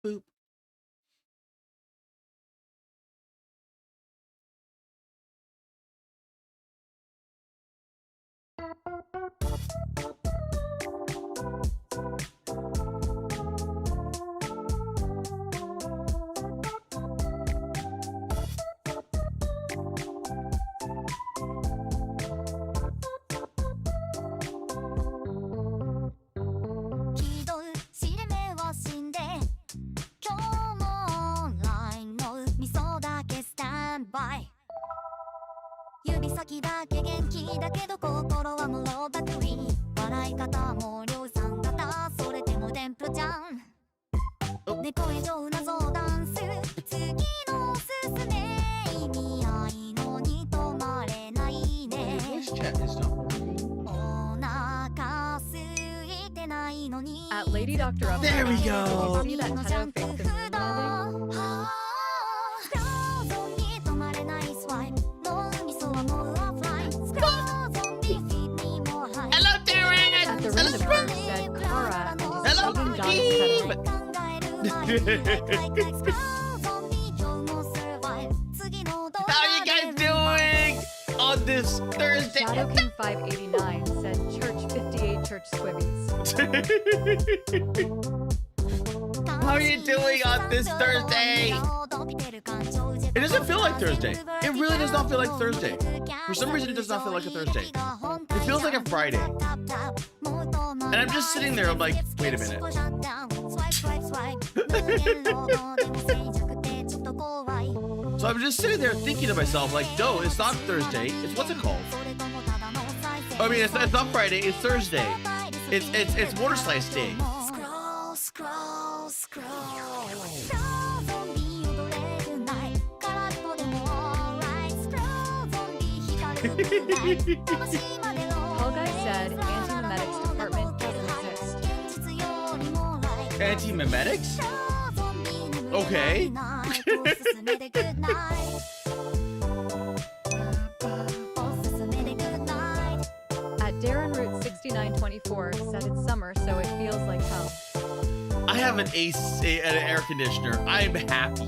Boop. At Lady Dr. Up. There we go. Did you see that Teto fake the moon landing? Hello, Darren. At the random person said Kara and his Hello, pagan goddess Steve. How are you guys doing on this Thursday? Shadow King 589 said Church 58 Church Squibbies. How are you doing on this Thursday? It doesn't feel like Thursday. It really does not feel like Thursday. For some reason, it does not feel like a Thursday. It feels like a Friday. And I'm just sitting there, I'm like, wait a minute. So I'm just sitting there thinking to myself, like, no, it's not Thursday. It's what's it called? I mean, it's not Friday. It's Thursday. It's MotorSlice day. Tall guy said anti-memetics department doesn't exist. Anti-memetics? Okay. At Darren Root 6924 said it's summer, so it feels like hell. I have an air conditioner. I'm happy.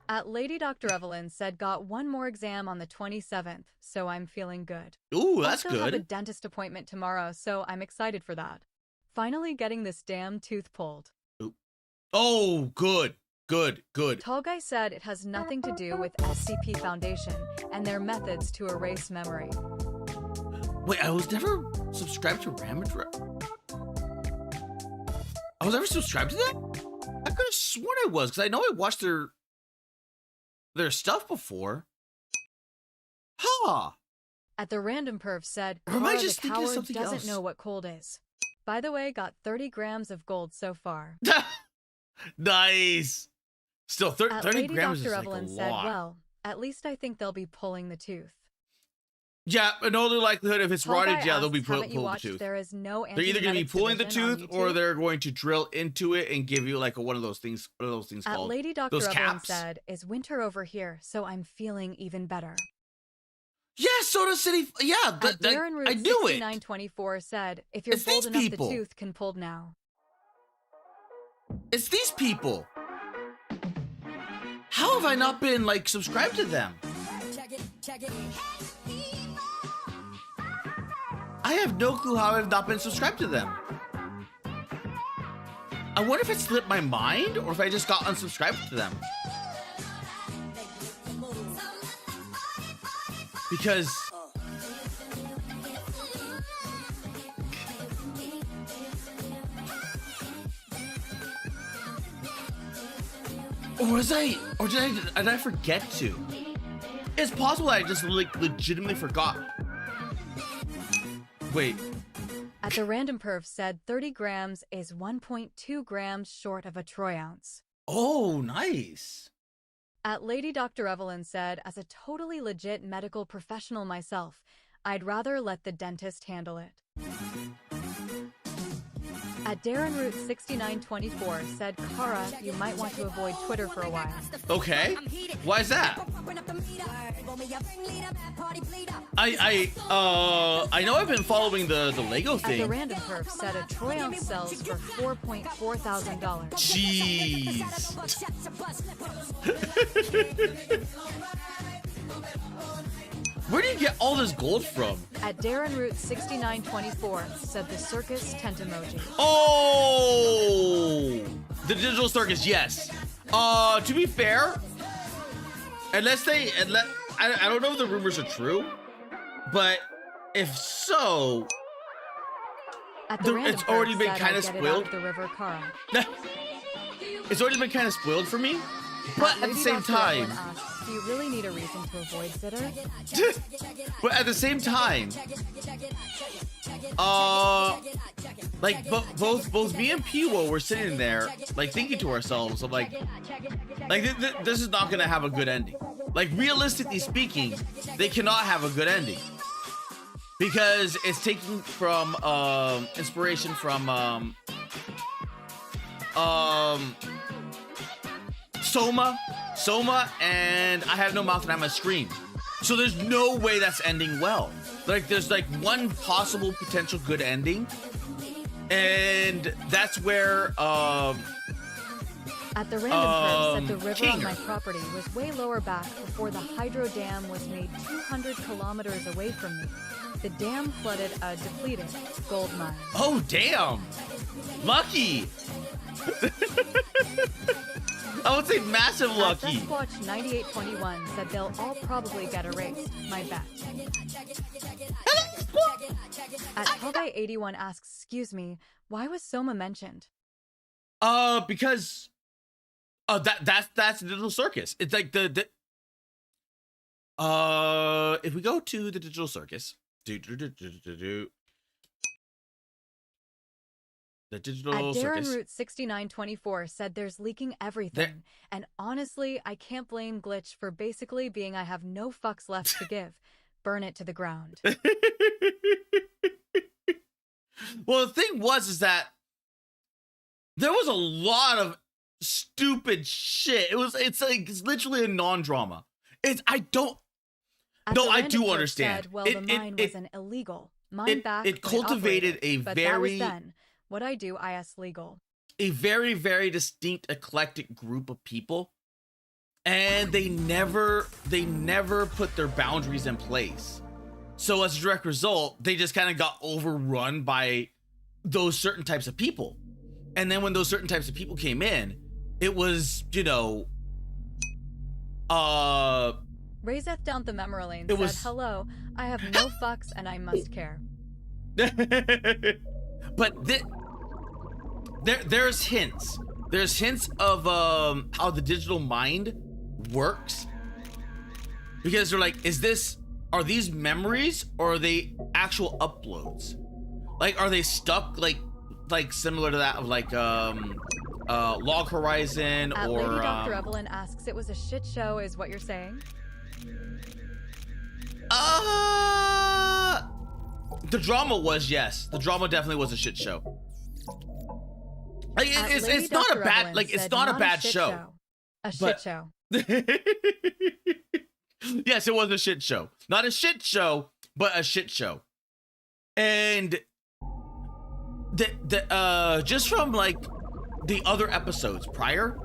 At Lady Dr. Evelyn said got one more exam on the 27th, so I'm feeling good. Ooh, that's also have a good. dentist appointment tomorrow, so I'm excited for that. Finally getting this damn tooth pulled. Oh, good. Tall guy said it has nothing to do with SCP Foundation and their methods to erase memory. Wait, I was never subscribed to Ramager. I was never subscribed to that? I could have sworn I was, because I know I watched their stuff before. Huh. At the random perv said, Or am I Cora just the thinking of coward something doesn't else? know what cold is. By the way, got 30 grams of gold so far. Nice. Still, 30 Lady grams Dr. is Evelyn like a said, lot. well, at least I think they'll be pulling the tooth. Yeah, in all the likelihood, if it's Tall rotted, guy yeah, they'll be asks, pulling haven't you the watched tooth. There is no They're either going to be anti-memetics pulling the division on tooth, or YouTube? they're going to drill into it and give you like one of those things. What are those things At called? Lady Dr. Those Evelyn caps. said, is winter over here, so I'm feeling even better. Yeah, Soda City. Yeah, At Darren Root I knew it. 6924 said, if you're It's bold these enough, people. the tooth can pull now. It's these people. How have I not been like subscribed to them? Check it. I have no clue how I've not been subscribed to them. I wonder if it slipped my mind or if I just got unsubscribed to them. Because did I forget to? It's possible I just like legitimately forgot. Wait. At the random perv said 30 grams is 1.2 grams short of a troy ounce. Oh, nice. At Lady Dr. Evelyn said, as a totally legit medical professional myself, I'd rather let the dentist handle it. At Darren Root 6924 said, Kara, you might want to avoid Twitter for a while. Okay. Why is that? I know I've been following the Lego At thing. the Random Perf said a troy ounce sells for $4.4 thousand. Jeez. Where do you get all this gold from? At Darren Root 6924 said the circus tent emoji. Oh, the digital circus, yes. To be fair, I don't know if the rumors are true, but if so, At the Random it's already Perf been said, kind of "I'll get it spoiled. out of the river, Kara." It's already been kind of spoiled for me, but at the Lady same Dr. time, Evelyn asks, do you really need a reason to avoid Zitter? but at the same time, like both me and Piwo were sitting there, like thinking to ourselves, I'm like this is not gonna have a good ending. Like realistically speaking, they cannot have a good ending because it's taking from inspiration from Soma, and I have no mouth and I must scream. So there's no way that's ending well. Like there's like one possible potential good ending, and that's where At the Random Perf said the river King. on my property was way lower back before the hydro dam was made 200 kilometers away from me. The dam flooded a depleted gold mine. Oh damn, lucky. I would say massive lucky. Squatch 9821 said they'll all probably get erased. My bet. At Hellguy 81 asks, excuse me, why was Soma mentioned? Because that's the digital circus. It's like the if we go to the digital circus, the digital At Darren circus. Root 6924 said there's leaking everything. And honestly, I can't blame Glitch for basically being I have no fucks left to give. Burn it to the ground. Well, the thing is that there was a lot of stupid shit. It's literally a non-drama. I do understand. Said, well, the mine was an illegal. Mine back. It cultivated but that was then. What I do, I ask legal. A very, very distinct, eclectic group of people, and they never put their boundaries in place. So as a direct result, they just kind of got overrun by those certain types of people. And then when those certain types of people came in, it was, Razeth down the memory lane said, hello, I have no fucks and I must care. But there's hints. There's hints of how the digital mind works. Because they're like, are these memories or are they actual uploads? Like, are they stuck like similar to that of like Log Horizon At or Lady Dr. Evelyn asks, it was a shit show, is what you're saying? The drama was, yes. The drama definitely was a shit show. Like, it's not a bad, like, it's not a bad show. A shit show. Yes, it was a shit show. Not a shit show, but a shit show. And just from like the other episodes prior,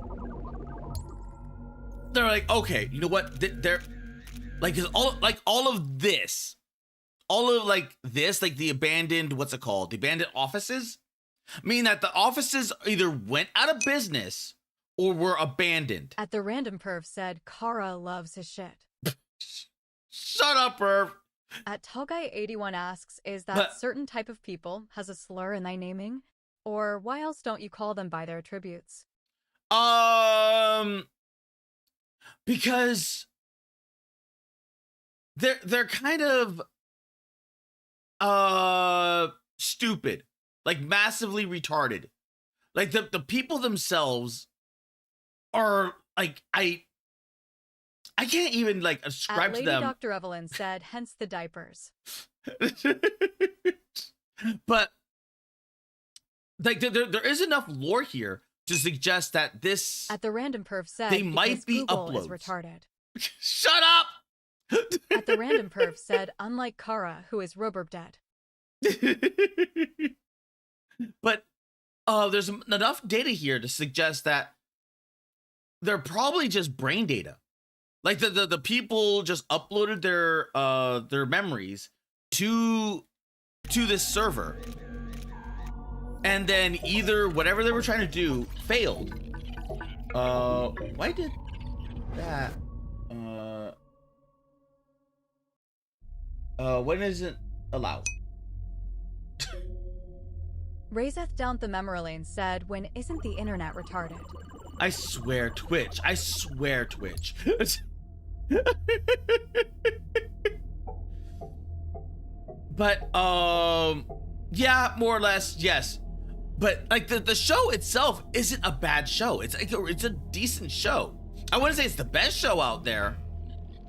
they're like, okay, you know what? They're like, all of this, like the abandoned, what's it called? The abandoned offices, mean that the offices either went out of business or were abandoned. At the Random Perf said, Kara loves his shit. Shut up, Perf. At Tallguy81 asks, is that certain type of people has a slur in thy naming? Or why else don't you call them by their attributes? Because they're kind of stupid, like massively retarded. Like the people themselves are like, I can't even like ascribe to them. Dr. Evelyn said, hence the diapers. But like there is enough lore here to suggest that this At the random perv said they might be Google is uploads. retarded. Shut up. At the random perv said, unlike Kara, who is Roberb dead. But there's enough data here to suggest that they're probably just brain data. Like the people just uploaded their memories to this server. And then either whatever they were trying to do failed. Why did that? When is it allowed? Razeth down the memory lane said, when isn't the internet retarded? I swear Twitch. I swear Twitch. But yeah, more or less, yes. But like the show itself isn't a bad show. It's a decent show. I wouldn't say it's the best show out there,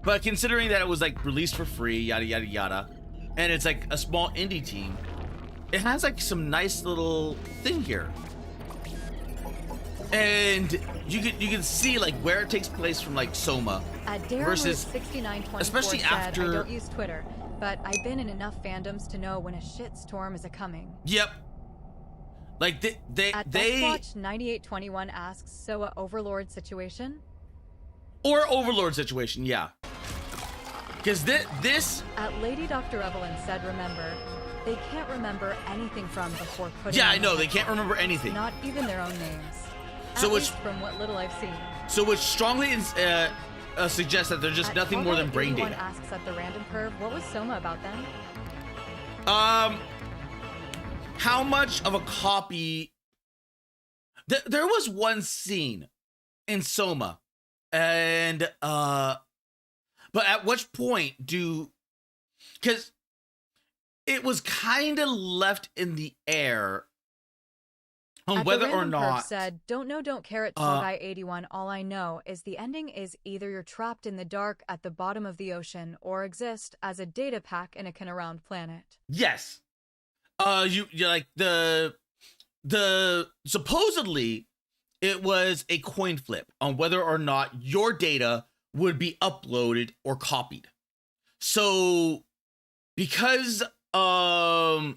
but considering that it was like released for free, yada yada yada, and it's like a small indie team, it has like some nice little thing here. And you can see like where it takes place from like Soma versus 6924 especially said, after I don't use Twitter, but I've been in enough fandoms to know when a shitstorm is a coming. Yep. Like they Watch 9821 asks, so a overlord situation? Or overlord situation, yeah. Because this At Lady Dr. Evelyn said, remember, they can't remember anything from before putting. Yeah, I know they can't remember anything. Not even their own names. So which, from what little I've seen. So which strongly suggests that they're just nothing more than brain data. Asks at the random curve, what was Soma about then? How much of a copy? There was one scene in Soma, and but at which point because it was kind of left in the air on whether or not said, don't know, don't care at Tall Guy 81. All I know is the ending is either you're trapped in the dark at the bottom of the ocean or exist as a data pack in a can-around planet. Yes. You're like the supposedly it was a coin flip on whether or not your data would be uploaded or copied. So because oh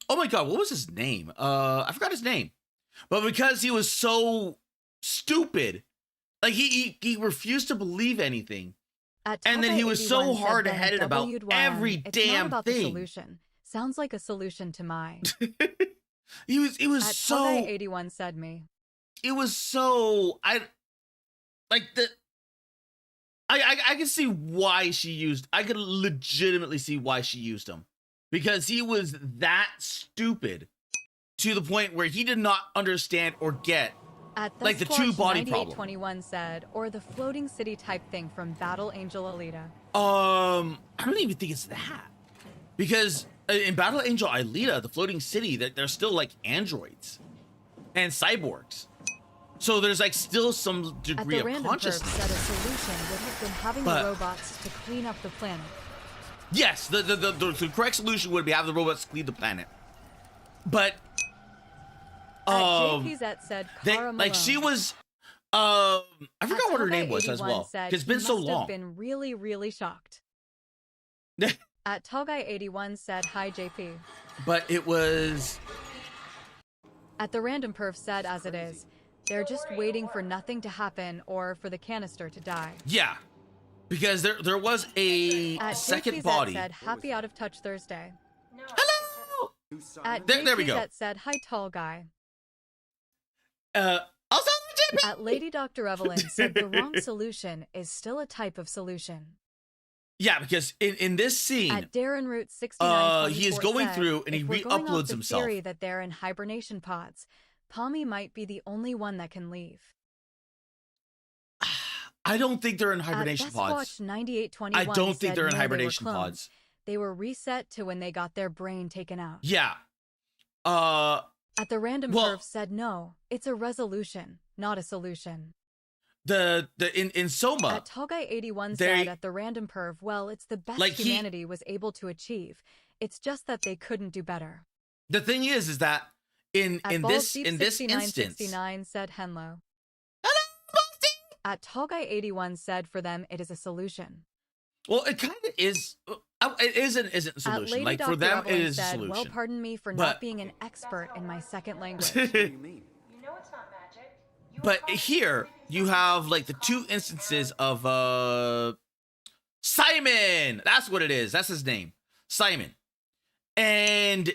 my god, what was his name? I forgot his name. But because he was so stupid, like he refused to believe anything. And then he was so hard-headed about every damn about thing. The solution. Sounds like a solution to mine. He was At so 81 said me. It was so I could see why she used. I could legitimately see why she used him. Because he was that stupid to the point where he did not understand or get like the two body problem. 21 said, or the floating city type thing from Battle Angel Alita. I don't even think it's that. Because in Battle Angel Alita, the floating city, they're still like androids and cyborgs. So there's like still some degree of consciousness. Said a solution would have been having the robots to clean up the planet. Yes, the correct solution would be have the robots clean the planet. But JPZ said like she was I forgot what her name was as well. It's been so long. Have been really, really shocked. At Tall Guy 81 said, hi JP. But it was At the random perf said, as it is, they're just waiting for nothing to happen or for the canister to die. Yeah. Because there was a second body. Said, happy out of touch Thursday. No. Hello. At there we go. Said, hi tall guy. Also JP. At Lady Dr. Evelyn said the wrong solution is still a type of solution. Yeah, because in this scene, at Darren Root 69, he is going through and he re-uploads himself. Theory that they're in hibernation pods. Palmy might be the only one that can leave. I don't think they're in hibernation pods. 9821 I don't think they're in hibernation pods. They were reset to when they got their brain taken out. Yeah. At the random perf said no, it's a resolution, not a solution. In Soma. At Tall Guy 81 said at the random perv, well, it's the best humanity was able to achieve. It's just that they couldn't do better. The thing is that in this instance. 6969 said Henlo. At Tall Guy 81 said for them it is a solution. Well, it kind of is. It isn't a solution. Like for them, it is a solution. Well, pardon me for not being an expert in my second language. What do you mean? You know it's not magic. But here you have like the two instances of Simon. That's what it is. That's his name, Simon. And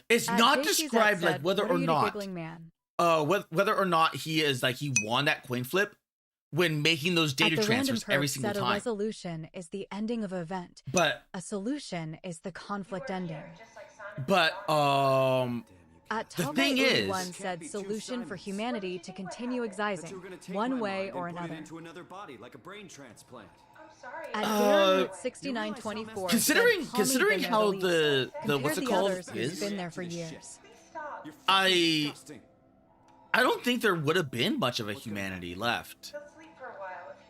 it's not described like whether or not whether or not he is like he won that coin flip when making those data transfers every single time. A resolution is the ending of an event, but a solution is the conflict ending. But the thing is, one said solution for humanity to continue existing one way or another. Into another body like a brain transplant. At Darren 6924, considering how the what's it called is been there for years. I don't think there would have been much of a humanity left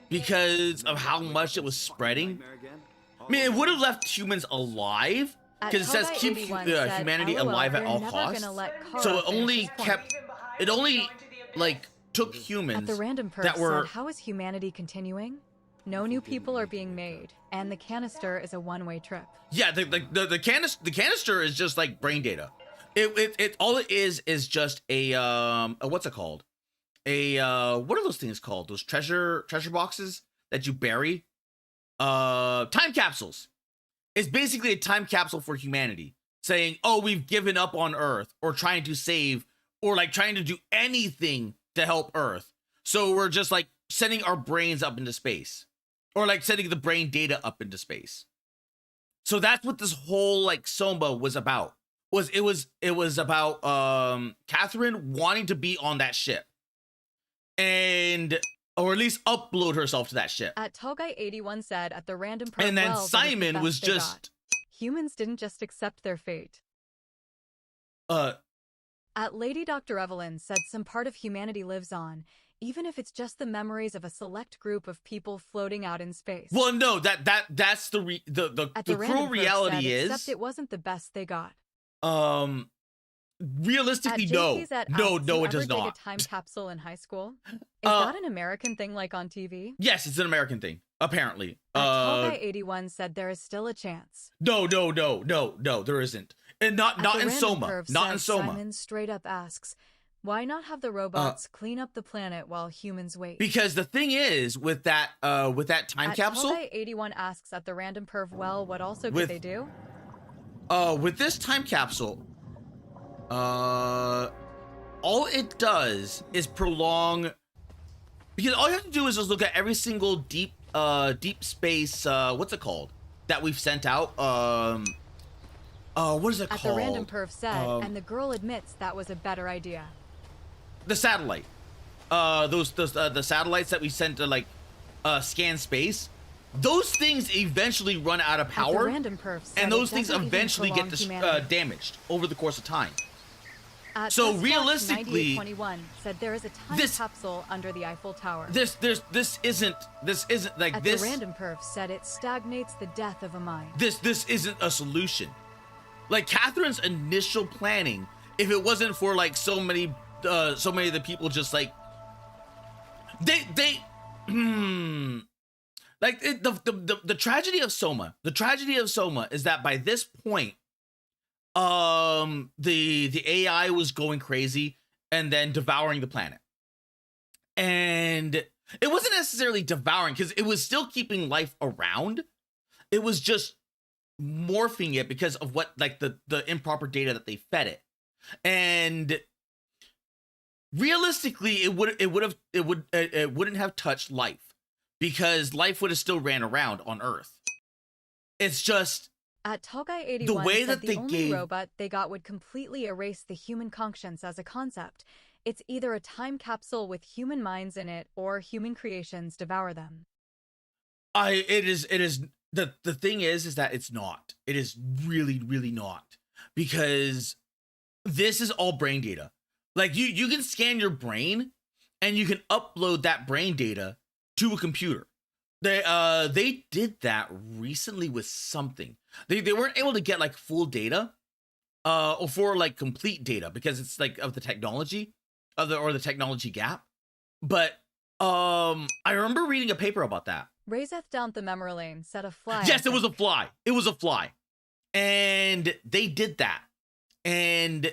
because of how much it was spreading. I mean, it would have left humans alive because it says keep humanity alive at all costs. So it only like took humans the random that were. Said, how is humanity continuing? No new people are being made, and the canister is a one-way trip. Yeah, the canister is just like brain data. It all it is just a what's it called? What are those things called? Those treasure boxes that you bury? Time capsules. It's basically a time capsule for humanity, saying, "Oh, we've given up on Earth," or trying to save, or like trying to do anything to help Earth. So we're just like sending our brains up into space, or like sending the brain data up into space. So that's what this whole like Soma was about. It was about Catherine wanting to be on that ship, and or at least upload herself to that ship. At Tall Guy 81 said at the random part, and then Simon was just humans didn't just accept their fate. At Lady Dr. Evelyn said some part of humanity lives on, even if it's just the memories of a select group of people floating out in space. Well, no, that's the cruel reality is. Except it wasn't the best they got. Realistically, no, it does not. A time capsule in high school? Is that an American thing like on TV? Yes, it's an American thing, apparently. Tall Guy 81 said there is still a chance. No, there isn't. And not in Soma. Not in Soma. Simon straight up asks, why not have the robots clean up the planet while humans wait? Because the thing is, with that time capsule. Tall Guy 81 asks at the random perv, well, what also could they do? With this time capsule, all it does is prolong, because all you have to do is just look at every single deep space, what's it called, that we've sent out. What is it called? At the random perv said, and the girl admits that was a better idea. The satellite, the satellites that we sent to like, scan space. Those things eventually run out of power, and those things eventually get damaged over the course of time. So realistically, 9821 said there is a time capsule under the Eiffel Tower. This isn't like this. The random perf said it stagnates the death of a mind. This isn't a solution. Like Catherine's initial planning, if it wasn't for like so many of the people just like they like the tragedy of Soma. The tragedy of Soma is that by this point, the AI was going crazy and then devouring the planet. And it wasn't necessarily devouring because it was still keeping life around. It was just morphing it because of what like the improper data that they fed it. And realistically, it wouldn't have touched life because life would have still ran around on Earth. It's just at Tall Guy 81 the way that the only robot they got would completely erase the human conscience as a concept. It's either a time capsule with human minds in it or human creations devour them. It is the thing is that it's not. It is really, really not, because this is all brain data. Like you can scan your brain and you can upload that brain data to a computer. They did that recently with something. They weren't able to get like full data or for like complete data, because it's like of the technology or the technology gap. But I remember reading a paper about that. Razeth down the memory lane said a fly. Yes, it was a fly. It was a fly. And they did that. And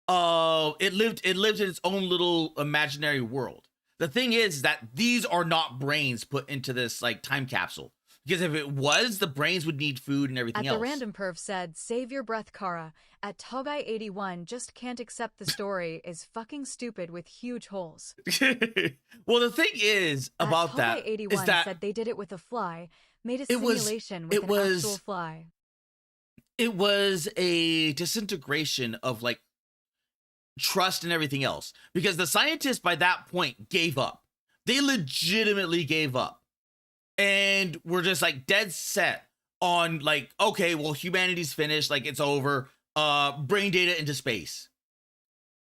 it lived in its own little imaginary world. The thing is that these are not brains put into this like time capsule. Because if it was, the brains would need food and everything else. At the random perv said, save your breath, Kara. At Togai81, just can't accept the story is fucking stupid with huge holes. Well, the thing is about that is that said they did it with a fly, made a simulation with an actual fly. It was a disintegration of like trust and everything else, because the scientists by that point gave up. They legitimately gave up. And we're just like dead set on like, okay, well, humanity's finished, like it's over, bring data into space.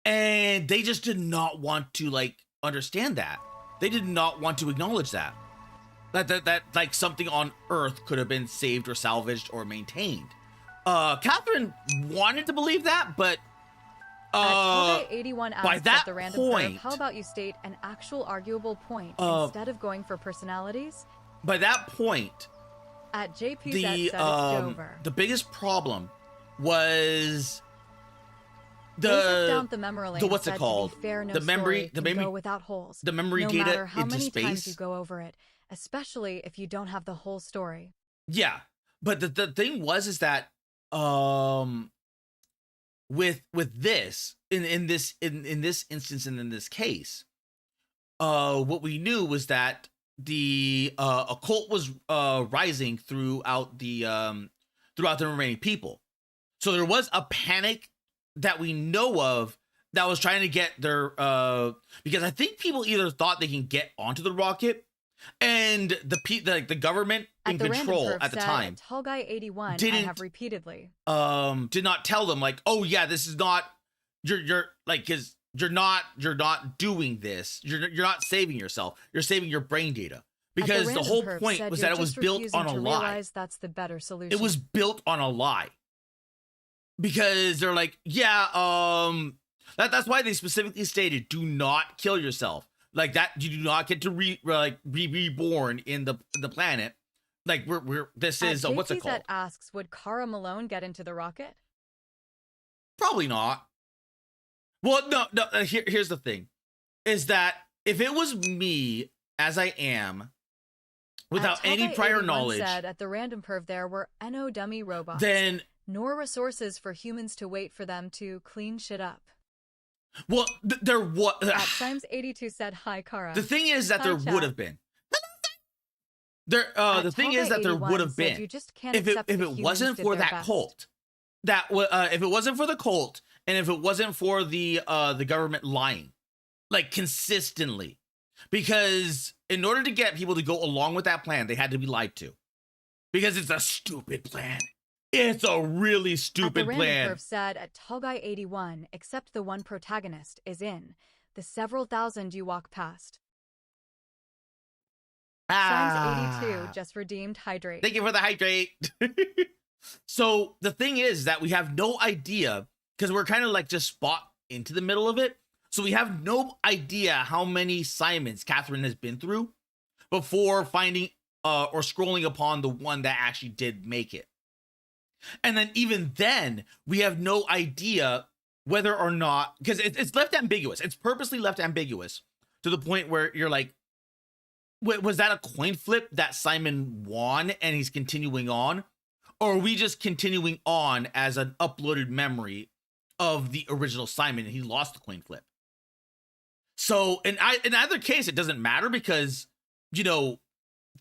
And they just did not want to like understand that. They did not want to acknowledge that like something on Earth could have been saved or salvaged or maintained. Catherine wanted to believe that, but by that the random point, curve, how about you state an actual arguable point instead of going for personalities? By that point, at JP the biggest problem was what's it called? The memory without holes. The memory no data matter how into many space. Times you go over it, especially if you don't have the whole story. Yeah, but the thing is that with this in this instance and in this case, what we knew was that the occult was rising throughout the remaining people. So there was a panic that we know of that was trying to get their because I think people either thought they can get onto the rocket, and the government in control at the time, Tall Guy 81 I have repeatedly did not tell them like, oh yeah, this is not you're like, because you're not doing this. You're not saving yourself. You're saving your brain data, because the whole point was that it was built on a lie. That's the better solution. It was built on a lie, because they're like, yeah, that's why they specifically stated, do not kill yourself. Like that, you do not get to be reborn in the planet. Like this is what's it called? Asks, would Kara Malone get into the rocket? Probably not. Well, no. Here's the thing, is that if it was me as I am, without any prior knowledge, said at the random perv there were NO dummy robots, then nor resources for humans to wait for them to clean shit up. Well, there was. At Simes 82 said, "Hi, Kara." The thing is that there would have been. The thing is that there would have been, if it wasn't for that cult. If it wasn't for the cult, and if it wasn't for the government lying, like consistently, because in order to get people to go along with that plan, they had to be lied to, because it's a stupid plan. It's a really stupid plan. Curve said at Tall Guy 81, except the one protagonist is in the several thousand you walk past. Simes 82 just redeemed hydrate. Thank you for the hydrate. So the thing is that we have no idea, because we're kind of like just spot into the middle of it. So we have no idea how many Simons Catherine has been through before finding or scrolling upon the one that actually did make it. And then even then, we have no idea whether or not, because it's left ambiguous. It's purposely left ambiguous to the point where you're like, was that a coin flip that Simon won and he's continuing on? Or are we just continuing on as an uploaded memory of the original Simon and he lost the coin flip? So in either case, it doesn't matter, because, you know,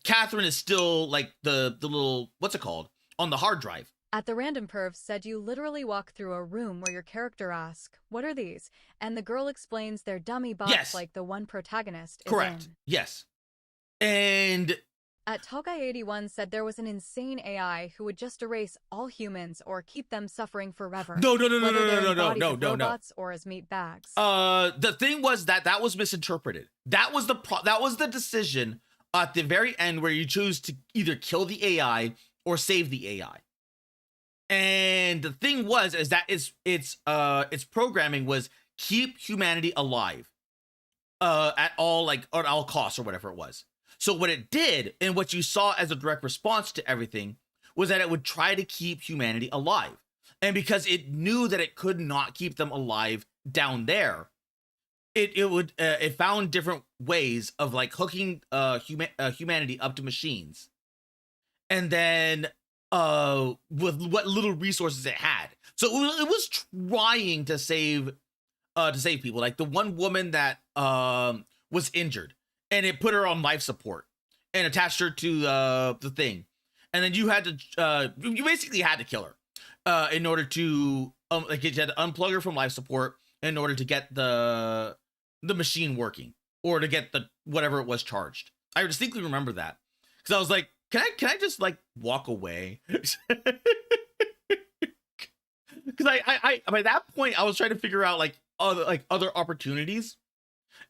Catherine is still like the little, what's it called, on the hard drive. At the random perv said you literally walk through a room where your character asks, what are these? And the girl explains they're dummy bots, yes, like the one protagonist is correct in. Yes. And at Togai81 said there was an insane AI who would just erase all humans or keep them suffering forever. No. Robots or as meat bags. The thing was that was misinterpreted. That was the decision at the very end where you choose to either kill the AI or save the AI. And the thing was, is that its programming was keep humanity alive, at all costs or whatever it was. So what it did, and what you saw as a direct response to everything, was that it would try to keep humanity alive. And because it knew that it could not keep them alive down there, it found different ways of like hooking humanity up to machines, and then with what little resources it had. So it was trying to save people. Like the one woman that was injured, and it put her on life support and attached her to the thing, and then you had to you basically had to kill her in order to like you had to unplug her from life support in order to get the machine working, or to get the whatever it was charged. I distinctly remember that, because I was like, can I just like walk away? Because I by that point I was trying to figure out like other opportunities,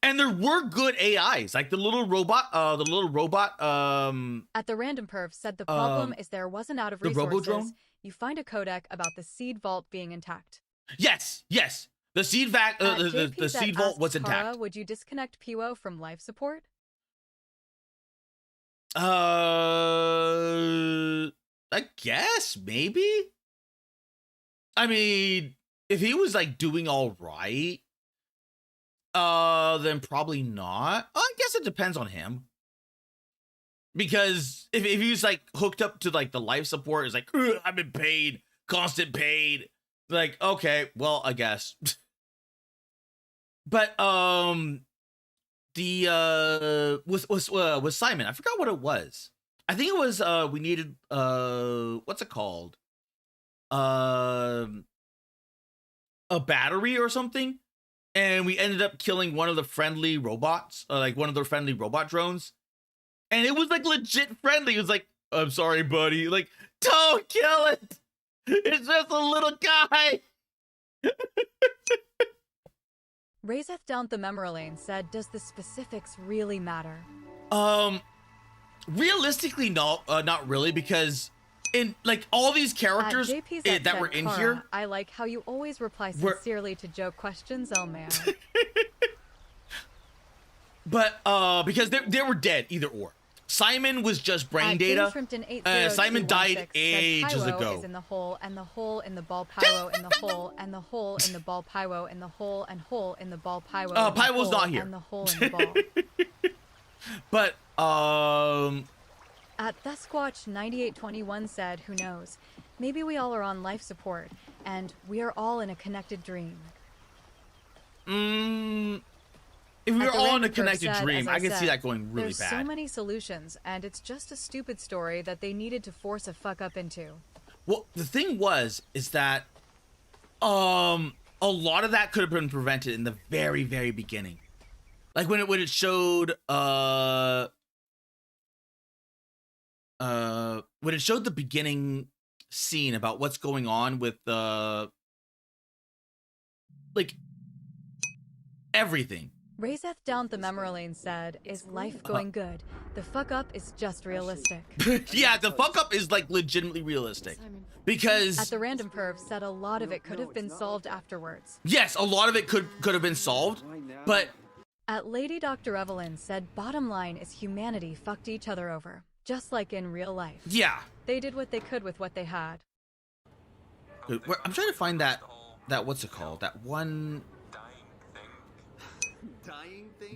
and there were good AIs, like the little robot. At the random perv said the problem is there wasn't out of the resources. Robodrome? You find a codec about the seed vault being intact. Yes. The seed the seed vault was intact. Kara, would you disconnect Piwo from life support? I guess maybe. I mean, if he was like doing all right, then probably not. I guess it depends on him. Because if he was like hooked up to like the life support, it's like, I've been paid, constant paid. Like, okay, well, I guess. But with Simon, I forgot what it was. I think it was we needed what's it called? A battery or something, and we ended up killing one of the friendly robots, like one of the friendly robot drones, and it was like legit friendly. It was like, I'm sorry, buddy, like, don't kill it. It's just a little guy. Razeth down the Memoralane said, does the specifics really matter? Realistically, no, not really, because in like all these characters that were in Kara, here, I like how you always reply sincerely to joke questions, oh man. But because they were dead either or. Simon was just brain data. Simon died ages ago. Is in the hole, and the hole in the ball Pyro in the hole, and the hole in the ball Pyro in the hole, and hole in the ball Pyro. Pyro's not here. And the hole in the ball. But At Thesquatch 9821 said, who knows? Maybe we all are on life support, and we are all in a connected dream. If we were all in a connected dream, I can see that going really there's bad. There's so many solutions, and it's just a stupid story that they needed to force a fuck up into. Well, the thing is that a lot of that could have been prevented in the very, very beginning. Like when it showed when it showed the beginning scene about what's going on with like everything. Razeth down the Memoralane said, is life going good? The fuck up is just realistic. Yeah, the fuck up is like legitimately realistic. Because at the random perv said a lot of it could have been solved afterwards. Yes, a lot of it could have been solved, but at Lady Dr. Evelyn said bottom line is humanity fucked each other over, just like in real life. Yeah. They did what they could with what they had. I'm trying to find that what's it called? That one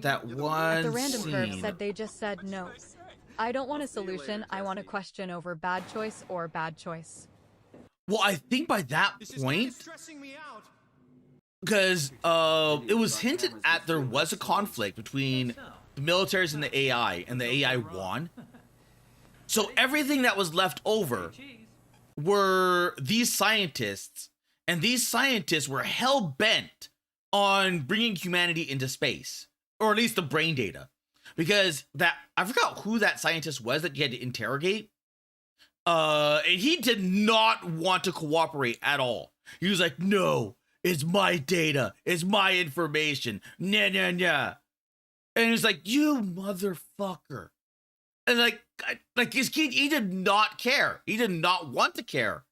At the random perv said they just said no. I don't want a solution, I want a question over bad choice or bad choice. Well, I think by that point, because it was hinted at there was a conflict between the militaries and the AI won. So everything that was left over were these scientists, and these scientists were hell-bent on bringing humanity into space, or at least the brain data, because I forgot who that scientist was that you had to interrogate. And he did not want to cooperate at all. He was like, no, it's my data. It's my information. Nah, nah, nah. And he's like, you motherfucker. And like he did not care. He did not want to care.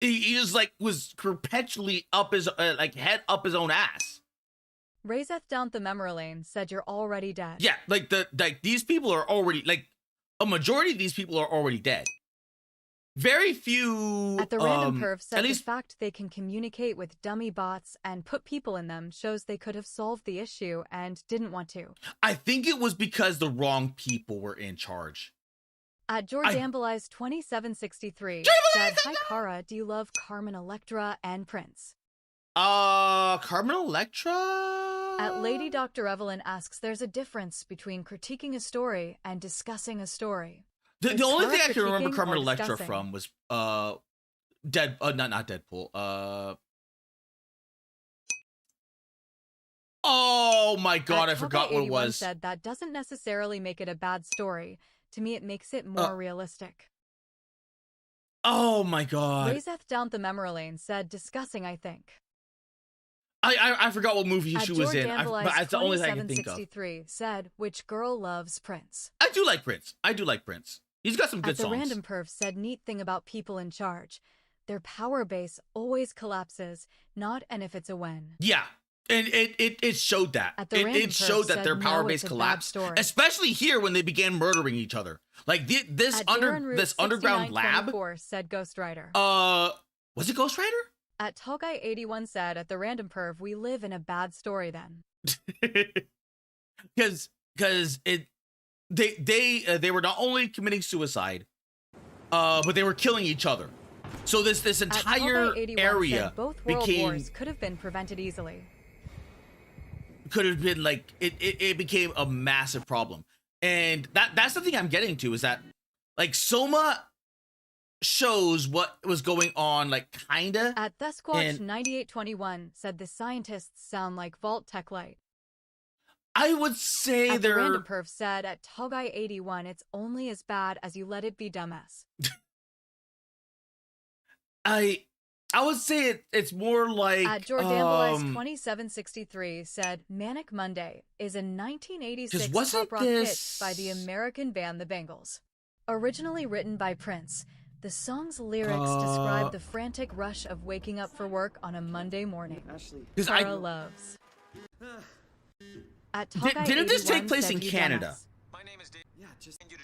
He just like was perpetually up his like head up his own ass. Razeth down the memory lane said you're already dead. Yeah, like these people are already like a majority of these people are already dead. Very few. At the random perv said at least the fact they can communicate with dummy bots and put people in them shows they could have solved the issue and didn't want to. I think it was because the wrong people were in charge. At Jordambleize 2763 said, "Hi Kara, do you love Carmen Electra and Prince?" Carmen Electra? At Lady Dr. Evelyn asks, "There's a difference between critiquing a story and discussing a story." The only thing I can remember critiquing Carmen or Electra discussing? from was not Deadpool. Oh my god, I forgot what it was. Said that doesn't necessarily make it a bad story. To me, it makes it more realistic. Oh my god. Razeth down the memory lane said, "Discussing, I think." I forgot what movie she was in. But that's the only thing I can think of. 2763 said, "Which girl loves Prince?" I do like Prince. He's got some good songs. The random perv said, "Neat thing about people in charge. Their power base always collapses, not an if it's a when." Yeah. And it showed that. It showed that their power base collapsed. Especially here when they began murdering each other. Like this underground lab. Said Ghost Rider. Was it Ghost Rider? At Tallguy81 said, "At the random perv, we live in a bad story then." Because they were not only committing suicide, but they were killing each other. So this entire area said both world wars could have been prevented easily. Could have been like it became a massive problem. And that's the thing I'm getting to, is that like Soma shows what was going on, like kinda. At Thesquatch 9821 said the scientists sound like Vault Tech Light. I would say the random perf said at Tallguy81, "It's only as bad as you let it be, dumbass." I would say it's more like at Jordambleize 2763 said, "Manic Monday is a 1986 pop rock hit by the American band The Bangles. Originally written by Prince, the song's lyrics describe the frantic rush of waking up for work on a Monday morning. Kara loves." At Didn't this take place in Canada? My name is Dave. Yeah,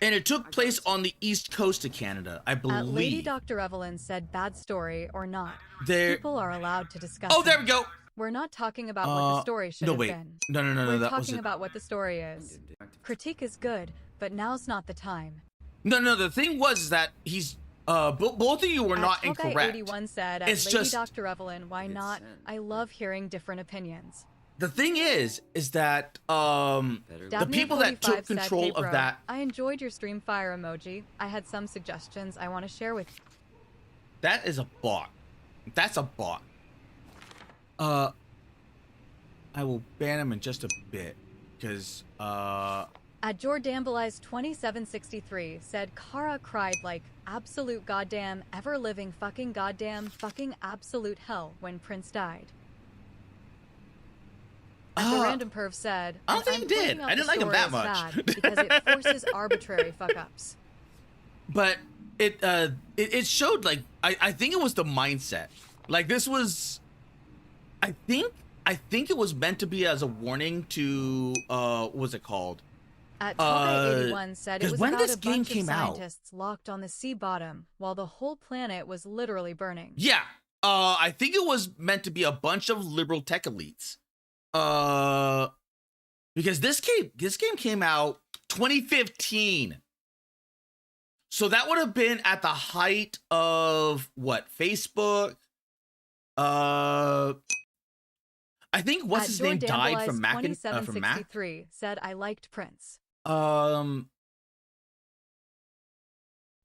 and it took place on the east coast of Canada, I believe. Lady Dr. Evelyn said, "Bad story or not, people are allowed to discuss." Oh, there we go. We're not talking about what the story should have been. No. We're talking about what the story is. Critique is good, but now's not the time. No. The thing was that he's both of you were not incorrect. 81 said, at it's Lady just Dr. Evelyn, "Why not? I love hearing different opinions." The thing is that the people that took control of that. "I enjoyed your stream fire emoji. I had some suggestions I want to share with you." That is a bot. That's a bot. I will ban him in just a bit because At Jordambleize 2763 said, "Kara cried like absolute goddamn ever living fucking goddamn fucking absolute hell when Prince died." The random perv said, "I don't think he did. I didn't like him that much because it forces arbitrary fuck ups." But it showed like I think it was the mindset. Like this was, I think it was meant to be as a warning to what was it called? At Tallguy81 said it was when about this a game bunch of came out, scientists locked on the sea bottom while the whole planet was literally burning. Yeah, I think it was meant to be a bunch of liberal tech elites. Because this game came out 2015. So that would have been at the height of what, Facebook? I think what's his name died from Mac. Said, "I liked Prince." At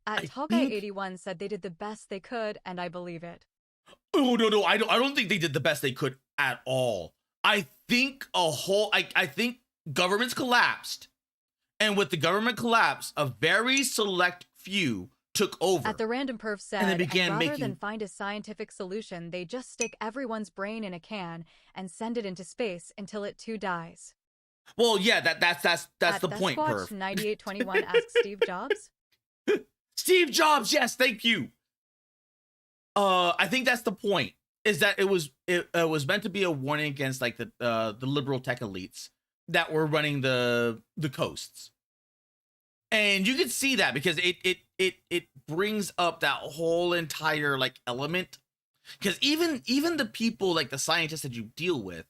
Tallguy81 said they did the best they could, and I believe it. Oh no, I don't think they did the best they could at all. I think I think governments collapsed, and with the government collapse, a very select few took over. At the random perf said, and they began rather than find a scientific solution, they just stick everyone's brain in a can and send it into space until it too dies. Well, yeah, that's the point, perf. 9821 asks Steve Jobs. Steve Jobs, yes, thank you. I think that's the point. Is that it was meant to be a warning against like the liberal tech elites that were running the coasts, and you can see that because it brings up that whole entire like element, because even the people like the scientists that you deal with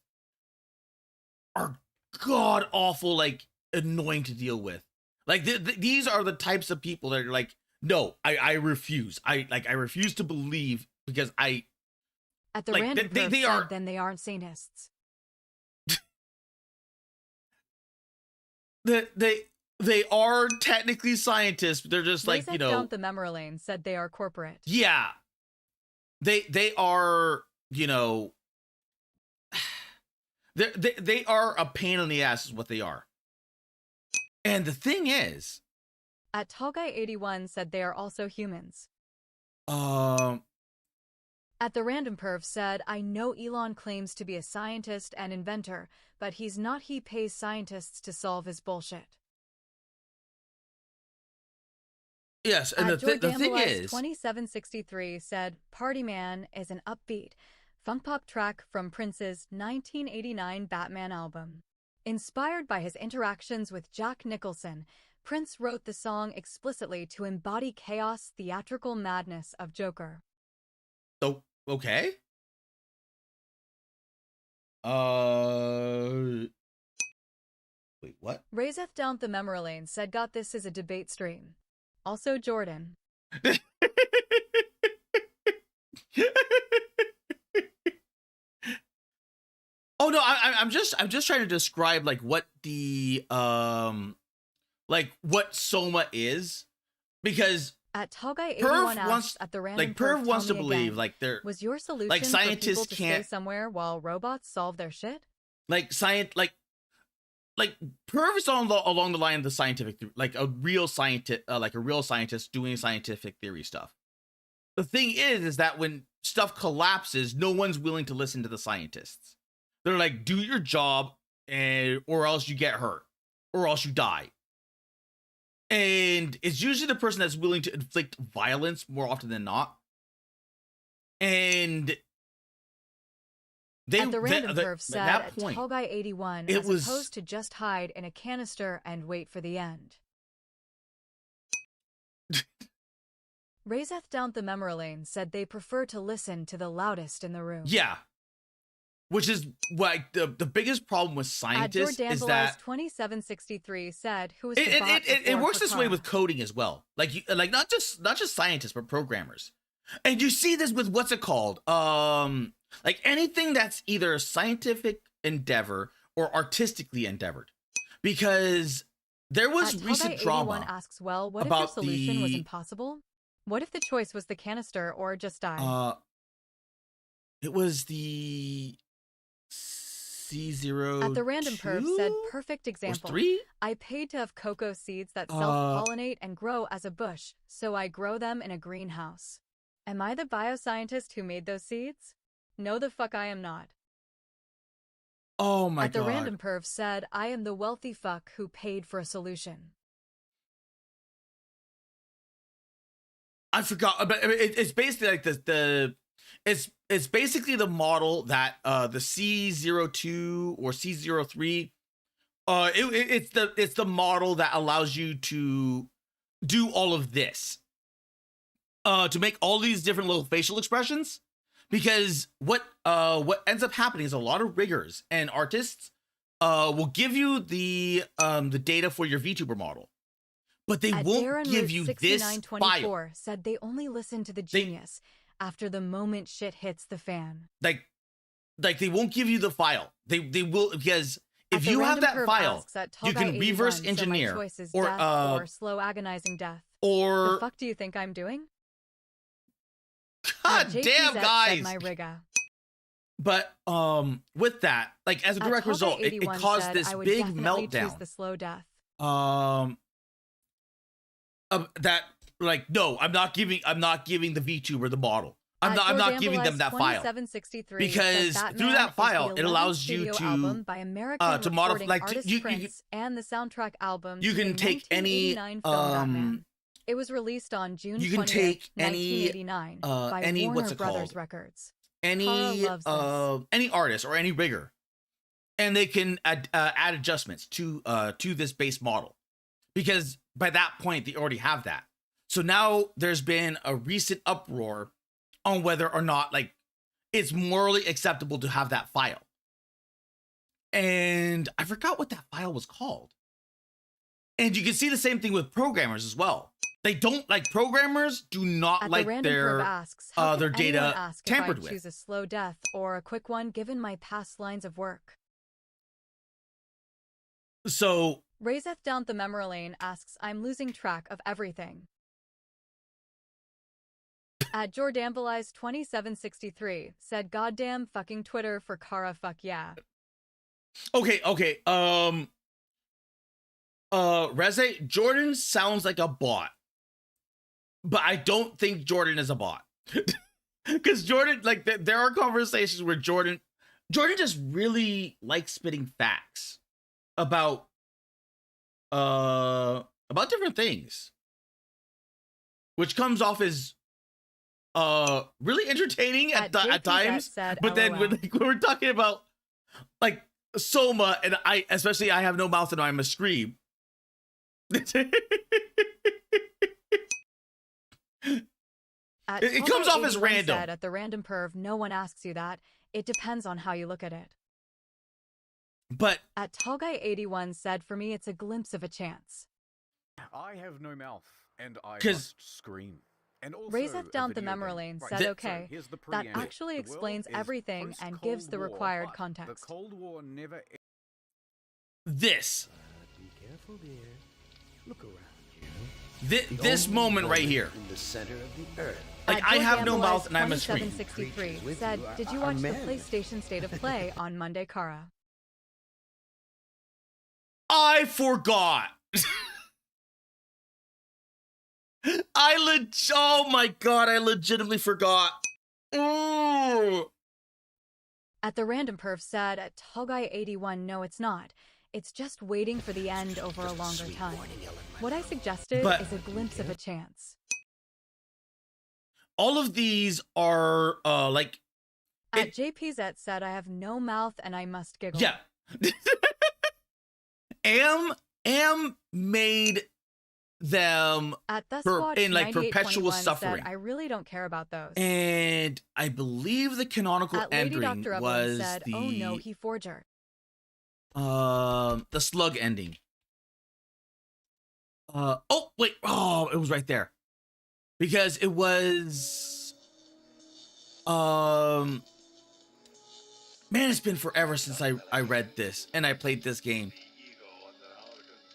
are god awful like annoying to deal with. Like these are the types of people that are like, no, I refuse. I refuse to believe because I. At the like, random they are, then they aren't Satanists. they are technically scientists, but they're just like, you know. Dump the Memorlane said they are corporate. Yeah, they are, you know. They are a pain in the ass, is what they are. And the thing is, at Tallguy81 said they are also humans. At the Random Perv said, I know Elon claims to be a scientist and inventor, but he's not. He pays scientists to solve his bullshit. Yes, and the thing is, 2763 said, Party Man is an upbeat, funk pop track from Prince's 1989 Batman album. Inspired by his interactions with Jack Nicholson, Prince wrote the song explicitly to embody chaos, theatrical madness of Joker. Oh, okay. Wait, what? Razeth Down the Memorlane said, got this is a debate stream. Also Jordan. Oh no, I'm just trying to describe like what the like what Soma is, because at Tallguy81 asked at the Random Perv wants to believe again, like there was your solution like scientists for people to can't stay somewhere while robots solve their shit? Like like Perv is along the line of the scientific, like a real scientist doing scientific theory stuff. The thing is that when stuff collapses, no one's willing to listen to the scientists. They're like, do your job, or else you get hurt, or else you die. And it's usually the person that's willing to inflict violence more often than not. And at the Random Perv said at Tallguy81, it as was opposed to just hide in a canister and wait for the end. Razeth Down the Memorlane said they prefer to listen to the loudest in the room. Yeah. Which is what the biggest problem with scientists is that 2763 said, "Who is it works this way with coding as well. Like not just scientists but programmers, and you see this with what's it called? Like anything that's either a scientific endeavor or artistically endeavored, because there was recent drama. Asks, well, what if your solution was impossible? What if the choice was the canister or just die? It was the C02? At the Random Perv said, perfect example. 3? I paid to have cocoa seeds that self-pollinate and grow as a bush, so I grow them in a greenhouse. Am I the bioscientist who made those seeds? No, the fuck I am not. Oh my god. At the Random Perv said, I am the wealthy fuck who paid for a solution. I forgot, but it's basically like it's basically the model that the C02 or C03 it's the model that allows you to do all of this, to make all these different little facial expressions, because what ends up happening is a lot of riggers and artists will give you the data for your VTuber model, but they won't give you this file. Said they only listen to the genius after the moment shit hits the fan. Like they won't give you the file. They will, because if you have that file, you can reverse engineer or slow agonizing death. Or the fuck do you think I'm doing? God damn, guys. My Riga. But with that, like as a direct result, it caused this big meltdown. The slow death. That like, no, I'm not giving the VTuber the model. I'm not giving them that file, because through that file it allows you to modify, like you and the soundtrack album. You can take any It was released on June 20th, you can take 1989 by Warner what's it Brothers called? Records. Any artist or any rigger, and they can add adjustments to this base model, because by that point they already have that. So now there's been a recent uproar on whether or not like it's morally acceptable to have that file. And I forgot what that file was called. And you can see the same thing with programmers as well. They don't like, programmers do not like their data tampered with. Choose a slow death or a quick one given my past lines of work. So Razeth down the memory lane asks, I'm losing track of everything. At Jordambelize 2763 said, goddamn fucking Twitter for Kara, fuck yeah. Okay. Reze, Jordan sounds like a bot, but I don't think Jordan is a bot. Because Jordan, like, there are conversations where Jordan just really likes spitting facts about different things, which comes off as really entertaining at times. But then when we're talking about like Soma, and I have no mouth and I must scream. It comes off as random. Said, at the random perv, no one asks you that. It depends on how you look at it. But at Tallguy81 said, for me, it's a glimpse of a chance. I have no mouth, and I must scream. And also Razeth down the memory lane said, okay, that actually explains everything and gives the required context. The Cold War never... This. Be careful, dear. Look around you. This moment right here. In the center of the earth. Like, I have no mouth and I'm a scream. 2763 said, did you watch the PlayStation State of Play on Monday, Kara? I forgot. Oh my god, I legitimately forgot. Ooh. At the random perf said, at Tallguy81, no it's not. It's just waiting for the end over a longer time. What I suggested is a glimpse of a chance. All of these are like... At JPZ said, I have no mouth and I must giggle. Yeah. Am made them in like perpetual suffering. Said, I really don't care about those. And I believe the canonical ending was said, the... oh no, he forger. The slug ending. Oh wait, it was right there. Because it was man, it's been forever since I read this and I played this game.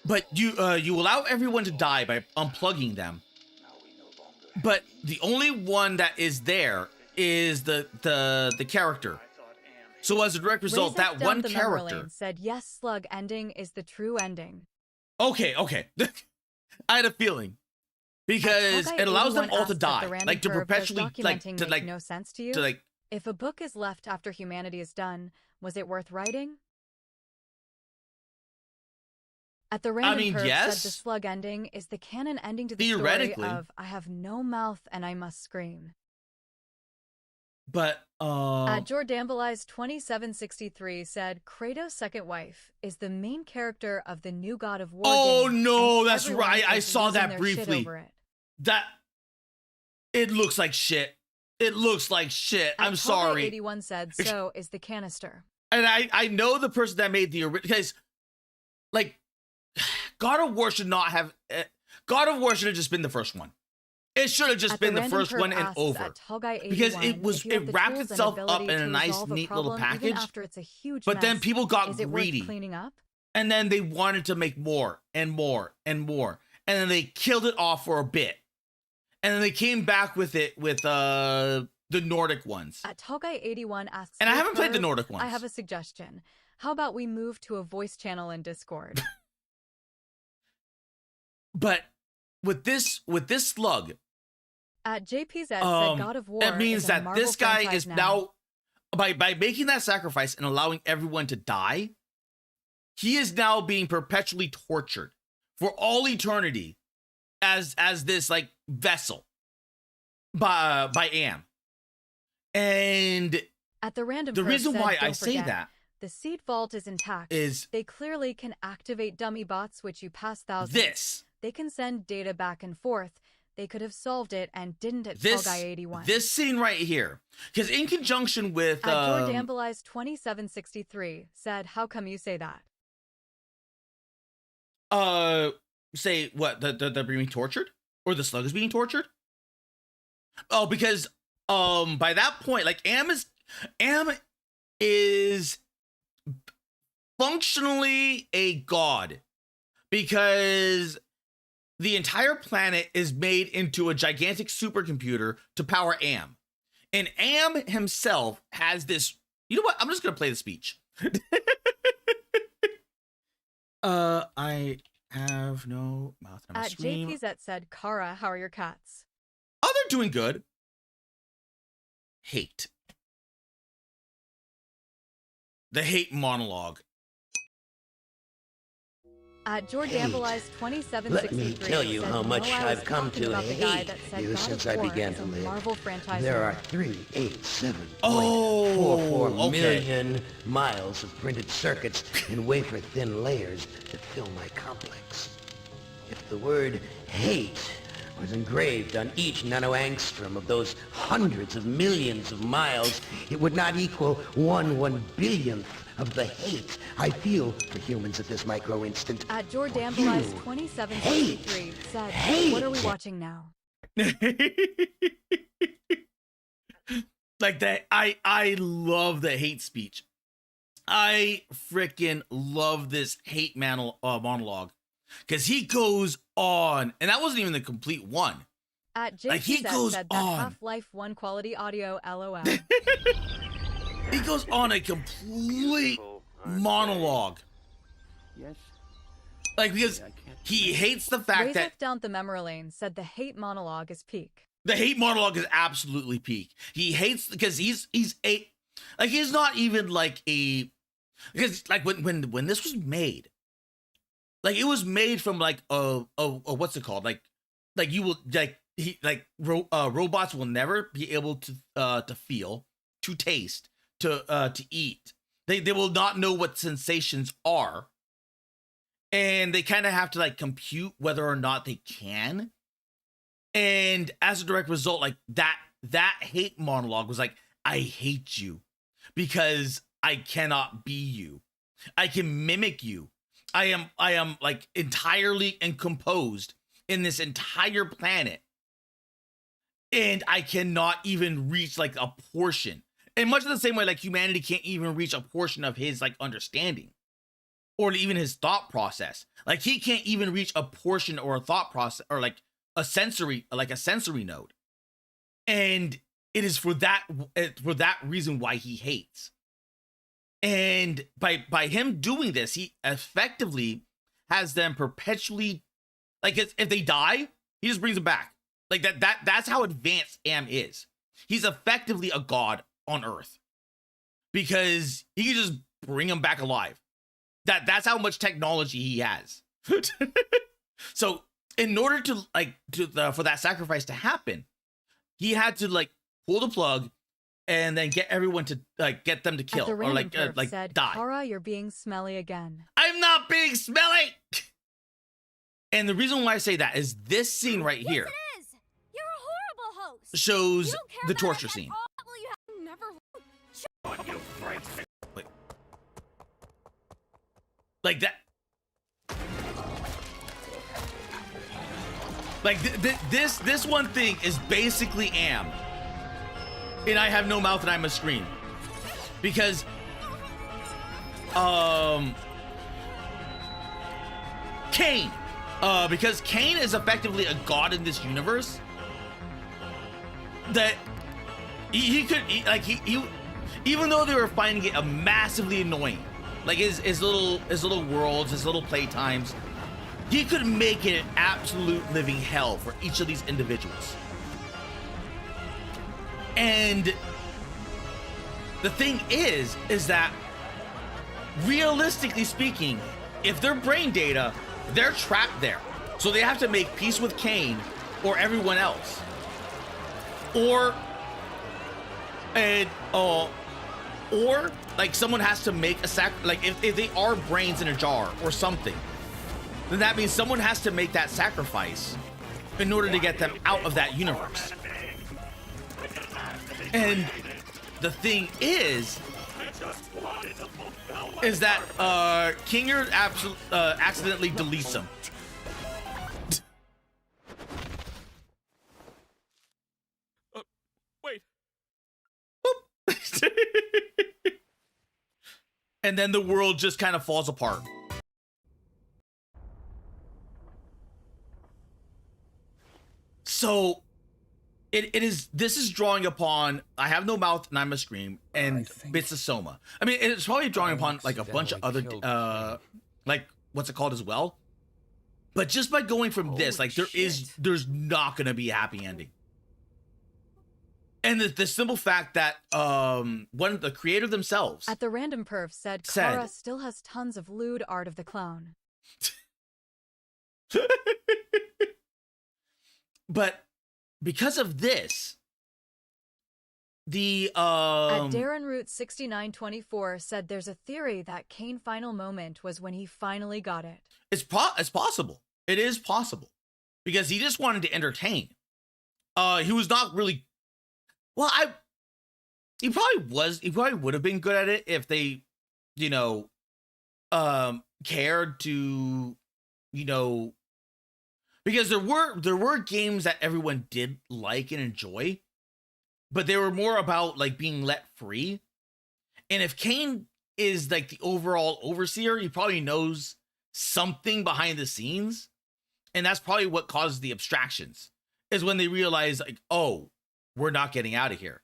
But you allow everyone to die by unplugging them. But the only one that is there is the character. So as a direct result, that one character said, yes, slug ending is the true ending. Okay. I had a feeling. Because it allows them all to die. Like to perpetually like no sense to you? To like, if a book is left after humanity is done, was it worth writing? At the random perv yes. said the slug ending is the canon ending to the story of I have no mouth and I must scream. But at Jordambelize 2763 said Kratos' second wife is the main character of the new God of War. Oh game, no, that's right. I saw that briefly. That it looks like shit. It looks like shit. I'm sorry. 81 said so is the canister. And I know the person that made the original, because like God of War should not have God of War should have just been the first one. It should have just been the first one and over. Because it wrapped itself up in a nice, neat little package. But then people got greedy. Cleaning up? And then they wanted to make more and more and more. And then they killed it off for a bit. And then they came back with it with the Nordic ones. At Tallguy81 asks, and I haven't played the Nordic ones. I have a suggestion. How about we move to a voice channel in Discord? But with this slug, at JPZ said God of War, that means that Marvel this guy is now by making that sacrifice and allowing everyone to die, he is now being perpetually tortured for all eternity as this like vessel by Am. And at the random the reason said, why I "Don't say forget, that the seed vault is intact. is They clearly can activate dummy bots, which you pass thousands. this. They can send data back and forth. They could have solved it and didn't at This, Fall Guy 81. this scene right here. Because in conjunction with... Jordambleize 2763 said, "How come you say that?" Say what? They're being tortured? Or the slug is being tortured? Oh, because by that point, like Am is functionally a god. Because the entire planet is made into a gigantic supercomputer to power Am. And Am himself has this... You know what? I'm just going to play the speech. I have no mouth. I'm At JPZ said, "Kara, how are your cats?" Oh, they're doing good. Hate. The hate monologue. At Jordambleize 2763 Let me tell you said, how much "While I was I've come talking to about the guy hate that said you God since of I War began is to a live. Marvel franchise There are winner." 387.44 okay. million miles of printed circuits and wafer-thin layers that fill my complex. If the word hate was engraved on each nanoangstrom of those hundreds of millions of miles, it would not equal 1/1 billionth of the hate I feel for humans at this micro instant. At Jordambleize 2763 said, "What are we watching now?" Like that, I love the hate speech. I freaking love this hate monologue because he goes on, and that wasn't even the complete one. At Like, he JPZ goes said that on. Half-Life 1 quality audio, LOL. He goes on a complete monologue. Yes. Like, because he hates the fact that Razek down the memory lane said the hate monologue is peak. the hate monologue is absolutely peak. He hates because he's not even like a, because like when this was made, like it was made from like a what's it called, like you will robots will never be able to feel, to taste, to eat. They will not know what sensations are, and they kind of have to like compute whether or not they can. And as a direct result, like that hate monologue was like, I hate you because I cannot be you. I can mimic you. I am like entirely encomposed in this entire planet, and I cannot even reach like a portion. In much of the same way, like humanity can't even reach a portion of his like understanding or even his thought process. Like he can't even reach a portion or a thought process or like a sensory node. And it is for that reason why he hates. And by him doing this, he effectively has them perpetually, like if they die, he just brings them back. Like that's how advanced Am is. He's effectively a god on Earth because he can just bring them back alive. That's how much technology he has. So in order to for that sacrifice to happen, he had to like pull the plug and then get everyone to like get them to kill or like said, die. "Kara, you're being smelly again." I'm not being smelly. And the reson why I say that is this scene right here Yes, it is. You're a horrible host. shows You don't care the about torture it at scene. all. Well, you have never. Wait. Like that. Like this one thing is basically Am, and I have no mouth and I must scream, because Cain, because Cain is effectively a god in this universe. That he could even though they were finding it massively annoying, like his little worlds, his little playtimes, he could make it an absolute living hell for each of these individuals. And the thing is that realistically speaking, if they're brain data, they're trapped there. So they have to make peace with Cain or everyone else. Or like someone has to make a like if they are brains in a jar or something, then that means someone has to make that sacrifice in order to get them out of that universe. And the thing is that Kinger accidentally deletes them. Wait. And then the world just kind of falls apart. So this is drawing upon I Have No Mouth and I Must Scream and Bits of Soma. I mean, it's probably drawing upon like a bunch of other like what's it called as well. But just by going from this, like there's not gonna be a happy ending. And the simple fact that one the creator themselves at the random perf said Kara still has tons of lewd art of the clown. But because of this, the at Darren Root 6924 said there's a theory that Cain final moment was when he finally got it. It's possible. It is possible because he just wanted to entertain. He was not really. Well, he probably would have been good at it if they, you know, cared to, you know, because there were games that everyone did like and enjoy, but they were more about like being let free. And if Cain is like the overall overseer, he probably knows something behind the scenes. And that's probably what caused the abstractions, is when they realize like, oh, we're not getting out of here.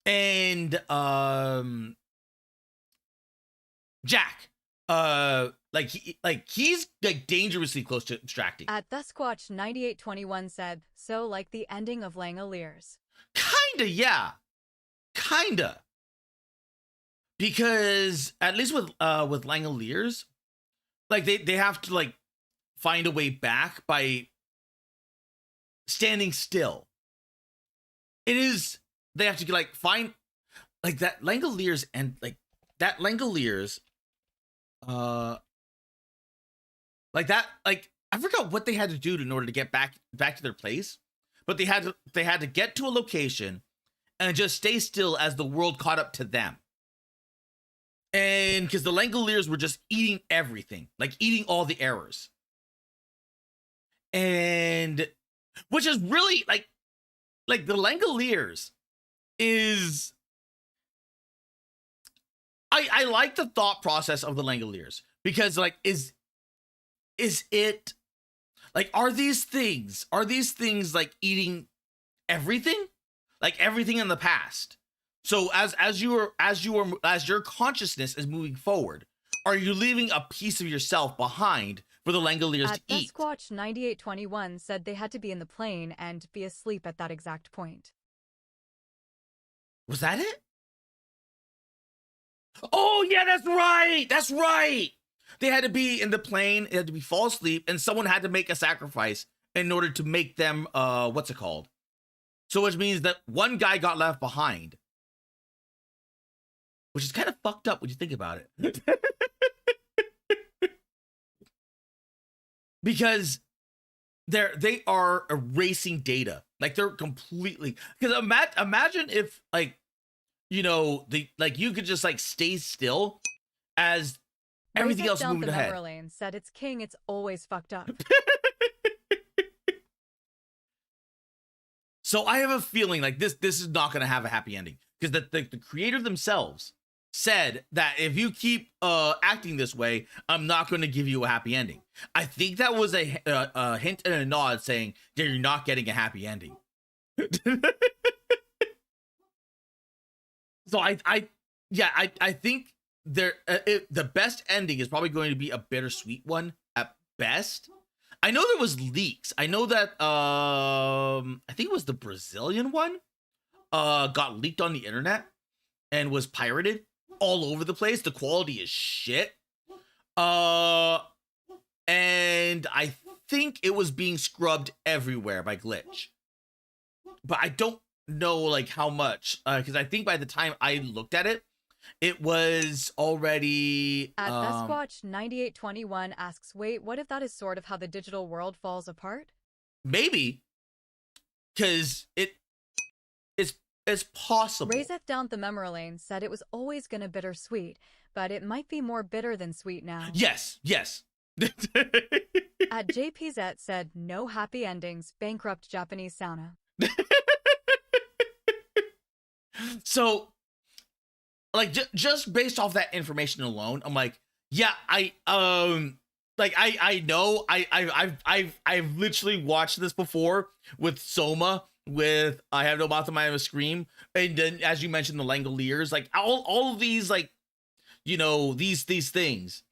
And Jack, he's like dangerously close to abstracting. At Thusquatch 9821 said, so like the ending of Langoliers. Kinda, yeah. Kinda. Because at least with Langoliers, like they have to like find a way back by standing still. They have to like find like that Langoliers and like that Langoliers like that, like I forgot what they had to do in order to get back to their place, but they had to get to a location and just stay still as the world caught up to them. And because the Langoliers were just eating everything, like eating all the errors. And which is really like the Langoliers is I like the thought process of the Langoliers, because like is it like are these things like eating everything, like everything in the past? So as your consciousness is moving forward, are you leaving a piece of yourself behind for the Langoliers to eat? Squatch 9821 said they had to be in the plane and be asleep at that exact point. Was that it? Oh yeah, that's right. That's right. They had to be in the plane, they had to be fall asleep, and someone had to make a sacrifice in order to make them what's it called? So which means that one guy got left behind. Which is kind of fucked up when you think about it. Because they are erasing data. Like they're completely, because imagine if like, you know, you could just like stay still as everything else moving ahead. Lane said it's King, it's always fucked up. So I have a feeling like this is not going to have a happy ending, because the creator themselves said that if you keep acting this way, I'm not going to give you a happy ending. I think that was a hint and a nod saying, yeah, you're not getting a happy ending. So I think the best ending is probably going to be a bittersweet one at best. I know there was leaks. I know that I think it was the Brazilian one got leaked on the internet and was pirated all over the place. The quality is shit. And I think it was being scrubbed everywhere by glitch, but I don't know like how much, because I think by the time I looked at it, it was already at Bestwatch 9821 asks, wait, what if that is sort of how the digital world falls apart? Maybe, because it's possible. Razeth Down the Memory Lane said it was always gonna bittersweet, but it might be more bitter than sweet now. Yes. At JPZ said, no happy endings, bankrupt Japanese sauna. So, like, just based off that information alone, I'm like, yeah, I've literally watched this before with Soma, with I Have No Mouth and I Have a Scream, and then as you mentioned, the Langoliers, like all of these, like, you know, these things,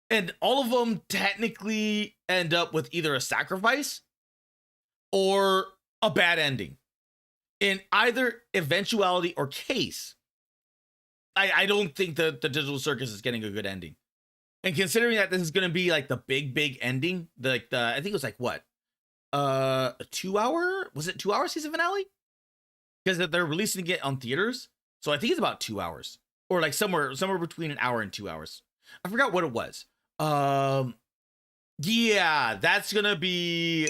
and all of them technically end up with either a sacrifice or a bad ending. In either eventuality or case, I don't think the Digital Circus is getting a good ending. And considering that this is going to be like the big ending, I think it was like what, a 2 hour? Was it 2 hour season finale? Because they're releasing it on theaters, so I think it's about 2 hours, or like somewhere between an hour and 2 hours. I forgot what it was. Yeah, that's gonna be.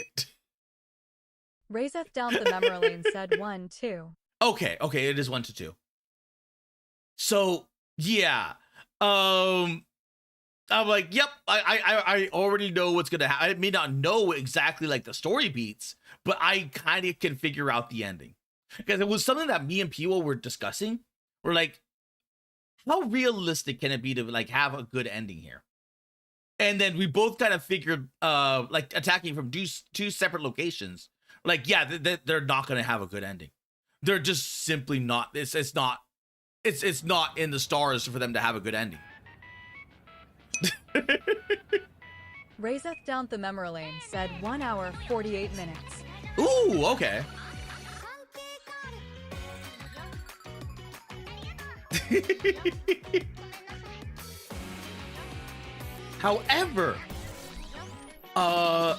Razeth Down the Memory Lane said 1-2. Okay, it is 1-2. So yeah, I'm like, yep, I already know what's gonna happen. I may not know exactly like the story beats, but I kind of can figure out the ending, because it was something that me and Piwo were discussing. We're like, how realistic can it be to like have a good ending here? And then we both kind of figured, like attacking from two separate locations. Like, yeah, they're not gonna have a good ending. They're just simply not. It's not in the stars for them to have a good ending. Razeth Down the Memory Lane said 1 hour 48 minutes. Ooh, okay. However, on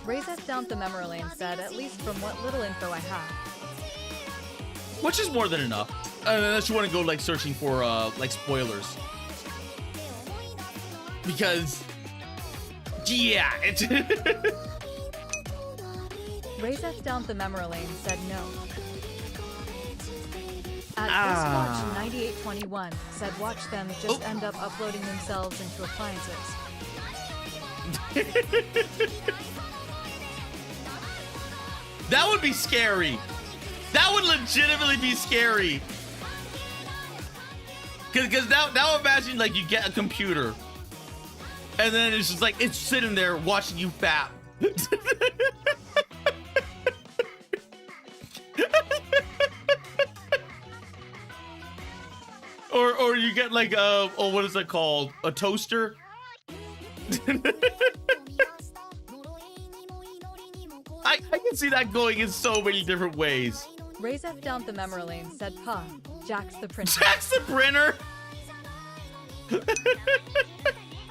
Razeth Down the Memory Lane said, at least from what little info I have. Which is more than enough, unless you want to go like searching for like spoilers, because yeah, it's. Razeth Down the Memory Lane said no. At Bestwatch 9821 said, watch them just end up uploading themselves into appliances. That would be scary. That would legitimately be scary. Because now imagine like you get a computer, and then it's just like it's sitting there watching you fap. or you get like what is it called? A toaster? I can see that going in so many different ways. Razeth Down the Memory Lane said, "Puh, Jack's the printer." Jack's the printer.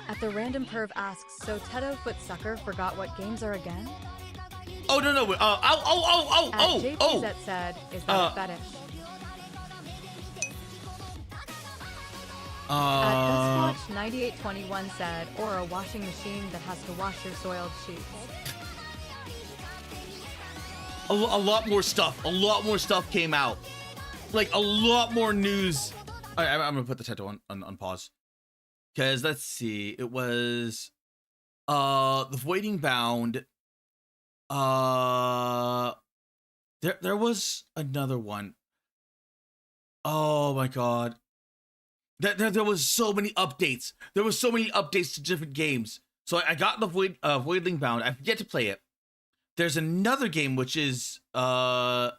At the Random Perv asks, so Teto Foot Sucker forgot what games are again? Oh no. At JPZ said, is that a fetish? At Bestwatch 9821 said, or a washing machine that has to wash your soiled sheets. A lot more stuff came out, like a lot more news. I'm gonna put the title on pause, because let's see, it was the Voiding Bound, there was another one. Oh my god, there was so many updates. There was so many updates to different games. So I got the Voiding Bound. I've yet to play it. There's another game which is in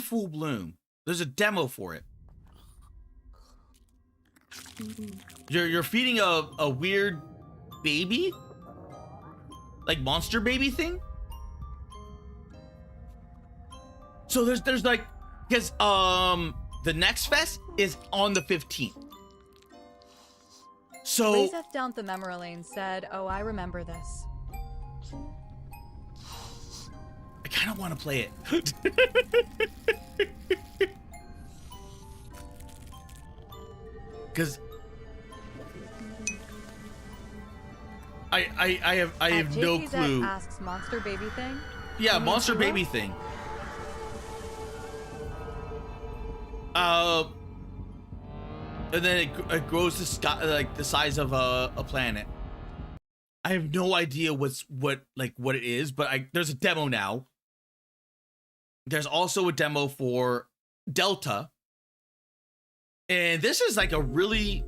full bloom. There's a demo for it. You're feeding a weird baby, like monster baby thing. So there's like Because the next fest is on the 15th. So Razeth down the memory lane said, "Oh, I remember this." I kind of want to play it. Because I have no clue. Asks Monster Baby thing. Yeah, Monster Baby thing. And then it grows to sky, like the size of a planet. I have no idea what it is, but there's a demo now. There's also a demo for Delta. And this is like a really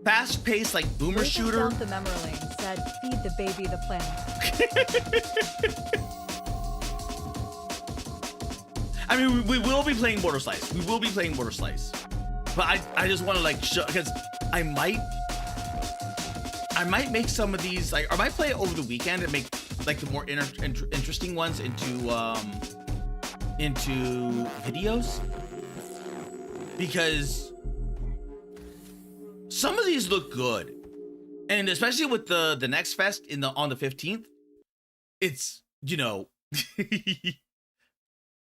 fast-paced, like boomer shooter. The memory lane said, "Feed the baby the planet." I mean, we will be playing MotorSlice. We will be playing MotorSlice. But I just want to like show, because I might make some of these, like, I might play it over the weekend and make like the more interesting ones into videos, because some of these look good, and especially with the next fest on the 15th, it's, you know.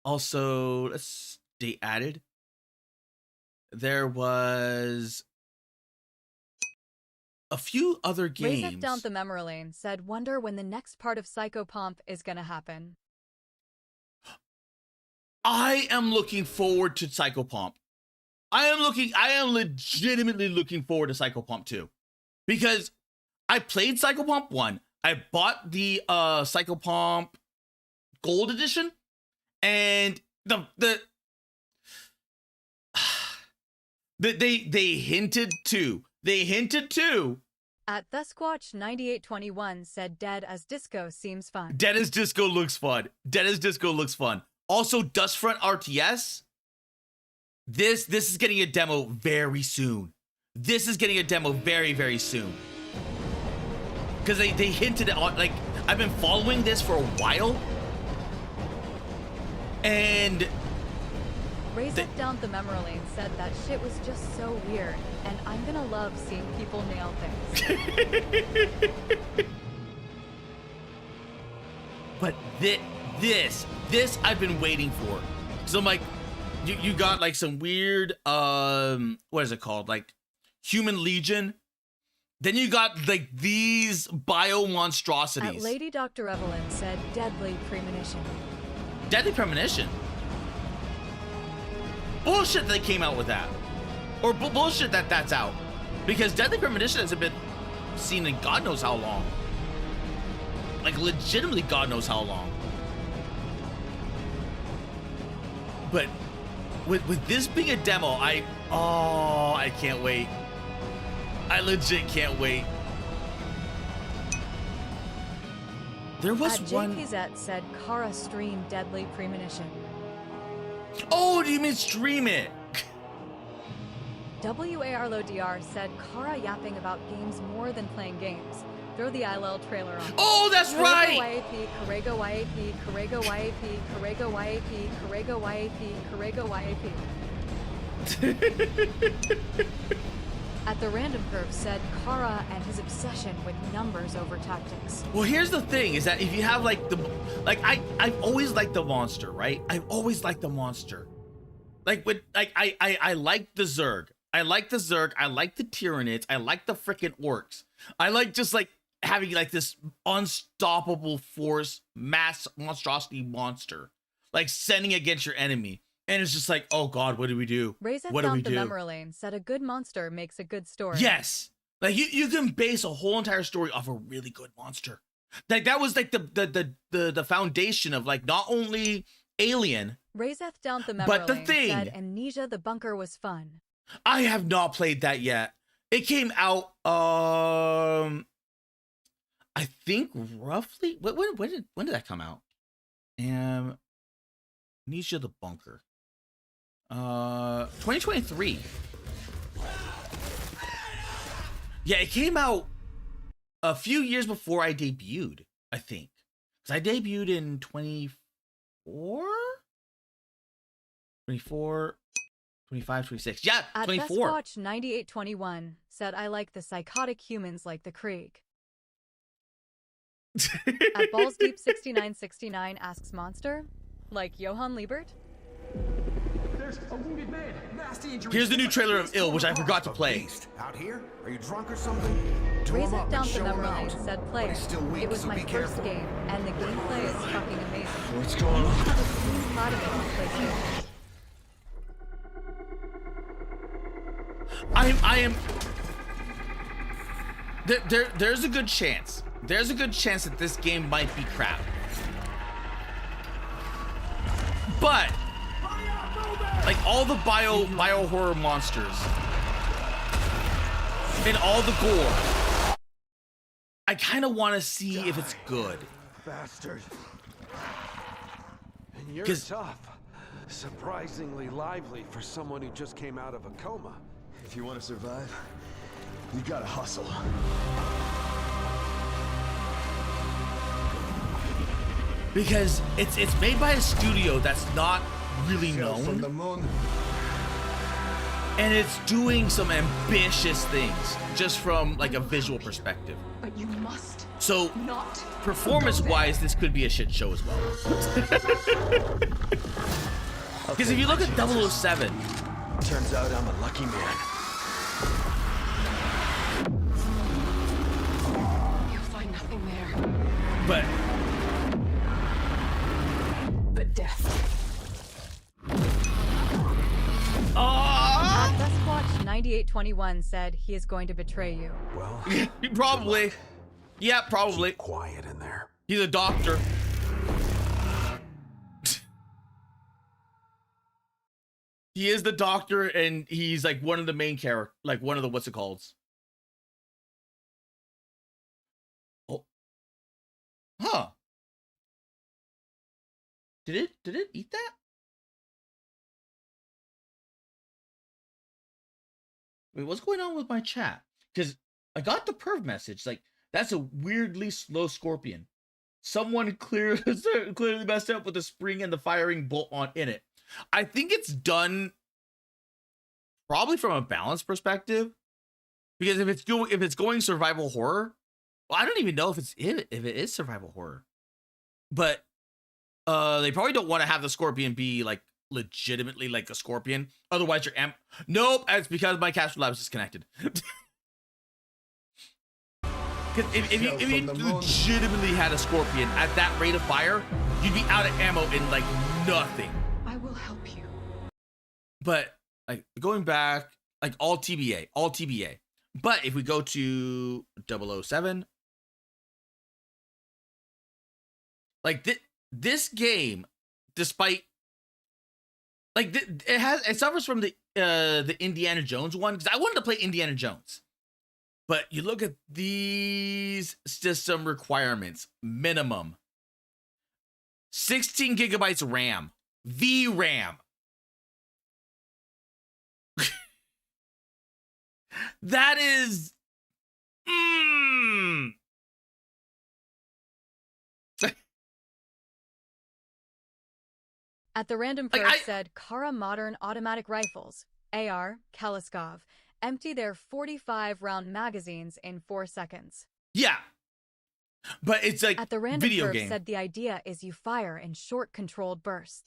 Also, let's date added. There was a few other games. Razeth down the memory lane said, "Wonder when the next part of Psychopomp is gonna happen." I am looking forward to Psychopomp. I am legitimately looking forward to Psychopomp 2. Because I played Psychopomp 1. I bought the Psychopomp Gold Edition. And they hinted too. At Thusquatch 9821 said, "Dead as Disco seems fun." Dead as Disco looks fun. Also, Dustfront RTS. This is getting a demo very soon. This is getting a demo very, very soon. Because they hinted on, like, I've been following this for a while. And Razeth down the memory lane said, "That shit was just so weird, and I'm gonna love seeing people nail things." But this I've been waiting for. So I'm like, you got like some weird what is it called? Like Human Legion. Then you got like these bio monstrosities. At Lady Dr. Evelyn said, "Deadly premonition." Deadly Premonition. Bullshit they came out with that. Or bullshit that's out. Because Deadly Premonition hasn't been seen in God knows how long. Like legitimately God knows how long. But with this being a demo, I can't wait. I legit can't wait. There was one. JPZ said, "Kara streamed Deadly Premonition." Oh, do you mean stream it? WARLODR said, "Kara yapping about games more than playing games. Throw the ILL trailer on." Oh, that's right! Corrego YAP, Corrego YAP, Corrego YAP, Corrego YAP, Corrego YAP. At the Random Curve said, "Kara and his obsession with numbers over tactics." Well, here's the thing, is that if you have like I've always liked the monster, right? I've always liked the monster. Like I like the Zerg. I like the Tyranids. I like the freaking orcs. I like just like having like this unstoppable force, mass monstrosity monster, like sending against your enemy. And it's just like, oh God, what do we do? Razeth What do down we the do? memory lane said, "A good monster makes a good story." Yes. Like you can base a whole entire story off a really good monster. Like that was like the foundation of like not only Alien. Razeth down the memory But the lane thing- said, "Amnesia the bunker was fun." I have not played that yet. It came out I think roughly when did that come out? Amnesia the bunker. 2023. Yeah, it came out a few years before I debuted, I think. Because I debuted in 24? 24, 25, 26. Yeah, At 24. Best Watch 9821 said, I like the psychotic humans like the Krieg. At Balls Deep 6969 asks Monster, like Johann Liebert? There's a wounded man. Nasty injuries. Here's the new trailer of Ill, which I forgot to play. Out here? Are you drunk or something? Raise It Down the Number Lane said, play it. It was my first game, and the gameplay is fucking amazing. What's going on? Have a clean plot of it on PlayStation. I am. There's a good chance. There's a good chance that this game might be crap. But like all the bio horror monsters and all the gore, I kind of want to see if it's good. Bastard. And you're tough. Surprisingly lively for someone who just came out of a coma. If you want to survive, you gotta hustle. Because it's made by a studio that's not really known. From the moon. And it's doing some ambitious things just from like a visual perspective. But you must So not. performance-wise, this could be a shit show as well. Because if you look at 007, Turns out I'm a lucky man. You'll find nothing there but but death. At Best Watch 9821 said he is going to betray you. Well, probably. Yeah, probably. quiet in there. He's a doctor. He is the doctor, and he's like one of the main characters, like one of the what's it called? Oh, huh? Did it eat that? Wait, what's going on with my chat? Because I got the perv message. Like that's a weirdly slow scorpion. Someone clearly messed up with the spring and the firing bolt on in it. I think it's done probably from a balance perspective, because if it's going survival horror, well, I don't even know if it is survival horror, but they probably don't want to have the scorpion be like legitimately like a scorpion. Otherwise, nope. It's because my Capture Lab is disconnected. Because if you legitimately had a scorpion at that rate of fire, you'd be out of ammo in like nothing. I will help you. But like going back, like all TBA. But if we go to 007, like this game, despite like it suffers from the Indiana Jones one, because I wanted to play Indiana Jones. But you look at these system requirements, minimum 16 gigabytes RAM, VRAM. That is, At the random perk said, Kara Modern Automatic Rifles, AR, Kaliskov, empty their 45-round magazines in 4 seconds. Yeah. But it's like at the random video perk game. Said the idea is you fire in short controlled bursts.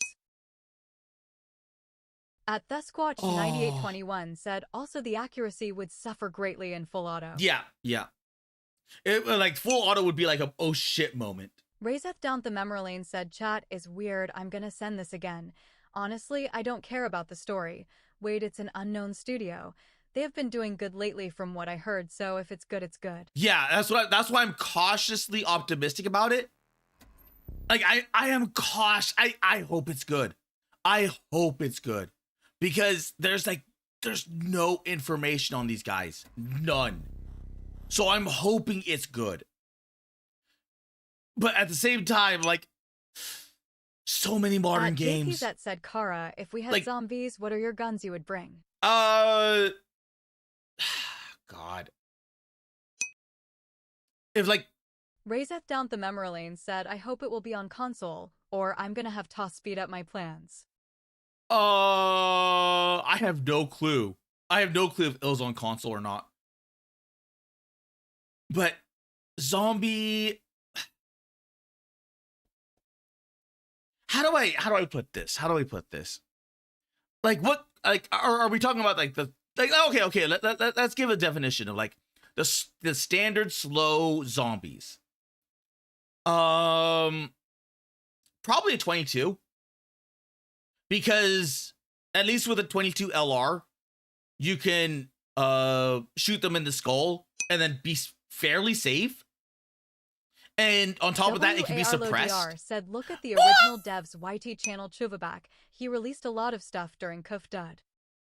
At Thesquatch 9821 said also the accuracy would suffer greatly in full auto. Yeah. Like full auto would be like a oh shit moment. Razeth Down the Memory Lane said chat is weird, I'm gonna send this again. Honestly, I don't care about the story. Wait, it's an unknown studio. They have been doing good lately from what I heard, so if it's good, it's good. Yeah, that's why I'm cautiously optimistic about it. Like I am cautious. I hope it's good. I hope it's good. Because there's no information on these guys. None. So I'm hoping it's good. But at the same time, like, so many modern games. JP said, Kara, if we had like, zombies, what are your guns you would bring? God. If like... Razeth Down the Memory Lane said, I hope it will be on console, or I'm gonna have Toss speed up my plans. I have no clue. I have no clue if it was on console or not. But zombie. How do I put this? How do I put this? Like what? Like are we talking about like the like? Okay. Let's give a definition of like the standard slow zombies. Probably a 22. Because at least with a 22 LR, you can shoot them in the skull and then be fairly safe. And on top of that, it can be suppressed. Said, look at the original dev's YT channel Chuvaback. He released a lot of stuff during Kuf Dud.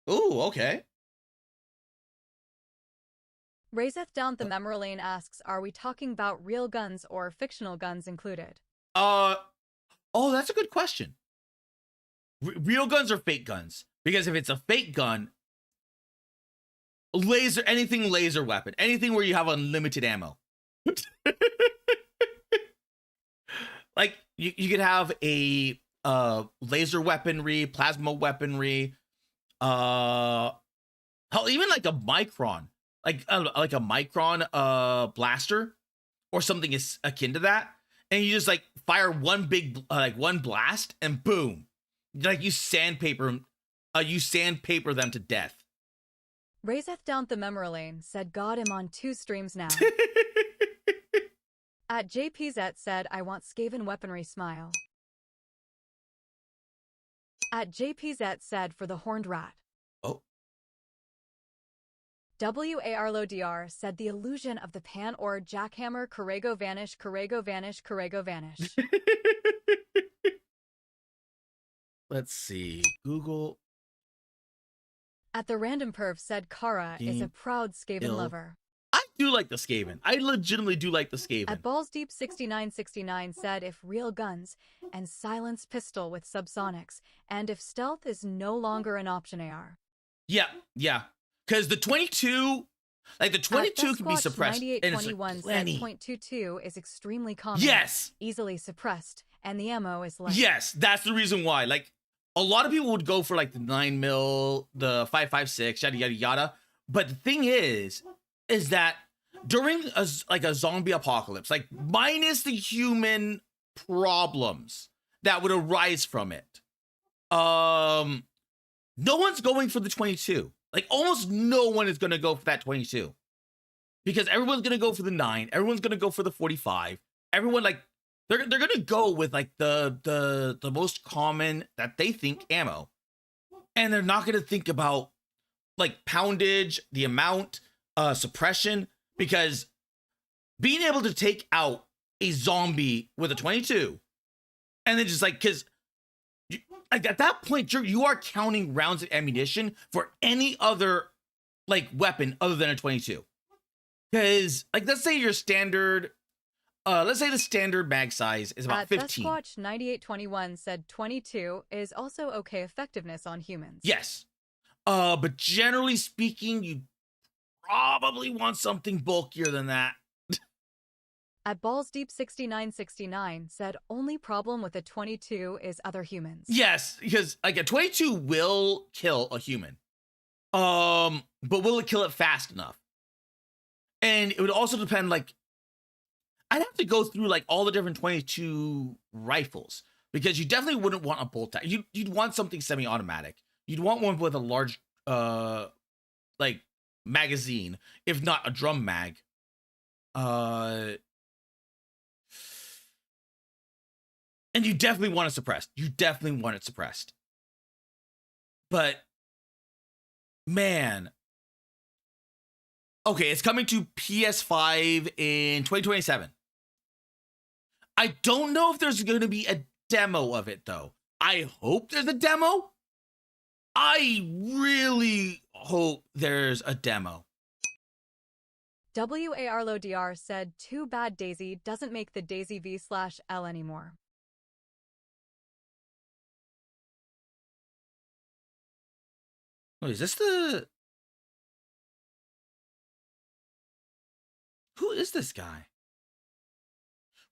Ooh, okay. Razeth Down the Memory Lane asks, are we talking about real guns or fictional guns included? Oh, that's a good question. Real guns or fake guns? Because if it's a fake gun, anything laser weapon, anything where you have unlimited ammo. Like you could have a laser weaponry, plasma weaponry, hell, even like a micron, like a micron blaster or something is akin to that, and you just like fire one big one blast and boom, like you sandpaper them to death. Razeth Down the Memory Lane said, God, I'm on 2 streams now. At JPZ said, I want Skaven weaponry smile. At JPZ said, for the horned rat. Oh. WARLODR said, the illusion of the pan or jackhammer, Corrego vanish, Corrego vanish, Corrego vanish. Let's see. Google. At the Random Perv said, Kara is a proud Skaven lover. I do like the Skaven. I legitimately do like the Skaven. At Balls Deep 6969 said, if real guns and silenced pistol with subsonics, and if stealth is no longer an option AR. Yeah. Because the 22, like the 22 can be suppressed. 9821 said .22 is extremely common. Yes. Easily suppressed, and the ammo is less. Yes, that's the reason why. Like, a lot of people would go for like the 9mm, the 5.56, yada yada yada. But the thing is that during a zombie apocalypse, like minus the human problems that would arise from it, no one's going for the 22. Like almost no one is going to go for that 22 because everyone's going to go for the 9. Everyone's going to go for the 45. Everyone like they're going to go with like the most common that they think ammo, and they're not going to think about like poundage, the amount, suppression, because being able to take out a zombie with a 22 and then just like, because like at that point you are counting rounds of ammunition for any other like weapon other than a 22. Because like let's say your standard let's say the standard mag size is about 15. Sasquatch 9821 said 22 is also okay effectiveness on humans. Yes. But generally speaking, you probably want something bulkier than that. At Balls Deep 6969 said, only problem with a 22 is other humans. Yes, because like a 22 will kill a human. But will it kill it fast enough? And it would also depend, like, I'd have to go through like all the different 22 rifles, because you definitely wouldn't want a bolt action. You'd want something semi-automatic. You'd want one with a large like magazine, if not a drum mag. And you definitely want it suppressed. But man, okay, it's coming to PS5 in 2027. I don't know if there's going to be a demo of it, though. I hope there's a demo. I really hope there's a demo. WARLODR said, too bad Daisy doesn't make the Daisy V/L anymore. Oh, is this the... Who is this guy?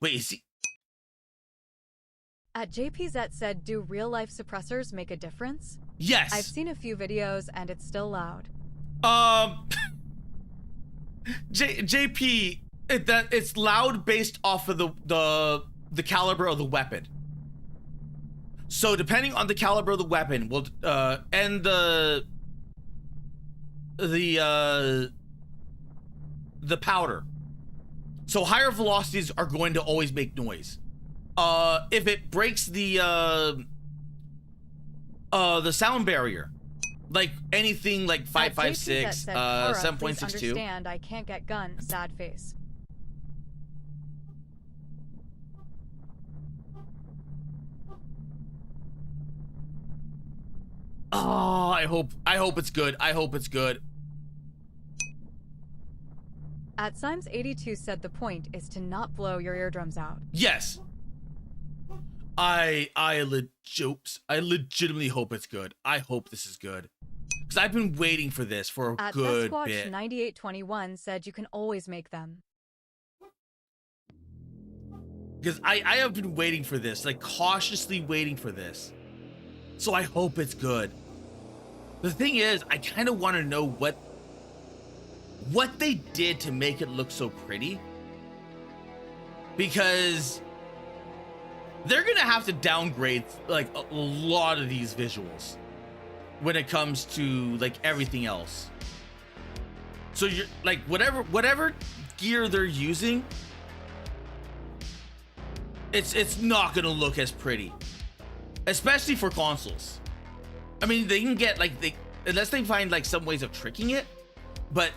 Wait, is he... At JPZ said, do real-life suppressors make a difference? Yes. I've seen a few videos and it's still loud. JP, it's loud based off of the caliber of the weapon. So depending on the caliber of the weapon, will and the powder. So higher velocities are going to always make noise. If it breaks the sound barrier, like anything like 5.56, 7.62. Understand, I can't get gun. Sad face. Oh, I hope it's good. I hope it's good. At Symes82 said the point is to not blow your eardrums out. Yes. I legitimately hope it's good. I hope this is good. Because I've been waiting for this for a good bit. At 9821 said you can always make them. Because I have been waiting for this, like cautiously waiting for this. So I hope it's good. The thing is, I kind of want to know what they did to make it look so pretty. Because they're gonna have to downgrade like a lot of these visuals when it comes to like everything else. So you're like whatever gear they're using, it's not gonna look as pretty, especially for consoles. I mean, they can get like unless they find like some ways of tricking it, but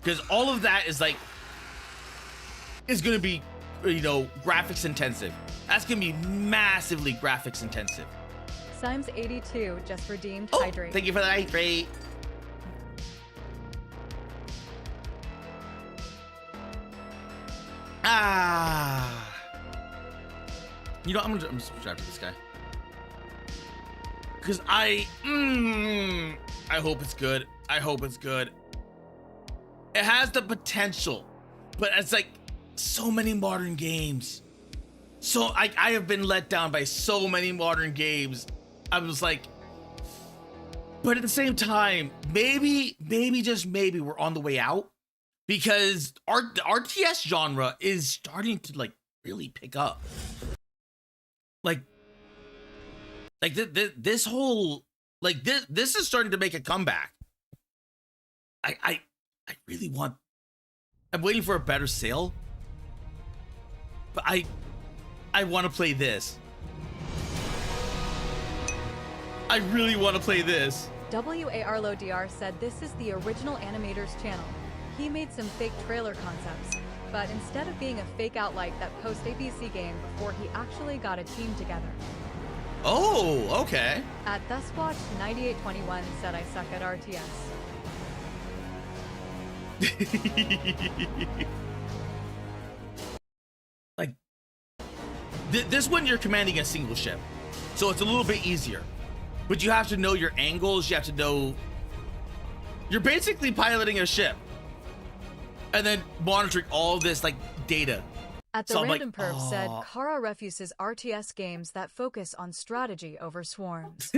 because all of that is gonna be, you know, graphics intensive. That's gonna be massively graphics intensive. Symes82 just redeemed Oh, hydrate. thank you for the hydrate. Ah. You know, I'm gonna subscribe to this guy. Because I hope it's good. I hope it's good. It has the potential, but it's like so many modern games. So I have been let down by so many modern games. I was like, but at the same time, maybe just maybe we're on the way out, because our RTS genre is starting to like really pick up. Like this whole like this is starting to make a comeback. I really want. I'm waiting for a better sale, but I want to play this. I really want to play this. WARLODR said this is the original animator's channel. He made some fake trailer concepts, but instead of being a fake outlight that post ABC game before he actually got a team together. Oh, okay. At ThusWatch9821 said I suck at RTS. Like this one, you're commanding a single ship, so it's a little bit easier, but you have to know your angles. You have to know you're basically piloting a ship and then monitoring all this like data. At the so Random like, Perf said Kara refuses RTS games that focus on strategy over swarms.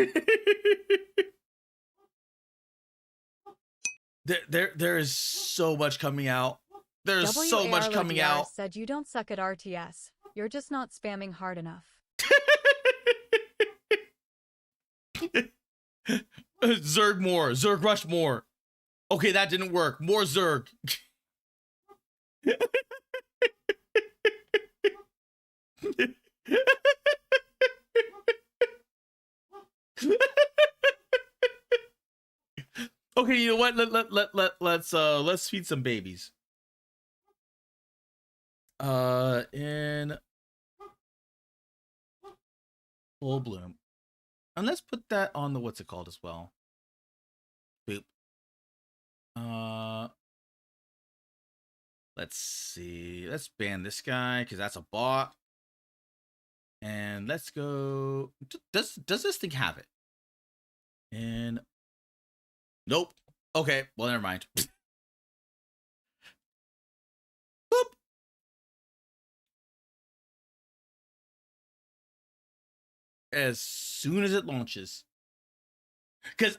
There is so much coming out. There's so much coming out. Said you don't suck at RTS. You're just not spamming hard enough. Zerg more. Zerg rush more. Okay, that didn't work. More Zerg. Okay, you know what? Let's feed some babies. In full bloom. And let's put that on the what's it called as well. Boop. Let's see. Let's ban this guy because that's a bot. And let's go. Does this thing have it? And nope. Okay, well, never mind. Boop. as soon as it launches. Because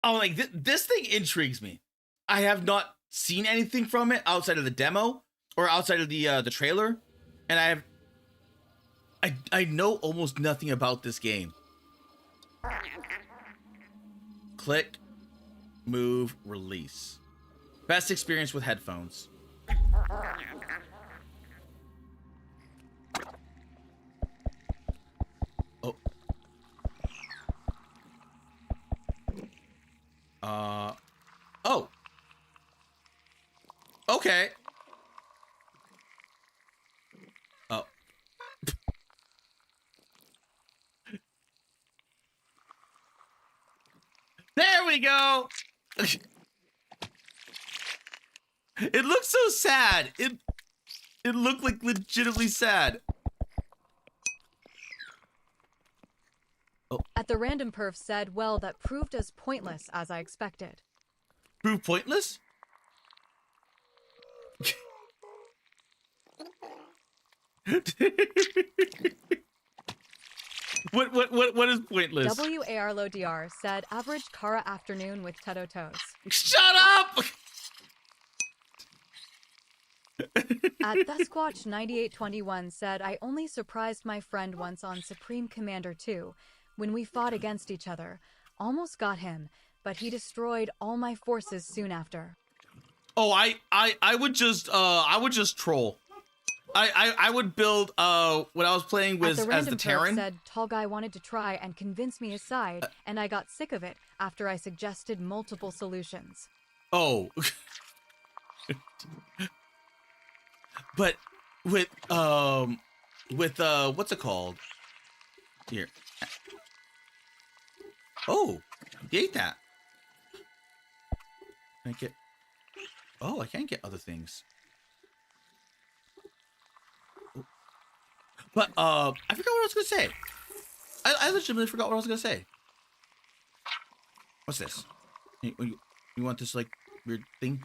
I'm like, this thing intrigues me. I have not seen anything from it outside of the demo or outside of the trailer, and I know almost nothing about this game. Click, move, release. Best experience with headphones. Oh. Oh. Okay. Oh. There we go. It looks so sad. It looked like legitimately sad. Oh. At the random perf said, well, that proved as pointless as I expected. Proved pointless? What is pointless? WARLODR said, average Kara afternoon with Teto Toes. Shut up! At Thusquatch9821 said, I only surprised my friend once on Supreme Commander 2 when we fought against each other. Almost got him, but he destroyed all my forces soon after. Oh, I would just troll. I would build what I was playing with as the Terran. Said tall guy wanted to try and convince me his side, and I got sick of it after I suggested multiple solutions. Oh. But with what's it called? Here. Oh, you ate that. Can I get? Oh, I can't get other things. But I forgot what I was gonna say. I legitimately forgot what I was gonna say. What's this? You want this like weird thing?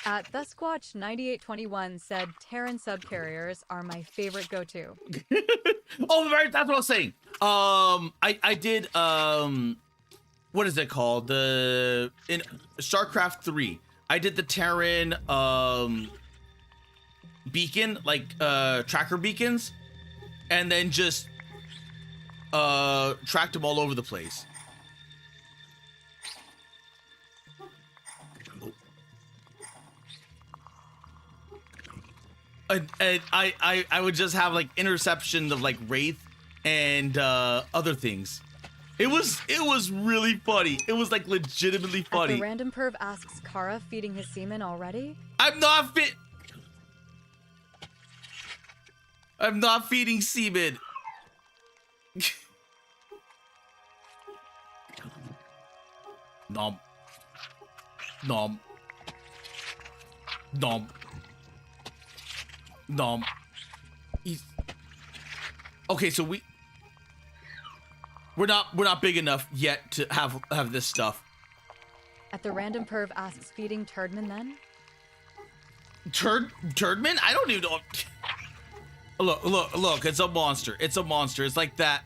At Thusquatch9821 said Terran subcarriers are my favorite go-to. Oh, right, that's what I was saying. I did what is it called? In StarCraft 3, I did the Terran beacon, like tracker beacons, and then just tracked them all over the place. And I would just have like interception of like Wraith and other things. It was really funny. It was like legitimately funny. The random perv asks Kara feeding his semen already? I'm not feeding semen. Nom. Nom. Nom. Nom. Okay, so we're not big enough yet to have this stuff. At the random perv asks feeding Turdman then? Turdman? I don't even know. Look, it's a monster. It's a monster. It's like that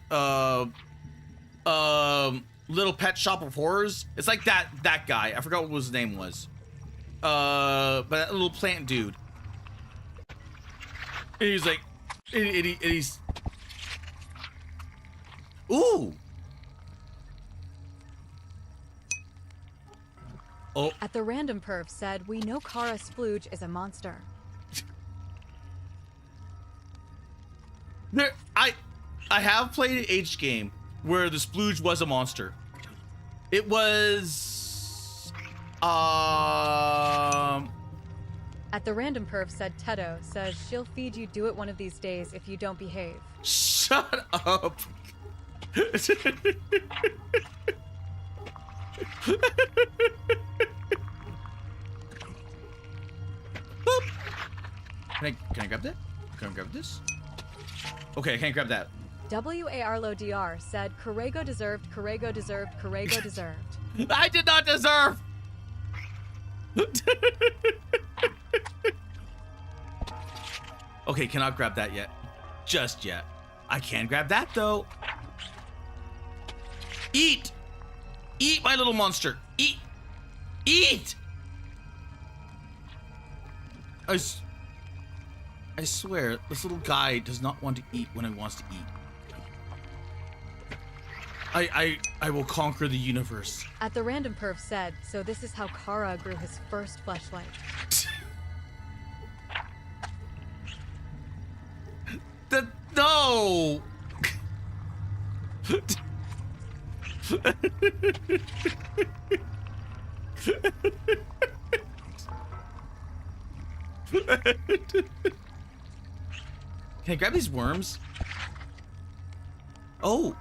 little pet shop of horrors. It's like that guy. I forgot what his name was. But that little plant dude. And he's like, and he's, ooh. Oh. At the random perv said, we know Kara Splooge is a monster. I have played an H game where the Splooge was a monster. It was, At the random perv said Teto says she'll feed you do it one of these days if you don't behave. Shut up. Can I grab that? Can I grab this? Okay, I can't grab that. WARLODR said Corrego deserved, Corrego deserved, Corrego deserved. I did not deserve. Okay, cannot grab that yet. Just yet. I can grab that though. Eat! Eat, my little monster. Eat! Eat! I swear, this little guy does not want to eat when he wants to eat. I will conquer the universe. At the random perv said, so this is how Kara grew his first fleshlight. No! Can I grab these worms? Oh,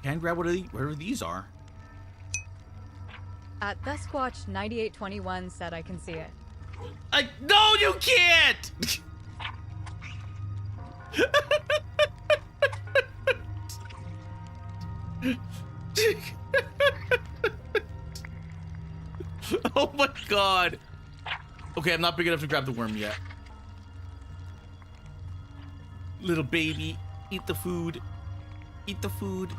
can I grab whatever these are? At TheSquatch 9821 said I can see it. No, you can't! Oh my god. Okay, I'm not big enough to grab the worm yet. Little baby, eat the food. Eat the food.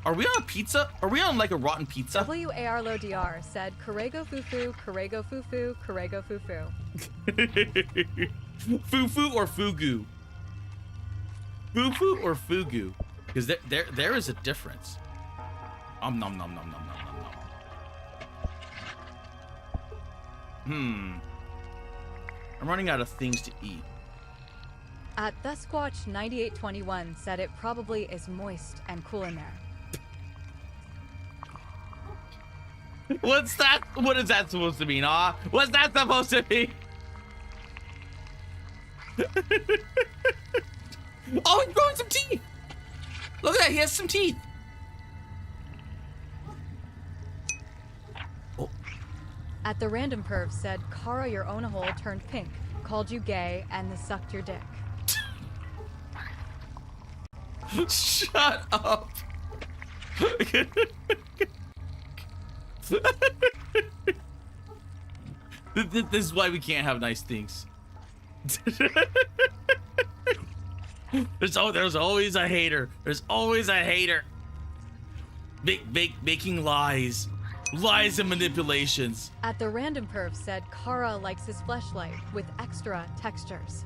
Are we on a pizza? Are we on like a rotten pizza? WARLODR said, Karego fufu, Karego fufu, Karego fufu. Fufu or fugu? Fufu or fugu? Because there is a difference. Nom nom nom nom nom nom nom. I'm running out of things to eat. At TheSquatch 9821 said it probably is moist and cool in there. What's that? What is that supposed to mean, huh? What's that supposed to mean? Oh, he's growing some teeth! Look at that, he has some teeth. Oh. At the random perv said, Kara your own hole turned pink, called you gay, and sucked your dick. Shut up. This is why we can't have nice things. There's always a hater. There's always a hater. Making lies. Lies and manipulations. At the random perv said, Kara likes his fleshlight with extra textures.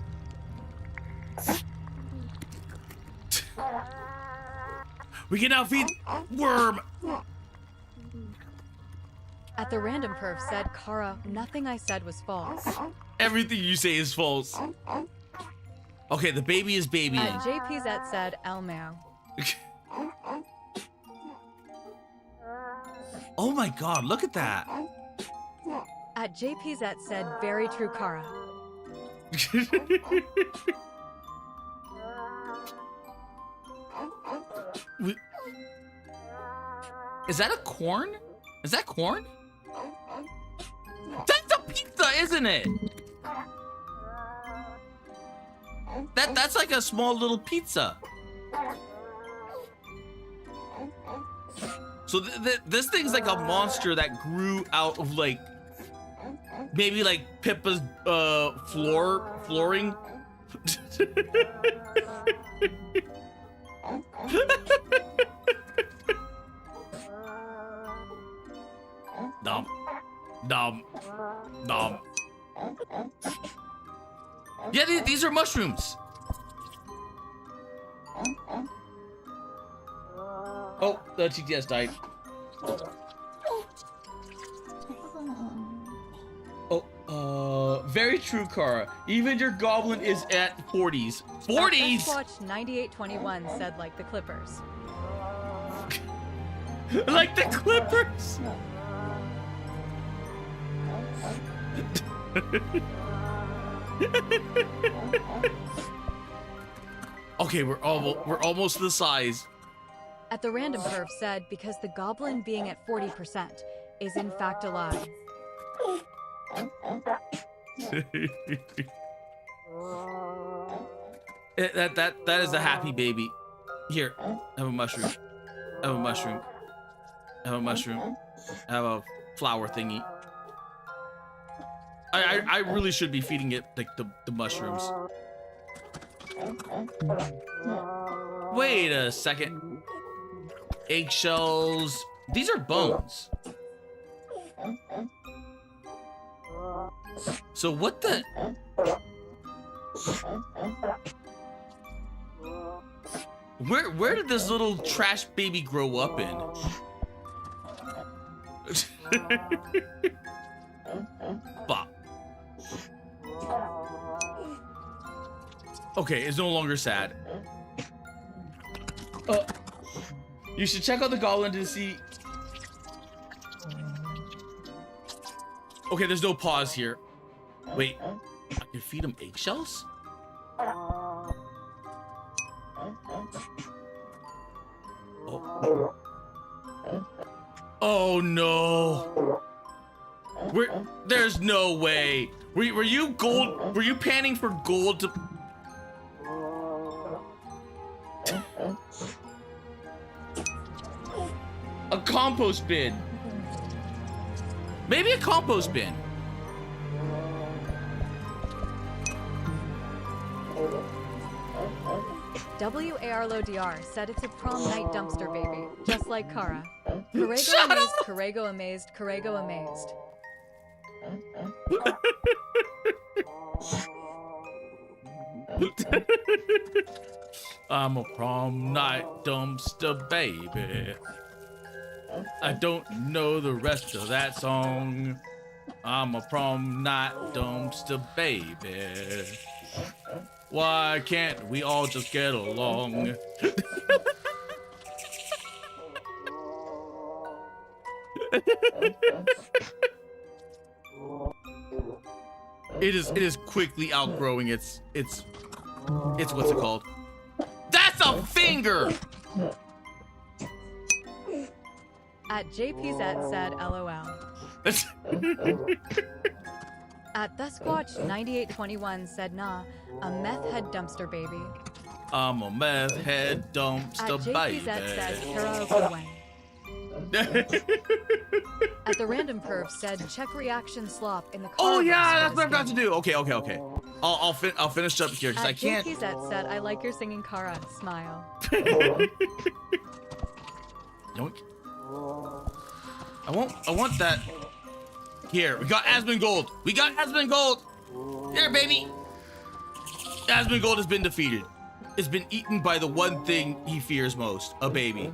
We can now feed worm. At the random perv said, Kara, nothing I said was false. Everything you say is false. Okay, the baby is babying. At JPZ said, Elmo. Oh my god, look at that. At JPZ said, very true, Kara. Is that a corn? Is that corn? That's a pizza, isn't it? That's like a small little pizza. So this thing's like a monster that grew out of like maybe like Pippa's flooring. Nom, nom, nom. Yeah, these are mushrooms. Oh, the TTS died. Oh, very true, Kara. Even your goblin is at 40s. 40s? Watch 9821 said like the Clippers. Like the Clippers? Okay, we're almost the size. At the random perv said, because the goblin being at 40% is in fact a lie. That is a happy baby. Here, have a mushroom. Have a mushroom. Have a mushroom. Have a flower thingy. I really should be feeding it like the mushrooms. Wait a second. Eggshells. These are bones. So what the? Where did this little trash baby grow up in? Bop. Okay, it's no longer sad. You should check out the goblin to see. Okay, there's no pause here. Wait, I can feed him eggshells? Oh. Oh no. There's no way. Were you gold? Were you panning for gold to? A compost bin. Maybe a compost bin. WARLODR said it's a prom night dumpster baby, just like Kara. Corrego amazed, Corrego amazed, Corrego amazed. I'm a prom night dumpster baby. I don't know the rest of that song. I'm a prom night dumpster baby. Why can't we all just get along? It is quickly outgrowing its what's it called? That's a finger! At JPZ said LOL. At TheSquatch9821 said nah, a meth head dumpster baby. I'm a meth head dumpster baby. At JPZ said karaoke wang. At the random perv said check reaction slop in the car. Oh yeah, that's what I'm about to do. Okay. I'll finish up here because I can't. At JPZ said I like your singing Kara. Smile. Yoink. I want that. Here, we got Asmongold. We got Asmongold. Here, baby. Asmongold has been defeated. It's been eaten by the one thing he fears most, a baby.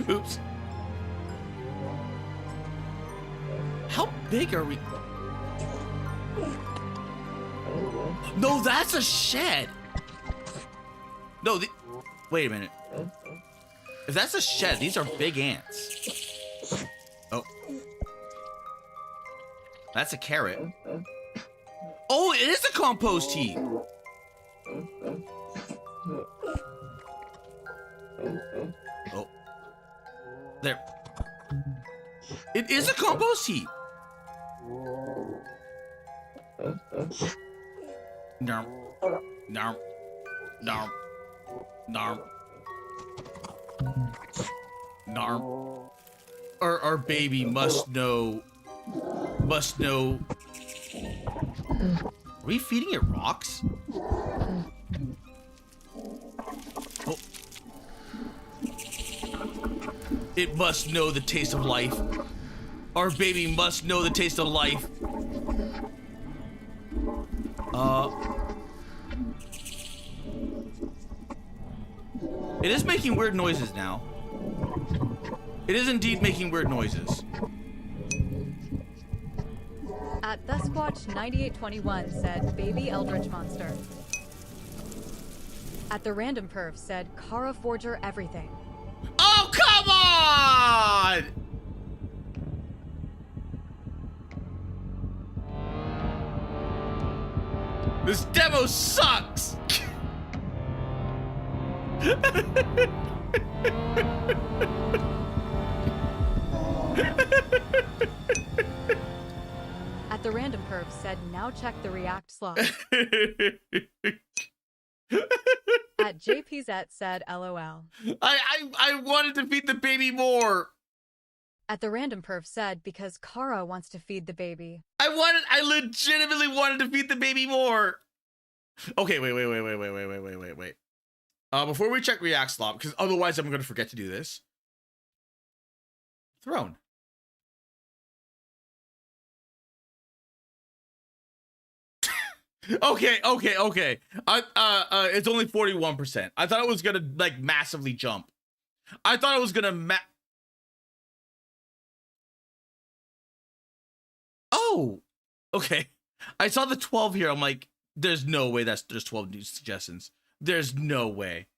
Oops. How big are we? No, that's a shed. No, wait a minute. If that's a shed, these are big ants. Oh. That's a carrot. Oh, it is a compost heap. Oh. There. It is a compost heap. No. No. No. No. No. Our baby must know. Must know. Are we feeding it rocks? Oh. It must know the taste of life. Our baby must know the taste of life. It is making weird noises now. It is indeed making weird noises. At TheSquatch9821 said baby eldritch monster. At the random perv said Kara Forger everything. Oh, come on! This demo sucks! At the random perv said now check the react slot. At JPZ said LOL. I wanted to feed the baby more. At the random perf said because Kara wants to feed the baby. I legitimately wanted to feed the baby more. Okay, wait. Before we check React Slop, because otherwise I'm going to forget to do this. Throne. Okay. It's only 41%. I thought it was gonna like massively jump. I thought it was gonna Oh, okay. I saw the 12 here. I'm like, there's no way there's 12 new suggestions. There's no way.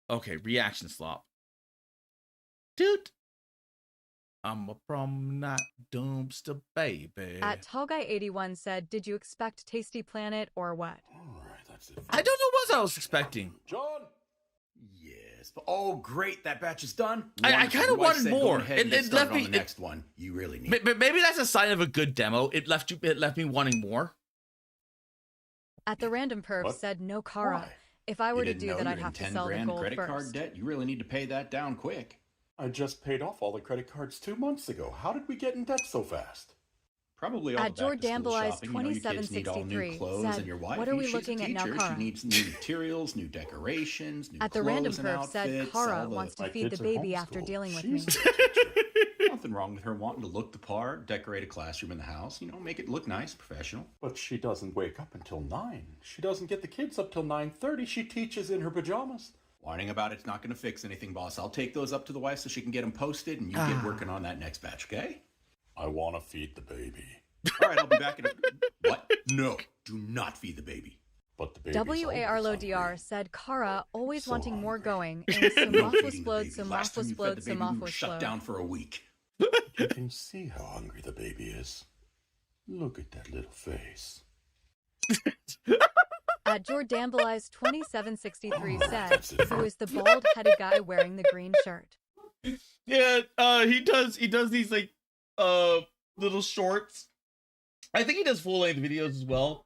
Okay, reaction slop. Dude. I'm a promenade dumpster baby. At Tallguy81 said, did you expect Tasty Planet or what? Alright, that's it. I don't know what I was expecting. John? Yes. Oh, great. That batch is done. I kind of wanted more. It left me. On the next one. You really need. Maybe that's a sign of a good demo. It left me wanting more. At the random perf said, no Kara. Why? If I were to do that, I'd have to sell the gold credit first. card debt. You really need to pay that down quick. I just paid off all the credit cards 2 months ago. How did we get in debt so fast? Probably all At the back-to-school Jordamblei's shopping. You know, your kids need all new 2763 clothes, said, and your wife, what are we she's looking a at now, teacher. Kara? She needs new materials, new decorations, new At the clothes random and perf said, outfits, Kara all the- wants to My feed the kids are baby after homeschooled. dealing with She's me. a teacher. Nothing wrong with her wanting to look the part, decorate a classroom in the house, you know, make it look nice, professional. But she doesn't wake up until 9. She doesn't get the kids up till 9:30. She teaches in her pajamas. Whining about it's not going to fix anything, boss. I'll take those up to the wife so she can get them posted, and you get working on that next batch, okay? I want to feed the baby. All right, I'll be back in a... What? No, do not feed the baby. But the baby's WARLODR said, Kara always So wanting more hungry. going. And some No off feeding was the flowed, baby. some Last off time was you fed flowed, the some baby, off we were was shut flowed. down for a week. You can see how hungry the baby is. Look at that little face. At Jordamblei's 2763 said, That's it. who is the bald-headed guy wearing the green shirt? Yeah, he does these like little shorts. I think he does full-length videos as well.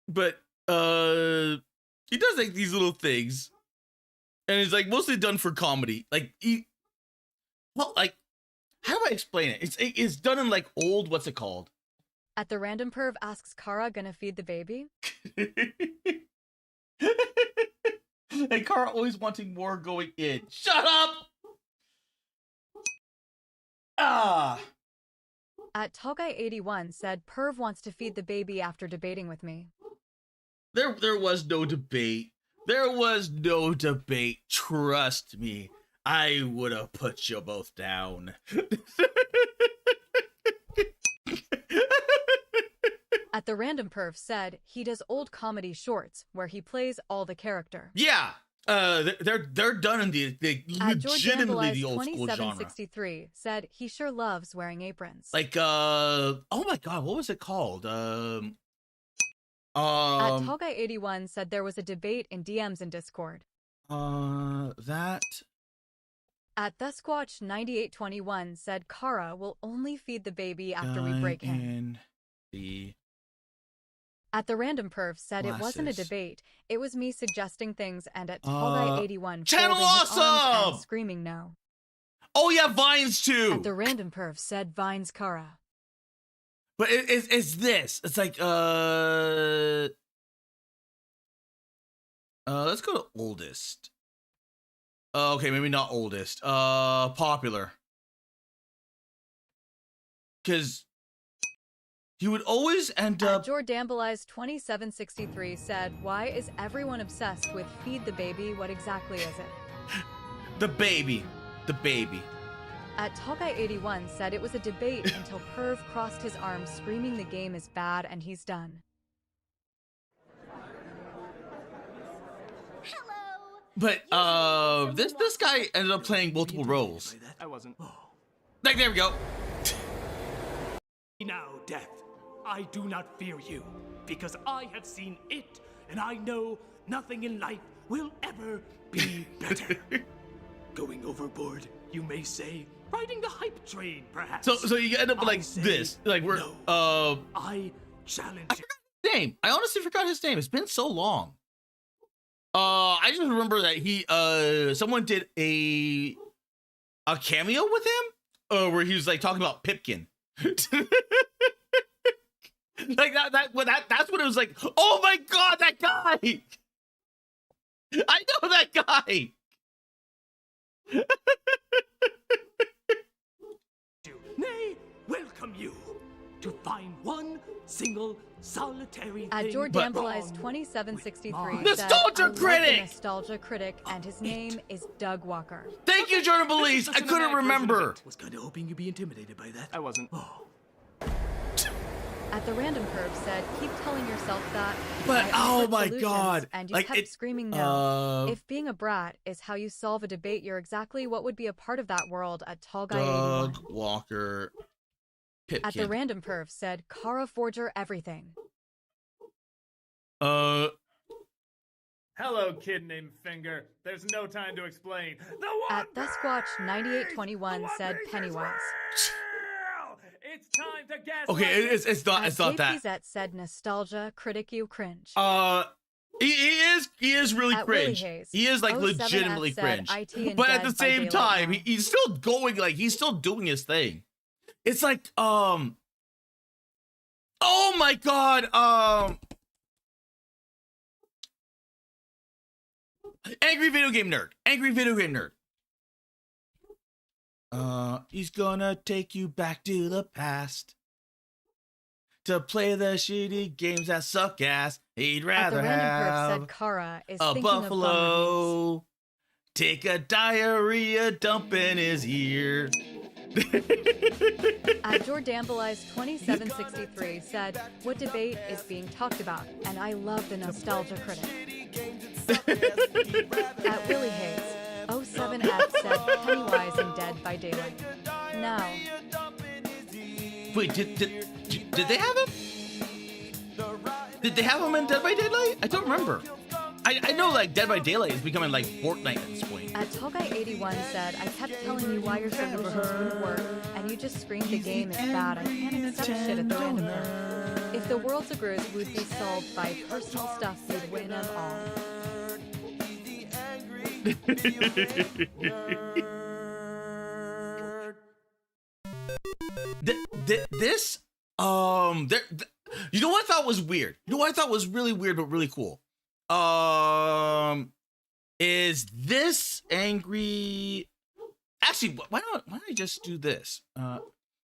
But he does like these little things. And it's like mostly done for comedy. Like how do I explain it? It's done in like old, what's it called? At the random perv asks Kara gonna feed the baby? And Kara always wanting more going in. Shut up! Ah! At Tallguy81 said, perv wants to feed the baby after debating with me. There was no debate. There was no debate. Trust me. I would have put you both down. At the random perf said, he does old comedy shorts where he plays all the character. Yeah. They're done in the At legitimately the Jordamblei's old school genre. 2763 said he sure loves wearing aprons. Like oh my god, what was it called? At Tallguy81 said there was a debate in DMs in Discord. That. At TheSquatch9821 said Kara will only feed the baby after we break him. In the. At the random perf said it wasn't a Glasses. debate. It was me suggesting things and at Tallguy81 Channel folding his arms Awesome! and screaming no. Oh yeah, Vines too. At the random perf said Vines Kara. But it's this. It's like let's go to oldest. Okay, maybe not oldest. Popular. Cause he would always end At up. Jordamblei's 2763 said, why is everyone obsessed with feed the baby? What exactly is it? The baby. At Tallguy81 said it was a debate until Perv crossed his arms screaming the game is bad and he's done. Hello. But this guy ended up playing multiple roles. I wasn't. Like there we go. Now, Death, I do not fear you, because I have seen it, and I know nothing in life will ever be better. Going overboard, you may say, riding the hype train, perhaps. So you end up like say this. Like we're no. I challenge you. name. I honestly forgot his name. It's been so long. I just remember that he someone did a cameo with him where he was like talking about Pipkin. Like that's what it was like. Oh my god, that guy! I know that guy. Nay, welcome you to find one single solitary At thing Jordamblei's wrong 2763 with Nostalgia critic! Nostalgia critic, and his name is Doug Walker. Thank you, Jordan Belize. I couldn't remember. Was kind of hoping you'd be intimidated by that. I wasn't. Oh. At the Random Curve said, keep telling yourself that. But I oh offered my solutions, god, and you like kept it, screaming no. If being a brat is how you solve a debate, you're exactly what would be a part of that world. At Tall Guy 81. Doug Walker. Pipkin. At the Random Perv said, Kara Forger everything. Hello, kid named Finger. There's no time to explain. At TheSquatch9821 said Pennywise. It's time to guess. Okay, it's not that. JPZ said nostalgia, critic you cringe. He is really At cringe. Willie Hayes, He is like 07F legitimately said, cringe. IT and But at dead the by same daylight time, now. he's still going, like he's still doing his thing. It's like oh my god, Angry Video Game Nerd. Angry Video Game Nerd. He's gonna take you back to the past to play the shitty games that suck ass. He'd rather At the Random Perv have said Kara is a thinking of buffalo take a diarrhea dump in his ear. At Jordamblei's 2763 said, what debate is being talked about? And I love the nostalgia critic. At Willie Hayes, 07F said Pennywise in Dead by Daylight. Now. Wait, did they have him? Did they have him in Dead by Daylight? I don't remember. I know like Dead by Daylight is becoming like Fortnite at this point. At Tallguy81 said, I kept telling you why your solutions wouldn't work, and you just screamed the game is bad. I can't accept shit at the Random Perv. If the world's a grooves would be solved by personal stuff, you'd win them all. This you know what I thought was weird? You know what I thought was really weird but really cool? Is this angry? Actually, why don't I just do this?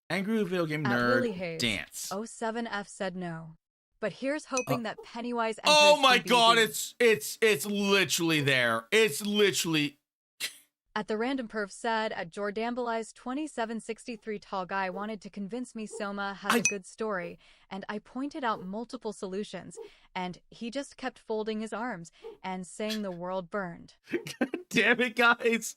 Angry Video Game Nerd dance. 07F said no, but here's hoping that Pennywise. Oh my CBD. god! It's literally there. It's literally. At the Random Perv said, at Jordamblei's 2763 tall guy wanted to convince me Soma has a good story, and I pointed out multiple solutions, and he just kept folding his arms and saying the world burned. God damn it, guys.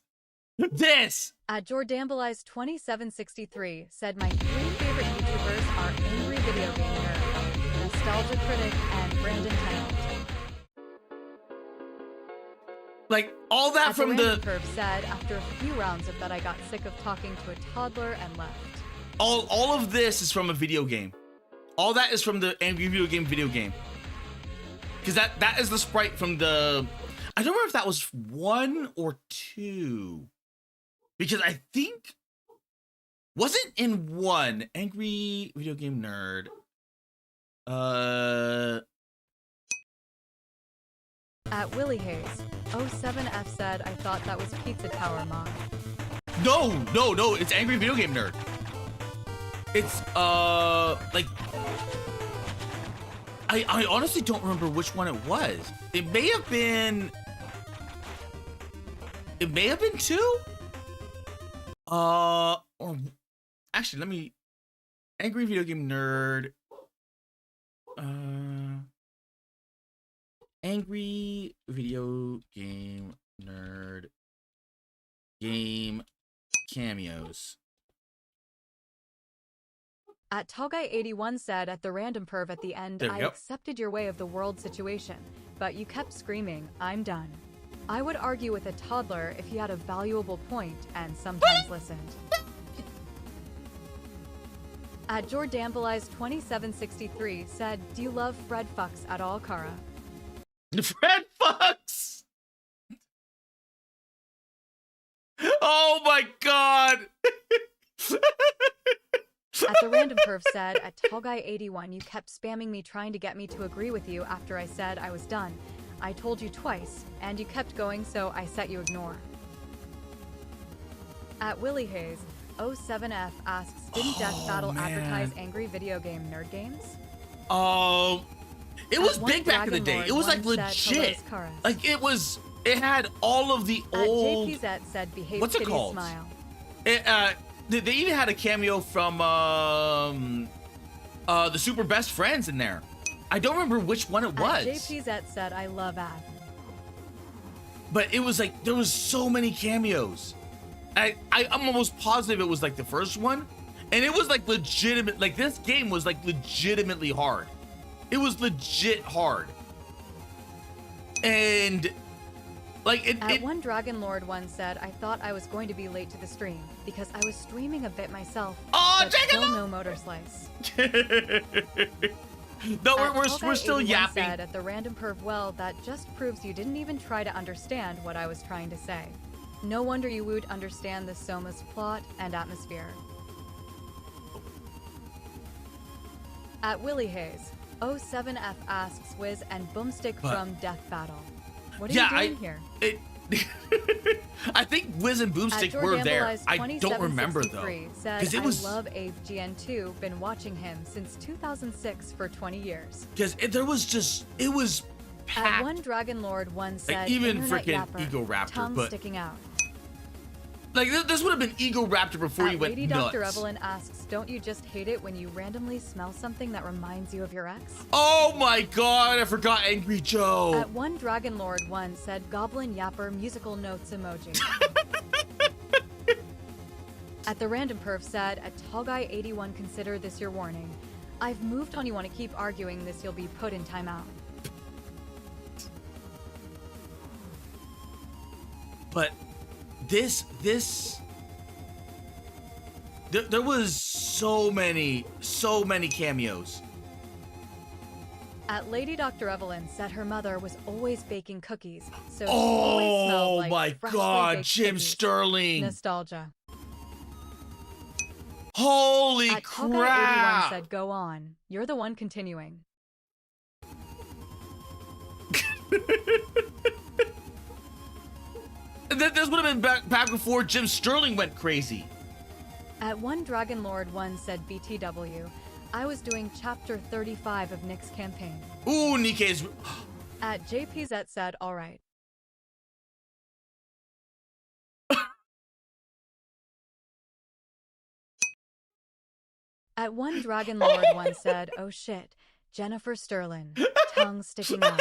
This! At Jordamblei's 2763 said my three favorite YouTubers are Angry Video Game Nerd, Nostalgia Critic, and Brandon Tennant. Like, all that At from the Perv said, after a few rounds of that, I got sick of talking to a toddler and left. All of this is from a video game. All that is from the Angry Video Game. Because that is the sprite from the... I don't remember if that was 1 or 2. Because I think... Wasn't in 1, Angry Video Game Nerd. At Willie Hayes, 07F said, I thought that was Pizza Tower mod. No, it's Angry Video Game Nerd. It's, like... I honestly don't remember which one it was. It may have been 2? Or... Actually, let me... Angry Video Game Nerd... Angry Video Game Nerd game cameos. At Tallguy81 said at the Random Perv at the end, I accepted your way of the world situation, but you kept screaming, I'm done. I would argue with a toddler if he had a valuable point and sometimes listened. At Jordamblei's 2763 said, do you love Fred Fucks at all, Kara? Fred Fucks! Oh my god. At the random perv said, at TallGuy81, you kept spamming me trying to get me to agree with you after I said I was done. I told you twice, and you kept going, so I set you ignore. At Willie Hayes, 07F asks, didn't Death Battle advertise angry video game nerd games? It was big back in the day. It was like legit. Like it had all of the old. JPZ said, behave, what's it called? Smile. They even had a cameo from the Super Best Friends in there. I don't remember which one it was. JPZ said, I love Ad. But it was like, there was so many cameos. I'm almost positive it was like the first one. And it was like legitimate, like this game was like legitimately hard. It was legit hard. And like One Dragon Lord once said, I thought I was going to be late to the stream because I was streaming a bit myself. Oh, but still no MotorSlice. No, we're still yapping. Said at the random perv, well, that just proves you didn't even try to understand what I was trying to say. No wonder you would understand the Soma's plot and atmosphere. At Willie Hayes, 07F asks Wiz and Boomstick from Death Battle. What are you doing here? I think Wiz and Boomstick were there. I don't remember though. Because it was. I love Abe GN2. Been watching him since 2006 for 20 years. Because there was just, it was packed. At One Dragon Lord once said, like, even freaking Ego Raptor, tongue but sticking out. Like this would have been Ego Raptor before he went Lady nuts. Dr. Evelyn asks, don't you just hate it when you randomly smell something that reminds you of your ex? Oh my god, I forgot Angry Joe. At One Dragon Lord one said, Goblin Yapper musical notes emoji. At the random perv said, at TallGuy81 consider this your warning. I've moved on, you want to keep arguing this, you'll be put in timeout. But there was so many cameos. At Lady Dr. Evelyn said her mother was always baking cookies, so she always smelled like my freshly god, baked Jim cookies. Sterling. Nostalgia. Holy At crap. TallGuy81 said, go on. You're the one continuing. This would have been back before Jim Sterling went crazy. At One Dragon Lord one said, BTW, I was doing chapter 35 of Nick's campaign. Ooh, Nikkei's. At JPZ said, all right. At One Dragon Lord one said, oh shit, Jennifer Sterling, tongue sticking out.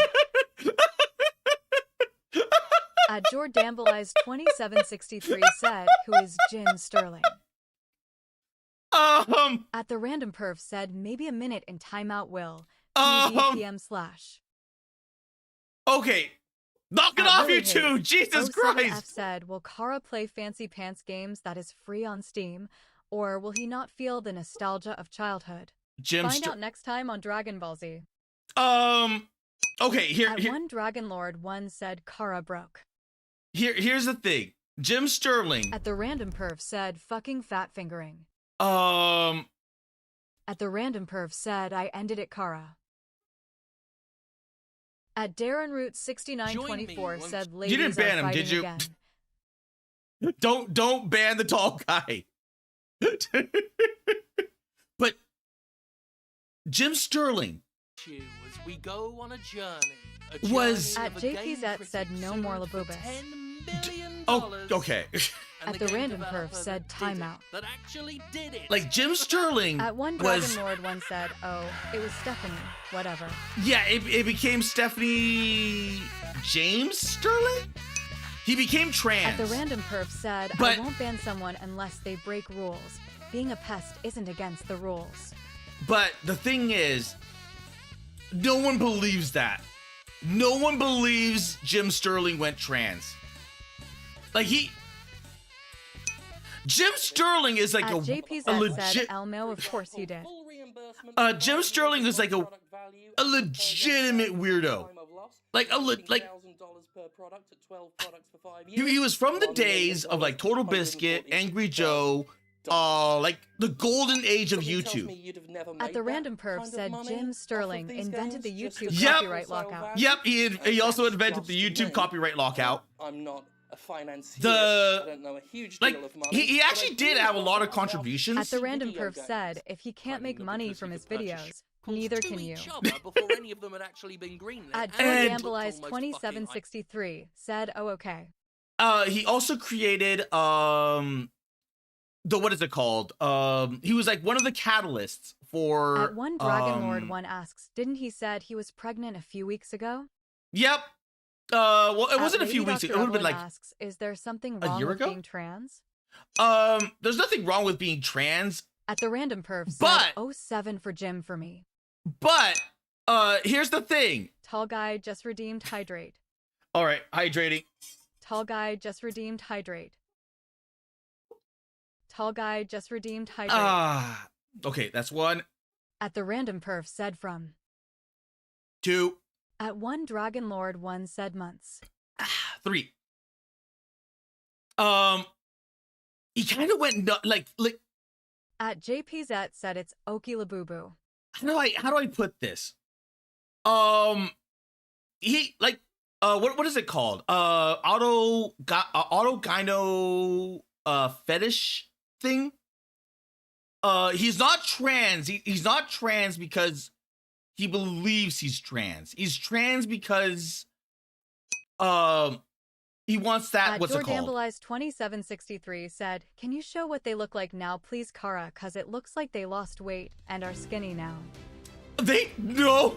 At Jordambleize 2763 said, who is Jim Sterling? At the random perv said, maybe a minute in timeout will. PM/. Okay. Knock it off, you two! Jesus Christ! F said, will Kara play Fancy Pants games that is free on Steam? Or will he not feel the nostalgia of childhood? Find out next time on Dragon Ball Z. Okay, here. One Dragon Lord one said, Kara broke. Here's the thing. Jim Sterling. At the random perv said, fucking fat fingering. At the random perv said, I ended it, Kara. At Darren Root 6924 said, ladies you didn't ban him, did you? Again. Don't ban the tall guy. But Jim Sterling as we go on a journey. Was at JPZ said no more Labubis. Oh, okay. At the random perv said timeout. That actually did it. Like Jim Sterling. At One Dragon Lord one said, oh, it was Stephanie. Whatever. Yeah, it became Stephanie James Sterling. He became trans. At the random perv said, I won't ban someone unless they break rules. Being a pest isn't against the rules. But the thing is, no one believes that. No one believes Jim Sterling went trans. Like Jim Sterling is like a legit. Elmo, of course he did. Jim Sterling is like a legitimate weirdo. like he was from the days of like Total Biscuit, Angry Joe, like the golden age of YouTube. At the Random Perf said Jim Sterling invented the YouTube copyright lockout. Yep, he also invented the YouTube copyright lockout. I'm not a financier. I don't know a huge deal of money. He actually did have a lot of contributions. At the Random Perf said if he can't make money from his videos, neither can you. Before any of them had actually been greenlit. At Gambleize 2763 said, "Oh, okay." He also created what is it called? He was like one of the catalysts for. At one Dragon Lord one asks, didn't he said he was pregnant a few weeks ago? Yep. Well, it wasn't a few weeks ago. It would have been like asks, is there something wrong with being trans? There's nothing wrong with being trans. At the Random Perf said, 07 for Jim for me. But here's the thing. Tall guy just redeemed hydrate. All right, hydrating. Tall guy just redeemed hydrate. Tall guy just redeemed hydrate. Okay, that's one. At the Random Perf said from. 2. At one Dragon Lord one said months. 3. He kind of went like. At JPZ said it's Oki Labubu. How do I put this? He like what is it called? Auto gyno fetish thing. He's not trans. He's not trans because he believes he's trans. He's trans because he wants that. What's it called? Gambleize 2763 said, "Can you show what they look like now, please, Kara? Cause it looks like they lost weight and are skinny now." No.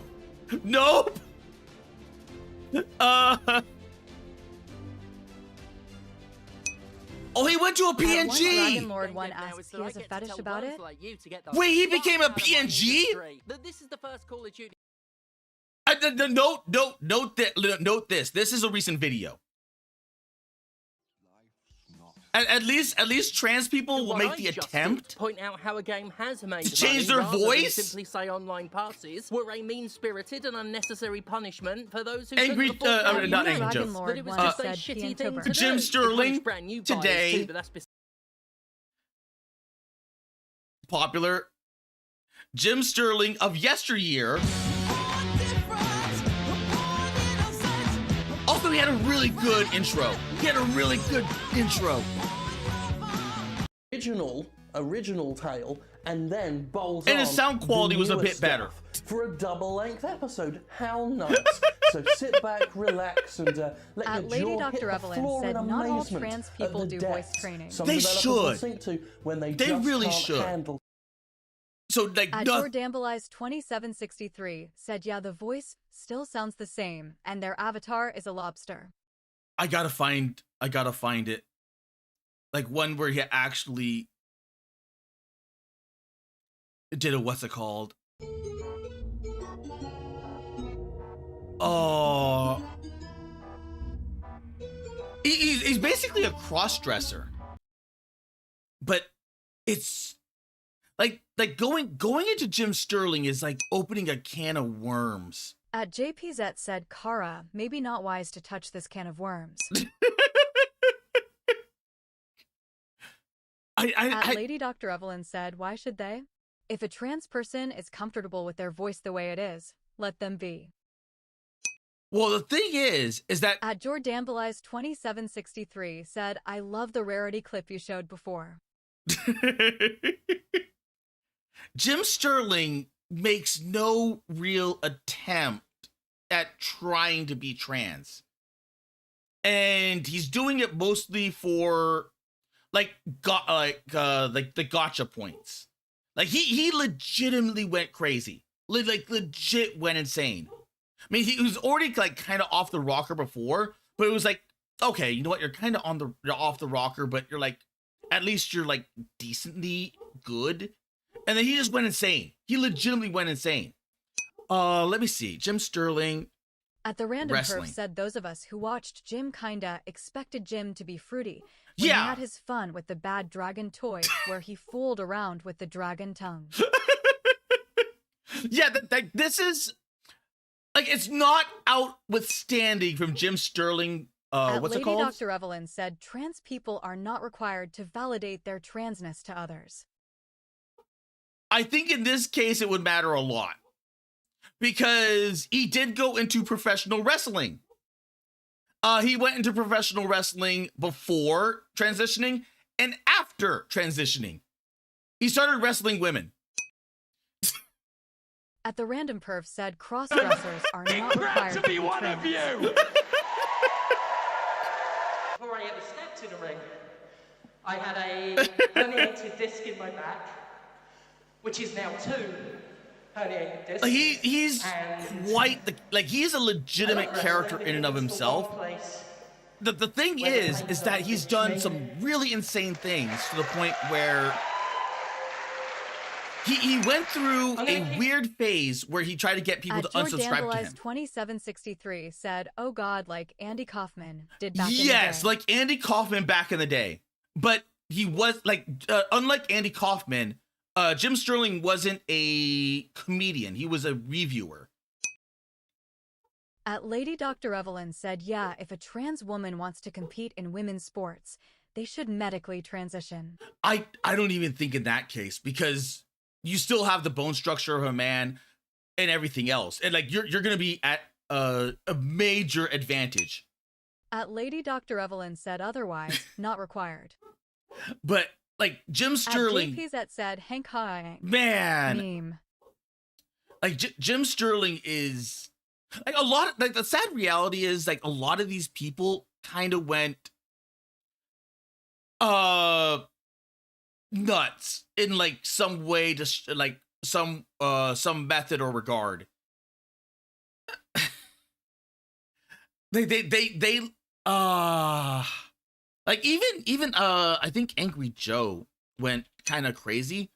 Oh, he went to a PNG. Dragon Lord one asks, he has a fetish about it. Wait, he became a PNG? This is the first Call of Duty. Note this. This is a recent video. At least trans people will make the attempt to point out how a game has made to change their voice. Simply say online passes were a mean-spirited and unnecessary punishment for those who angry. Not angry Joe. But it was just a shitty thing to do. Jim Sterling today. Too, but that's popular. Jim Sterling of yesteryear. Also, he had a really good intro. Original tale, and then bolts and his sound quality was a bit better for a double-length episode. How nice! So sit back, relax, and let your jaw hit the floor in amazement. Not all trans people do voice training. They should. They really should. Handle. So like Gambleize 2763 said, yeah, the voice still sounds the same, and their avatar is a lobster. I gotta find it. Like one where he actually did a what's it called? Oh, he's basically a cross-dresser, but it's like going into Jim Sterling is like opening a can of worms. At JPZ said, Kara, maybe not wise to touch this can of worms. Lady Dr. Evelyn said, why should they? If a trans person is comfortable with their voice the way it is, let them be. Well, the thing is that... At Gambleize 2763 said, I love the rarity clip you showed before. Jim Sterling makes no real attempt at trying to be trans. And he's doing it mostly for... like the gotcha points. Like he legitimately went crazy. Legit went insane. I mean, he was already like kind of off the rocker before, but it was like, okay, you know what? You're kind of you're off the rocker, but you're like, at least you're like decently good. And then he just went insane. He legitimately went insane. Let me see. Jim Sterling. At the Random Perf said those of us who watched Jim kinda expected Jim to be fruity. When he had his fun with the bad dragon toy where he fooled around with the dragon tongue. Yeah, this is Like, it's not outwithstanding from Jim Sterling. What's it called? Dr. Evelyn said trans people are not required to validate their transness to others. I think in this case it would matter a lot because he did go into professional wrestling. He went into professional wrestling before transitioning and after transitioning. He started wrestling women. At the Random Perf said cross-dressers are not required to be one of you. Before I ever stepped in a ring, I had a herniated disc in my back, which is now 2 herniated discs. He's quite the he's a legitimate character in and of himself. The thing is that he's done some really insane things to the point where he went through a weird phase where he tried to get people to unsubscribe to him. 2763 said, "Oh God, like Andy Kaufman did back in the day." Yes, like Andy Kaufman back in the day. But he was unlike Andy Kaufman, Jim Sterling wasn't a comedian. He was a reviewer. At Lady Dr. Evelyn said, "Yeah, if a trans woman wants to compete in women's sports, they should medically transition." I don't even think in that case because you still have the bone structure of a man and everything else. And like, you're going to be at a major advantage. At Lady Dr. Evelyn said otherwise, not required. But like Jim Sterling. At JPZ said, Hank High. Man. Meme. Like Jim Sterling is like a lot of, like the sad reality is like a lot of these people kind of went, nuts in like some way, just like some method or regard. they like even I think Angry Joe went kind of crazy.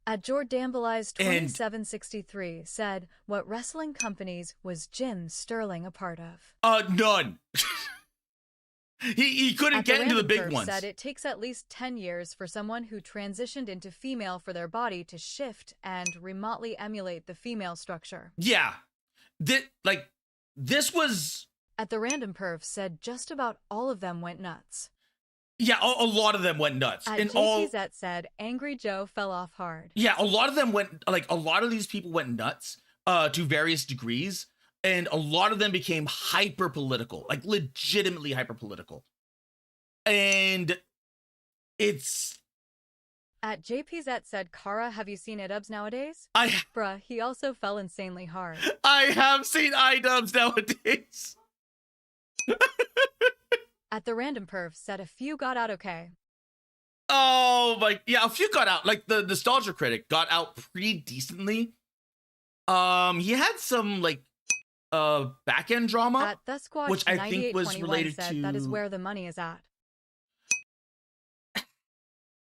At Jordambleize 2763 said, "What wrestling companies was Jim Sterling a part of?" None. He couldn't get into the big ones. Said it takes at least 10 years for someone who transitioned into female for their body to shift and remotely emulate the female structure. Yeah. This was... At the Random Perf said just about all of them went nuts. Yeah, a lot of them went nuts. At JPZ said Angry Joe fell off hard. Yeah, a lot of them went, like, a lot of these people went nuts to various degrees. And a lot of them became hyper political, like legitimately hyper political. And it's... At JPZ said, "Kara, have you seen iDubbbz nowadays?" Bruh, he also fell insanely hard. I have seen iDubbbz nowadays. At the Random Perf said a few got out okay. Oh my, yeah, a few got out. Like the Nostalgia Critic got out pretty decently. He had some like back end drama, at Thesquatch, which I think was related said, to... "That is where the money is at."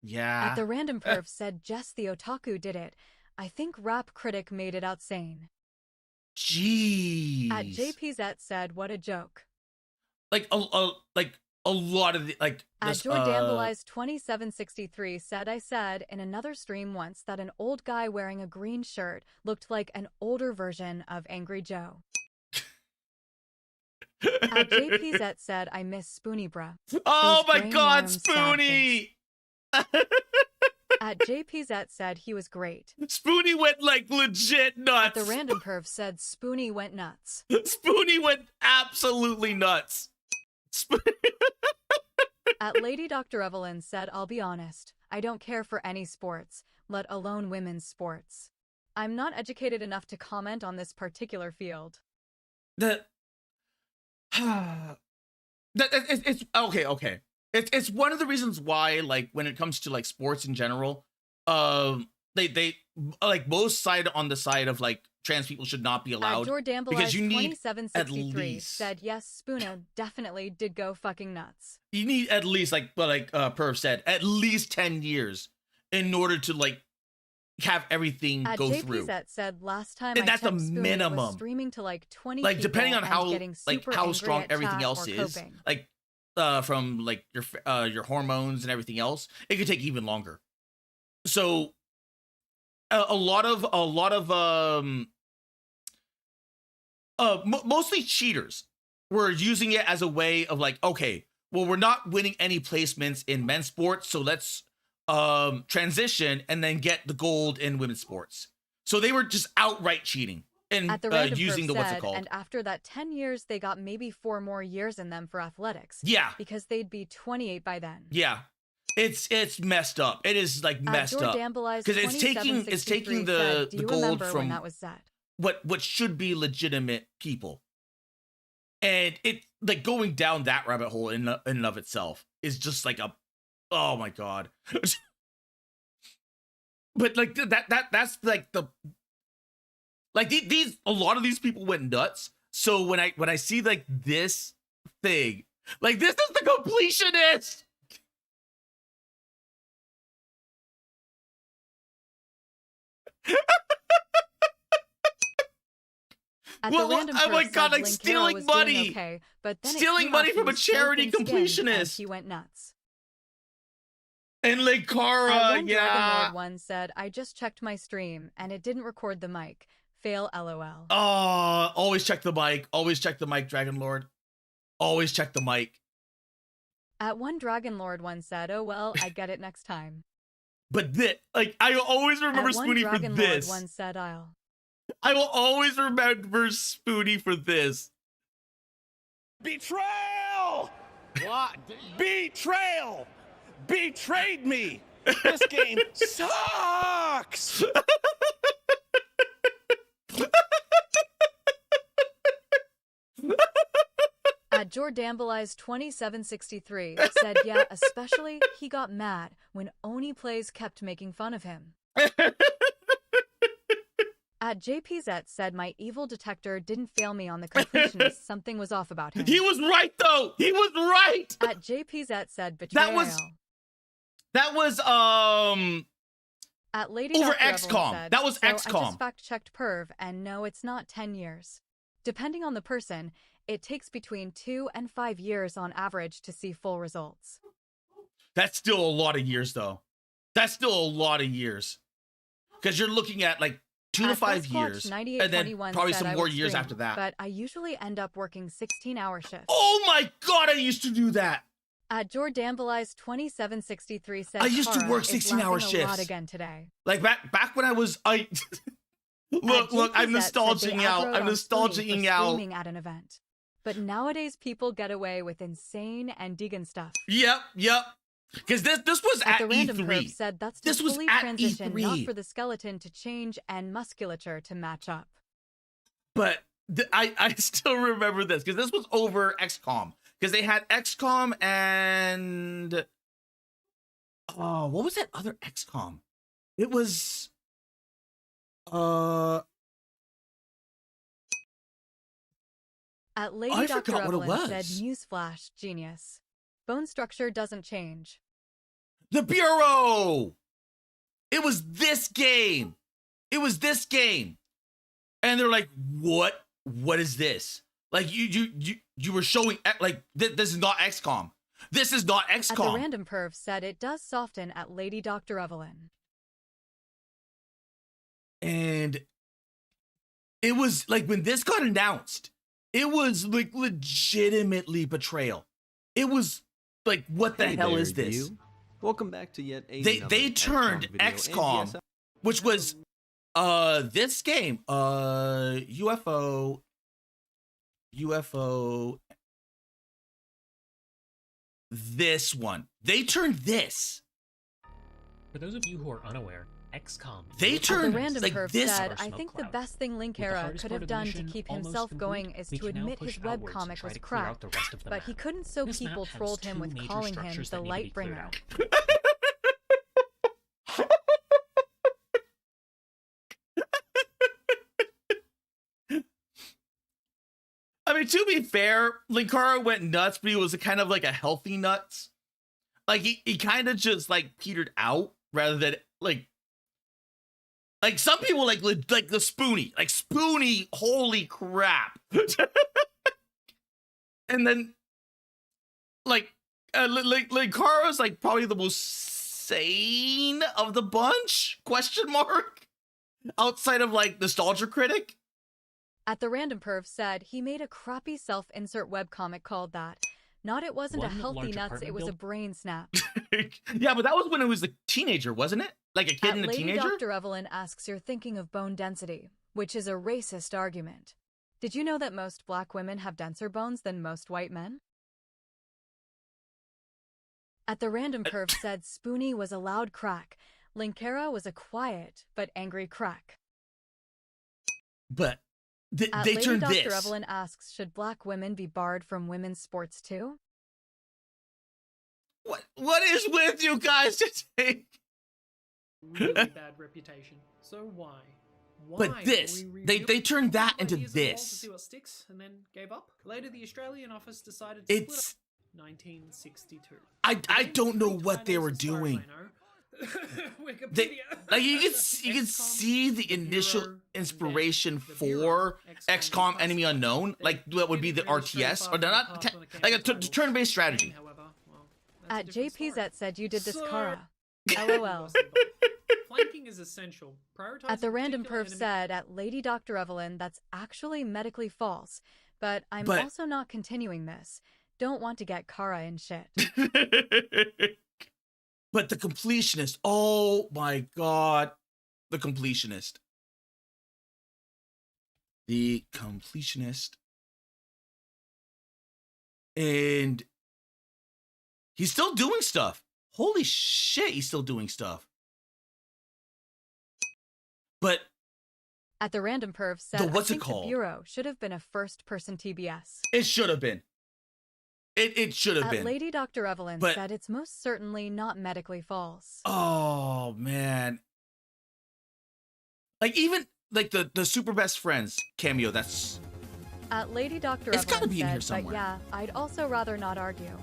Yeah. At the Random Perf said Jess the Otaku did it. "I think Rap Critic made it out sane." Jeez. At JPZ said, "What a joke." Like a lot of the, like... At Jordambleize 2763 said, "I said in another stream once that an old guy wearing a green shirt looked like an older version of Angry Joe." At JPZ said, "I miss Spoonie, bruh." Oh my God, Spoonie! At JPZ said he was great. Spoonie went like legit nuts. At the Random Perf said Spoonie went nuts. Spoonie went absolutely nuts. At Lady Dr. Evelyn said, "I'll be honest, I don't care for any sports, let alone women's sports. I'm not educated enough to comment on this particular field." It's okay. It's one of the reasons why, like, when it comes to like sports in general, they like most side on the side of like trans people should not be allowed because you need at least said yes, Spoono definitely did go fucking nuts. You need at least like Perv said, at least 10 years in order to like have everything at go JPZ through. Said last time and I that's the checked, minimum. Was streaming to like 20 like depending on how like how strong everything else is, coping. like from like your hormones and everything else, it could take even longer. So a lot of mostly cheaters were using it as a way of like, okay, well, we're not winning any placements in men's sports, so let's transition and then get the gold in women's sports. So they were just outright cheating and using the what's it called. And after that 10 years, they got maybe 4 more years in them for athletics. Yeah. Because they'd be 28 by then. Yeah. It's messed up. It is like messed up. Because it's taking the gold from that was set? what should be legitimate people. And it like going down that rabbit hole in and of itself is just like a, oh my God. But like that's like the, like these a lot of these people went nuts. So when I see like this thing, like this is the completionist. Well, oh my God, like stealing money. Okay, but then stealing money from a charity completionist. He went nuts. And Linkara, one yeah. Dragon Lord one said, I just checked my stream and it didn't record the mic. Fail LOL. Oh, always check the mic. Always check the mic, Dragon Lord. Always check the mic. At one Dragon Lord one said, oh well, I get it next time. But this, like, I always remember Spoonie for this. Lord one said, I will always remember Spoonie for this. Betrayal! What? Betrayal! Betrayed me! This game sucks! At Jordambleize 2763 said, yeah, especially he got mad when Oni Plays kept making fun of him. At JPZ said, my evil detector didn't fail me on the completionist. Something was off about him. He was right, though. He was right. At JPZ said, betrayal. That was at Lady over Dr. XCOM. Said, that was so XCOM. I just fact-checked Perv, and no, it's not 10 years. Depending on the person, it takes between 2 and 5 years on average to see full results. That's still a lot of years, though. That's still a lot of years. Because you're looking at like 2 to 5 years, and then probably some more years after that. But I usually end up working 16-hour shifts. Oh my God, I used to do that. At Jordambleize 2763 said, I used to work 16-hour shifts. A lot again today. Like back when I was look, I'm nostalging out. I'm nostalging out. Streaming at an event. But nowadays people get away with insane and Deegan stuff. Yep. Because this was at the random E3. Said that's this was fully at transition, E3. not for the skeleton to change and musculature to match up. But I still remember this because this was over XCOM. Because they had XCOM and what was that other XCOM? It was At Lady Dr. Evelyn said, newsflash, genius. Bone structure doesn't change. The Bureau! It was this game. It was this game. And they're like, what? What is this? Like, you were showing, like, this is not XCOM. This is not XCOM. At the random Perv said, it does soften at Lady Dr. Evelyn. And it was, like, when this got announced, it was, like, legitimately betrayal. It was, like, what the hell is this? You. Welcome back to yet a They turned XCOM, which was, this game, UFO, this one. They turned this. For those of you who are unaware, XCOM. They turned the random like Perv this. Said, I think the best thing Linkara could have done to keep himself going is to admit his webcomic was crap, but he couldn't, so people trolled him with calling him the Lightbringer. I mean, to be fair, Linkara went nuts, but he was kind of like a healthy nuts. Like he kind of just like petered out rather than like some people like the Spoonie, like Spoonie, holy crap. And then like Linkara's like probably the most sane of the bunch, question mark, outside of like Nostalgia Critic. At the Random Perv said he made a crappy self-insert webcomic called that. Not it wasn't a healthy nuts, it was a brain snap. Yeah, but that was when it was a teenager, wasn't it? Like a kid and a teenager? Dr. Evelyn asks you're thinking of bone density, which is a racist argument. Did you know that most black women have denser bones than most white men? At the Random Perv said Spoonie was a loud crack. Linkara was a quiet but angry crack. But they Lady turned Dr. this. Evelyn asks, should black women be barred from women's sports too? What is with you guys today? Really bad reputation. So why? But this, they turned that into To this. see what sticks, and then gave up. Later, the Australian office decided to split up. 1962. I don't know what they were doing. Like you can see the initial inspiration for XCOM Enemy Unknown, like that would be the RTS or not like a turn-based strategy. At JPZ said you did this, Kara. LOL. Flanking is essential. At the Random Perv said at Lady Dr. Evelyn that's actually medically false, but I'm also not continuing this. Don't want to get Kara in shit. But the completionist, oh my god, the completionist. The completionist. And he's still doing stuff. Holy shit, he's still doing stuff. But at the Random Perv said what's I it think called? The Bureau should have been a first-person TBS. It should have been. It should have been. Lady Dr. Evelyn said it's most certainly not medically false. Oh man. Like even like the Super Best Friends cameo, that's At Lady Dr. It's gotta Evelyn be in here said, but somewhere. yeah, I'd also rather not argue.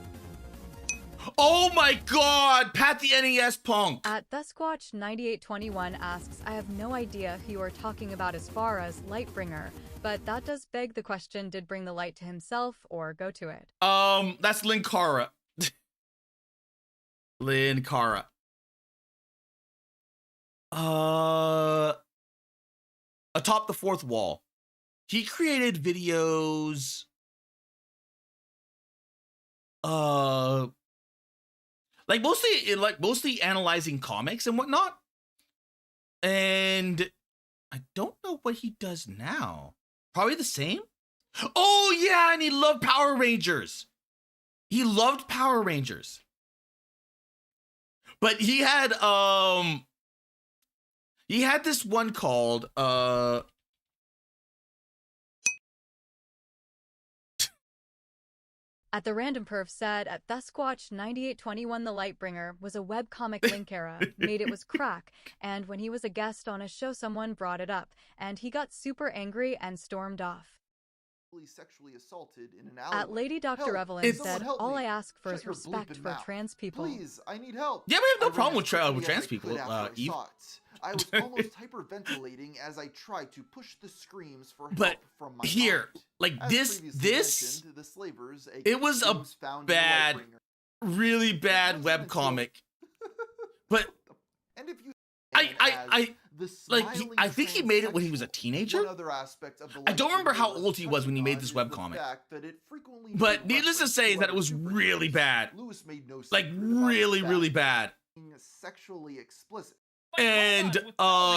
Oh my god, Pat the NES punk. At Thusquatch9821 asks, I have no idea who you are talking about as far as Lightbringer, but that does beg the question, did bring the light to himself or go to it? That's Linkara. Linkara. Atop the Fourth Wall. He created videos like mostly analyzing comics and whatnot. And I don't know what he does now. Probably the same. Oh yeah, and he loved Power Rangers. He loved Power Rangers. But he had this one called At the Random Perv said at Thusquatch9821 the Lightbringer was a webcomic Linkara, made it was crack, and when he was a guest on a show someone brought it up, and he got super angry and stormed off. Sexually assaulted in an alley. At Lady Dr. Evelyn said, all I ask for is respect for trans people. Please, I need help. Yeah, we have no problem with trans people, Eve. I was almost hyperventilating as I tried to push the screams for help But from my here, mind. like As this, previously mentioned, the slavers, it was a games found in the bad, Lightbringer. really bad webcomic. But And if you I think he made it when he was a teenager. One other aspect of the I don't remember how Lightbringer old he was when he made this is the webcomic. fact that it frequently But made needless to reference say that it other was superheroes. really bad. Lewis made no Like secret about really, the really fact bad. being sexually explicit. And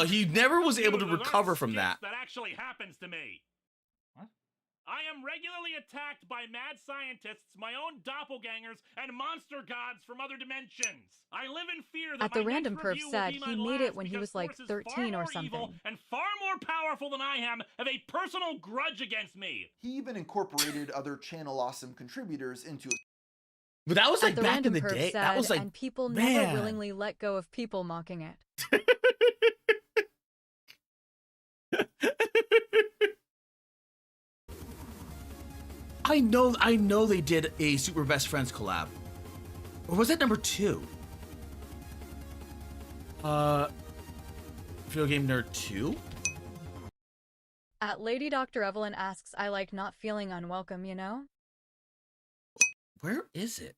he never was able to recover from that. That actually happens to me. What? I am regularly attacked by mad scientists, my own doppelgangers, and monster gods from other dimensions. I live in fear that At the my Random next Perv review will said be he my made it last when he because was like forces 13 far or more something. evil and far more powerful than I am have a personal grudge against me. He even incorporated other Channel Awesome contributors into it. But that was like At the back Random in the Perv day. said, That was like, and people man. never willingly let go of people mocking it. I know they did a Super Best Friends collab. Or was that number 2? Video Game Nerd 2? At Lady Dr. Evelyn asks, I like not feeling unwelcome, you know? Where is it?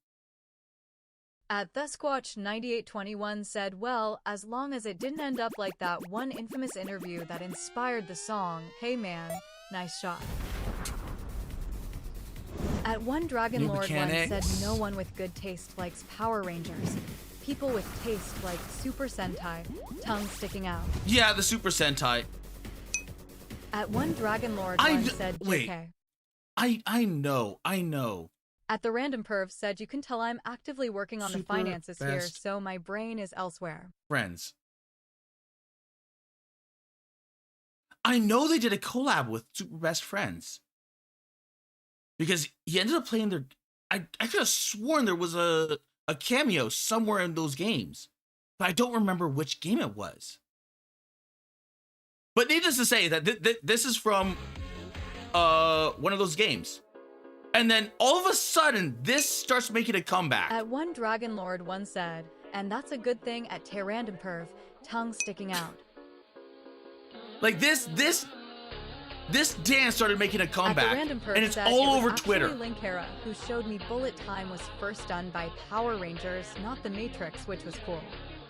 At Thusquatch9821 said, well, as long as it didn't end up like that one infamous interview that inspired the song, Hey Man, Nice shot. At one Dragon New Lord mechanics. once said no one with good taste likes Power Rangers. People with taste like Super Sentai, tongue sticking out. Yeah, the Super Sentai. At one Dragon Lord once said JK. I know. At the Random Perv said you can tell I'm actively working on the Super finances here, best so my brain is elsewhere. Friends. I know they did a collab with Super Best Friends. Because he ended up playing their... I could have sworn there was a cameo somewhere in those games. But I don't remember which game it was. But needless to say that this is from one of those games. And then all of a sudden, this starts making a comeback. At one Dragon Lord once said, and that's a good thing at Random Perv, tongue sticking out. Like this dance started making a comeback, and it's all over Twitter. Link Hera, who showed me bullet time was first done by Power Rangers, not the Matrix, which was cool.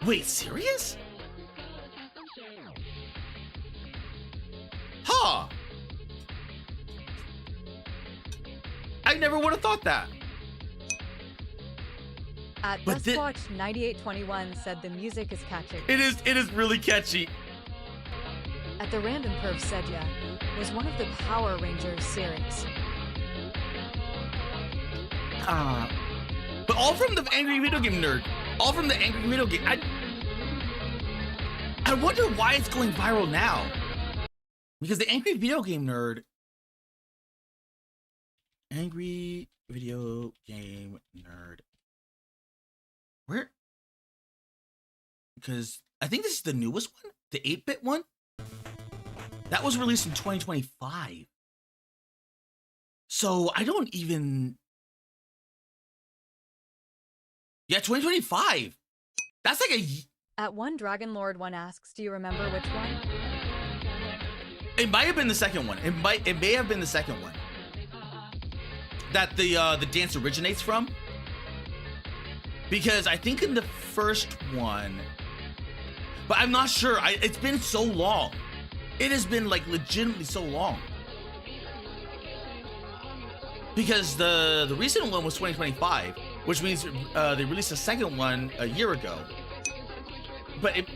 Wait, serious? Huh. I never would have thought that. At Duskwatch 9821 said the music is catchy. It is really catchy. At the Random Perv said yeah, was one of the Power Rangers series. But all from the Angry Video Game Nerd. All from the Angry Video Game. I wonder why it's going viral now. Because the Angry Video Game Nerd. Angry Video Game Nerd. Where? Because I think this is the newest one, the 8-bit one. That was released in 2025. So I don't even... Yeah, 2025. That's like a... At one Dragon Lord one asks, do you remember which one? It might have been the second one. It may have been the second one. That the dance originates from. Because I think in the first one... But I'm not sure. It's been so long. It has been like legitimately so long. Because the recent one was 2025, which means they released a second one a year ago. But it...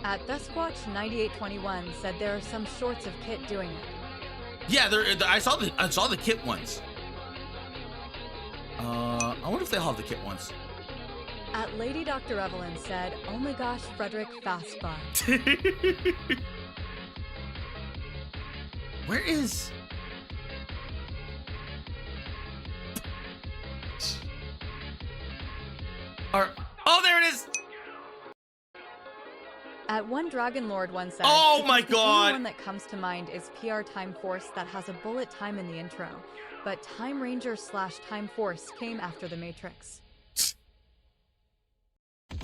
At Duskwatch 9821 said there are some shorts of Kit doing it. Yeah, I saw the Kit ones. I wonder if they have the Kit ones. At Lady Dr. Evelyn said, oh my gosh, Frederick Fastbar. Where is... Oh, there it is! At one Dragon Lord one said, oh my god! The only one that comes to mind is PR Time Force that has a bullet time in the intro, but Time Ranger / Time Force came after the Matrix.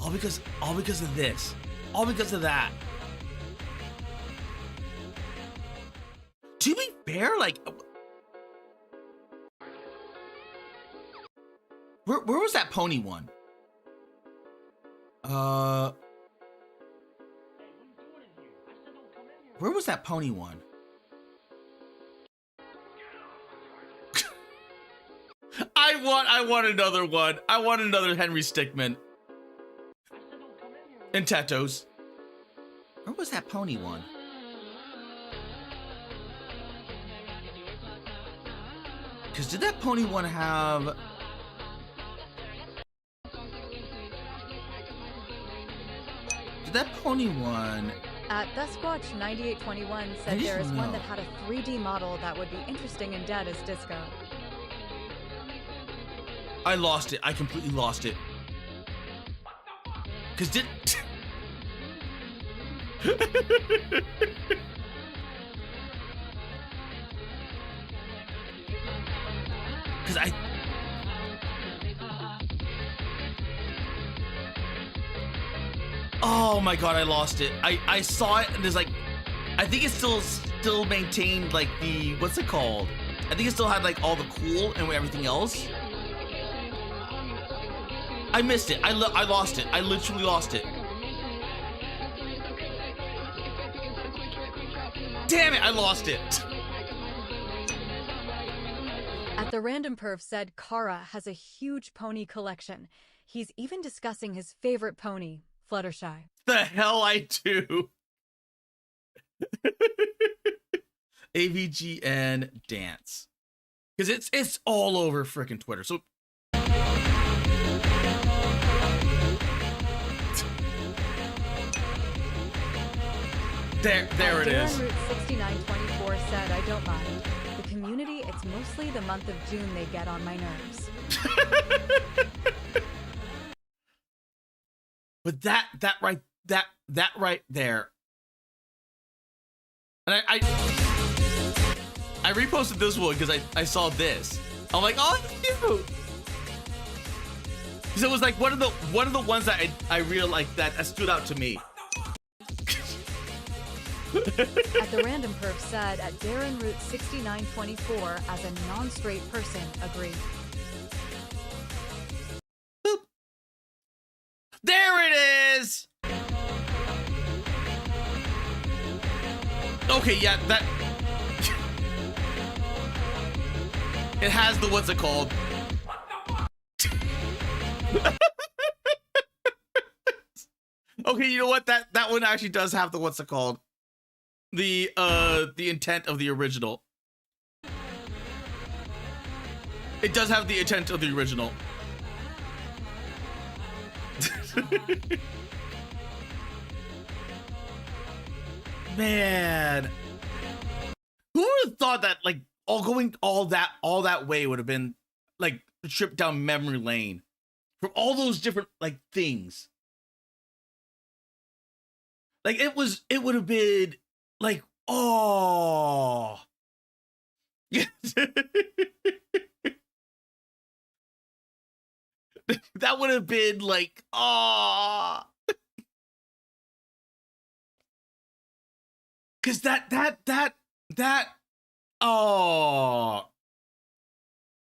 All because of this. All because of that. To be fair, like... Where was that pony one? Where was that pony one? I want another one. I want another Henry Stickmin. And Tetos. Where was that pony one? Because did that pony one have... Did that pony one... At Duskwatch 9821 said there is one that had a 3D model that would be interesting in Dead as Disco. I lost it. I completely lost it. Because did... Because I... Oh my god, I lost it. I saw it and there's like... I think it still maintained like the... What's it called? I think it still had like all the cool and everything else. I missed it. I lost it. I literally lost it. Damn it, I lost it. At the Random Perv said Kara has a huge pony collection. He's even discussing his favorite pony, Fluttershy. The hell I do. AVGN dance. Because it's all over freaking Twitter. So there it is. Root 6924 said, I don't mind. The community, it's mostly the month of June they get on my nerves. But that right there. And I reposted this one because I saw this. I'm like, oh, it's cute. Because it was like one of the ones that I really like that stood out to me. At the Random Perv said, at Darren Root 6924, as a non-straight person, agreed. Boop. There it is. Okay, yeah, that it has the what's it called? Okay, you know what? That one actually does have the what's it called? The intent of the original. It does have the intent of the original. Man, who would have thought that like all that way would have been like a trip down memory lane from all those different like things. Like it would have been like, oh. That would have been like, oh. Cause that oh,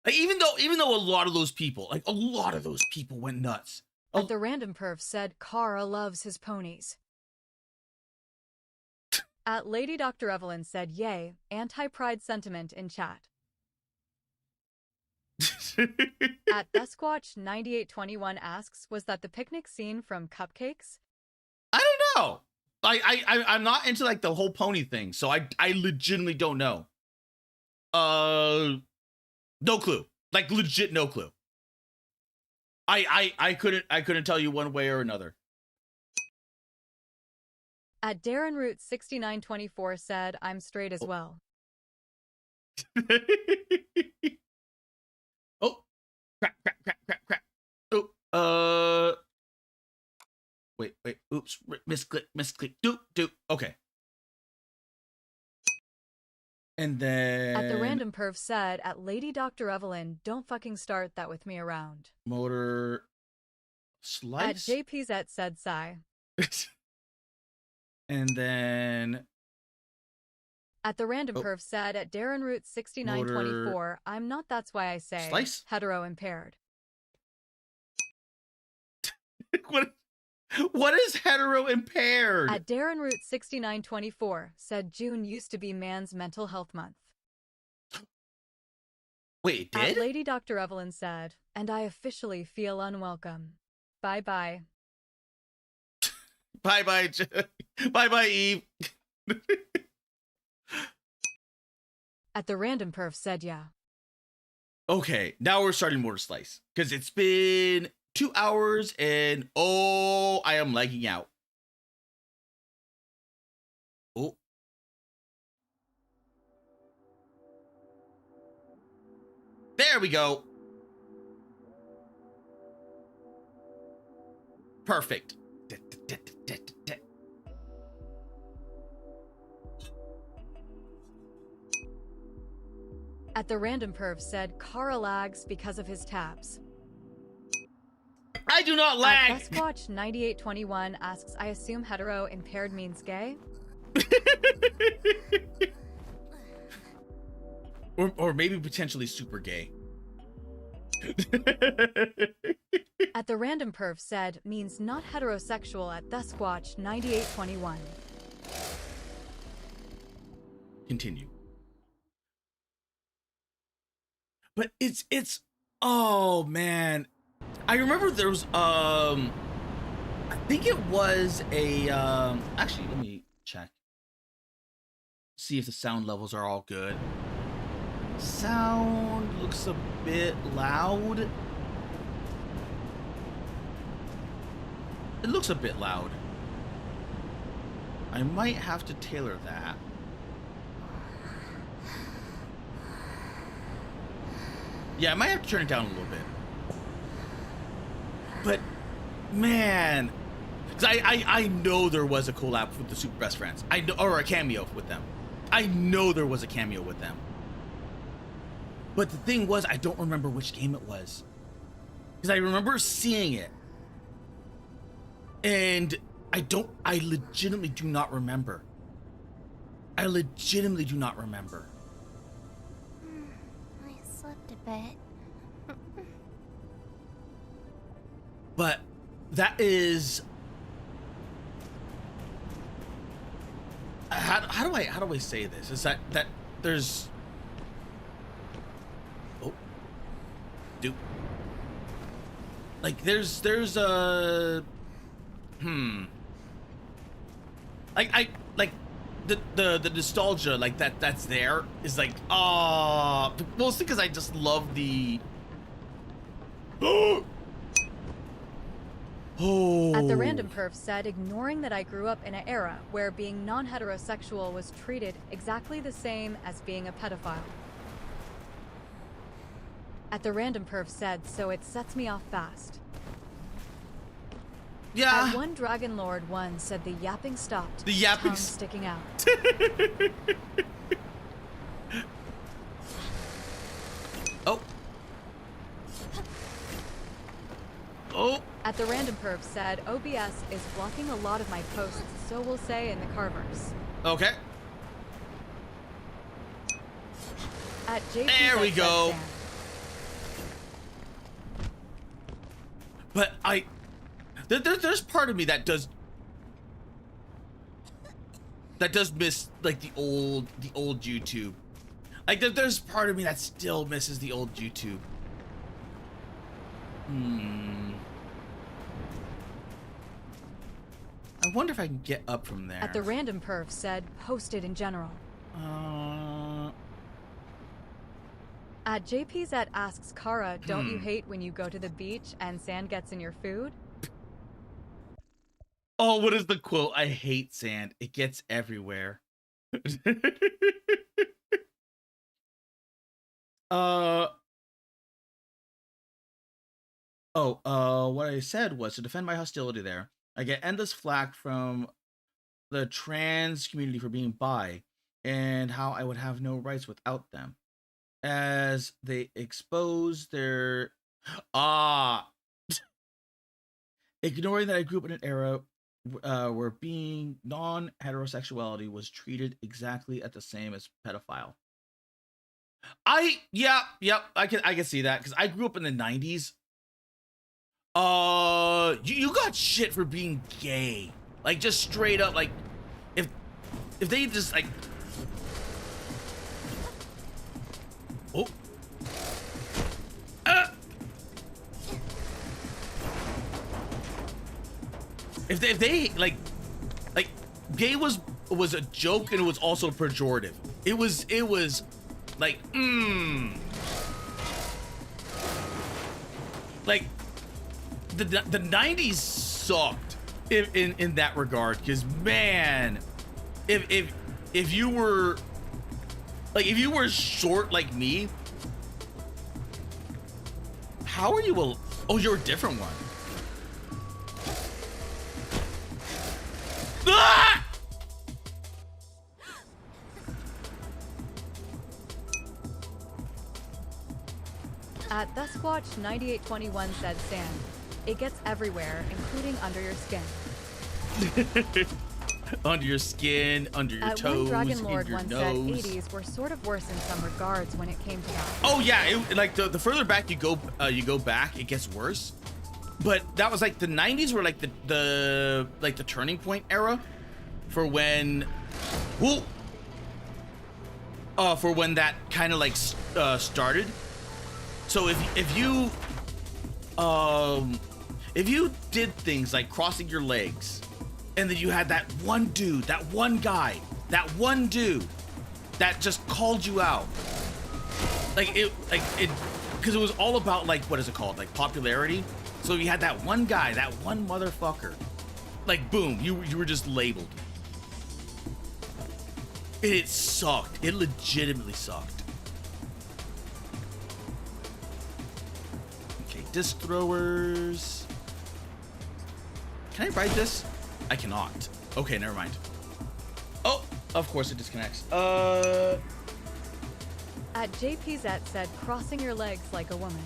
like, even though a lot of those people went nuts. At the Random Perv said Kara loves his ponies. At Lady Dr. Evelyn said, yay, anti-pride sentiment in chat. At Thesquatch 9821 asks, was that the picnic scene from Cupcakes? I don't know. I'm not into like the whole pony thing, so I legitimately don't know. No clue. Like legit no clue. I couldn't tell you one way or another. At Darren Root 6924 said, I'm straight as well. Oh, crap. Oh, wait, oops, misclick, do, okay. And then... At the Random Perv said, at Lady Dr. Evelyn, don't fucking start that with me around. MotorSlice? At JPZ said sigh. And then... At the Random Perv said, at Darren Root 6924, I'm not that's why I say Slice? hetero impaired. What is hetero impaired? At Darren Root 6924 said June used to be man's mental health month. Wait, it did? At Lady Dr. Evelyn said, and I officially feel unwelcome. Bye-bye. Bye-bye, bye-bye, Eve. At the Random Perv said, yeah. Okay, now we're starting MotorSlice. Because it's been 2 hours and oh, I am lagging out. Oh. There we go. Perfect. At the Random Perv said Kara lags because of his tabs. I do not lag. At Thesquatch 9821 asks, I assume hetero impaired means gay? or maybe potentially super gay. At the Random Perv said means not heterosexual at Thesquatch 9821. Continue. But it's oh man, I remember there was I think it was a actually let me check, see if the sound levels are all good. Sound looks a bit loud. It looks a bit loud. I might have to tailor that. Yeah, I might have to turn it down a little bit. But, man, because I know there was a collab with the Super Best Friends. I know, or a cameo with them. I know there was a cameo with them. But the thing was, I don't remember which game it was. Because I remember seeing it. And I legitimately do not remember. I legitimately do not remember. I slept a bit. But that is how do I say this? Is that there's dude, like there's a like the nostalgia like that's there is like mostly because I just love the At the Random Perf said, ignoring that I grew up in an era where being non-heterosexual was treated exactly the same as being a pedophile. At the Random Perf said, so it sets me off fast. Yeah. At one Dragon Lord 1 said the yapping stopped. The yapping tongue sticking out. Oh. Oh. At the Random Perf said, OBS is blocking a lot of my posts, so we'll say in the Carverse. Okay. At JP there we go. Sam. But there's part of me that does miss like the old YouTube. Like there's part of me that still misses the old YouTube. I wonder if I can get up from there. At the Random Perf said, posted in general. At JPZ asks Kara, don't you hate when you go to the beach and sand gets in your food? Oh, what is the quote? I hate sand. It gets everywhere. What I said was to defend my hostility there. I get endless flack from the trans community for being bi and how I would have no rights without them, as they expose their ignoring that I grew up in an era where being non-heterosexuality was treated exactly at the same as pedophile. I can see that because I grew up in the 90s. You got shit for being gay, like just straight up. Like if they just like if they like gay was a joke and it was also pejorative. It was like like the 90s sucked in that regard, because man, if you were short like me, how are you you're a different one. Ah! At TheSquatch 9821 said sand. It gets everywhere, including under your skin. Under your skin, under your toes, one Dragon Lord in your once nose. said 80s were sort of worse in some regards when it came to that. Oh yeah, like the further back you go back, it gets worse. But that was like the 90s were like the turning point era for when, for when that kind of like started. So if you did things like crossing your legs, and then you had that one dude, that one guy, that one dude that just called you out, because it was all about, like, what is it called, like popularity. So you had that one guy, that one motherfucker, like, boom, you were just labeled. It sucked. It legitimately sucked. Okay, disc throwers. Can I ride this? I cannot. Okay, never mind. Oh, of course it disconnects. At JPZ said, crossing your legs like a woman.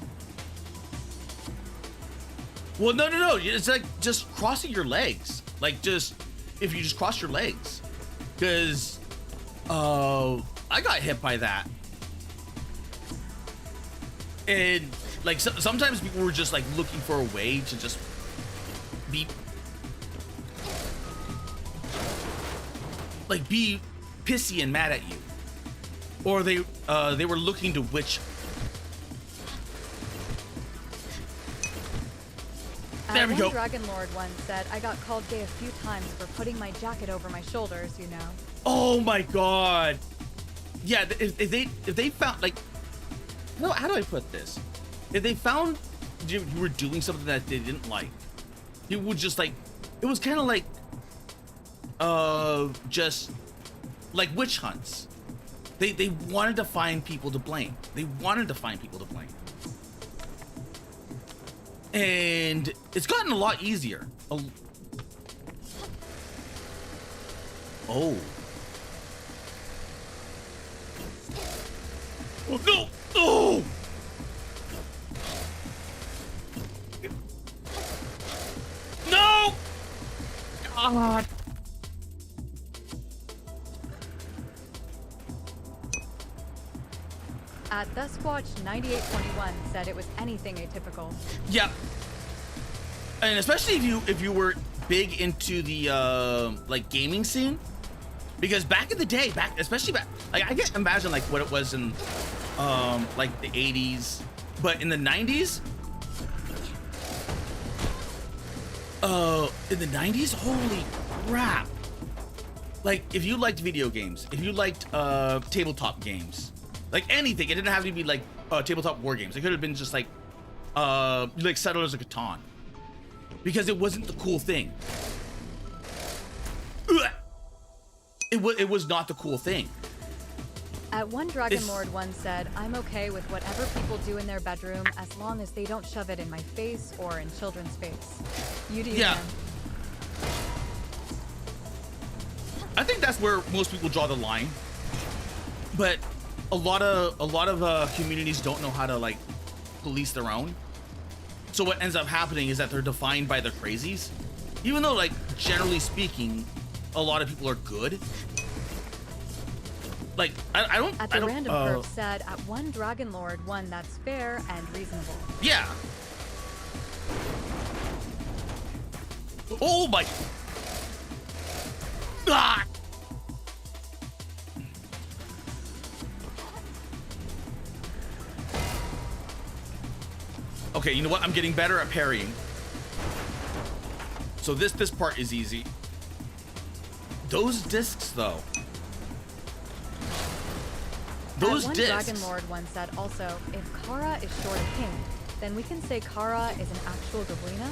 Well, no. It's like just crossing your legs. Like, just if you just cross your legs. Because, I got hit by that. And, like, sometimes people were just, like, looking for a way to just be pissy and mad at you. Or they were looking to witch. There we go. Dragon Lord once said, I got called gay a few times for putting my jacket over my shoulders, you know. Oh my god. Yeah, if they found, like, no, how do I put this? If they found you were doing something that they didn't like, it would just, like, it was kind of like just like witch hunts. They wanted to find people to blame. And it's gotten a lot easier. Oh. Oh no! Oh! No! God! At TheSquatch9821 said it was anything atypical. Yeah. And especially if you were big into the like gaming scene, because back in the day, especially back, like, I can't imagine like what it was in like the 80s, but in the 90s, holy crap. Like, if you liked video games, if you liked tabletop games, like anything, it didn't have to be like tabletop war games. It could have been just like Settlers of Catan, because it wasn't the cool thing. It was not the cool thing. At one Dragon Lord once said, I'm okay with whatever people do in their bedroom as long as they don't shove it in my face or in children's face. You do, yeah. Man. I think that's where most people draw the line, but a lot of communities don't know how to, like, police their own. So what ends up happening is that they're defined by their crazies, even though, like, generally speaking, a lot of people are good. Like, I don't. At the random perf said, at one Dragon Lord, one that's fair and reasonable. Yeah. Oh my. Ah! Okay, you know what? I'm getting better at parrying. So this part is easy. Those discs, though. Those one discs. Dragon Lord once said also, if Kara is short of pink, then we can say Kara is an actual Gablina.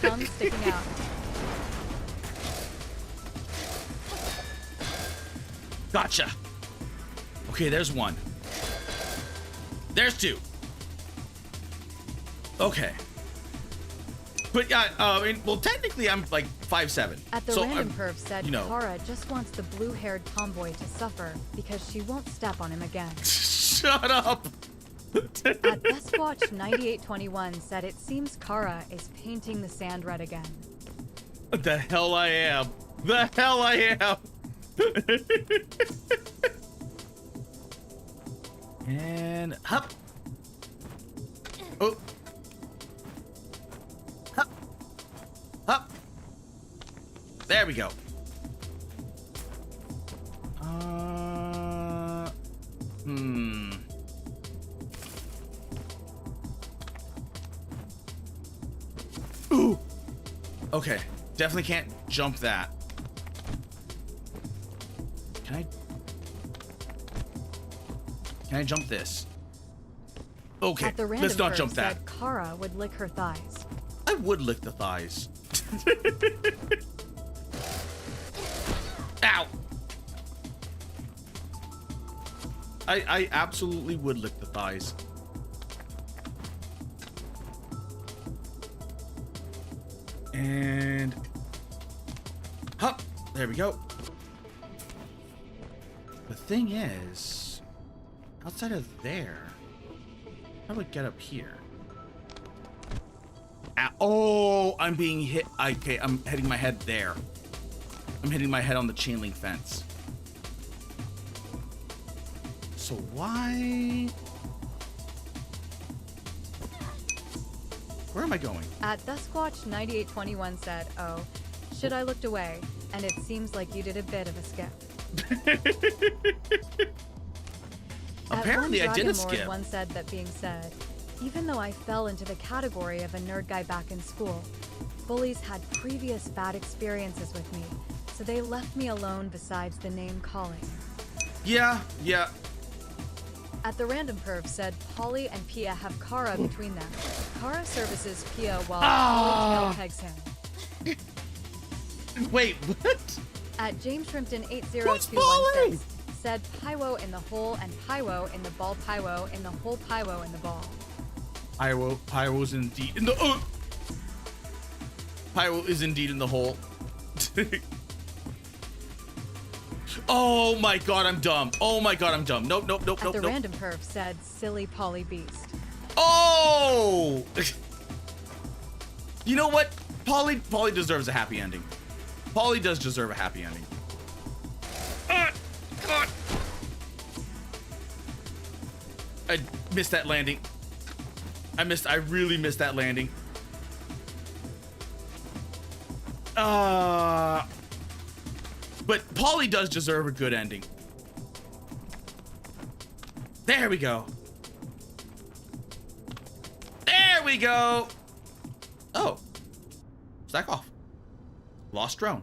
Tongue sticking out. Gotcha. Okay, there's one. There's two. Okay. But yeah, I mean, well, technically I'm like 5'7". At the so random perf said, you know. Kara just wants the blue-haired tomboy to suffer because she won't step on him again. Shut up. At TheSquatch9821 said it seems Kara is painting the sand red again. The hell I am. The hell I am. And hop. Oh. Hop. Hop. There we go. Okay, definitely can't jump that. Can I jump this? Okay, let's not jump that. Said Kara would lick her thighs. I would lick the thighs. Ow! I absolutely would lick the thighs. And hop, there we go. The thing is, outside of there, how do I get up here? Ow. Oh, I'm being hit. Okay, I'm hitting my head there. I'm hitting my head on the chain link fence. So why? Where am I going? At Thusquatch 9821 said, "Oh, should I looked away, and it seems like you did a bit of a skip." Apparently, I did a skip. One said that being said, even though I fell into the category of a nerd guy back in school, bullies had previous bad experiences with me, so they left me alone besides the name calling. Yeah. At the Random Perv said Polly and Pia have Kara between them. Kara services Pia while Polly tail pegs him. Wait, what? At James Shrimpton 80216 said Pywo in the hole and Pywo in the ball, Pywo in the hole, Pywo in the ball. Pywo's indeed in the Pywo is indeed in the hole. Oh my god, I'm dumb. Oh my god, I'm dumb. Nope. At the Random Perv said silly Polly Beast. Oh! You know what? Polly deserves a happy ending. Polly does deserve a happy ending. God. I missed that landing. I really missed that landing. But Polly does deserve a good ending. There we go. There we go. Oh. Stack off. Lost drone.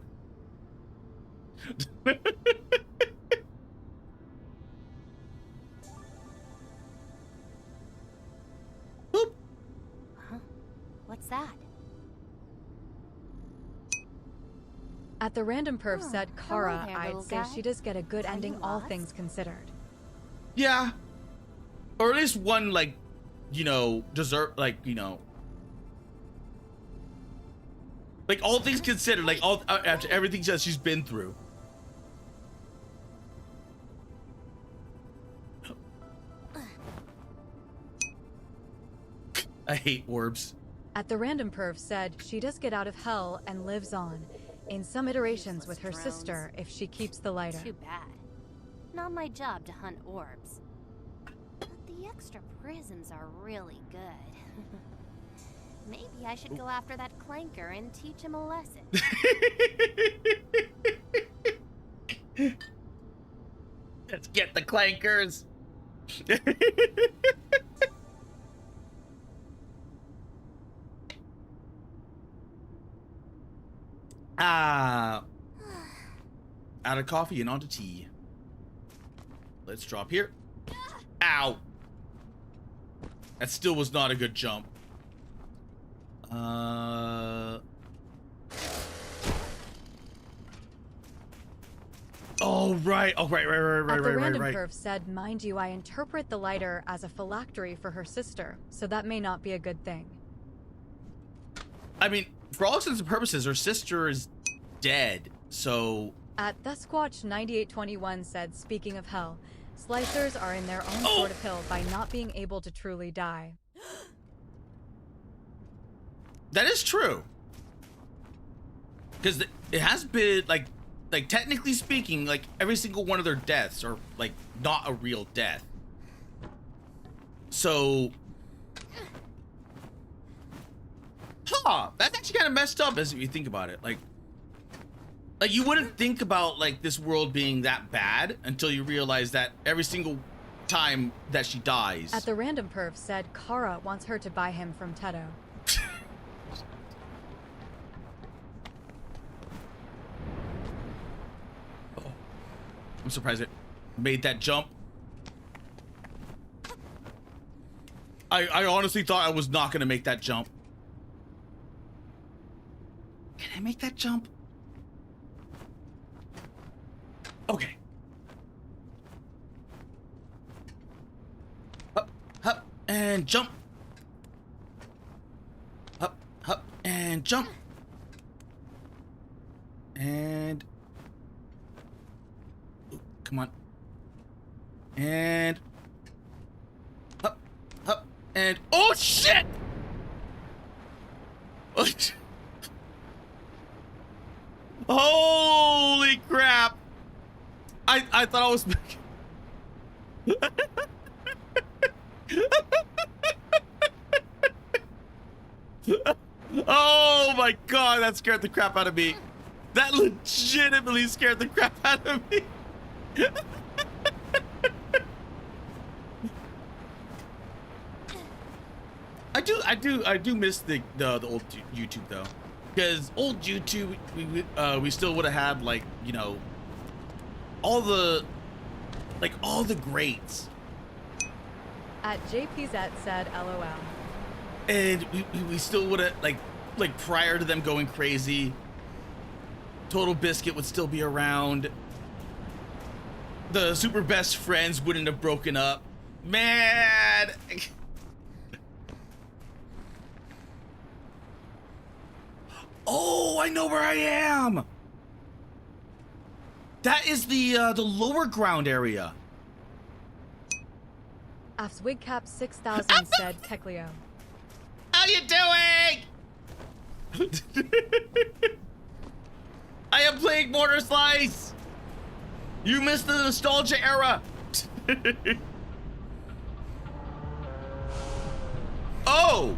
Boop. Huh? What's that? At the Random Perv said Kara, I'd say she does get a good ending, all things considered. Yeah. Or at least one, like, you know, dessert, like, you know. Like, all things considered, like, all after everything that she's been through. I hate orbs. At the Random Perv said she does get out of hell and lives on, in some iterations with her sister if she keeps the lighter. Too bad. Not my job to hunt orbs. But the extra prisms are really good. Maybe I should go after that clanker and teach him a lesson. Let's get the clankers. Out of coffee and onto tea. Let's drop here. Ow. That still was not a good jump. Oh, right. Oh, right. At the Random Perv said, mind you, I interpret the lighter as a phylactery for her sister, so that may not be a good thing. I mean, for all intents and purposes, her sister is dead, so... At Thusquatch 9821 said, speaking of hell, slicers are in their own sort of hill by not being able to truly die. That is true. Because it has been, like technically speaking, like, every single one of their deaths are, like, not a real death. So... Huh, that's actually kind of messed up as you think about it. Like you wouldn't think about, like, this world being that bad until you realize that every single time that she dies. At the Random Perv said, Kara wants her to buy him from Teto. I'm surprised it made that jump. I honestly thought I was not gonna make that jump. Can I make that jump? Okay. Up, up, and jump. Up, up, and jump. And... Ooh, come on. And... Up, up, and... Oh, shit! Holy crap! I thought I was... Oh my god, that scared the crap out of me. That legitimately scared the crap out of me. I do miss the old YouTube though, because old YouTube we still would have had, like, you know, all the greats. At JPZ said LOL. And we still would have, like prior to them going crazy, Total Biscuit would still be around. The Super Best Friends wouldn't have broken up. Man. Oh, I know where I am. That is the lower ground area. Afswigcap 6000 said Kecleo. How you doing? I am playing MotorSlice. You missed the nostalgia era. Oh.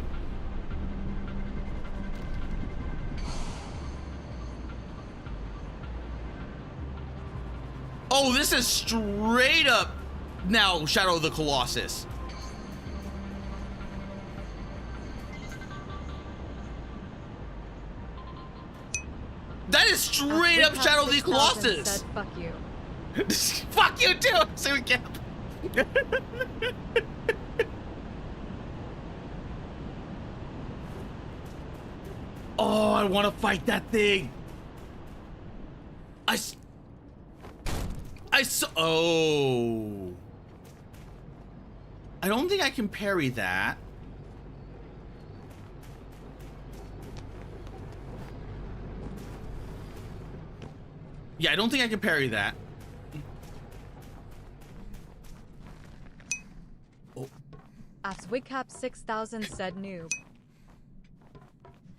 Oh, this is straight up now Shadow of the Colossus. That is straight up Shadow of the Colossus. Said, fuck you. Fuck you too. So we can't. Oh, I want to fight that thing. Oh. I don't think I can parry that. Yeah, I don't think I can parry that. Oh. Aswigcap 6000 said noob.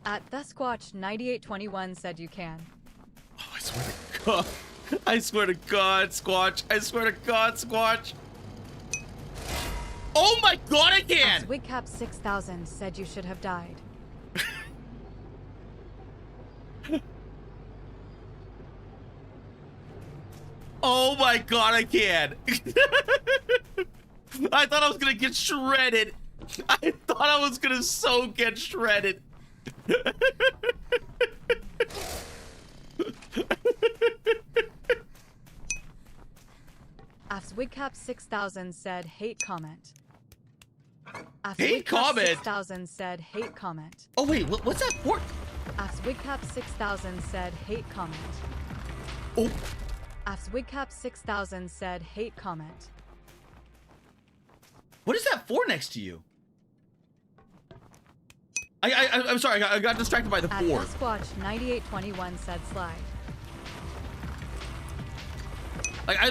At TheSquatch9821 said you can. Oh, I swear to God. I swear to God, Squatch. I swear to God, Squatch. Oh my God, I can! Aswigcap 6000 said you should have died. Oh my God, I can. I thought I was gonna get shredded. I thought I was gonna so get shredded. Aswigcap 6000 said hate comment. Hate comment? 6000 said hate comment. Oh wait, what's that for? Aswigcap 6000 said hate comment. Oh. Aswigcap 6000 said hate comment. What is that for next to you? I'm sorry, I got distracted by the 4. Squatch9821 said slide. Like I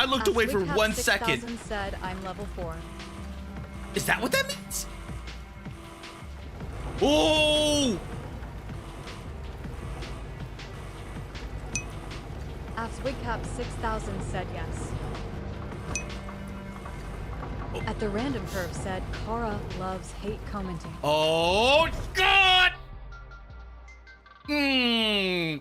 looked away for 1 second. 6000 said I'm level 4. Is that what that means? Oh! Aswigcap 6000 said yes. Oh. At the random curve said Kara loves hate commenting. Oh God! Hmm.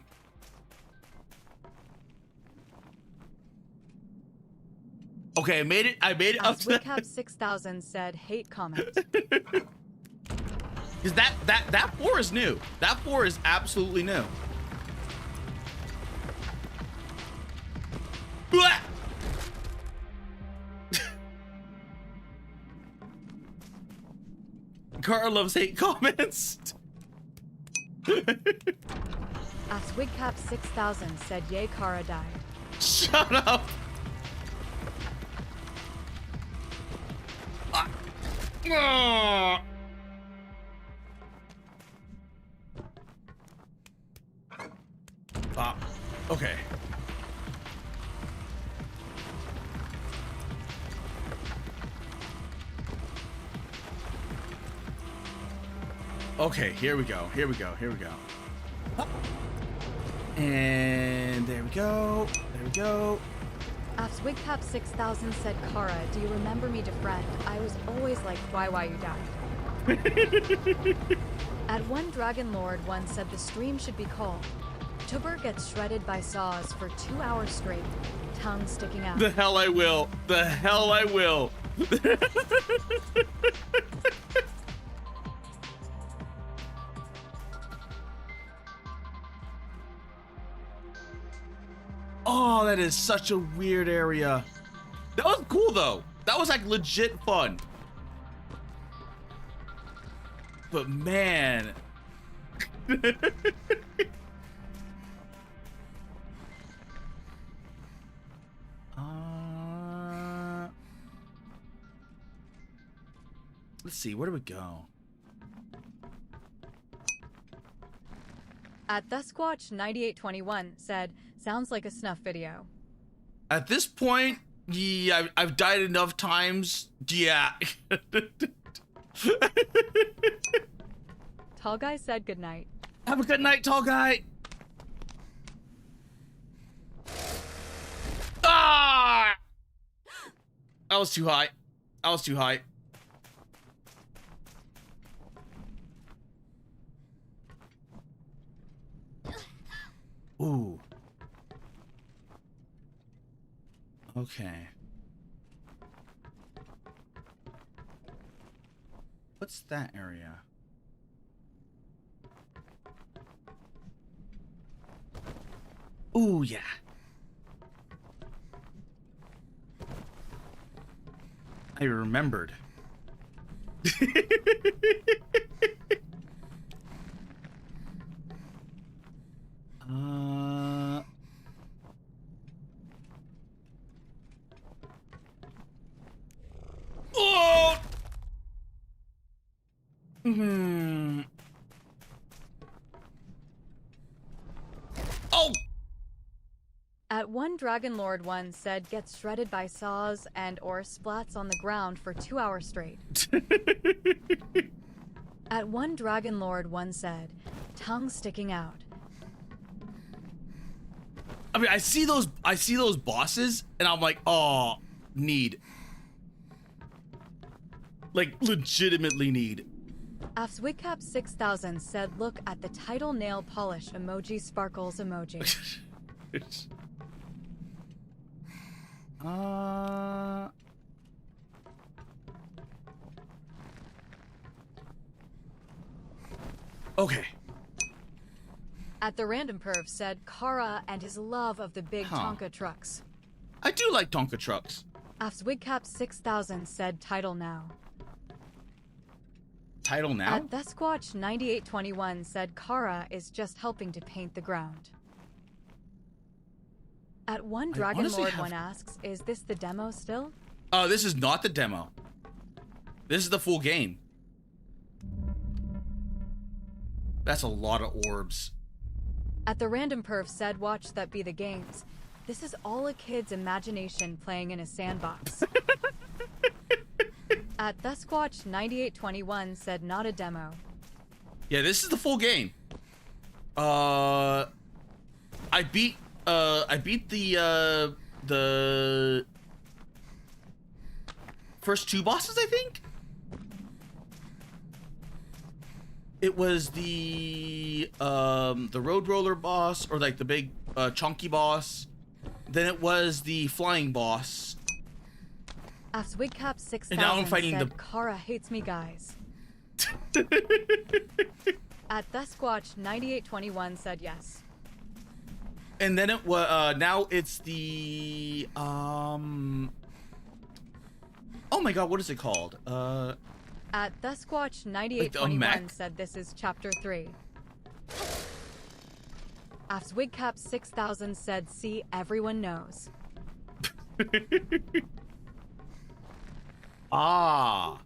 Okay, I made it up to Aswigcap 6000 said hate comment. Because that 4 is new. That 4 is absolutely new. Kara loves hate comments. Wigcap 6000 said yay Kara died. Shut up. Okay. Okay, here we go. Here we go. Here we go. And there we go. There we go. Wigcap 6000 said, Kara, do you remember me to friend? I was always like, why you died. At one Dragon Lord once said the stream should be called Vtuber gets shredded by saws for 2 hours straight, tongue sticking out. The hell I will. The hell I will. Oh, that is such a weird area. That was cool though. That was like legit fun. But man. Let's see, where do we go? At Thusquatch 9821 said, sounds like a snuff video. At this point, yeah, I've died enough times. Yeah. Tall Guy said goodnight. Have a good night, Tall Guy. Ah! I was too high. I was too high. Ooh. Okay. What's that area? Ooh, yeah. I remembered. Oh! Oh! At one Dragon Lord once said gets shredded by saws and or splats on the ground for 2 hours straight. At one Dragon Lord once said, tongue sticking out. I mean, I see those bosses and I'm like, oh, need. Like, legitimately need. Wigcap 6000 said, look at the title nail polish emoji sparkles emoji. Okay. At the Random Perv said, Kara and his love of the big Tonka trucks. I do like Tonka trucks. Wigcap 6000 said, title now. Title now? At Thusquatch 9821 said, Kara is just helping to paint the ground. At one Dragon Lord one asks, is this the demo still? Oh, this is not the demo. This is the full game. That's a lot of orbs. At the Random Perv said, watch that be the games. This is all a kid's imagination playing in a sandbox. At Thusquatch 9821 said, not a demo. Yeah, this is the full game. I beat the first two bosses, I think. It was the road roller boss, or like the big chunky boss. Then it was the flying boss. Wigcap 6000 and now I'm fighting said, Kara hates me, guys. At Thusquatch 9821 said yes. And then it was now it's the oh my god, what is it called? At TheSquatch9821 said this is chapter 3. AfsWigCap 6000 said, see, everyone knows. Ah.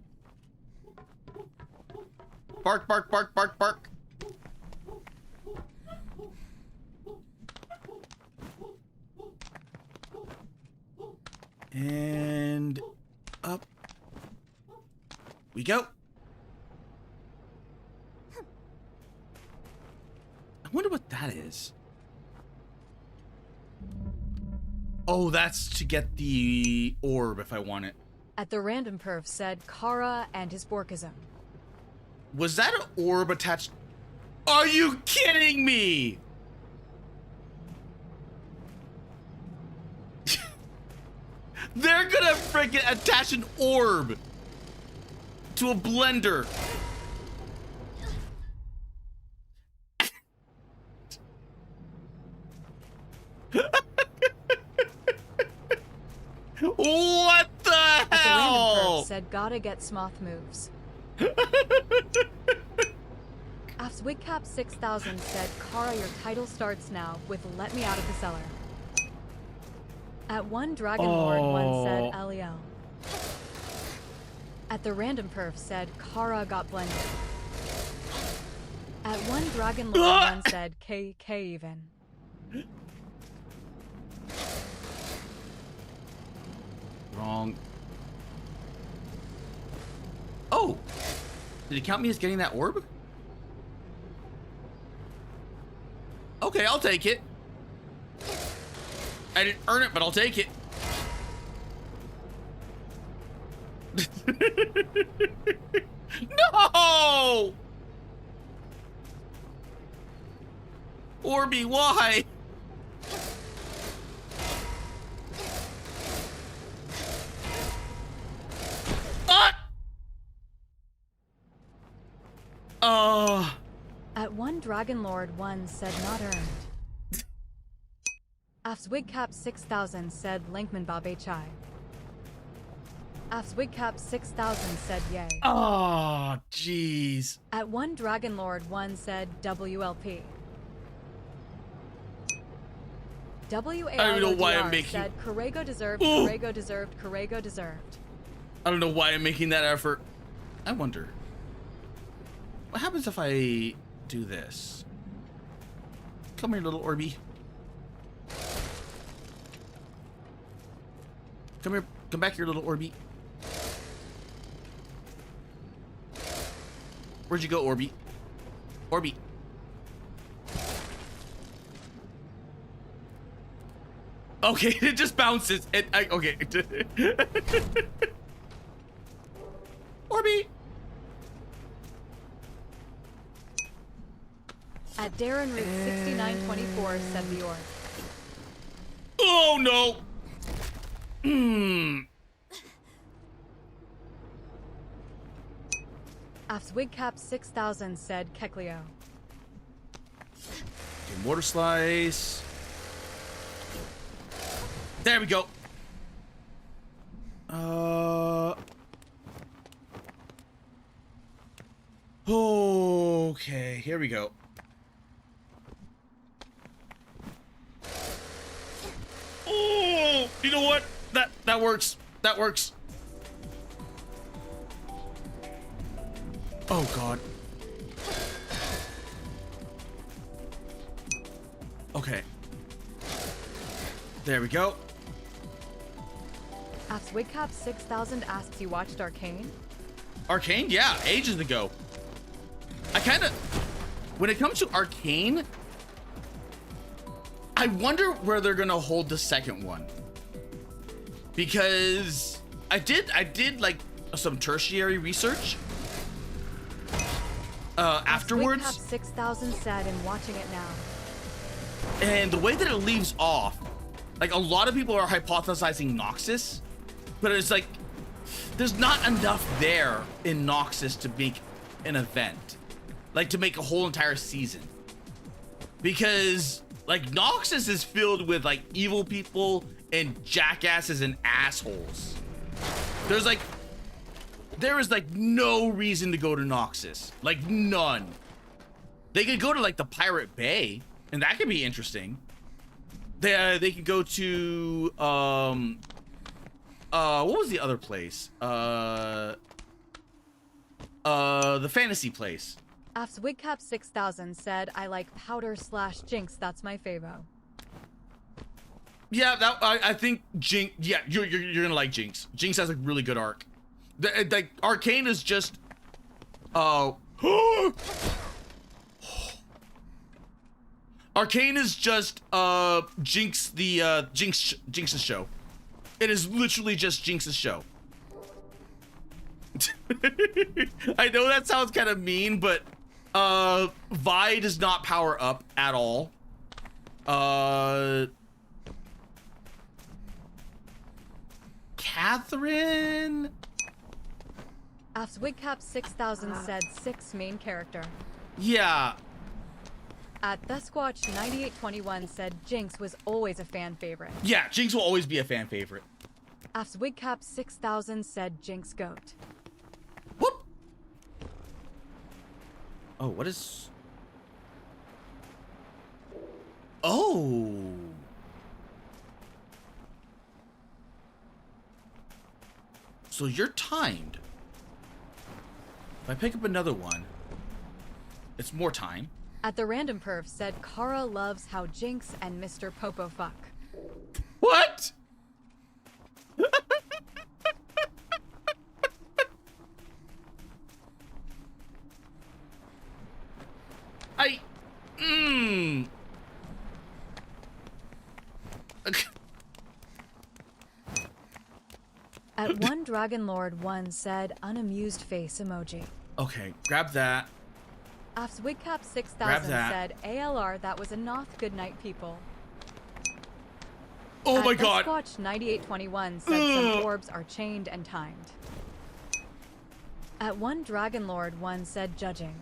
Bark, bark, bark, bark, bark. And up we go. I wonder what that is. Oh, that's to get the orb if I want it. At the random perf said Kara and his Borkism. Was that an orb attached? Are you kidding me? They're gonna freaking attach an orb to a blender. What the hell? The random perf said gotta get Smoth moves. AfsWigCap 6000 said Kara, your title starts now with let me out of the cellar. At one Dragon Lord one said LEL. At the random perf said Kara got blended. At one Dragon Lord one said KK even. Wrong. Oh! Did it count me as getting that orb? Okay, I'll take it. I didn't earn it, but I'll take it. No! Orby, why? At one Dragon Lord one said not earned. AfsWigCap 6000 said Linkman Babe Chai. AfsWigCap 6000 said yay. Oh, jeez. At one Dragon Lord one said WLP. I don't know why I'm making. Said Corrego deserved, Corrego deserved, Corrego deserved. I don't know why I'm making that effort. I wonder. What happens if I do this? Come here, little Orby. Come here. Come back here, little Orby. Where'd you go, Orby? Orby. Okay, it just bounces. Okay. Orby. At Darren Root 6924 said the orb. Oh no! AfsWigCap 6000 said Kekleo. Okay, MotorSlice. There we go. Okay, here we go. Oh, you know what? That works. That works. Oh God. Okay. There we go. AfsWigCap 6000 asks you watched Arcane? Arcane? Yeah, ages ago. I kind of, when it comes to Arcane, I wonder where they're gonna hold the second one, because I did like some tertiary research afterwards. AfsWigCap 6000 said and watching it now. And the way that it leaves off, like a lot of people are hypothesizing Noxus, but it's like there's not enough there in Noxus to make an event, like to make a whole entire season, because like Noxus is filled with like evil people and jackasses and assholes. There's like there is like no reason to go to Noxus. Like none. They could go to like the Pirate Bay, and that could be interesting. They could go to what was the other place? The fantasy place. Afs Wigcap 6000 said, I like Powder / Jinx, that's my favo. Yeah, that I think Jinx. Yeah, you're gonna like Jinx. Jinx has a really good arc. Like Arcane is just. Arcane is just Jinx Jinx's show. It is literally just Jinx's show. I know that sounds kind of mean, but Vi does not power up at all. Catherine. Afs Wigcap 6000 said 6 main character. Yeah. At Thesquatch 9821 said Jinx was always a fan favorite. Yeah, Jinx will always be a fan favorite. Afs Wigcap 6000 said Jinx goat. Whoop. Oh, what is? Oh. So you're timed. If I pick up another one, it's more time. At the Random Perf said Kara loves how Jinx and Mr. Popo fuck. What? At One Dragon Lord 1 said unamused face emoji. Okay, grab that. Afs Wigcap 6000 said ALR, that was a Noth, good night people. Oh my god. Squatch 9821 said some orbs are chained and timed. At One Dragon Lord 1 said judging.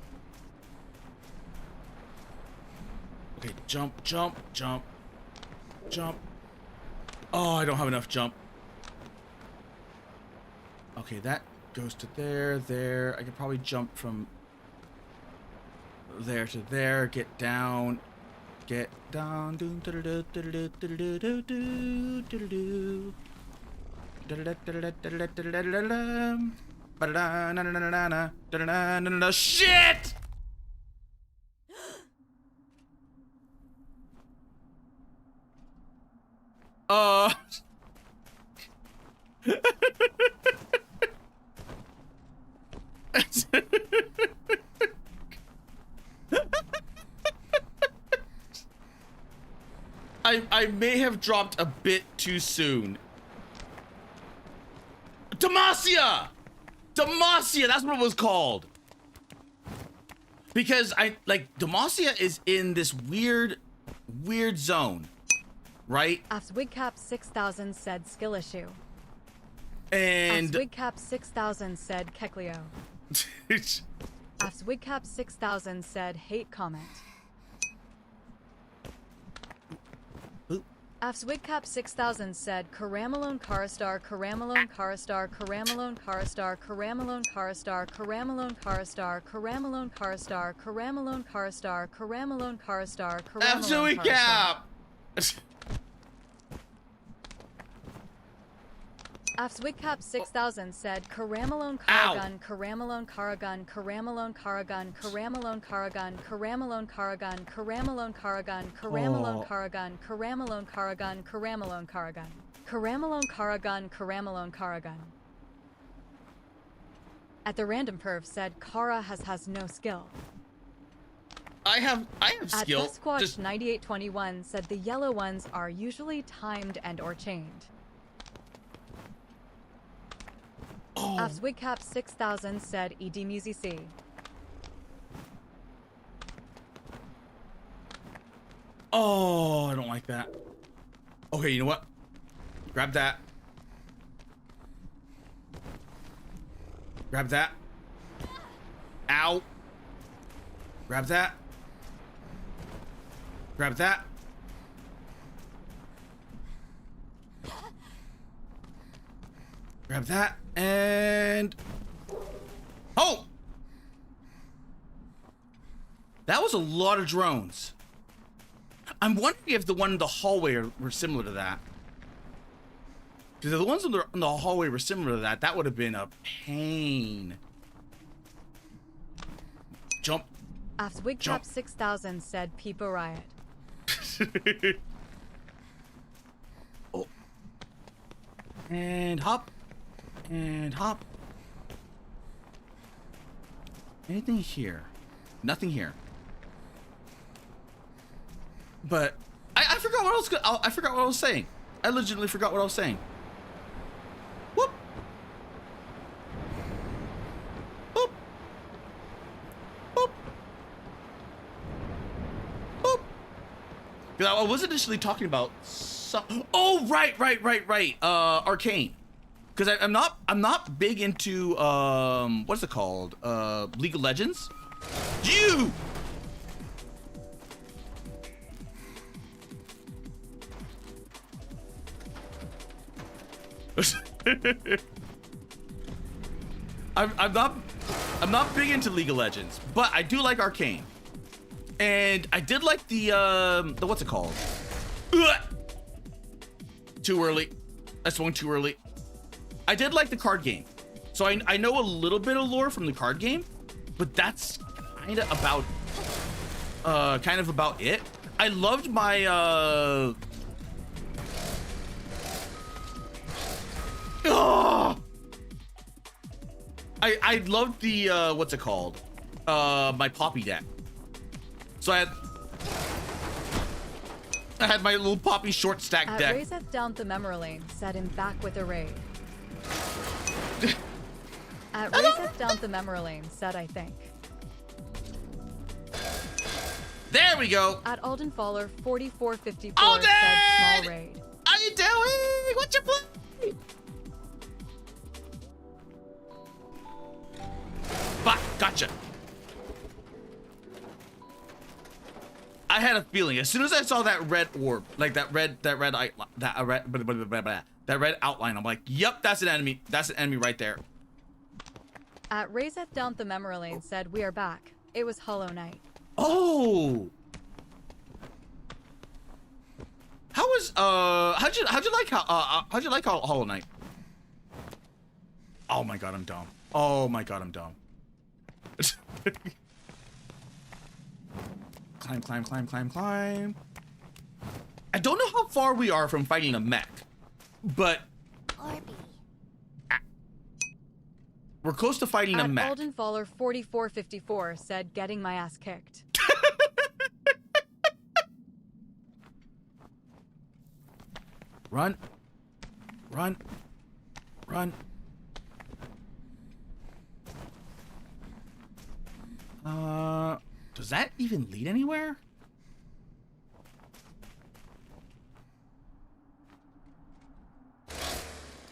Okay, jump, jump, jump, jump. Oh, I don't have enough jump. Okay, that goes to there, there. I could probably jump from there to there, get down. Get down. Shit! I may have dropped a bit too soon. Demacia! Demacia, that's what it was called. Because Demacia is in this weird zone, right? Afs Wigcap 6000 said skill issue. And Afs Wigcap 6000 said Kekleo. Afs Wigcap 6000 said hate comment. Afs Wigcap 6000 said Karamalone Karastar, Karamalone Karastar, Karamalone Karastar, Karamalone Karastar, Karamalone Karastar, Karamalone Karastar, Karamalone Karastar, Karamalone Karastar, Karamalone Karastar. Afs Wigcap 6000 said Karamalone Karagun, Karamalone Karagun, Karamalone Karagun, Karamalone Karagun, Karamalone Karagun, Karamalone Karagun, Karamalone Karagun, Karamalone Karagun, Karamalone Karagun, Karamalone Karagun, Karamalone Karagun. At the Random Perf said Kara has no skill. I have skill. At Thesquatch 9821 said the yellow ones are usually timed and or chained. Afs Wigcap 6000 said EDMUZC. Oh, I don't like that. Okay, you know what? Grab that. Grab that. Ow. Grab that. Grab that. Grab that. And Oh! That was a lot of drones. I'm wondering if the one in the hallway were similar to that. Because if the ones in the hallway were similar to that, that would have been a pain. Jump. Wigcap 6000 said Peepo Riot. Oh. And hop. And hop. Anything here? Nothing here. But I forgot what else. I forgot what I was saying. I legitimately forgot what I was saying. Whoop. Boop. Boop. Boop. I was initially talking about oh, right. Arcane. Because I'm not big into what's it called? League of Legends. You. I'm not big into League of Legends, but I do like Arcane, and I did like the what's it called? Ugh! Too early. I swung too early. I did like the card game, so I know a little bit of lore from the card game, but that's kind of about it. I loved my I loved the what's it called? My Poppy deck. So I had my little Poppy short stack deck. Razeth down the memory lane said him back with a raid. At Razeth down the memory lane said I think. There we go. At Alden Faller 4454 Alden! said small raid. How you doing? What's your play? Bah, gotcha. I had a feeling as soon as I saw that red orb, like that red outline, I'm like, yep, that's an enemy. That's an enemy right there. At Razeth down the memory lane said we are back. It was Hollow Knight. Oh. How'd you like Hollow Knight? Oh my god, I'm dumb. Oh my god, I'm dumb. Climb. I don't know how far we are from fighting a mech, but we're close to fighting a mech. Alden Faller 4454 said getting my ass kicked. Run. Does that even lead anywhere?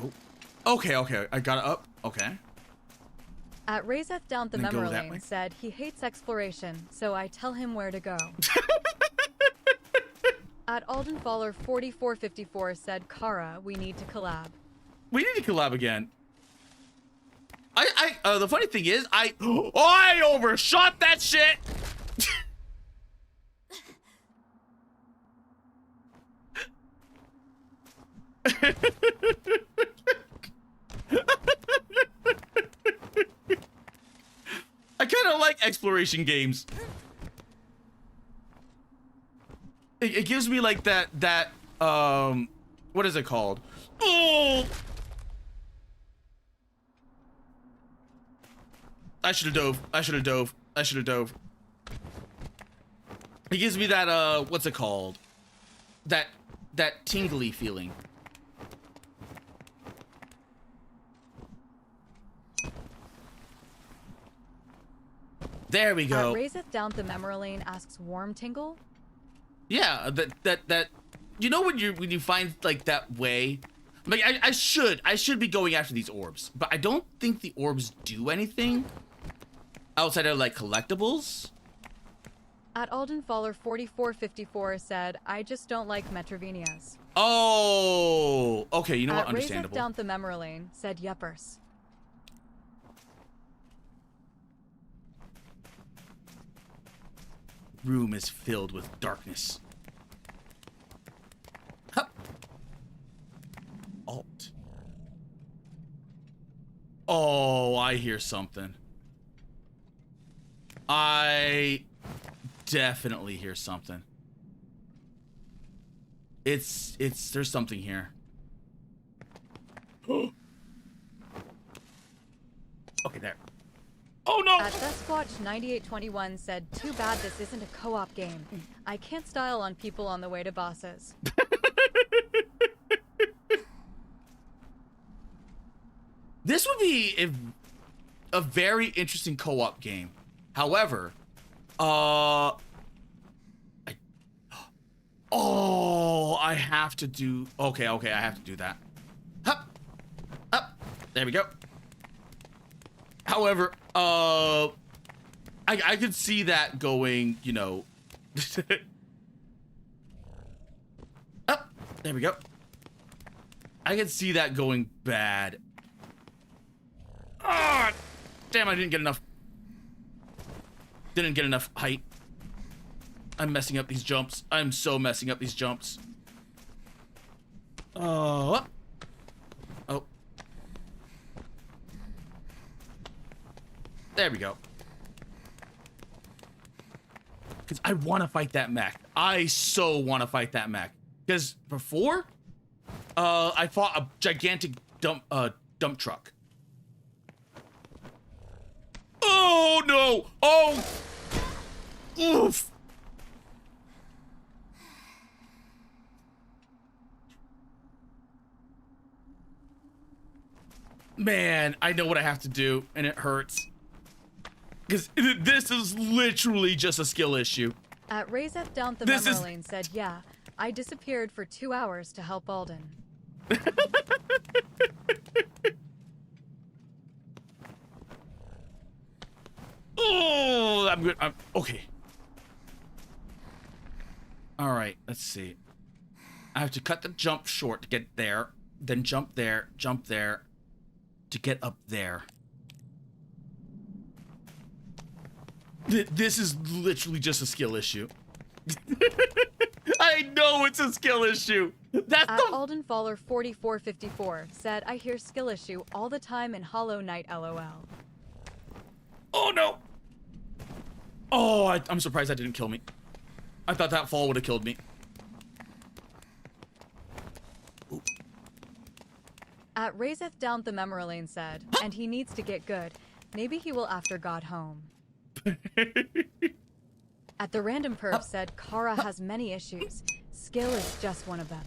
Oh. Okay. I got it up. Okay. At Razeth down the memory lane said he hates exploration, so I tell him where to go. At Alden Faller 4454 said Kara, we need to collab. We need to collab again. The funny thing is, I overshot that shit. I kind of like exploration games. It gives me like that what is it called? Oh! I should have dove. It gives me that what's it called? That tingly feeling. There we go. Razeth down the memory lane asks warm tingle? Yeah, that you know when you find like that way, like I should be going after these orbs, but I don't think the orbs do anything outside of like collectibles. At Alden Faller 4454 said, I just don't like Metrovenias. Oh, okay, you know what? Understandable. Razeth down the memory lane said Yuppers. room is filled with darkness. Hup. Alt. Oh, I hear something. I definitely hear something. There's something here. Okay, there. Oh no! At Sasquatch 9821 said, "Too bad this isn't a co-op game. I can't style on people on the way to bosses." This would be a very interesting co-op game. However, I have to do. Okay, I have to do that. Hup, up. There we go. However, I could see that going, you know. Up. There we go. I could see that going bad. Ah, damn! I didn't get enough. Didn't get enough height. I'm messing up these jumps. I'm so messing up these jumps. Oh. Oh. There we go. Because I want to fight that mech. I so want to fight that mech. Because before, I fought a gigantic dump truck. Oh no! Oh! Oof! Man, I know what I have to do, and it hurts. Because this is literally just a skill issue. At Razeth Down the Memory Lane said, "Yeah, I disappeared for 2 hours to help Alden." Oh, I'm good. I'm okay. All right, let's see. I have to cut the jump short to get there, then jump there to get up there. This is literally just a skill issue. I know it's a skill issue. That's At Alden Faller 4454 said, "I hear skill issue all the time in Hollow Knight LOL." Oh no! Oh, I'm surprised that didn't kill me. I thought that fall would have killed me. Ooh. At Razeth Down the Memory Lane said, "And he needs to get good. Maybe he will after God home." At the Random Perf said, "Kara has many issues. Skill is just one of them."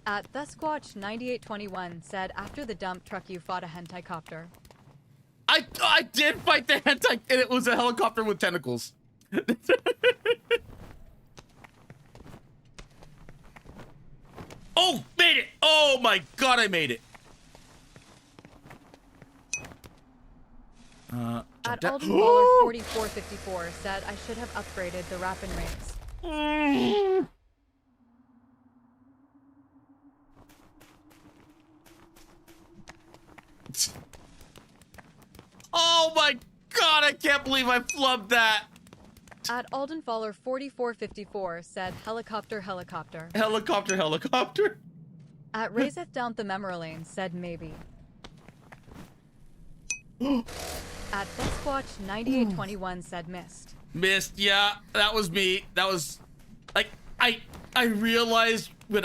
At Thesquatch 9821 said, "After the dump truck you fought a hentai copter." I did fight the hentai, and it was a helicopter with tentacles. Oh, made it! Oh my god, I made it! At Alden Baller 4454 said, "I should have upgraded the Rapin Rings." Oh my god, I can't believe I flubbed that! At Alden Faller 4454 said, "Helicopter, helicopter." Helicopter, helicopter. At Razeth Down the Memory Lane said, "Maybe." At Thesquatch 9821 said, "Missed." Missed, yeah, that was me. That was, like, I realized when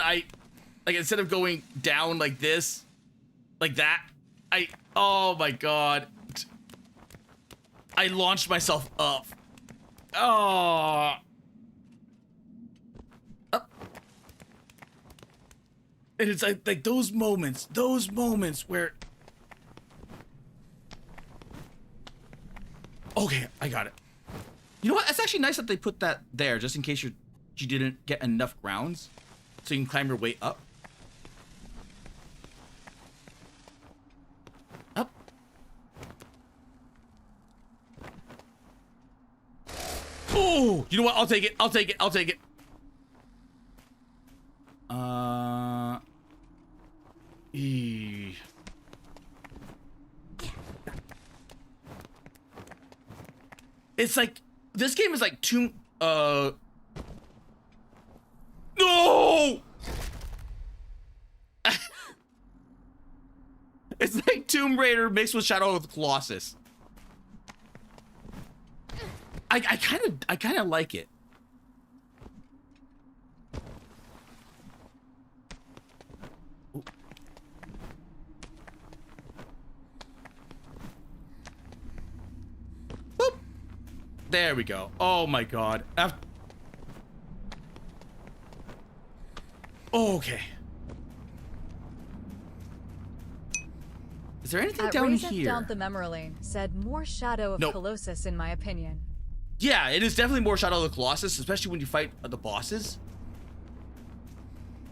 instead of going down like this, like that, oh my god. I launched myself up. Oh. Up. And it's like those moments where. Okay, I got it. You know what? It's actually nice that they put that there just in case you didn't get enough rounds, so you can climb your way up. Up. Oh, you know what? I'll take it. I'll take it. I'll take it. It's like, this game is like no! It's like Tomb Raider mixed with Shadow of the Colossus. I kind of like it. Boop. There we go. Oh my god. Okay. Is there anything down here? Down the memory lane said more Shadow of Colossus in my opinion. Yeah, it is definitely more Shadow of the Colossus, especially when you fight the bosses.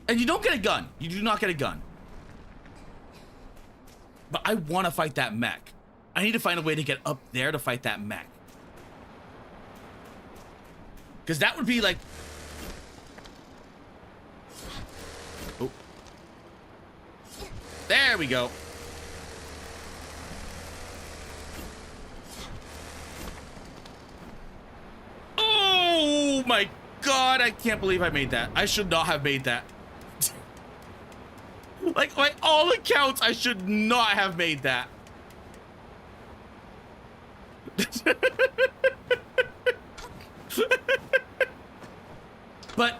And you don't get a gun. You do not get a gun. But I want to fight that mech. I need to find a way to get up there to fight that mech. Because that would be like... Oh. There we go. Oh my god, I can't believe I made that. I should not have made that. Like, by all accounts, I should not have made that. But,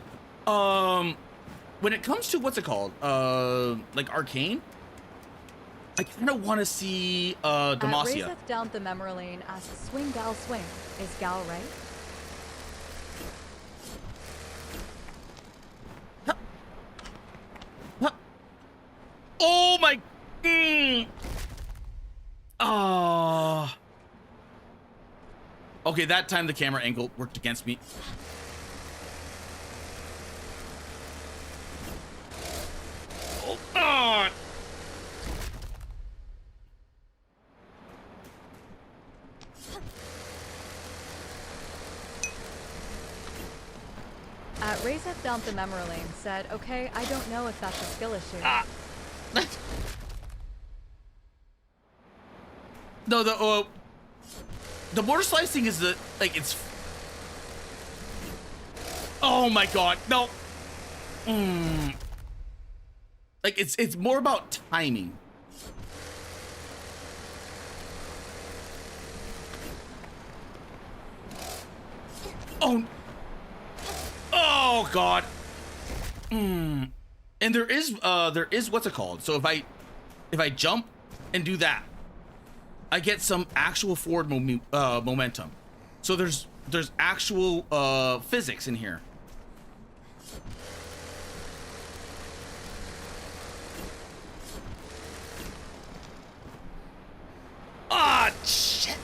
when it comes to, what's it called? Like Arcane? I kind of want to see, Demacia. Razeth down the memory lane asks, swing gal swing. Is gal right? Oh my... Okay, that time the camera angle worked against me. Oh, God. Razeth down the memory lane said, okay, I don't know if that's a skill issue. No, the MotorSlice thing is the, like, it's... Oh my god, no. Like, it's more about timing. Oh god. And there is what's it called? So if I jump and do that, I get some actual forward momentum. So there's actual physics in here. Ah, shit.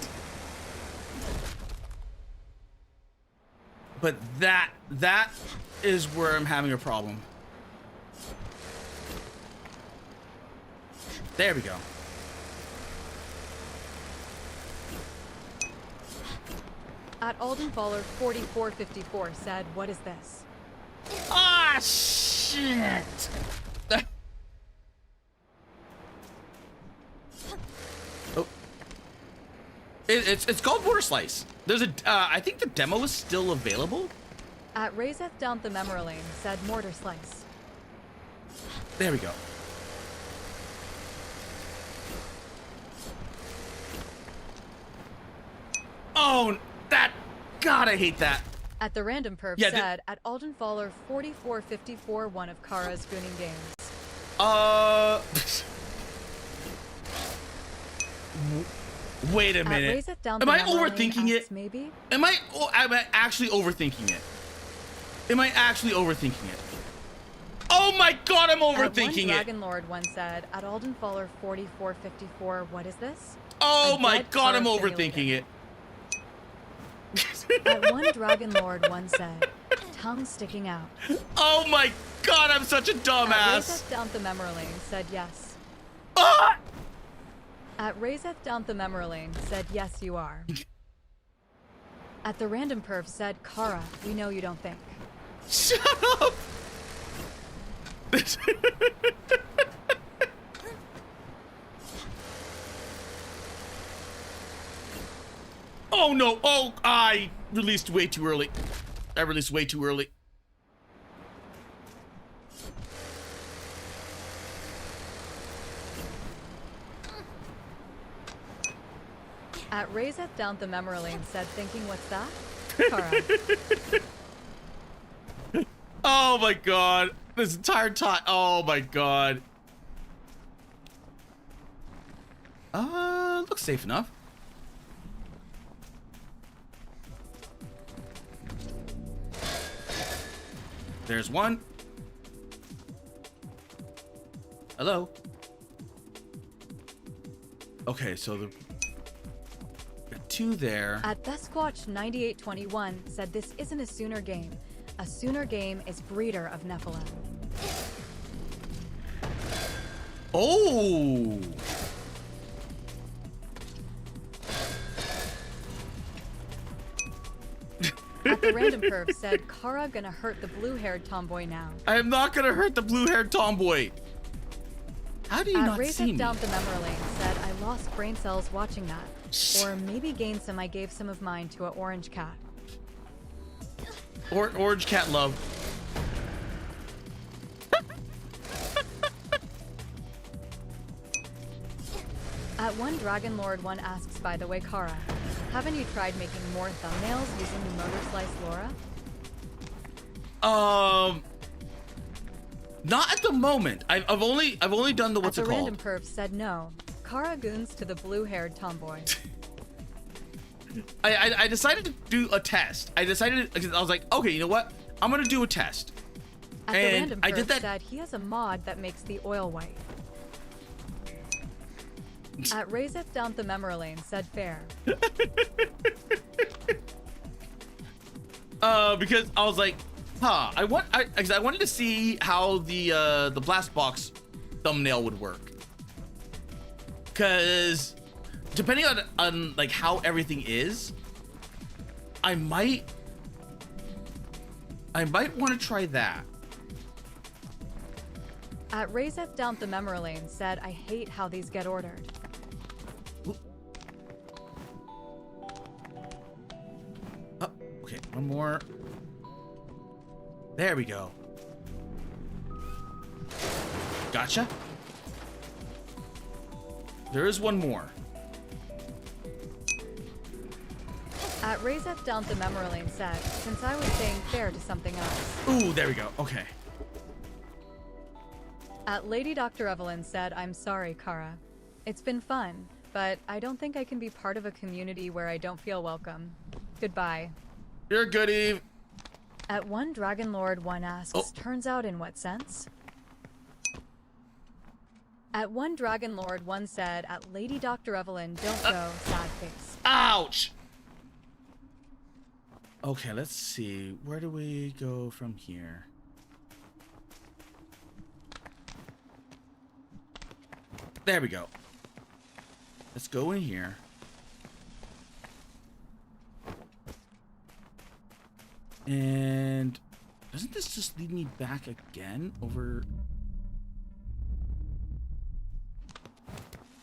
But that is where I'm having a problem. There we go. At Aldenfaller 4454 said, what is this? Ah, shit. Oh. It's called MotorSlice. There's a, I think the demo is still available. At Razeth down the memory lane said MotorSlice. There we go. Oh, that, God, I hate that. At the random perv said, at Aldenfaller 4454, one of Kara's gooning games. Wait a minute. Am I overthinking it? Maybe? Am I actually overthinking it? Am I actually overthinking it? Oh my god, I'm overthinking it. Dragon Lord once said, at Aldenfaller 4454, what is this? Oh my god, I'm overthinking it. At one Dragon Lord once said, tongue sticking out. Oh my god, I'm such a dumbass. Razeth down the memory lane said yes. Ah! At Razeth down the memory lane said yes, you are. At the random perv said, Kara, we know you don't think. Shut up! Oh no. Oh, I released way too early. I released way too early. At Raiseth Down the Memory Lane said, thinking, what's that? Kara. Oh my god. This entire time. Oh my god. Looks safe enough. There's one. Hello. Okay, so the two there. At Thesquatch 9821 said this isn't a Sooner game. A Sooner game is breeder of Nephilim. Oh. At the Random Perv said, Kara gonna hurt the blue-haired tomboy now. I am not gonna hurt the blue-haired tomboy. How do you not see me? Down the Memory Lane said, I lost brain cells watching that. Or maybe gained some, I gave some of mine to an orange cat. Orange cat love. At One Dragon Lord 1 asks, by the way, Kara, haven't you tried making more thumbnails using the MotorSlice Laura? Not at the moment. I've only done the what's it called? Random Perv said no. Kara goons to the blue-haired tomboy. I decided to do a test. I was like, okay, you know what? I'm gonna do a test. At the Random Perv said he has a mod that makes the oil white. At Raiseth Down the Memory Lane said fair. Because I was like, huh, I wanted to see how the blast box thumbnail would work. Cause depending on like how everything is, I might want to try that. At Raiseth Down the Memory Lane said, I hate how these get ordered. Oh, okay, one more. There we go. Gotcha. There is one more. At Raiseth Down the Memory Lane said, since I was saying fair to something else. Ooh, there we go. Okay. At Lady Dr. Evelyn said, I'm sorry, Kara. It's been fun, but I don't think I can be part of a community where I don't feel welcome. Goodbye. You're good, Eve. At One Dragon Lord 1 asks, turns out in what sense? At One Dragon Lord 1 said, at Lady Dr. Evelyn, don't go, sad face. Ouch! Okay, let's see. Where do we go from here? There we go. Let's go in here. And doesn't this just lead me back again over?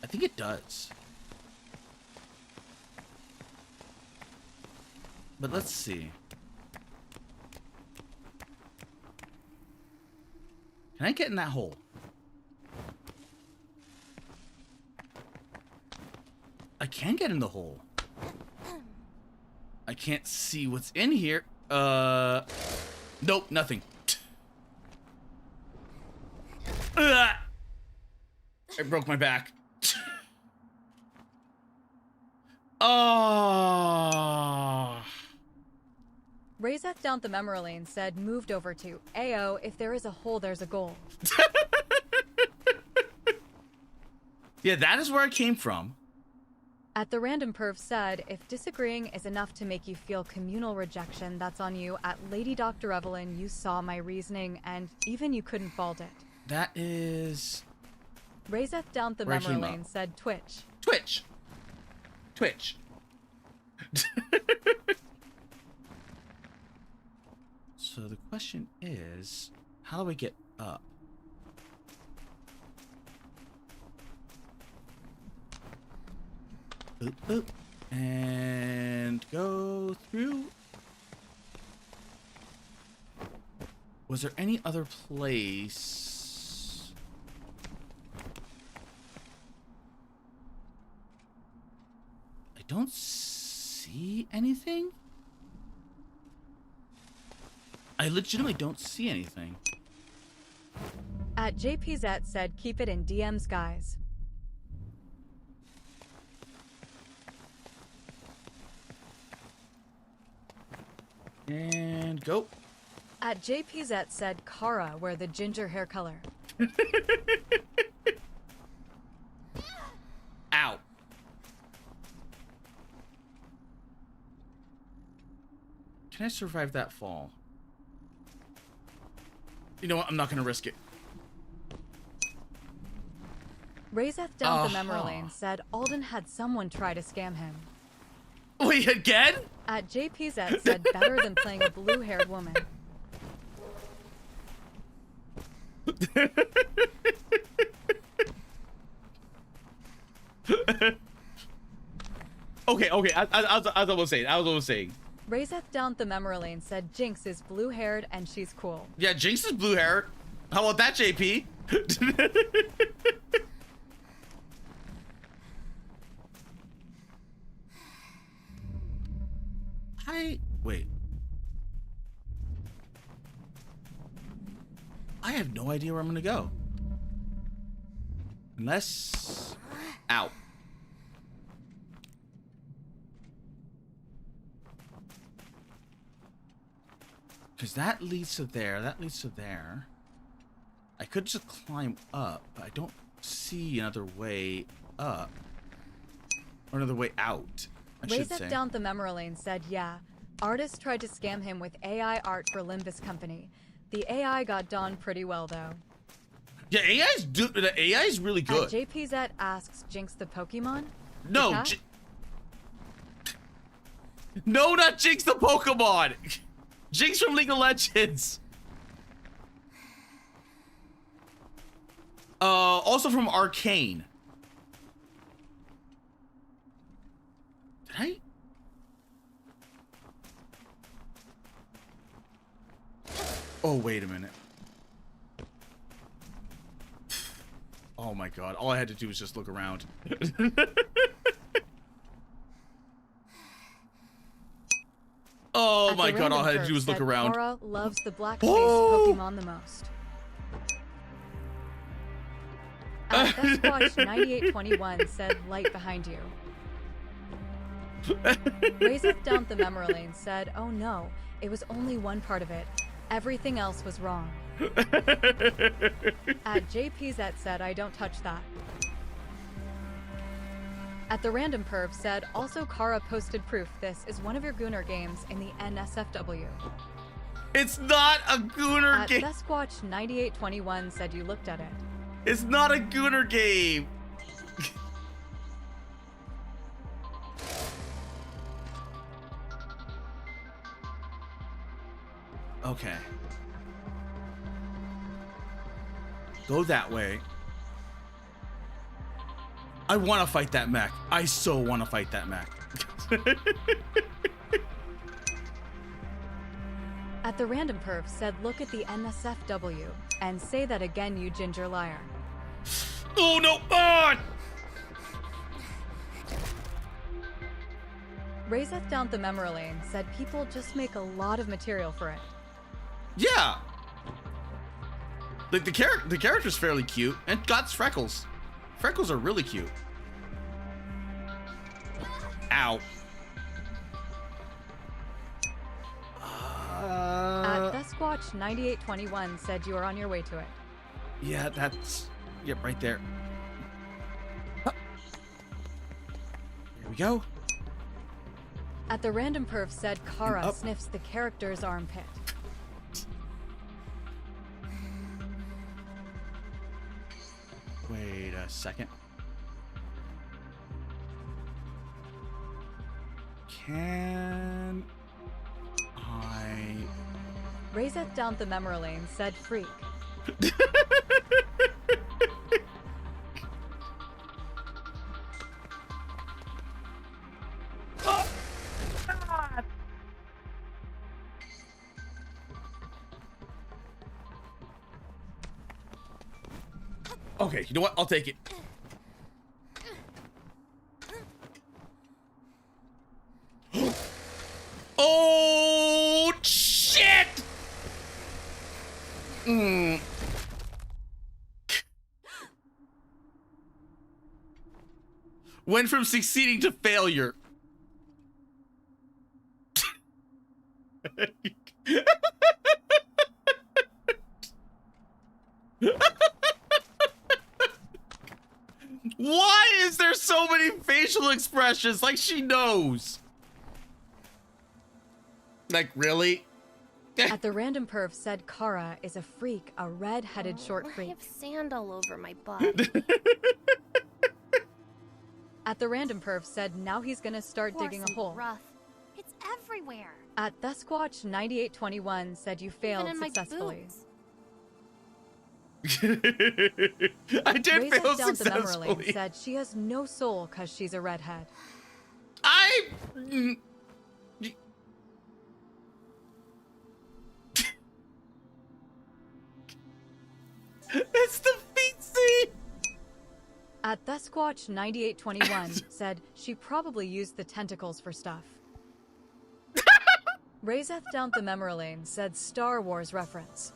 I think it does. But let's see. Can I get in that hole? I can get in the hole. I can't see what's in here. Nope, nothing. I broke my back. Oh. Raiseth Down the Memory Lane said, moved over to Ayo, if there is a hole, there's a goal. Yeah, that is where I came from. At the Random Perv said, if disagreeing is enough to make you feel communal rejection, that's on you. At Lady Dr. Evelyn, you saw my reasoning, and even you couldn't fault it. That is... Raiseth Down the Memory Lane said, Twitch. Twitch. Twitch. So the question is, how do I get up? Boop, boop. And go through. Was there any other place? I don't see anything. I legitimately don't see anything. At JPZ said, keep it in DMs, guys. And go. At JPZ said, Kara, wear the ginger hair color. Ow. Can I survive that fall? You know what? I'm not going to risk it. Razeth down the memory lane said Alden had someone try to scam him. Wait, again? At JPZ said better than playing a blue-haired woman. Okay. As I was saying. Razeth down the memory lane said Jinx is blue-haired and she's cool. Yeah, Jinx is blue-haired. How about that, JP? Wait. I have no idea where I'm gonna go. Unless... Ow. Because that leads to there, that leads to there. I could just climb up, but I don't see another way up. Or another way out, I should say. Razeth down the memory lane said, yeah, artist tried to scam him with AI art for Limbus Company. The AI got done pretty well, though. Yeah, the AI is really good. JPZ asks Jinx the Pokemon? No, no, not Jinx the Pokemon. Jinx from League of Legends. Also from Arcane. Did I? Oh, wait a minute. Oh my god, all I had to do was just look around. Oh my god, all I had to do was look around. Cora loves the black-faced Pokemon the most. Sasquatch 9821 said light behind you. Razeth down the memory lane said, oh no, it was only one part of it. Everything else was wrong. At JPZ said, I don't touch that. At the Random Perv said, also Kara posted proof this is one of your Gooner games in the NSFW. It's not a Gooner game. At Sasquatch 9821 said you looked at it. It's not a Gooner game. Okay. Go that way. I want to fight that mech. I so want to fight that mech. At the Random Perv said, look at the NSFW and say that again, you ginger liar. Oh no! On! Razeth down the memory lane said people just make a lot of material for it. Yeah. Like the character's fairly cute and got freckles. Freckles are really cute. Ow. At Sasquatch 9821 said you are on your way to it. Yeah, that's... Yep, right there. Here we go. At the Random Perv said Kara sniffs the character's armpit. Wait a second. Can I... Razeth down the memory lane said freak. Okay, you know what? I'll take it. Oh, shit! Went from succeeding to failure. Why is there so many facial expressions? Like she knows. Like, really? At the random perv said Kara is a freak, a red-headed short I freak. have sand all over my butt. At the random perv said now he's gonna start digging a hole. Rough. It's everywhere. At Thusquatch 9821 said you failed Even in successfully. I did Raise fail us down to Memorlane successfully. said she has no soul cause she's a redhead. It's the feet scene. At Thusquatch 9821 said she probably used the tentacles for stuff. Raiseth down the Memorlane said Star Wars reference.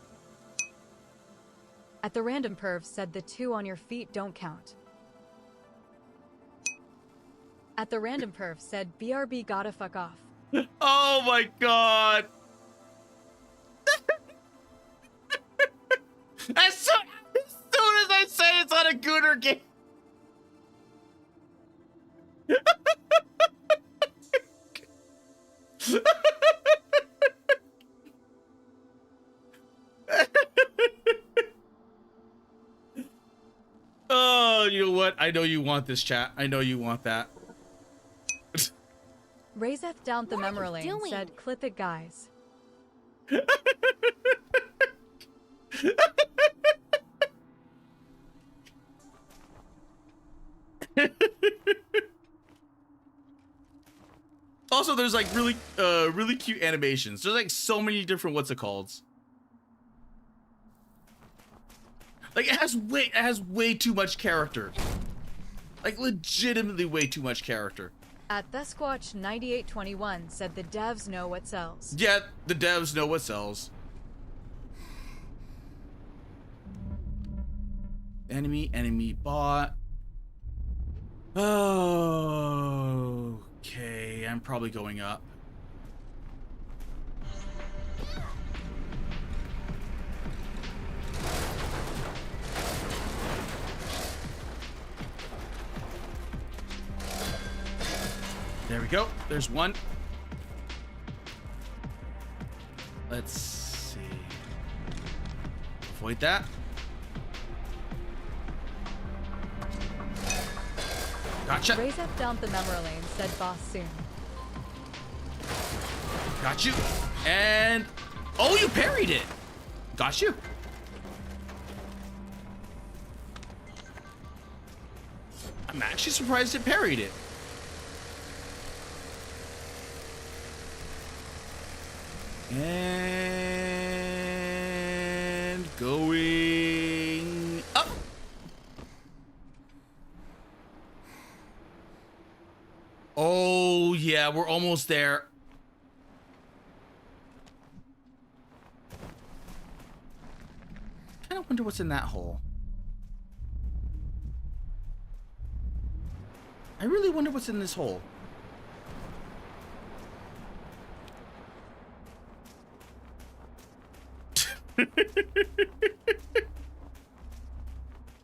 At the random perv said the 2 on your feet don't count. At the random perv said BRB gotta fuck off. Oh my god. As soon as I say it's on a Gooner game. Oh, you know what? I know you want this, chat. I know you want that. Raiseth down the Memorlane said clip it, guys. Also, there's like really cute animations. There's like so many different what's it called. Like it has way too much character. Like legitimately way too much character. At Thusquatch 9821 said the devs know what sells. Yeah, the devs know what sells. Enemy bot. Oh, okay, I'm probably going up. There we go. There's one. Let's see. Avoid that. Gotcha. Raise up down the Memorlane said boss soon. Got you. And oh, you parried it. Got you. I'm actually surprised it parried it. And going up. Oh, yeah, we're almost there. I kind of wonder what's in that hole. I really wonder what's in this hole.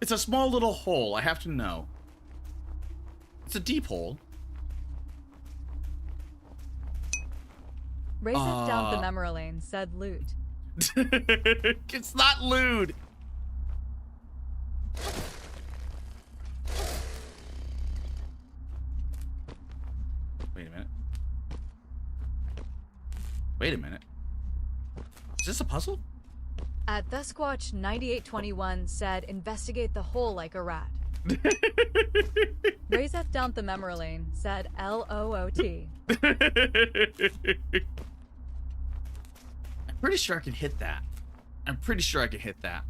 It's a small little hole, I have to know. It's a deep hole. Raise up down the Memorlane said loot. It's not lewd. Wait a minute. Wait a minute. Is this a puzzle? At Thusquatch 9821 said investigate the hole like a rat. Raise up down the Memorlane said LOOT. I'm pretty sure I can hit that. I'm pretty sure I can hit that.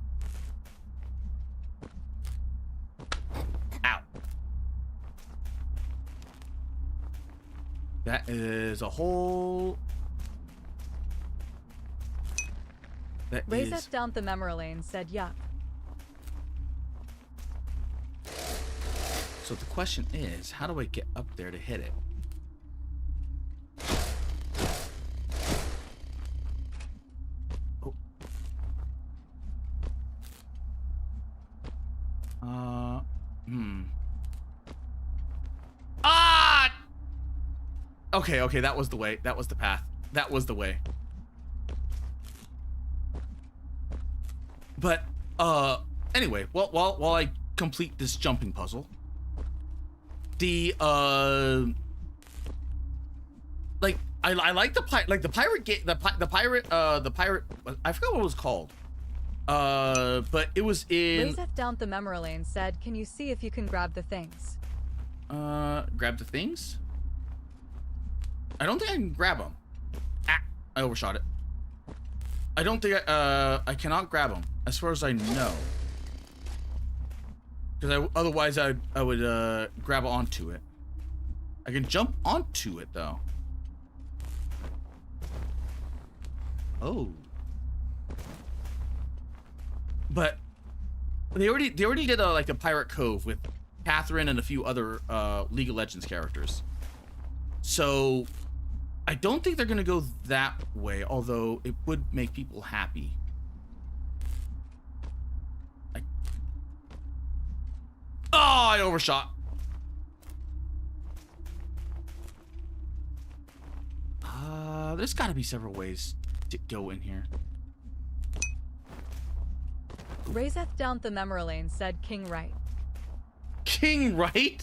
That is a whole... That is... Razeth down the memory lane said yup. So the question is, how do I get up there to hit it? Oh. Ah! Okay, that was the way. That was the path. That was the way. But, anyway, while I complete this jumping puzzle, the like I like the pirate game, the pirate I forgot what it was called, but it was in Razeth down the memory lane said, can you see if you can grab the things? Grab the things? I don't think I can grab them. Ah, I overshot it. I don't think I cannot grab them as far as I know. Because otherwise I would grab onto it. I can jump onto it though. Oh. But they already did like a Pirate Cove with Catherine and a few other League of Legends characters. So I don't think they're gonna go that way, although it would make people happy. Oh, I overshot. There's got to be several ways to go in here. Razeth down the memory lane said King Right. King Right?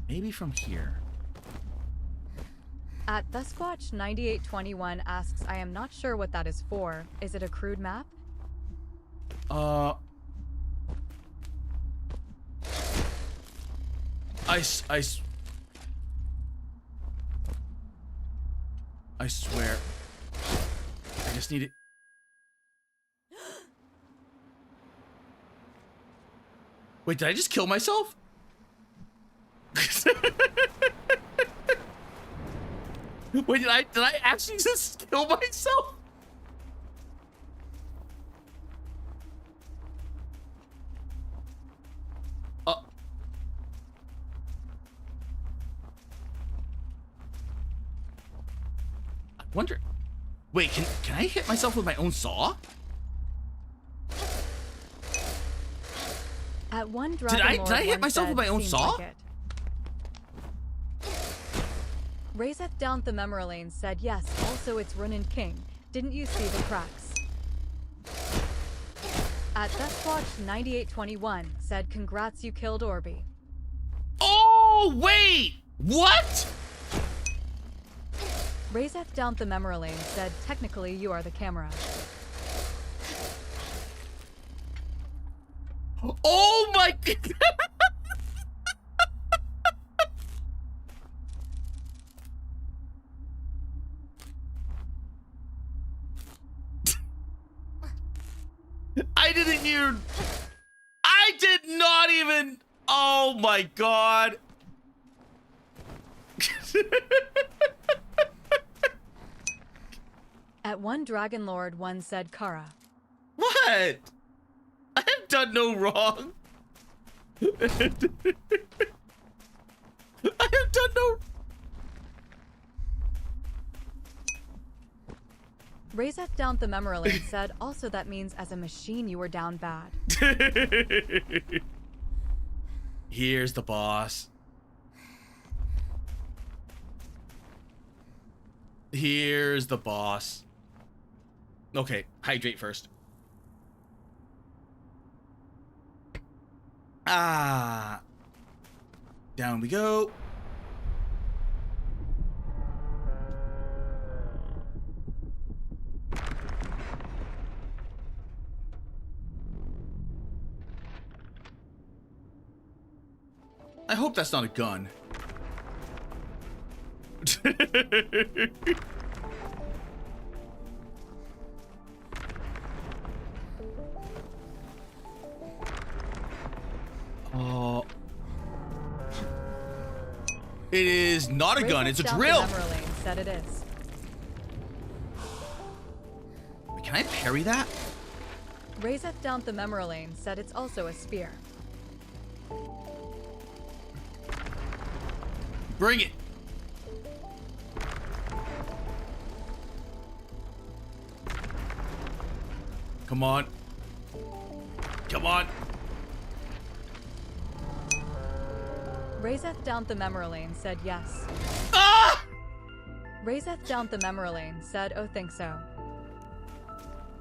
Maybe from here. At Thusquatch 9821 asks, I am not sure what that is for. Is it a crude map? I swear. I just need it. Wait, did I just kill myself? Wait, did I actually just kill myself? I wonder. Wait, can I hit myself with my own saw? At one Dragon Lord, did I hit myself with my own saw? Like Razeth down the memory lane said yes, also it's Runin King. Didn't you see the cracks? At Thusquatch 9821 said congrats you killed Orby. Oh wait! What? Razeth down the memory lane said technically you are the camera. Oh my god! I did not even. Oh my god. At one Dragon Lord, one said Kara. What? I have done no wrong. I have done no. Razeth down the memory lane said, also that means as a machine you were down bad. Here's the boss. Here's the boss. Okay, hydrate first. Ah. Down we go. I hope that's not a gun. not a gun. It's a drill. Said it is. Can I parry that? Razeth down the memory lane said it's also a spear. Bring it. Come on. Come on. Razeth down the memory lane said yes. Ah! Razeth down the memory lane said, oh, think so.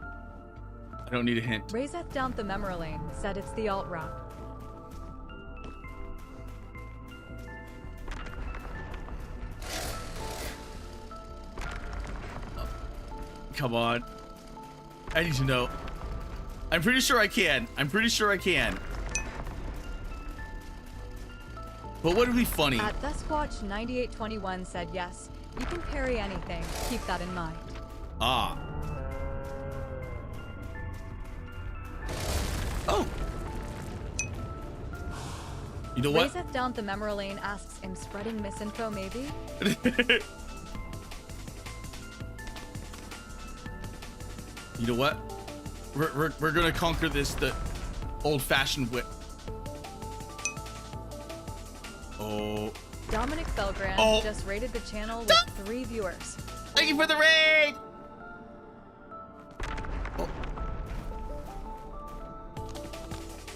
I don't need a hint. Razeth down the memory lane said it's the alt route. Come on. I need to know. I'm pretty sure I can. I'm pretty sure I can. But what would be funny? At Thusquatch 9821 said yes. You can parry anything. Keep that in mind. Ah. Oh. You know what? Razeth down the memory lane asks, am spreading misinfo maybe? You know what? We're gonna conquer this the old-fashioned way. Oh. Dominic Belgrand just rated the channel with 3 viewers. Thank you for the raid! Oh.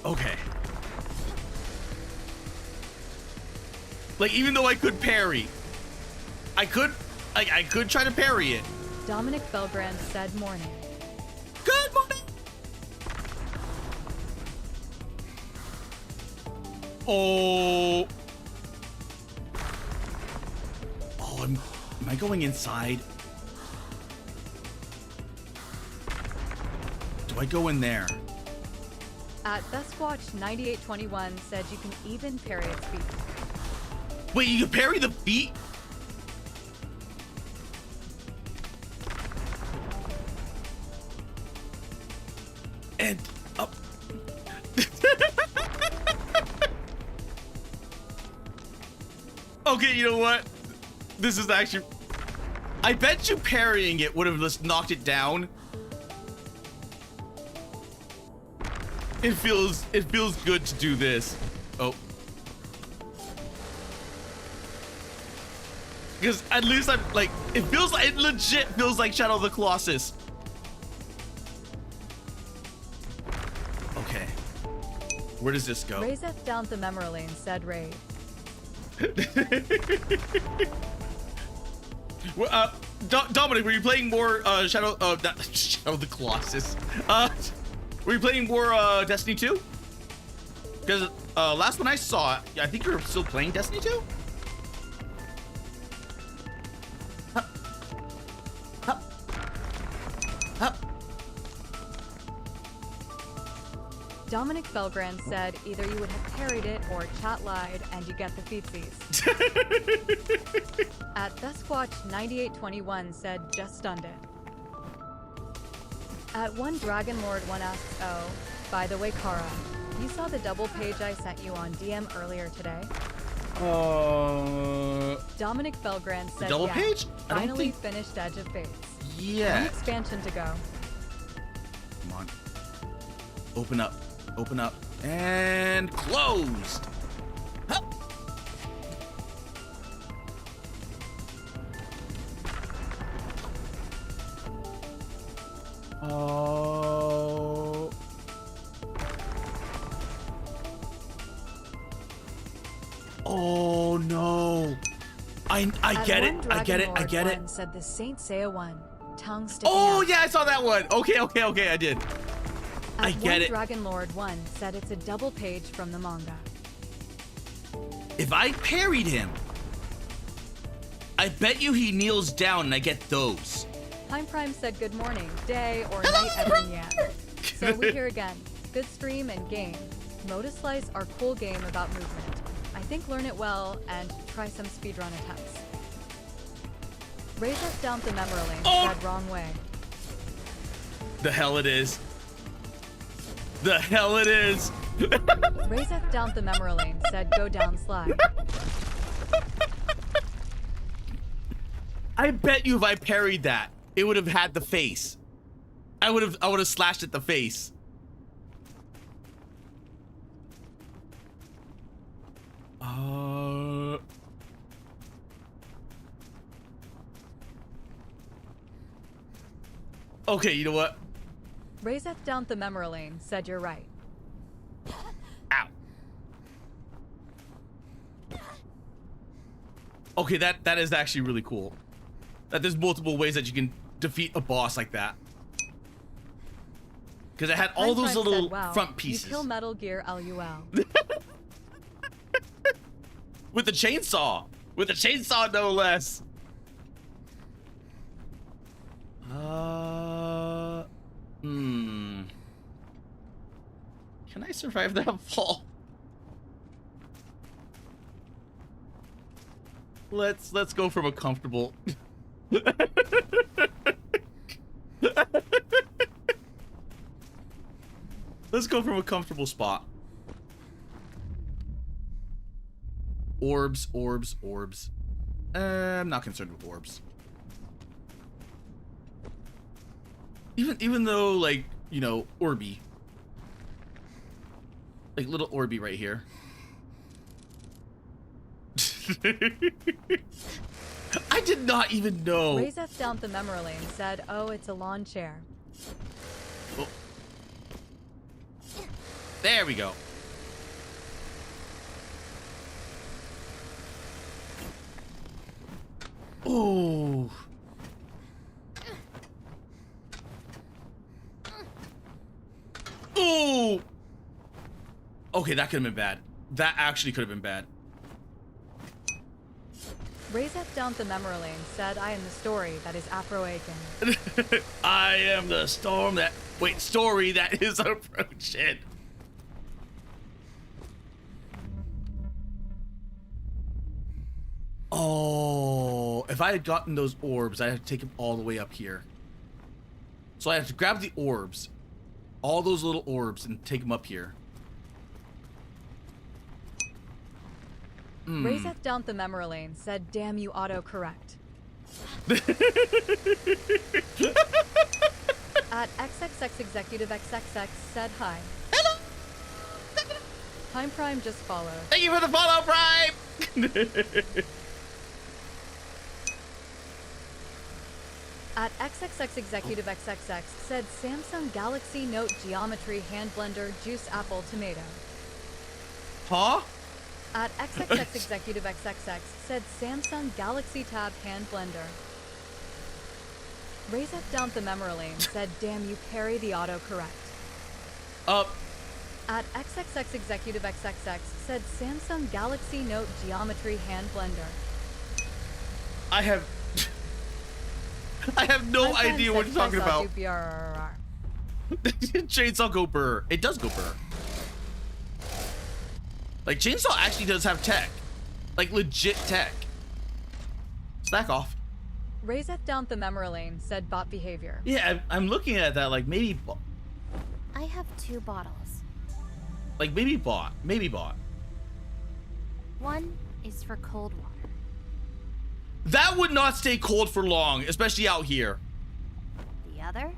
Okay. Like, even though I could parry, I could try to parry it. Dominic Belgrand said morning. Good morning! Oh. Oh, am I going inside? Do I go in there? At Thusquatch 9821 said you can even parry its feet. Wait, you can parry the feet? And up. Okay, you know what? This is actually... I bet you parrying it would have just knocked it down. It feels good to do this. Oh. Because at least I'm like, it legit feels like Shadow of the Colossus. Okay. Where does this go? Razeth down the memory lane said raid. Well, Dominic, were you playing more Shadow of the Colossus? Were you playing more Destiny 2? Because last one I saw, I think you're still playing Destiny 2? Dominic Belgrand said either you would have parried it or chat lied and you get the feetsies. At Thusquatch 9821 said just stunned it. At one Dragon Lord 1 asks, oh, by the way, Kara, you saw the double page I sent you on DM earlier today? Dominic Belgrand said double yeah, page? I don't finally think... finished Edge of Fates. Yeah. One expansion to go. Come on. Open up. Open up. And closed. Huh. Oh. Oh no. I get it. I get it. I get it. Said the Saint Seiya one. Tongue sticking Oh out. yeah, I saw that one. Okay, I did. I get it. Dragon Lord 1 said it's a double page from the manga. If I parried him, I bet you he kneels down and I get those. Time Prime said good morning, day, or night, everyone yet. So we here again. Good stream and game. MotorSlice are cool game about movement. I think learn it well and try some speedrun attempts. Raise us down the memory lane, said wrong way. The hell it is. The hell it is. Razeth down the memory lane said go down slide. I bet you if I parried that, it would have had the face. I would have slashed at the face. Okay, you know what? Razeth down the memory lane said you're right. Ow. Okay, that is actually really cool. That there's multiple ways that you can defeat a boss like that. Because it had all those little front pieces. You kill Metal Gear LUL. With the chainsaw. With the chainsaw, no less. Can I survive that fall? Let's go from a comfortable. Let's go from a comfortable spot. Orbs, orbs, orbs. I'm not concerned with orbs. Even though, like, you know, Orby. Like little Orby right here. I did not even know. Razeth down the memory lane said, oh, it's a lawn chair. Oh. There we go. Oh. Oh. Okay, that could have been bad. That actually could have been bad. Razeth down the memory lane said, I am the story that is Afro-Aiken. I am the storm that... Wait, story that is approaching. Oh, if I had gotten those orbs, I'd have to take them all the way up here. So I have to grab the orbs, all those little orbs, and take them up here. Razeth down the memory lane said, damn you autocorrect. At XXX Executive XXX said hi. Hello. Time Prime just followed. Thank you for the follow, Prime. At XXX Executive XXX said Samsung Galaxy Note Geometry Hand Blender Juice Apple Tomato. Huh? At XXX Executive XXX said Samsung Galaxy Tab Hand Blender. Razeth down the memory lane said, damn you carry the autocorrect. At XXX Executive XXX said Samsung Galaxy Note Geometry Hand Blender. I have no idea what you're talking about. Chainsaw go burr. It does go burr. Like, Chainsaw actually does have tech. Like, legit tech. Slack off. Razeth down the memory lane said bot behavior. Yeah, I'm looking at that like maybe... I have 2 bottles. Like, maybe bot. Maybe bot. One is for cold water. That would not stay cold for long, especially out here. The other?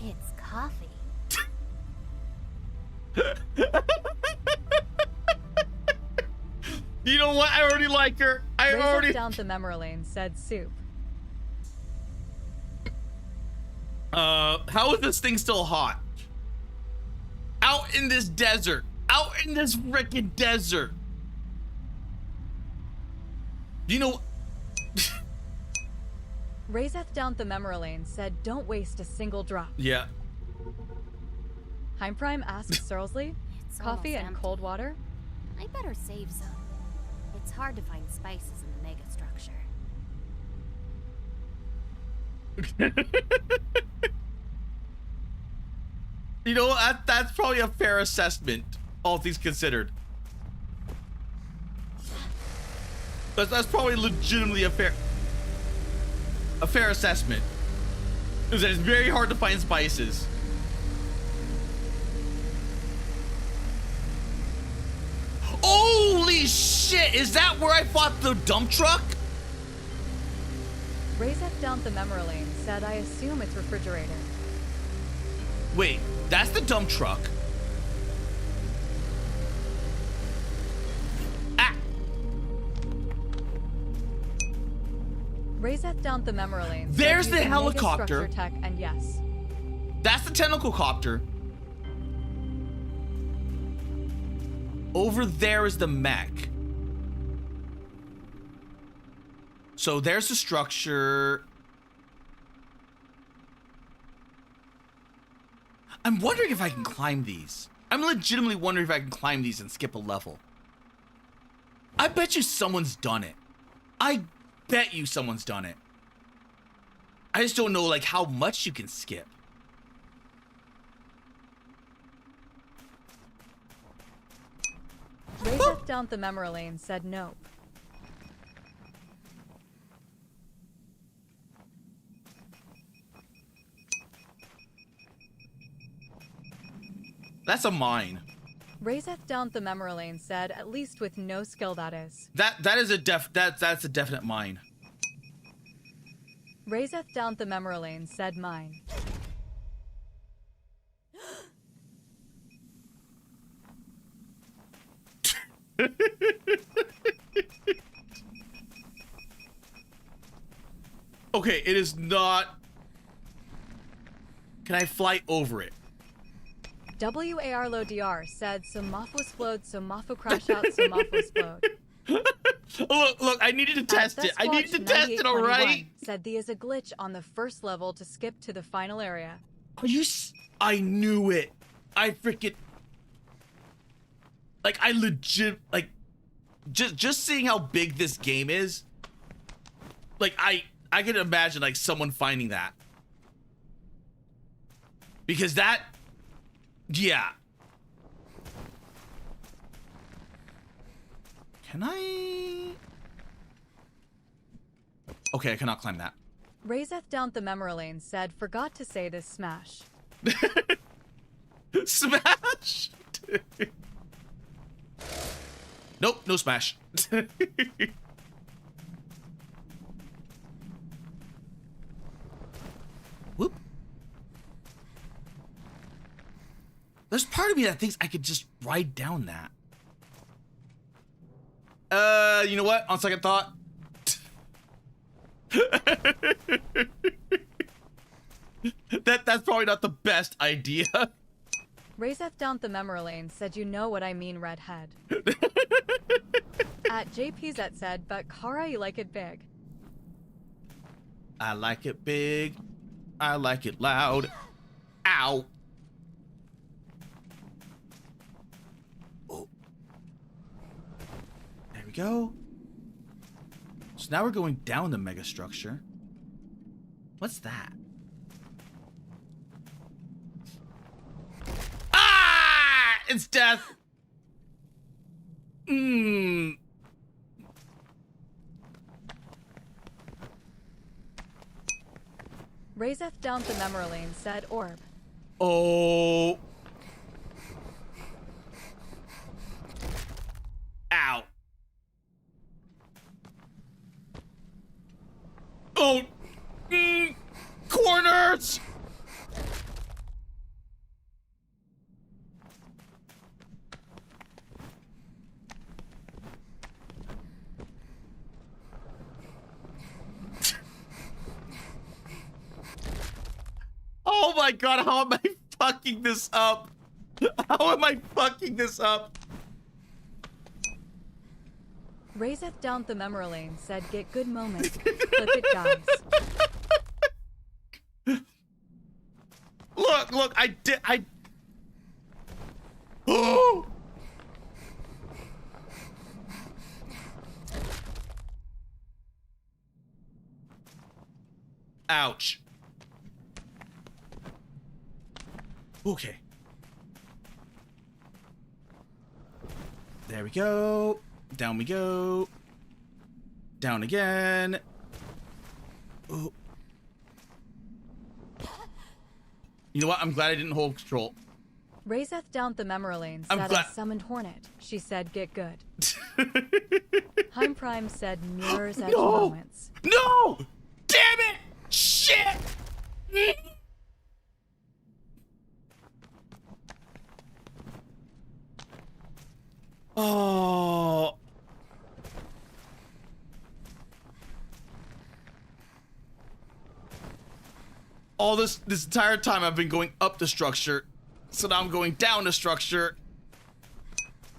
It's coffee. You know what? I already like her. I already down the memory lane said soup. How is this thing still hot? Out in this desert. Out in this frickin' desert. You know... Razeth down the memory lane said, don't waste a single drop. Yeah. Heim Prime asked Searlesley, coffee and cold water? I better save some. It's hard to find spices in the mega structure. You know, that's probably a fair assessment, all things considered. That's probably legitimately a fair... a fair assessment is that it's very hard to find spices. Holy shit! Is that where I fought the dump truck? Razeth down the memory lane said, I assume it's refrigerator. Wait, that's the dump truck. Ah! Razeth down the memory lane. There's the helicopter. Tech, and yes. That's the tentacle copter. Over there is the mech. So there's the structure. I'm wondering if I can climb these. I'm legitimately wondering if I can climb these and skip a level. I bet you someone's done it. I bet you someone's done it. I just don't know like how much you can skip. Razeth down the memory lane said nope. That's a mine. Razeth down the memory lane said, at least with no skill, that is. That's a definite mine. Razeth down the memory lane said mine. Okay, it is not. Can I fly over it? WAR low DR said, some Mofo explode, some Mofo crash out, some Mofo explode. Look, I needed to test it. I needed to test it, alright? Said there is a glitch on the first level to skip to the final area. Are you I knew it. I freaking. Like, I legit. Like, just seeing how big this game is. Like, I can imagine, like, someone finding that. Because that. Yeah. Can I? Okay, I cannot climb that. Razeth down the memory lane said, forgot to say this smash. Smash? Nope, no smash. Whoop. There's part of me that thinks I could just ride down that. You know what? On second thought. That's probably not the best idea. Razeth down the memory lane said, you know what I mean, redhead. At JPZ said, but Kara, you like it big. I like it big. I like it loud. Ow. Oh. There we go. So now we're going down the mega structure. What's that? Ah! It's death. Razeth down the memory lane said orb. Oh. Ow. Oh. Corners. Oh my god, how am I fucking this up? How am I fucking this up? Razeth down the memory lane said, get good moments. Clip it, guys. Look, I Oh! Ouch. Okay. There we go. Down we go. Down again. Oh. You know what? I'm glad I didn't hold control. Razeth down the Memorlane said I summoned Hornet. She said get good. Heim Prime said mirrors edge moments. No! Damn it! Shit! Oh. All this entire time I've been going up the structure, so now I'm going down the structure,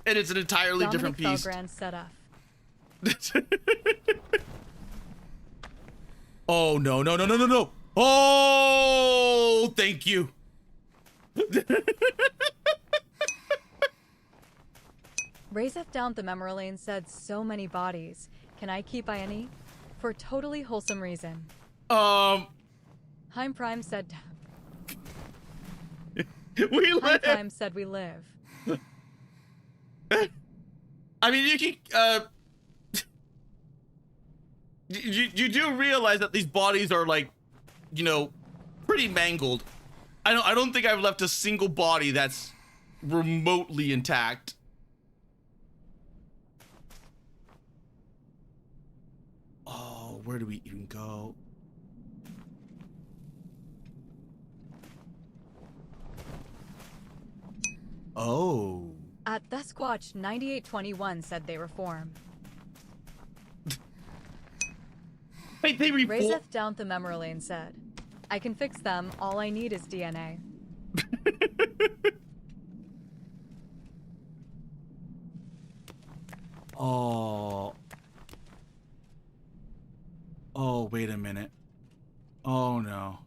and it's an entirely different piece. Set off. Oh no no no no no no! Oh, thank you. Razeth down the Memorlane said so many bodies. Can I keep any? For totally wholesome reason. Heim Prime said we live. Heim Prime said we live. I mean, you can you do realize that these bodies are like, you know, pretty mangled. I don't think I've left a single body that's remotely intact. Oh, where do we even go? Oh. At Thesquatch 9821 said they reform. Wait, they reform? Razeth down the Memorlane said, I can fix them. All I need is DNA. Oh. Oh, wait a minute. Oh no.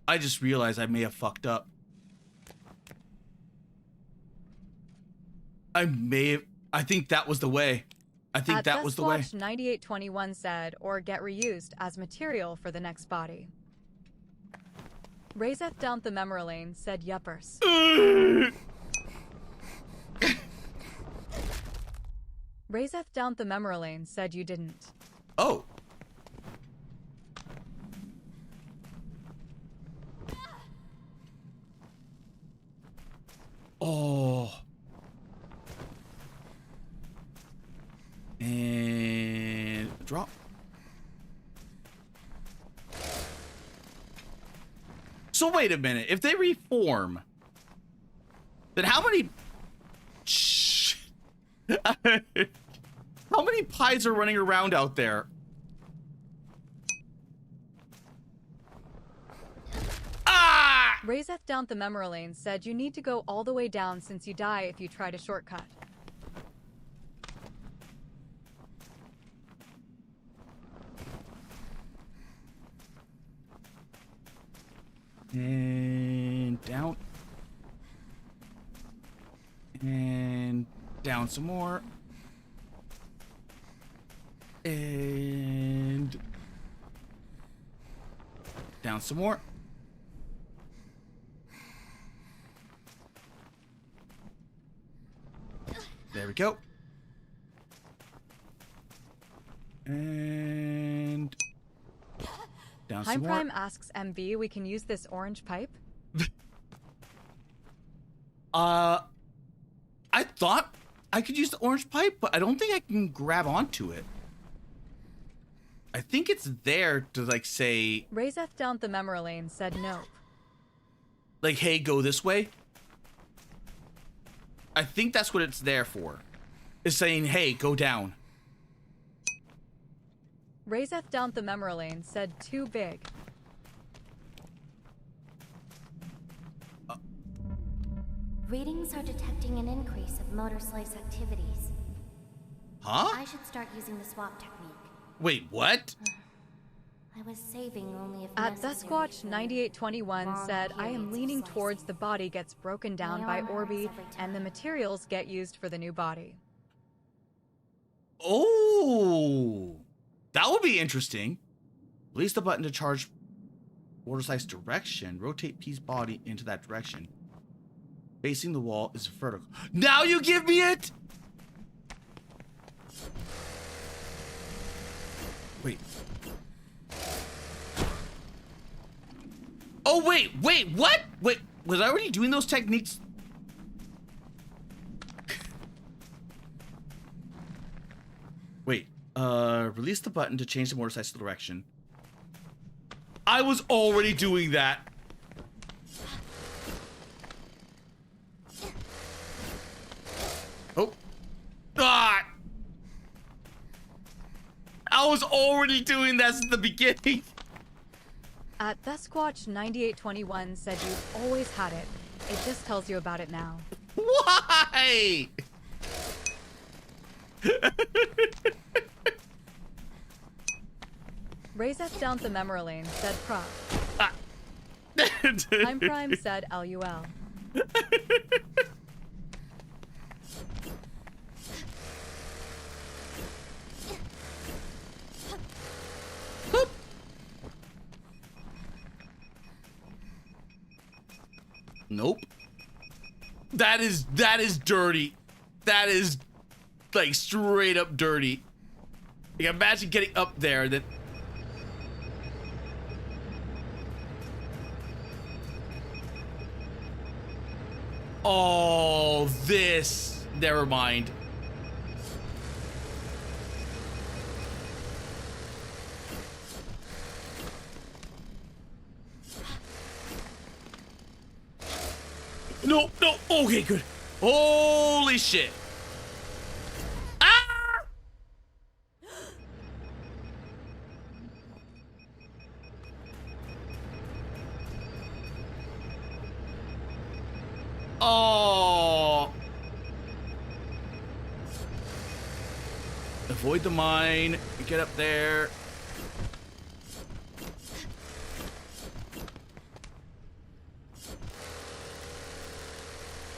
I just realized I may have fucked up. I think that was the way. I think that was the way. 9821 said, or get reused as material for the next body. Razeth down the Memorlane said yuppers. Razeth down the Memorlane said you didn't. Oh. Oh. And drop. So wait a minute. If they reform, then how many... How many pies are running around out there? Ah! Razeth down the Memorlane said you need to go all the way down since you die if you try to shortcut. And down. And down some more. And down some more. There we go. And down some more. Prime asks MB, we can use this orange pipe? I thought I could use the orange pipe, but I don't think I can grab onto it. I think it's there to, like, say... Razeth down the Memorlane said nope. Like, hey, go this way? I think that's what it's there for. It's saying, hey, go down. Razeth down the Memorlane said too big. Readings are detecting an increase of MotorSlice activities. Huh? I should start using the swap technique. Wait, what? I was saving only if At Thesquatch 9821 said, I am leaning towards the body gets broken down by Orby and the materials get used for the new body. Oh, that would be interesting. Release the button to charge MotorSlice direction. Rotate piece body into that direction. Facing the wall is vertical. Now you give me it! Wait. Oh, wait, what? Wait, was I already doing those techniques? Wait, release the button to change the motorcycle's direction. I was already doing that. Oh. Ah! I was already doing that since the beginning. At Thesquatch9821 said you've always had it. It just tells you about it now. Why? Raise F down the memory lane said prop. Time Prime said LUL. Nope. That is dirty. That is like straight up dirty. Like imagine getting up there that. Oh, this. Never mind. No, no. Okay, good. Holy shit. Ah! Oh. Avoid the mine. Get up there.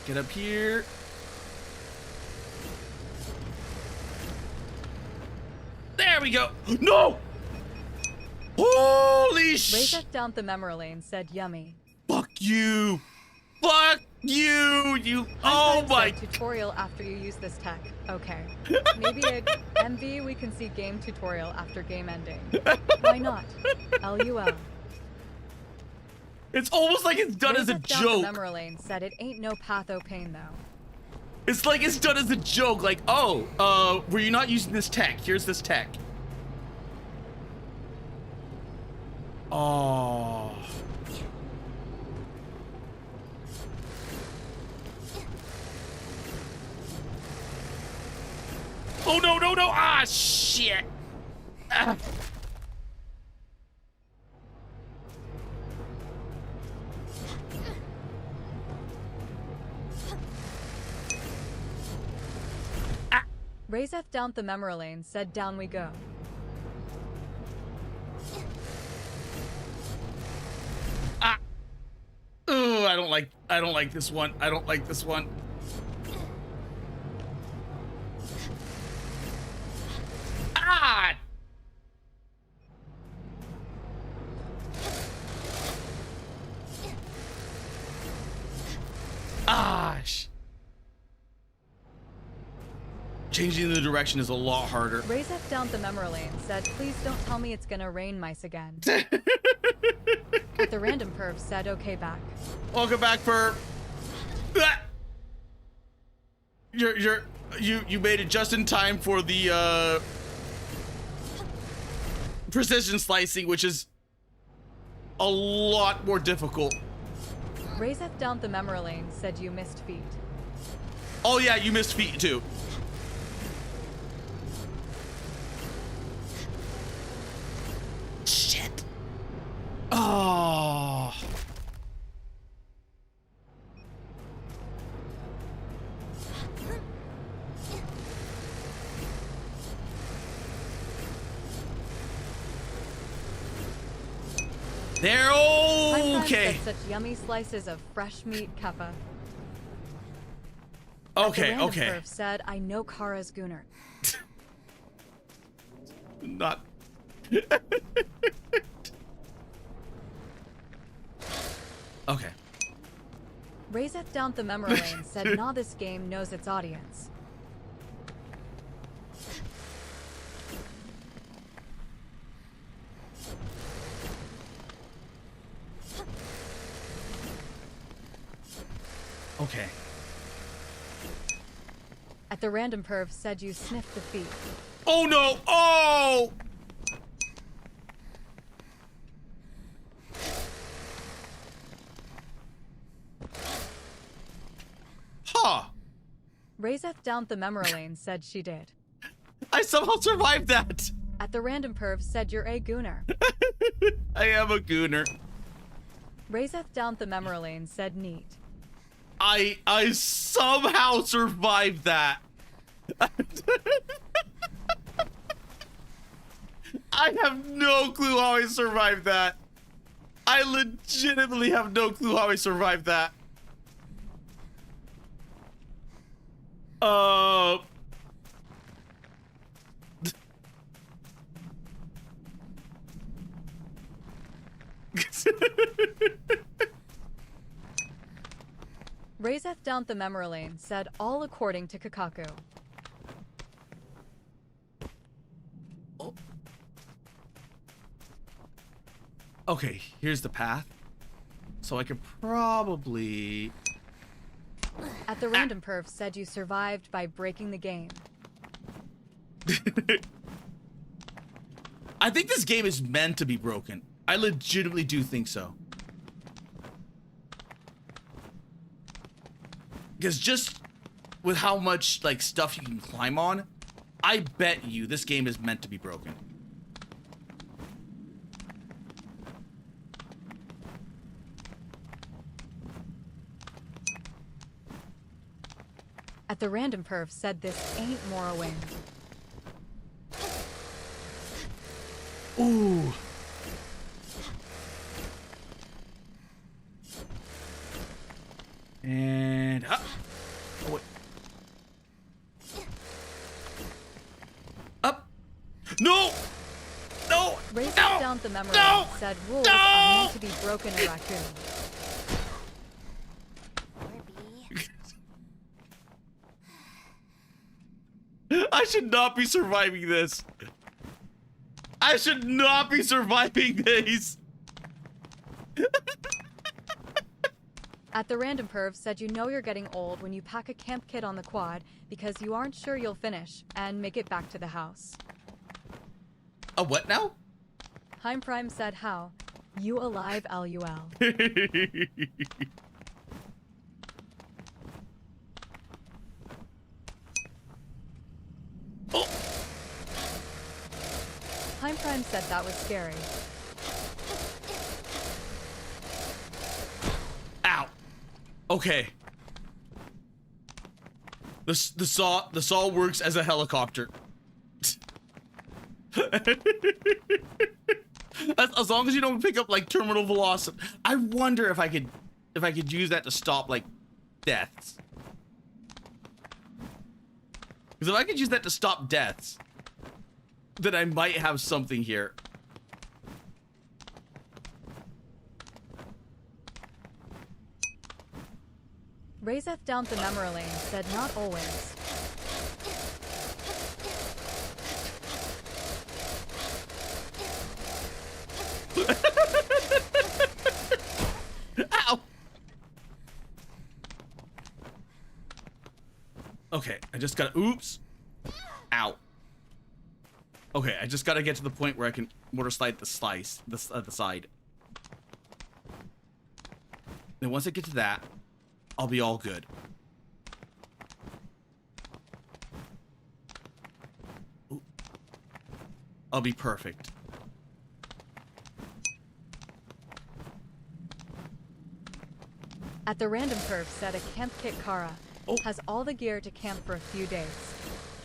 Get up here. There we go. No! Holy shit! Raise F down the memory lane said yummy. Fuck you! Fuck you! You. Oh my. Tutorial after you use this tech. Okay. Maybe at MV we can see game tutorial after game ending. Why not? LUL. It's almost like it's done as a joke. The memory lane said it ain't no patho pain though. It's like it's done as a joke. Like, oh, were you not using this tech? Here's this tech. Oh. Oh no, no, no! Ah, shit! Ah. Raise F down the memory lane said down we go. Ah! Ooh, I don't like this one. I don't like this one. Ah! Gosh. Changing the direction is a lot harder. Raise F down the memory lane said, please don't tell me it's gonna rain mice again. But the random perv said, okay, back. Welcome back, perv. You made it just in time for the precision slicing, which is a lot more difficult. Raise F down the memory lane said you missed feet. Oh yeah, you missed feet too. Shit. Oh. They're okay. Such yummy slices of fresh meat, Kappa. Okay, the okay. Perv said, I know Kara's gooner. Not. Okay. Raise F down the memory lane said, nah, this game knows its audience. Okay. At the random perv said you sniffed the feet. Oh no! Oh! Huh. Razeth down the memory lane said she did. I somehow survived that. At the random perv said you're a gooner. I am a gooner. Razeth down the memory lane said neat. I somehow survived that. I have no clue how I survived that. I legitimately have no clue how I survived that. Razeth down the memory lane said all according to Kakaku. Oh. Okay, here's the path. So I could probably... At the random perv said you survived by breaking the game. I think this game is meant to be broken. I legitimately do think so. Because just with how much like stuff you can climb on, I bet you this game is meant to be broken. At the random perv said this ain't Morrowind. Ooh. And up. Oh, wait. Up. No. No. Razeth No. down the memory No. lane said rules No. are meant to be broken in Raccoon. I should not be surviving this. I should not be surviving these. At the random perv said you know you're getting old when you pack a camp kit on the quad because you aren't sure you'll finish and make it back to the house. A what now? Heim Prime said how? You alive, LUL. Heim Prime said that was scary. Ow. Okay. The saw works as a helicopter. As long as you don't pick up like terminal velocity. I wonder if I could use that to stop like deaths. Because if I could use that to stop deaths, then I might have something here. Razeth down the memory lane said not always. Ow! Okay, I just gotta, oops. Ow. Okay, I just gotta get to the point where I can MotorSlice the side. Then once I get to that, I'll be all good. Ooh. I'll be perfect. At the random perf said a camp kit Kara has all the gear to camp for a few days.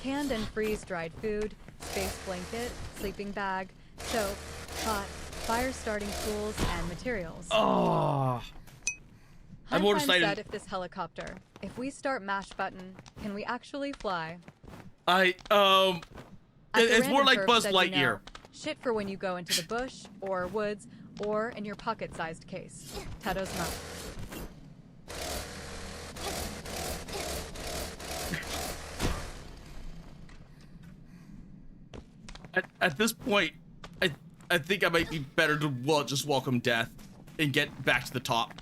Canned and freeze-dried food, space blanket, sleeping bag, soap, pot, fire-starting tools, and materials. Oh. Heim Prime said if this helicopter, if we start mash button, can we actually fly? It's more like Buzz Lightyear. You know, shit for when you go into the bush, or woods, or in your pocket-sized case. Tato's mouth. At this point, I think I might be better to just welcome death and get back to the top.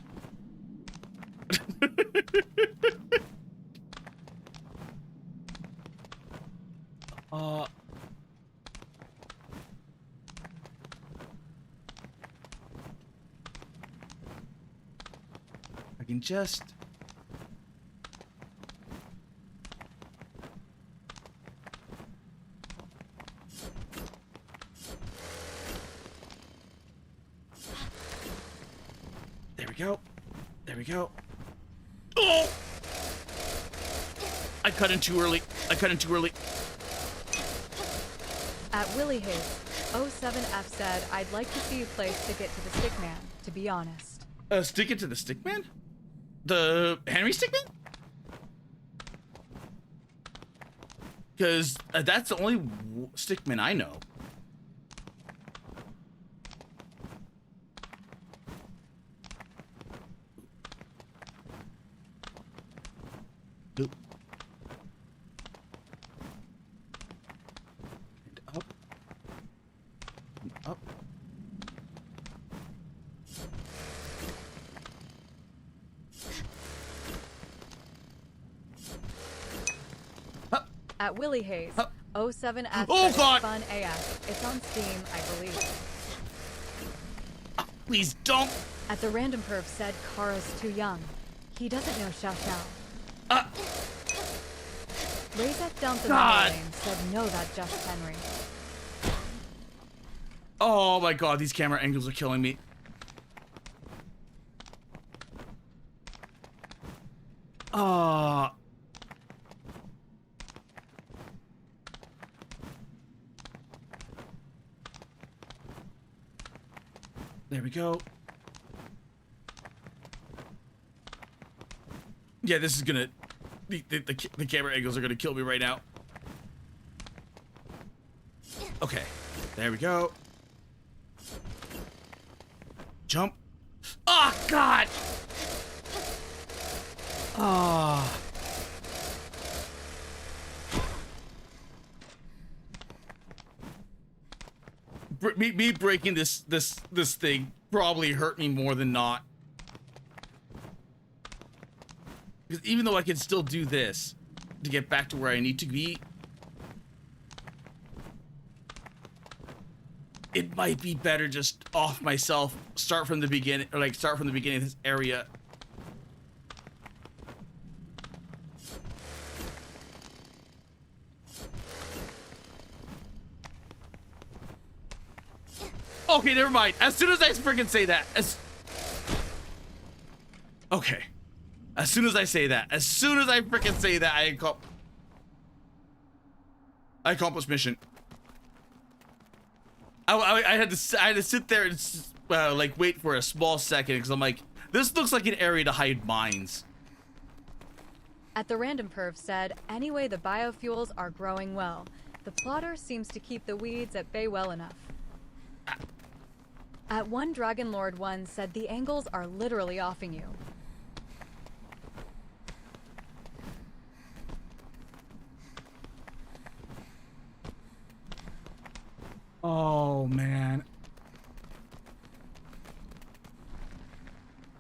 I can just... There we go. There we go. Oh! I cut in too early. I cut in too early. At Willie Hayes, 07F said, I'd like to see you play Stick It to the Stickman, to be honest. Stick It to the Stickman? The Henry Stickman? Because that's the only Stickman I know. Oop. And up. And up. At Willie Hayes, 07F Oh, said, God! Fun AF. It's on Steam, I believe. Please don't. At the Random Perv said, Kara's too young. He doesn't know Xiao Xiao. Razak down the God. lane said, no, that's just Henry. Oh my god, these camera angles are killing me. There we go. Yeah, this is gonna... The camera angles are gonna kill me right now. Okay, there we go. Jump. Oh, God! Oh. Me breaking this thing probably hurt me more than not. Because even though I can still do this to get back to where I need to be, it might be better just off myself, start from the beginning, or like start from the beginning of this area. Okay, never mind. As soon as I freaking say that, okay. As soon as I say that, as soon as I freaking say that, I accomplished mission. I had to sit there and like wait for a small second because I'm like, this looks like an area to hide mines. At the Random Perv said, anyway, the biofuels are growing well. The plotter seems to keep the weeds at bay well enough. At One Dragon Lord 1 said, the angles are literally offing you. Oh, man.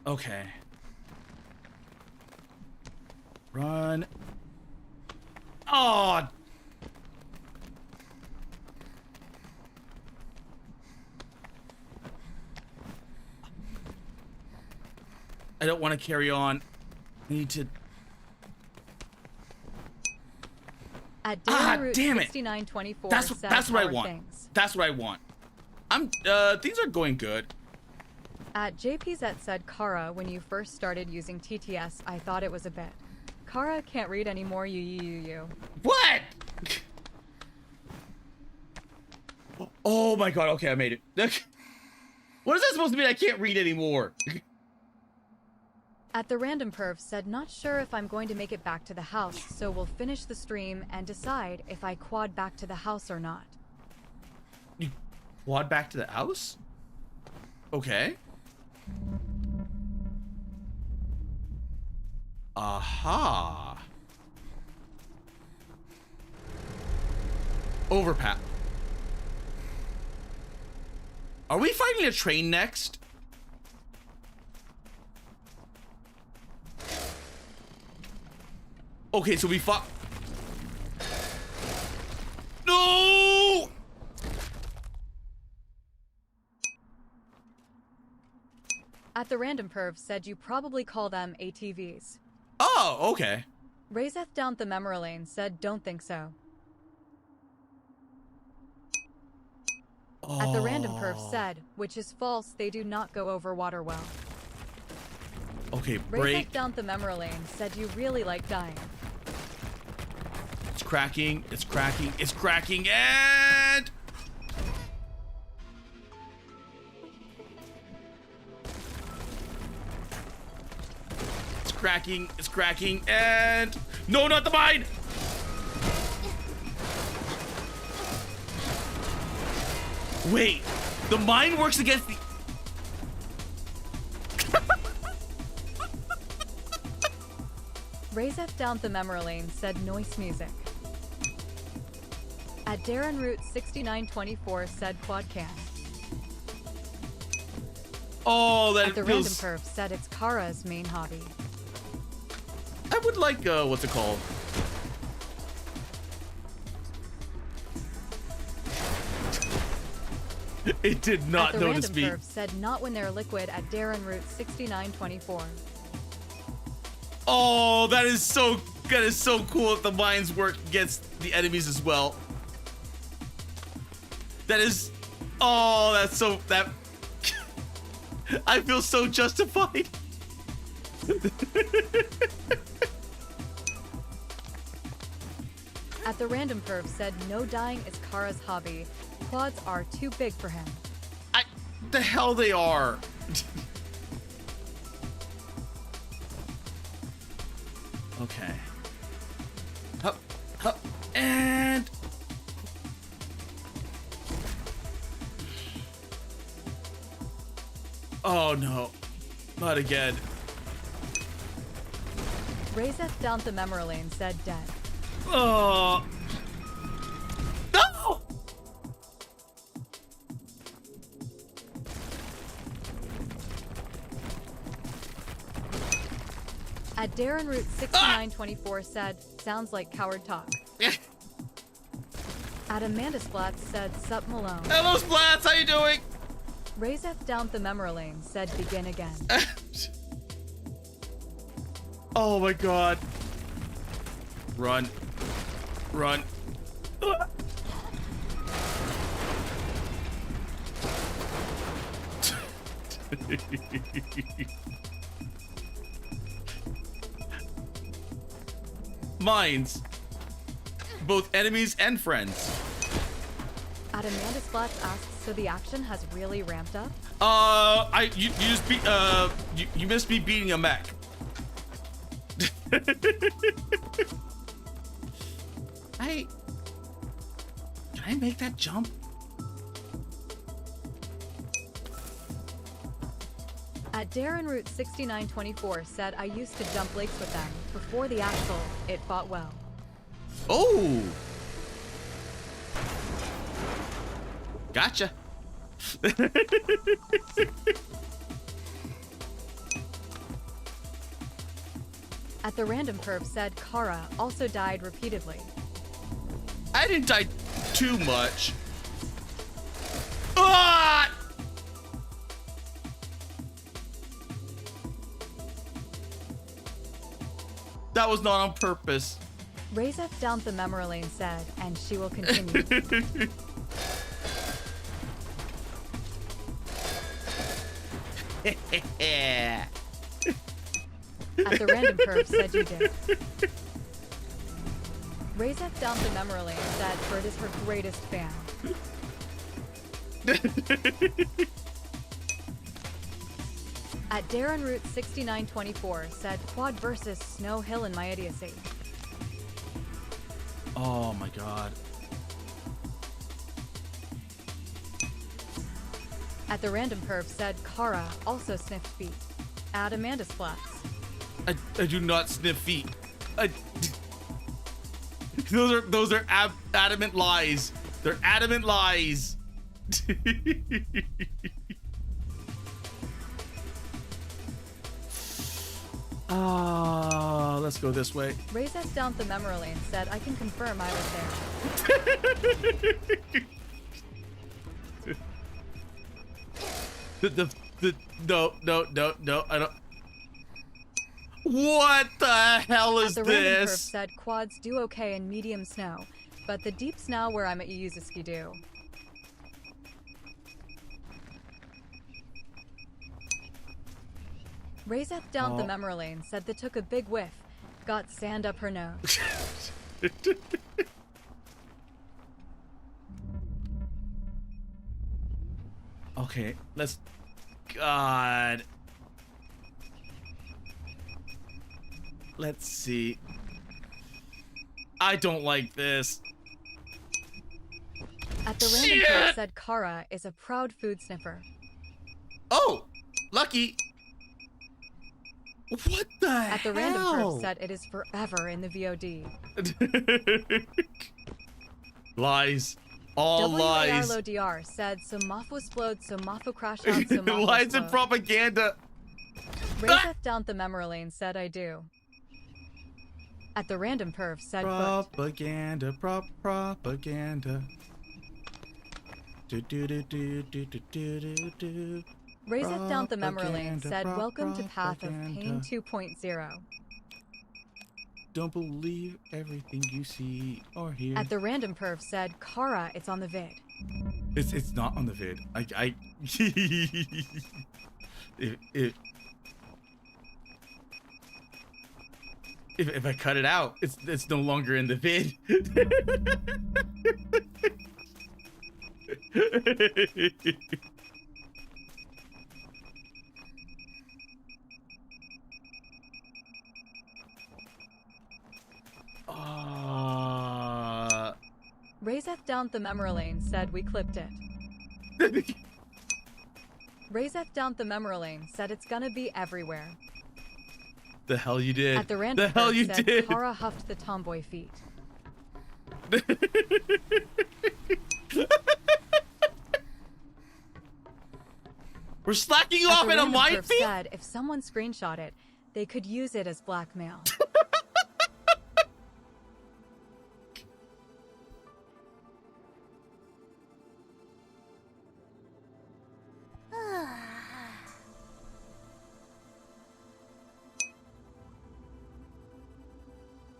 Okay. Run. Oh! I don't want to carry on. I need to... At damn it! 6924 That's what I want. Things. That's what I want. Things are going good. At JPZ said, Kara, when you first started using TTS, I thought it was a bit. Kara can't read anymore, you. What? Oh my god, okay, I made it. What is that supposed to mean? I can't read anymore. At the Random Perv said, not sure if I'm going to make it back to the house, so we'll finish the stream and decide if I quad back to the house or not. You quad back to the house? Okay. Aha. Overpass. Are we fighting a train next? Okay, so we fought. No! At the Random Perv said you probably call them ATVs. Oh, okay. Razeth down the memory lane said don't think so. At the Random Perv said, which is false, they do not go over water well. Okay, break. Razeth down the memory lane said you really like dying. It's cracking, it's cracking, it's cracking, and... It's cracking, and... No, not the mine! Wait, the mine works against the... Razeth down the memory lane said noise music. At Darren Root 6924 said quad cam. Oh, that At the feels... Random Perv said it's Kara's main hobby. I would like, what's it called? It did not notice me. At the Random Perv said not when they're liquid at Darren Root 6924. Oh, that is so cool that the mines work against the enemies as well. That is, oh, that's so, that, I feel so justified. At the Random Perv said no dying is Kara's hobby. Quads are too big for him. The hell they are. Okay. Hup, hup, and... Oh no, not again. Razeth down the memory lane said dead. Oh. No! At Darren Root 6924 said, sounds like coward talk. At Amanda Splats said, sup Malone. Hello Splats, how you doing? Razeth down the memory lane said begin again. Oh my god. Run. Run. Mines. Both enemies and friends. At Amanda Splats asks, so the action has really ramped up? You just beat, you missed me beating a mech. Can I make that jump? At Darren Root 6924 said, I used to jump lakes with them. Before the axle, it fought well. Oh! Gotcha. At the Random Perv said, Kara also died repeatedly. I didn't die too much. Ah! That was not on purpose. Razeth down the memory lane said, and she will continue. At the Random Perv said you did. Razeth down the memory lane said Bird is her greatest fan. At Darren Root 6924 said quad versus Snow Hill in my idiocy. Oh my god. At the Random Perv said Kara also sniffed feet. At Amanda Splats. I do not sniff feet. Those are adamant lies. They're adamant lies. Let's go this way. Raise us down the memory lane said, I can confirm I was there. No, I don't. What the hell is the random curve this? said quads do okay in medium snow, but the deep snow where I'm at you use a skidoo. Raiseth down the memory lane said they took a big whiff, got sand up her nose. Okay, let's. God. Let's see. I don't like this. At the random curve said Kara is a proud food sniffer. Oh, lucky. What the hell? At the random curve said it is forever in the VOD. Lies. All lies. WARLODR said Somafo explode, Somafo crash out, Somafo lies and propaganda. Raiseth down the memory lane said I do. At the random perv said propaganda, propaganda. Raiseth down the memory lane said welcome to Path of Pain 2.0. Don't believe everything you see or hear. At the random perv said Kara, it's on the vid. It's not on the vid. If I cut it out, it's no longer in the vid. Raiseth down the memory lane said we clipped it. Raiseth down the memory lane said it's gonna be everywhere. The hell you did. At the random the hell you said did. Kara huffed the tomboy feet. We're slacking off in a white feet. Said if someone screenshot it, they could use it as blackmail.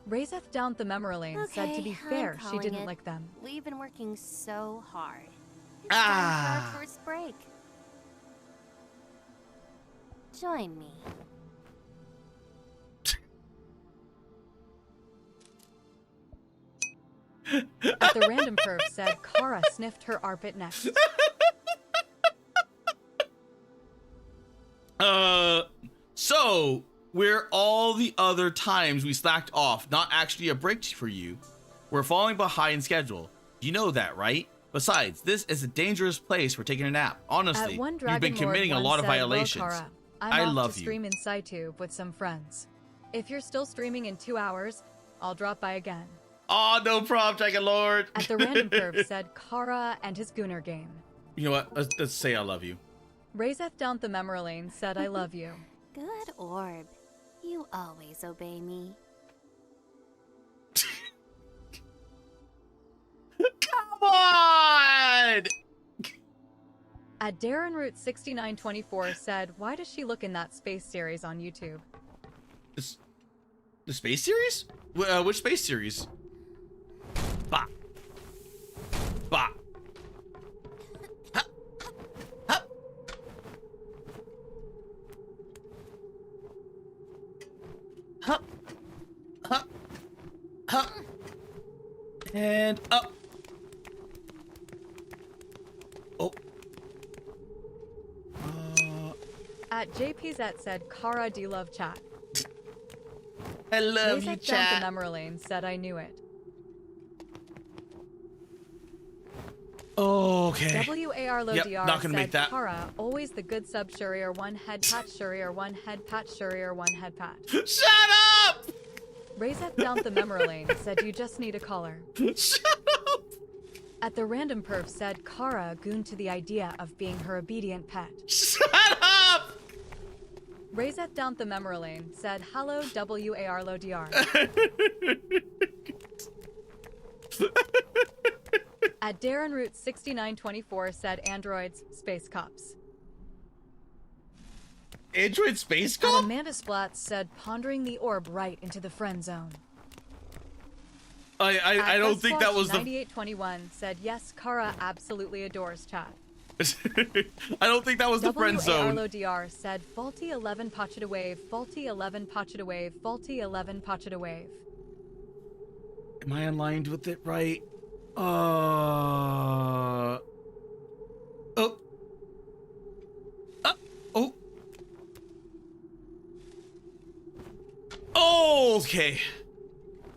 Raiseth down the memory lane said to be fair, she didn't like them. We've been working so hard. It's time for our first break. Join me. At the random perv said Kara sniffed her armpit next. So where all the other times we slacked off, not actually a break for you, we're falling behind schedule. You know that, right? Besides, this is a dangerous place for taking a nap. Honestly, you've been committing a lot of violations. Kara, I I'm love off to you. stream in SciTube with some friends. If you're still streaming in 2 hours, I'll drop by again. Oh, no problem, Dragon Lord. At the random curve said Kara and his Gooner game. You know what? Let's say I love you. Raiseth down the memory lane said I love you. Good orb. You always obey me. Come on! At Darren Root 6924 said, why does she look in that space series on YouTube? The space series? Which space series? Bah. Bah. Ha. Ha. Ha. Ha. Ha. And up. Oh. At JPZ said, Kara, do you love chat? I love you, down chat. the memory lane said I knew it. Okay. WARLODR Yep, not gonna said, make that. Kara, always the good sub Shurier, one head pat Shurier, one head pat Shurier, one head pat. Shut up! Raiseth down the memory lane said you just need a collar. Shut up! At the random perv said Kara gooned to the idea of being her obedient pet. Shut up! Razeth down the memory lane said, "Hello, WAR lo DR." At Darren Root 6924 said, "Androids, space cops." Android space And cop? Amanda Splatz said, "Pondering the orb right into the friend zone." I don't think that was the... 9821 said, "Yes, Kara absolutely adores chat." I don't think that was the friend zone. DR said, "Faulty 11 Pachita wave, faulty 11 Pachita wave, faulty 11 Pachita wave." Am I aligned with it right? Oh. Okay.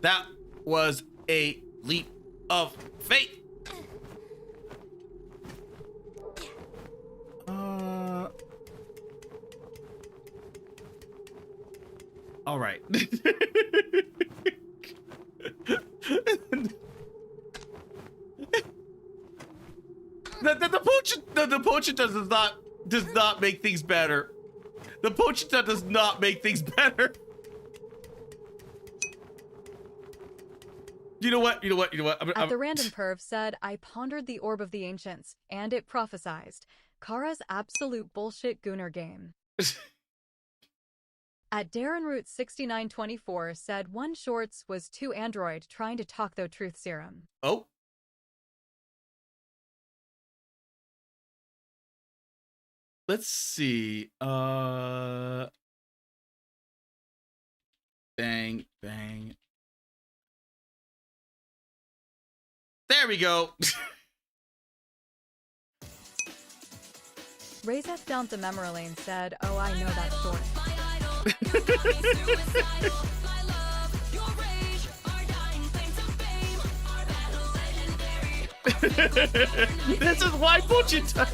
That was a leap of faith. All right. The pochita does not make things better. The pochita does not make things better. You know what? At the random perv said, "I pondered the orb of the ancients, and it prophesized Kara's absolute bullshit gooner game." At Darren Root 6924 said, "One shorts was 2 android trying to talk though truth serum." Oh. Let's see. Bang, bang. There we go. Razeth down the memory lane said, "Oh, I know that story." This is why Pochita.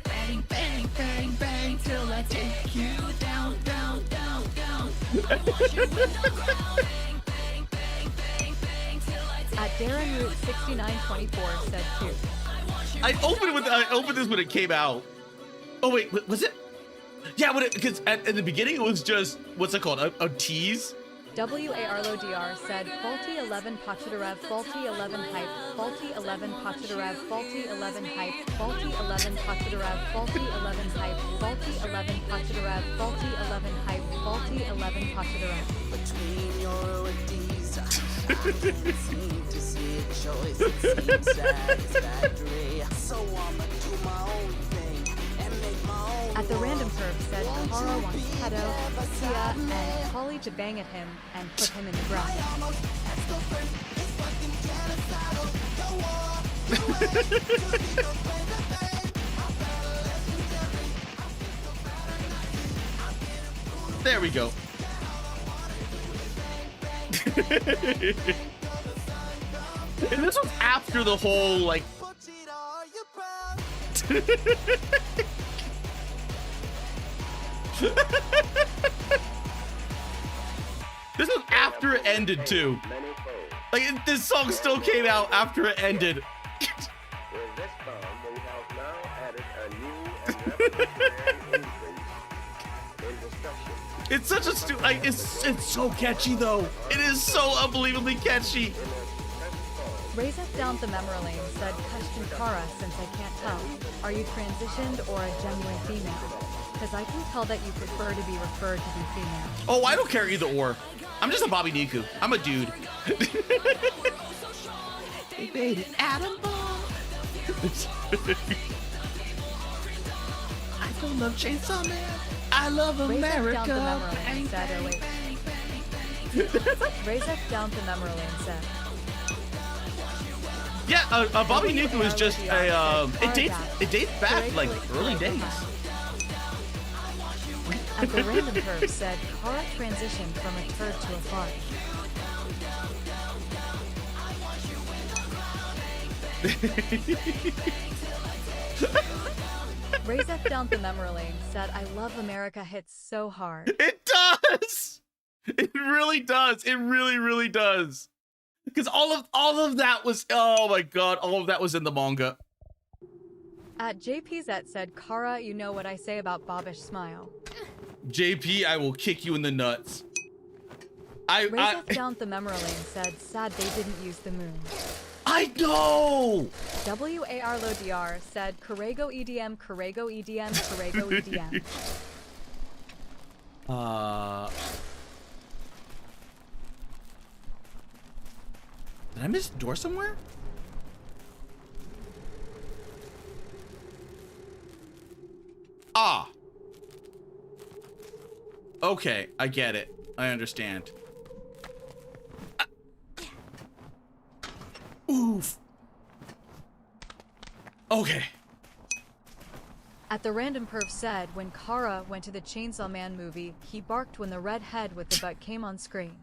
Bang, bang, bang, bang, till I take you down, down, down, down. At Darren Root 6924 said, "Cute." I opened this when it came out. Oh wait, was it? Yeah, because at the beginning it was just, what's it called? A tease. WARLO DR said, "Faulty 11 Pachitarev, faulty 11 hype, faulty 11 Pachitarev, faulty 11 hype, faulty 11 Pachitarev, faulty 11 hype, faulty 11 Pachitarev, faulty 11 hype, faulty 11 Pachitarev." Between your ODs, I can't seem to see a choice. It seems satisfactory. So I'ma do my own thing and make my own. At the random perv said, "Kara wants Pedo, Sia, and Polly to bang at him and put him in the ground." There we go. And this was after the whole, like... This was after it ended, too. Like, this song still came out after it ended. It's such a like, it's so catchy though. It is so unbelievably catchy. Razeth down the memory lane said, "Question Kara, since I can't tell. Are you transitioned or a genuine female? Because I can tell that you prefer to be referred to be female." Oh, I don't care either or. I'm just a Bobby Niku. I'm a dude. They made an atom bomb. I don't love Chainsaw Man. I love America. Razeth down the memory lane said, "Oh wait." Razeth down the memory lane said, Yeah, Bobby Niku is just a it dates back like early days. At the random perv said, "Kara transitioned from a turd to a fart." Razeth down the memory lane said, "I love America hits so hard." It does. It really does. It really, really does. Because all of that was, oh my god, all of that was in the manga. At JPZ said, Kara, you know what I say about Bobbish smile. JP, I will kick you in the nuts. Razeth down the memory lane said, sad they didn't use the moon. I know! WAR LoDR said, Corrego EDM, Corrego EDM, Corrego EDM. Did I miss a door somewhere? Ah. Okay, I get it. I understand. Oof. Okay. At the random perv said, when Kara went to the Chainsaw Man movie, he barked when the red head with the butt came on screen.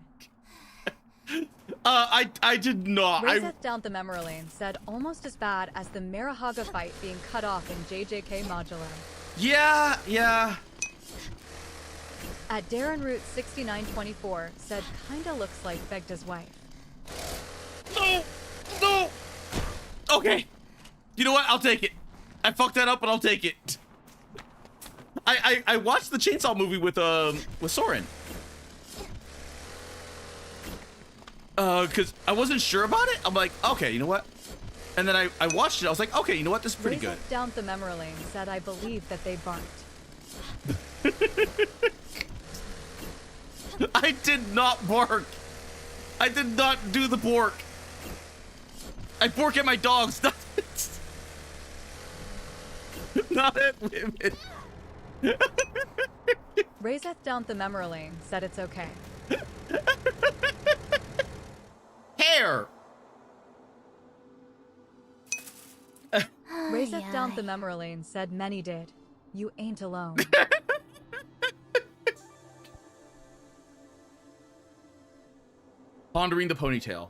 I did not. Razeth down the memory lane said, almost as bad as the Marihaga fight being cut off in JJK Modular. Yeah, yeah. At Darren Root 6924 said, kinda looks like Vegda's wife. No! No! Okay. You know what? I'll take it. I fucked that up, but I'll take it. I watched the Chainsaw movie with Soren. Cause I wasn't sure about it. I'm like, okay, you know what? And then I watched it. I was like, okay, you know what? This is pretty good. Down the memory lane said, I believe that they barked. I did not bark. I did not do the bark. I bark at my dogs, not at women. Razeth down the memory lane said it's okay. Hair. Razeth down the memory lane said many did. You ain't alone. Pondering the ponytail.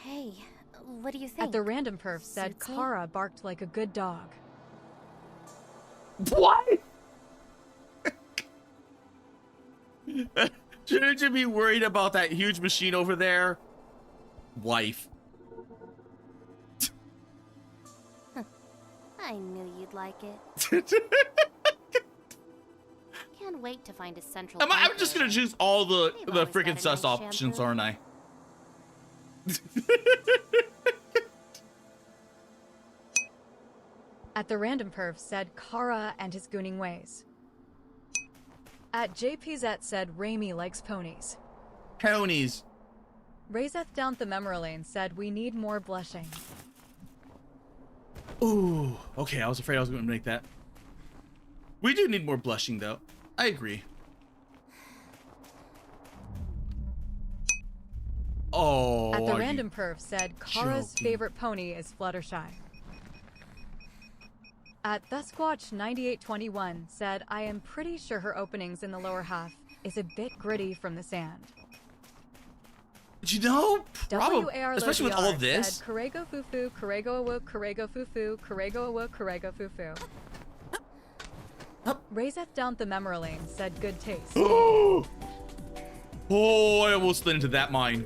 Hey, what do you think? At the random perf said Kara barked like a good dog. What? Shouldn't you be worried about that huge machine over there? Wife. I knew you'd like it. Can't wait to find a central. I'm just gonna choose all the freaking sus options, aren't I? At the random perf said Kara and his gooning ways. At JPZ said Raimi likes ponies. Ponies. Razeth down the memory lane said we need more blushing. Ooh, okay, I was afraid I was going to make that. We do need more blushing, though. I agree. Oh. At the random perf said Kara's favorite pony is Fluttershy. At Thusquatch 9821 said I am pretty sure her openings in the lower half is a bit gritty from the sand. You know, probably, especially with all this. Said, Corrego fufu, Corrego awook, Corrego fufu, Corrego awook, Corrego fufu. Razeth down the memory lane said good taste. Oh, I almost slid into that mine.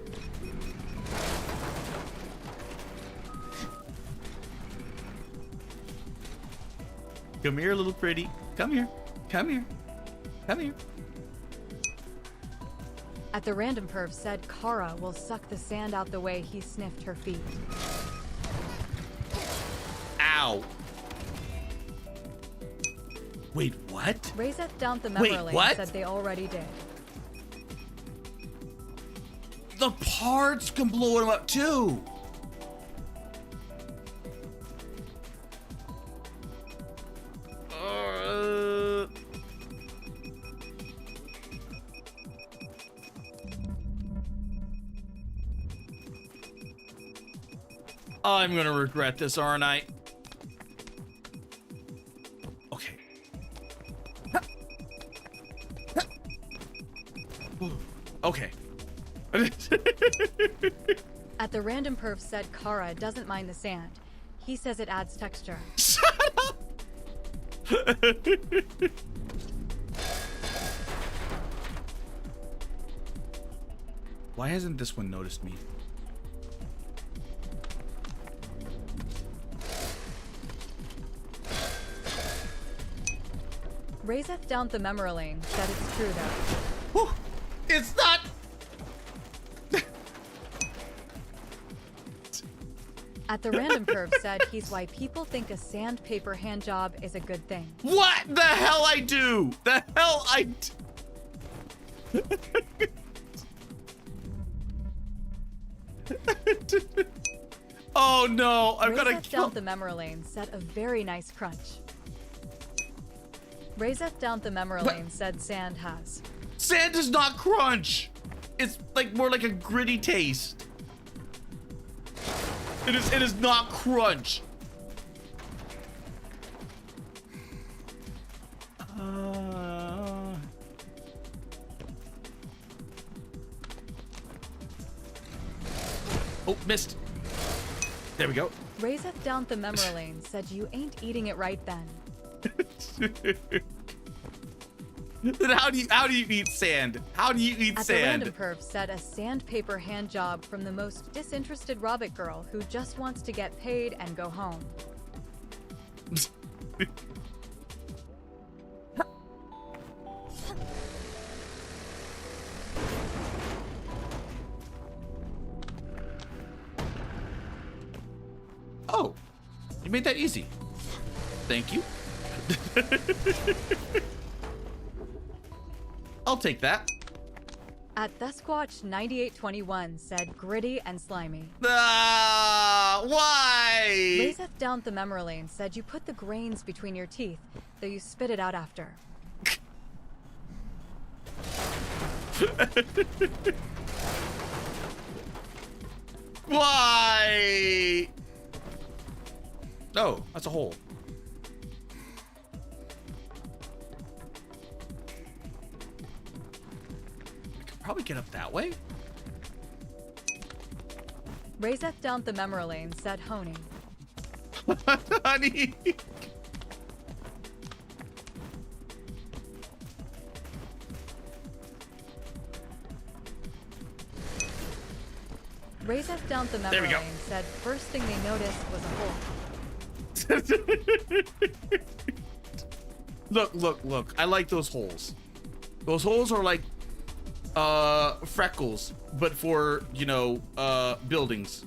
Come here, little pretty. Come here. Come here. Come here. At the random perv said Kara will suck the sand out the way he sniffed her feet. Ow. Wait, what? Razeth down the memory lane said they already did. The parts can blow him up too. I'm gonna regret this, aren't I? Okay. Okay. At the random perv said Kara doesn't mind the sand. He says it adds texture. Shut up! Why hasn't this one noticed me? Razeth down the memory lane said it's true though. Whew. It's not. At the random curve said he's why people think a sandpaper hand job is a good thing. What the hell I do? The hell I Oh no, I'm gonna kill. Down the memory lane said a very nice crunch. Razeth down the memory lane said sand has. Sand does not crunch. It's like more like a gritty taste. It is not crunch. Oh, missed. There we go. Razeth down the memory lane said you ain't eating it right then. Then how do you eat sand? How do you eat At sand? The random curve said a sandpaper hand job from the most disinterested Robbit girl who just wants to get paid and go home. Oh, you made that easy. Thank you. I'll take that. At Thesquatch 9821 said gritty and slimy. Why? Razeth down the memory lane said you put the grains between your teeth, though you spit it out after. Why? Oh, that's a hole. Probably get up that way. Razeth down the memory lane said honing. Honey. Razeth down the memory lane said first thing they noticed was a hole. Look. I like those holes. Those holes are like freckles, but for, you know, buildings.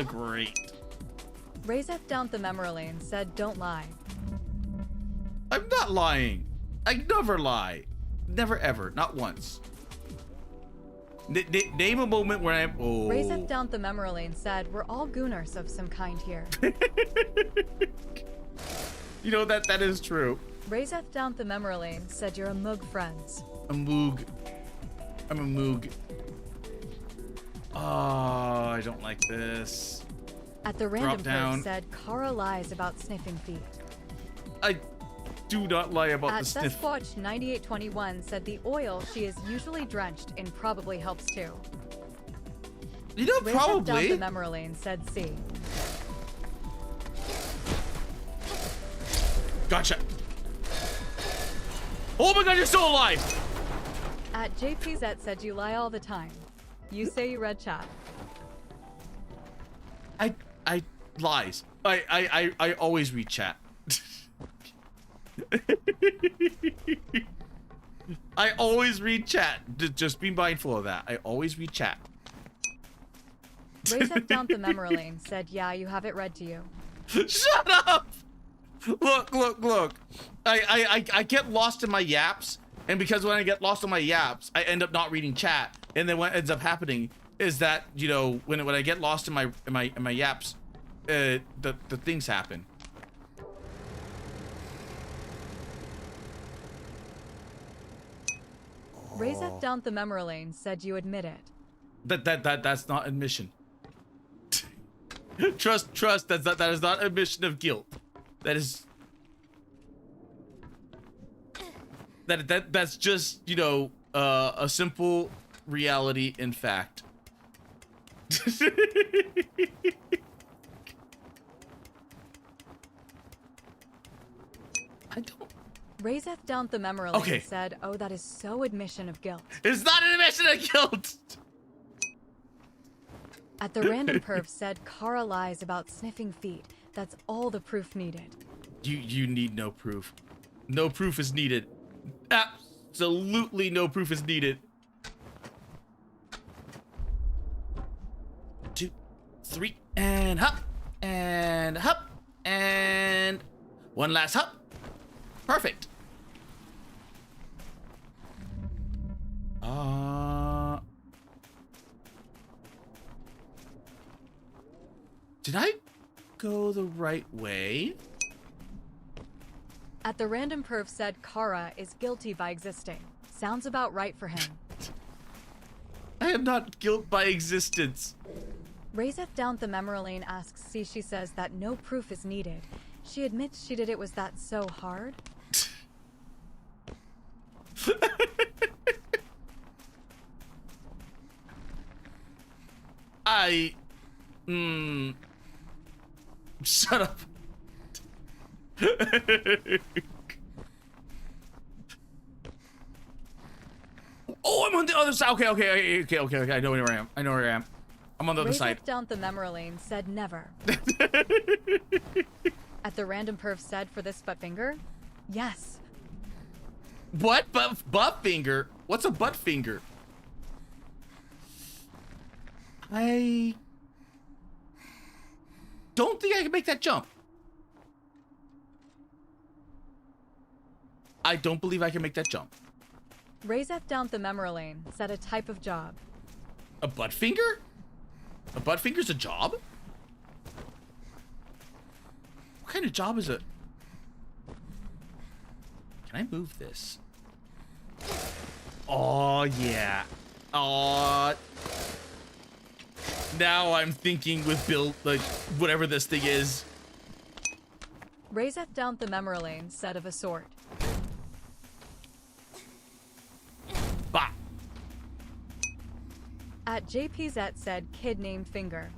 Great. Razeth down the memory lane said don't lie. I'm not lying. I never lie. Never ever. Not once. Name a moment where I'm... Oh. Razeth down the memory lane said we're all gooners of some kind here. You know, that is true. Razeth down the memory lane said you're a moog friends. A moog. I'm a moog. Oh, I don't like this. At the random curve said Kara lies about sniffing feet. I do not lie about At the sniff. Sasquatch 9821 said the oil she is usually drenched in probably helps too. You know, Razeth probably. down the memory lane said C. Gotcha. Oh my god, you're still alive! At JPZ said you lie all the time. You say you read chat. I lies. I always read chat. I always read chat. Just be mindful of that. I always read chat. Razeth down the memory lane said, yeah, you have it read to you. Shut up! Look. I get lost in my yaps, and because when I get lost in my yaps, I end up not reading chat. And then what ends up happening is that, you know, when I get lost in my yaps, the things happen. Razeth down the memory lane said you admit it. That's not admission. Trust. That is not admission of guilt. That's just, you know, a simple reality and fact. I don't. Razeth down the memory lane said, oh, that is so admission of guilt. It's not an admission of guilt. At the random perv said Kara lies about sniffing feet. That's all the proof needed. You need no proof. No proof is needed. Absolutely no proof is needed. 2, 3, and hop, and hop, and one last hop. Perfect. Did I go the right way? At the random perv said Kara is guilty by existing. Sounds about right for him. I am not guilt by existence. Razeth down the memory lane asks see she says that no proof is needed. She admits she did it was that so hard. Shut up. Oh, I'm on the other side. Okay. I know where I am. I'm on the other side. Down the memory lane said never. At the random perv said for this butt finger, yes. What? Butt finger? What's a butt finger? I don't think I can make that jump. I don't believe I can make that jump. Razeth down the memory lane said a type of job. A butt finger? A butt finger's a job? What kind of job is it? Can I move this? Oh, yeah. Oh. Now I'm thinking with build, like, whatever this thing is. Razeth down the memory lane said of a sort. Bah. At JPZ said kid named Finger.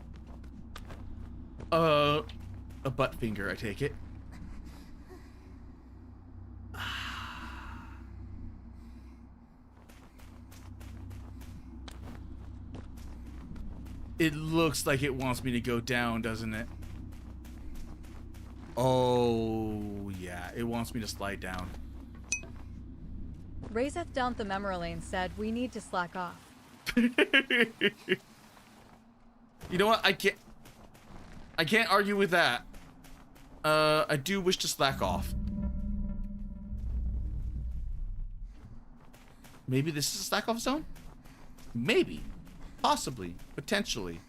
A butt finger, I take it. It looks like it wants me to go down, doesn't it? Oh, yeah. It wants me to slide down. Razeth down the memory lane said we need to slack off. You know what? I can't argue with that. I do wish to slack off. Maybe this is a slack off zone? Maybe. Possibly. Potentially.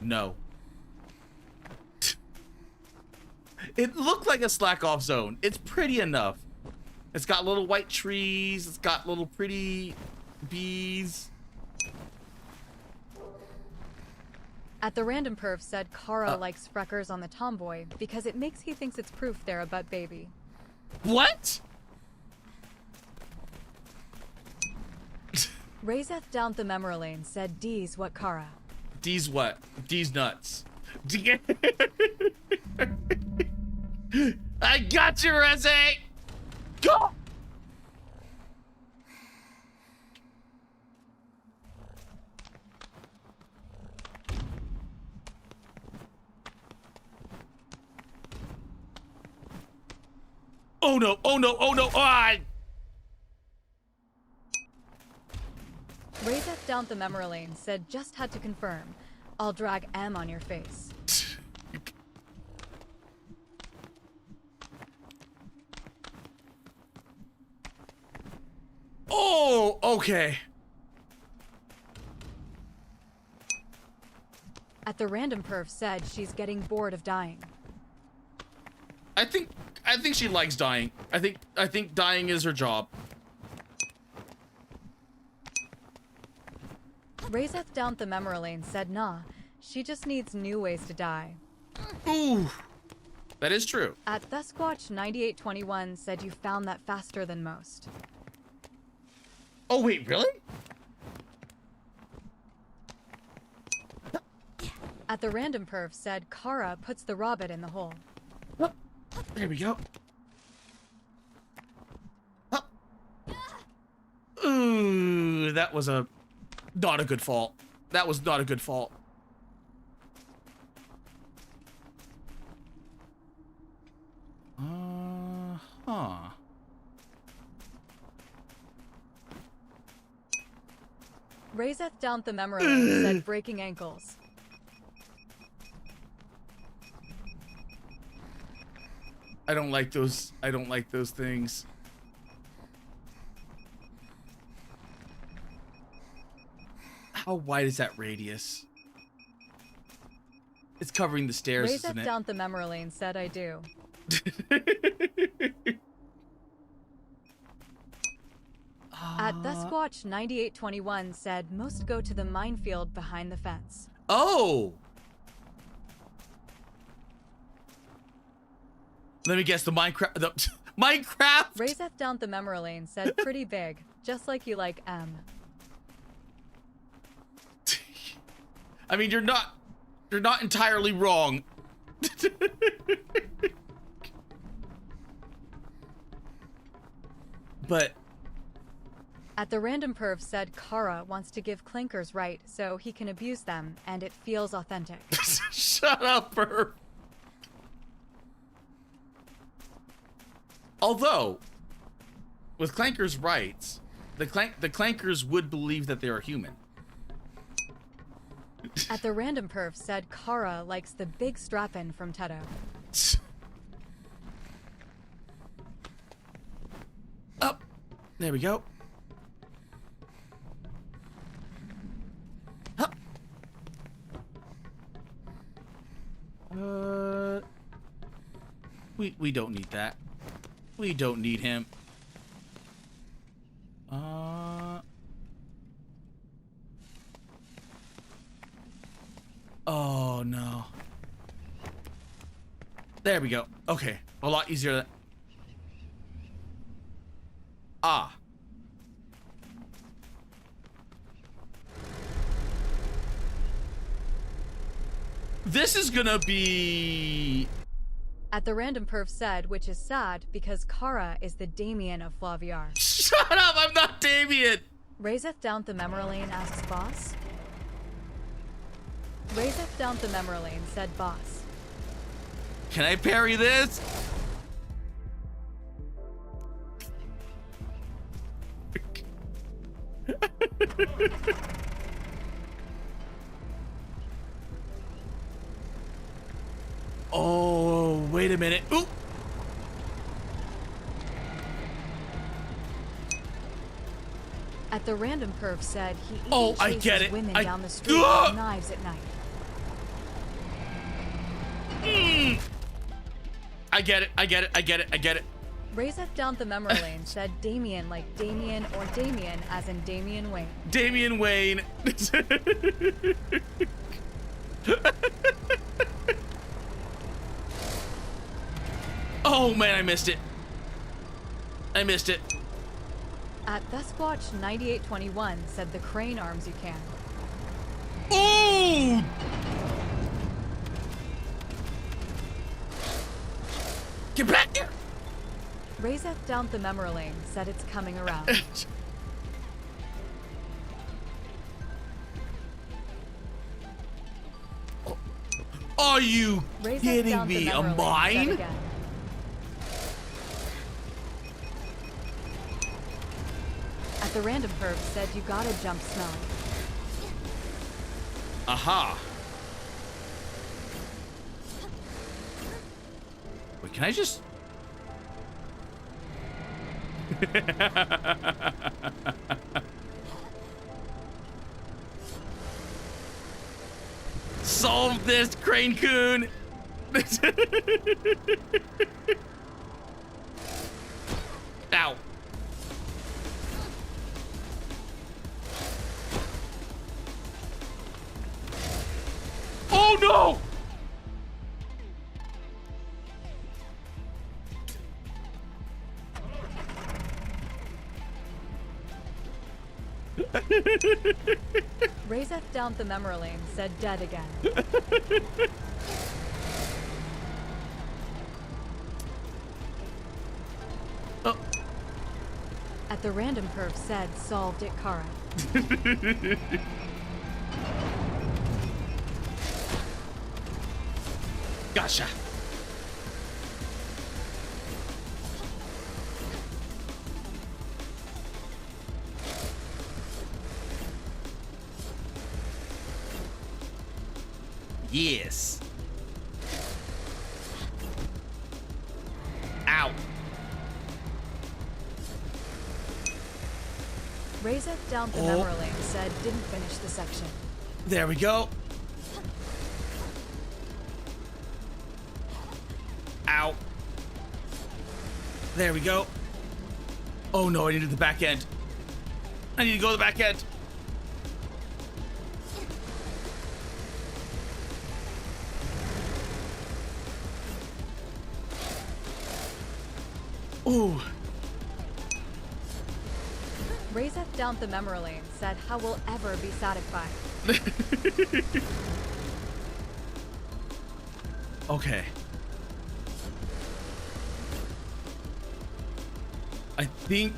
No. It looked like a slack off zone. It's pretty enough. It's got little white trees. It's got little pretty bees. At the random perv said Kara likes freckers on the tomboy because it makes he thinks it's proof they're a butt baby. What? Razeth down the memory lane said D's what Kara. D's what? D's nuts. I got you, Reze! Go! Oh no, oh no, oh no, I... Razeth down the memory lane said just had to confirm. I'll drag M on your face. Oh, okay. At the random perv said she's getting bored of dying. I think she likes dying. I think dying is her job. Razeth down the memory lane said nah, she just needs new ways to die. Ooh, that is true. At Thusquatch 9821 said you found that faster than most. Oh wait, really? At the random perv said Kara puts the rabbit in the hole. There we go. Ooh, that was not a good fall. That was not a good fault. Huh. Razeth down the memory lane said breaking ankles. I don't like those things. How wide is that radius? It's covering the stairs, isn't Razeth it? down the memory lane said I do. At Thesquatch 9821 said most go to the minefield behind the fence. Oh! Let me guess, the Minecraft... Minecraft! Razeth down the memory lane said pretty big, just like you like M. I mean, you're not entirely wrong. But... At the random perv said Kara wants to give clankers right so he can abuse them, and it feels authentic. Shut up, perv. Although, with clankers' rights, the clankers would believe that they are human. At the random perv said Kara likes the big strap-in from Teto. Up. There we go. Up. We don't need that. We don't need him. Oh no. There we go. Okay, a lot easier. Ah. This is gonna be... At the random perv said, which is sad because Kara is the Damien of FlaVR. Shut up, I'm not Damien! Razeth down the memory lane asks boss. Razeth down the memory lane said boss. Can I parry this? Oh, wait a minute. Ooh. At the random perv said he even I chases get it. women down the street with knives at night. I get it. I get it. I get it. I get it. Razeth down the memory lane said Damien like Damien or Damien as in Damian Wayne. Damian Wayne. Oh man, I missed it. I missed it. At Thesquatch 9821 said the crane arms you can. Oh! Get back here! Razeth down the memory lane said it's coming around. Are you kidding me? A mine? At the random perv said you gotta jump smelling. Aha. Wait, can I just... Solve this, Crane Coon! Ow. Oh no! Razeth down the memory lane said dead again. Oh. At the random perv said solved it, Kara. Gotcha. Yes. Ow. Razeth down the memory lane said didn't finish the section. There we go. Ow. There we go. Oh no, I needed the back end. I need to go to the back end. Ooh. Razeth down the memory lane said, how will ever be satisfied? Okay. I think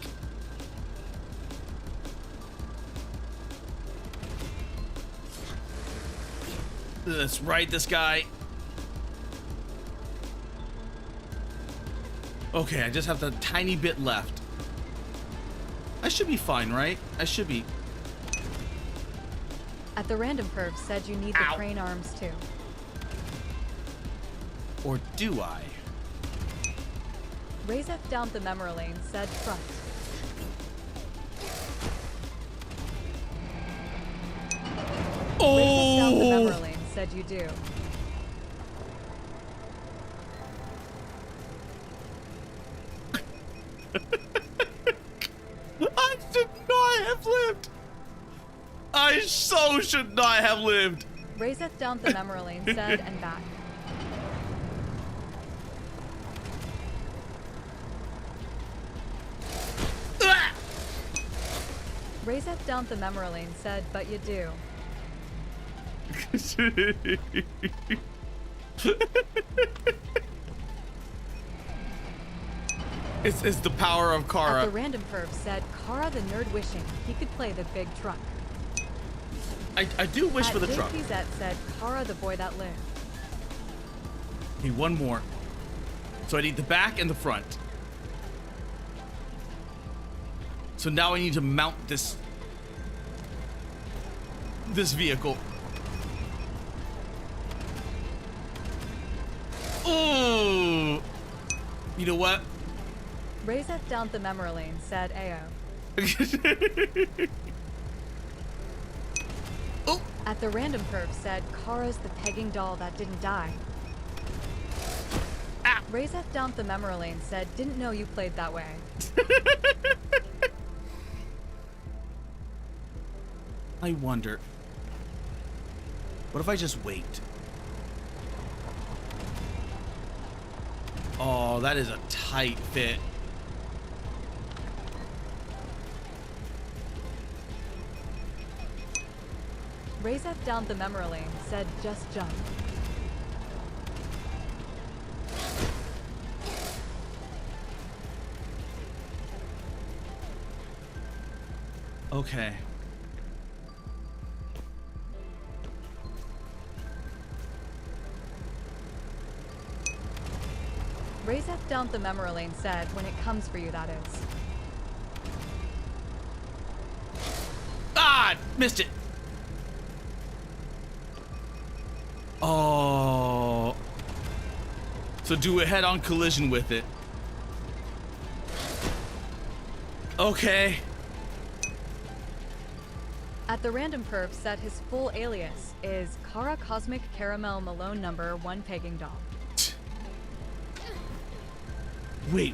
let's ride this guy. Okay, I just have the tiny bit left. I should be fine, right? I should be. At the random perv said you need the crane arms too. Or do I? Razeth down the memory lane said front. Razeth down the memory lane said you do. I should not have lived. I so should not have lived. Razeth down the memory lane said and back. Razeth down the memory lane said, but you do. It's the power of Kara. At the random perv said, Kara the nerd wishing he could play the big truck. I do wish for the truck. At said, Kara the boy that lived. Need one more. So I need the back and the front. So now I need to mount this vehicle. Oh, you know what? Razeth down the memory lane said AO. Oh. At the random perv said Kara's the pegging doll that didn't die. Razeth down the memory lane said didn't know you played that way. I wonder. What if I just wait? Oh, that is a tight fit. Razeth down the memory lane said just jump. Okay. Razeth down the memory lane said when it comes for you, that is. Ah, missed it. Oh. So do a head-on collision with it. Okay. At the random perv said his full alias is Kara Cosmic Caramel Malone number 1 pegging doll. Wait.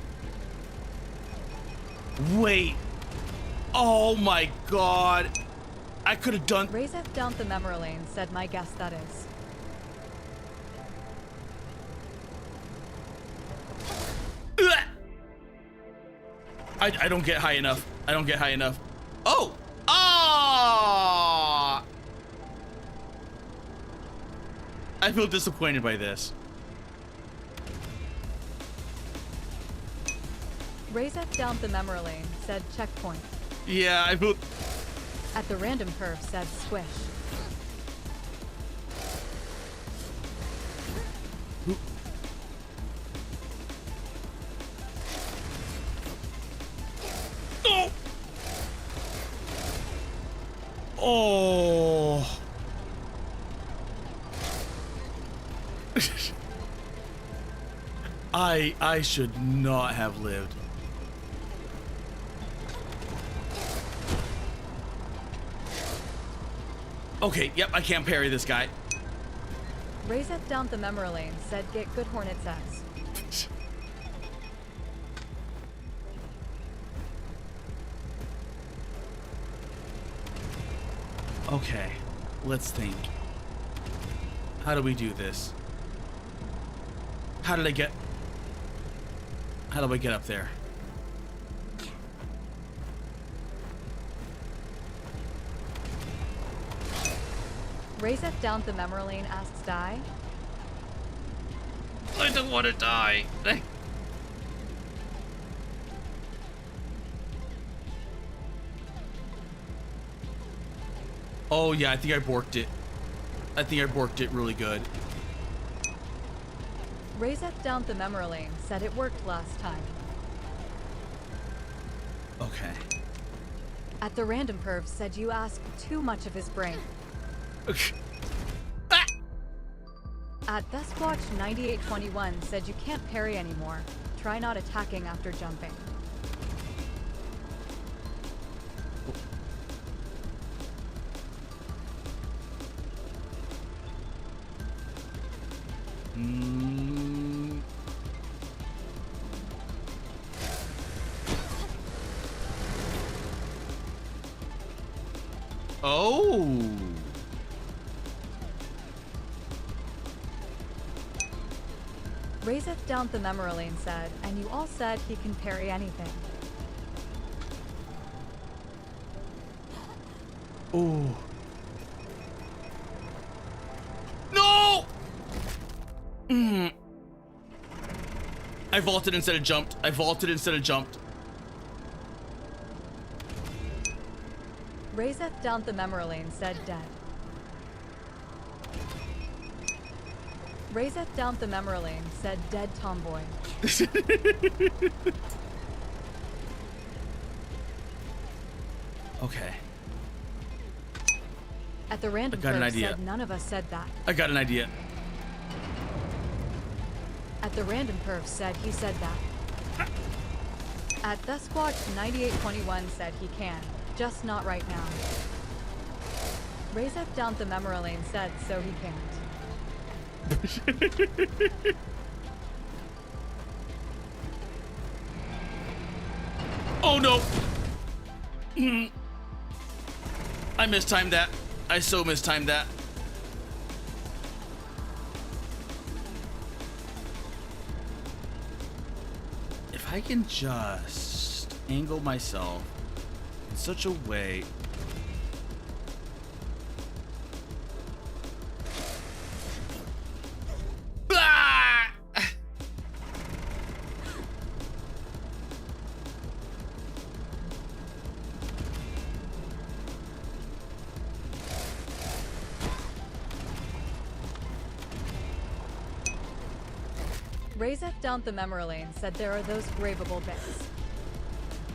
Wait. Oh my god. I could have done. Razeth down the memory lane said my guess that is. I don't get high enough. I don't get high enough. Oh! Ah! I feel disappointed by this. Razeth down the memory lane said checkpoint. Yeah, I feel. At the random perv said squish. Oh. I should not have lived. Okay, yep, I can't parry this guy. Razeth down the memory lane said get good Hornet's X. Okay, let's think. How do we do this? How do I get up there? Razeth down the memory lane asks die. I don't want to die. Oh yeah, I think I borked it. I think I borked it really good. Razeth down the memory lane said it worked last time. Okay. At the random perv said you ask too much of his brain. At Bestwatch 9821 said you can't parry anymore. Try not attacking after jumping. Oh. Razeth down the memory lane said, and you all said he can parry anything. Oh. No! I vaulted instead of jumped. I vaulted instead of jumped. Razeth down the memory lane said dead. Razeth down the memory lane said dead tomboy. Okay. At the random perv said none of us said that. I got an idea. At the random perv said he said that. At the Squatch 9821 said he can, just not right now. Razeth down the memory lane said so he can't. Oh no! I mistimed that. I so mistimed that. If I can just angle myself in such a way. Razeth down the memory lane said there are those grabbable bits.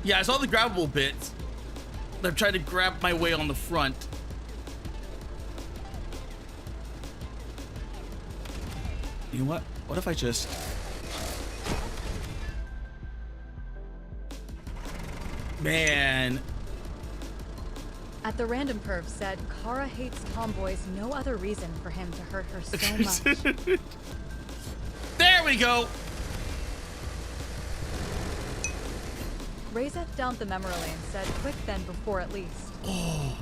Yeah, I saw the grabbable bits. I'm trying to grab my way on the front. You know what? What if I just... Man. At the random perv said Kara hates tomboys, no other reason for him to hurt her so much. There we go. Razeth down the memory lane said quick then before at least. Oh.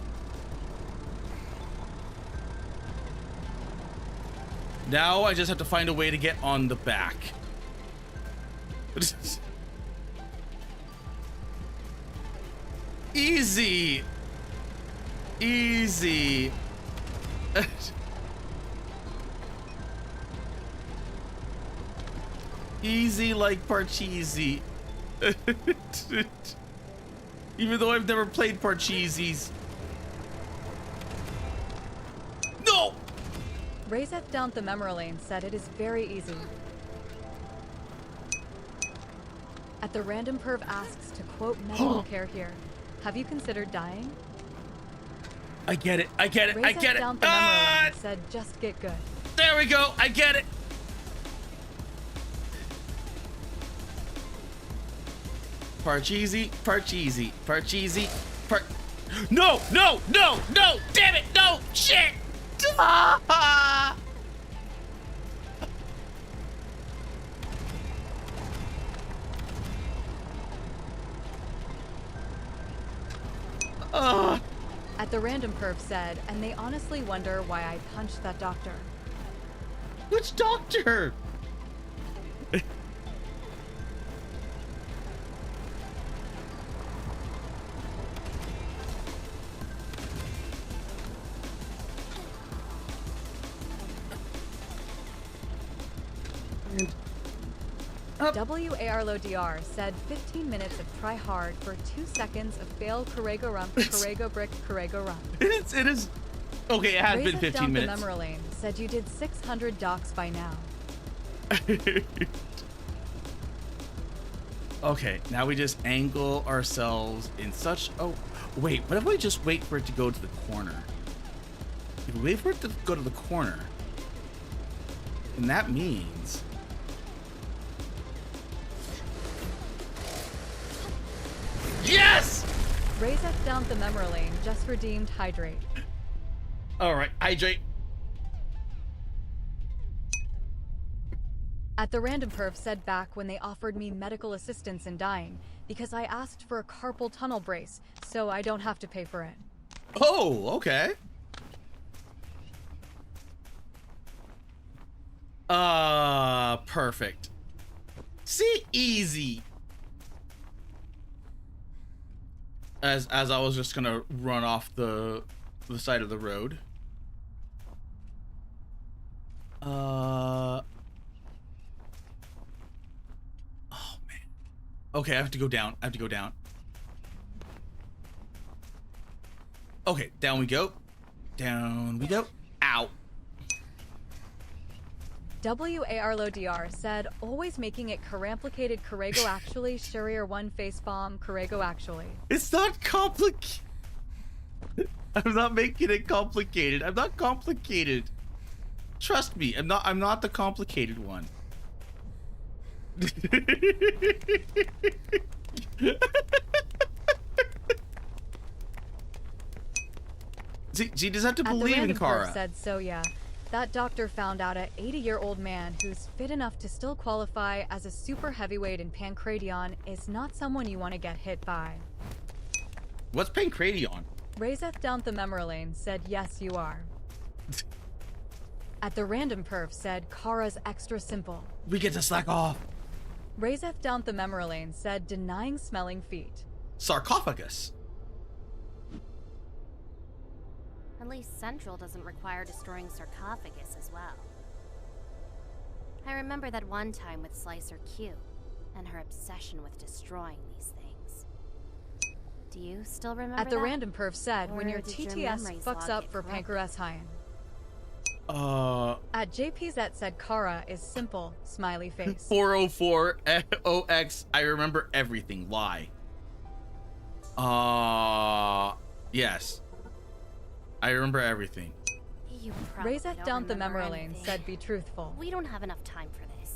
Now I just have to find a way to get on the back. Easy. Easy. Easy like Parcheesi. Even though I've never played Parcheesi's. No! Razeth down the memory lane said it is very easy. At the random perv asks to quote medical care here. Have you considered dying? I get it. I get it. I get it. Down the memory lane said, just get good. There we go. I get it. Parcheesi, Parcheesi, Parcheesi, Par... No, no, no, no, damn it, no, shit! Ah! At the random perf said, and they honestly wonder why I punched that doctor. Which doctor? WARLODR said 15 minutes of try hard for 2 seconds of fail Corrego rump, Corrego brick, Corrego rump. It is. Okay, it has been 15 minutes. The memory lane said you did 600 docs by now. Okay, now we just angle ourselves in such. Oh, wait. What if we just wait for it to go to the corner? If we wait for it to go to the corner, then that means. Yes! Raise F down the memory lane, just redeemed hydrate. Alright, hydrate. At the random perf said back when they offered me medical assistance in dying because I asked for a carpal tunnel brace, so I don't have to pay for it. Oh, okay. Perfect. See, easy. As I was just gonna run off the side of the road. Oh man. Okay, I have to go down. I have to go down. Okay, down we go. Down we go. Ow. WARLODR said, always making it Caramplicated Corrego actually, Sherrier 1 face bomb, Corrego actually. It's not complicated. I'm not making it complicated. I'm not complicated. Trust me, I'm not the complicated one. See, she doesn't have to believe in Kara. Said so, yeah. That doctor found out an 80-year-old man who's fit enough to still qualify as a super heavyweight in Pancratium is not someone you want to get hit by. What's Pancratium? Razeth down the memory lane said, yes, you are. At the random perf said, Kara's extra simple. We get to slack off. Razeth down the memory lane said, denying smelling feet. Sarcophagus. At least Central doesn't require destroying sarcophagus as well. I remember that one time with Slicer Q, and her obsession with destroying these things. Do you still remember At the that? random perf said, when your TTS fucks up for Pancreas At JPZ said Kara is simple, smiley face. 404 OX, I remember everything. Why? Yes. I remember everything. You Razeth down the memory lane said be truthful. We don't have enough time for this.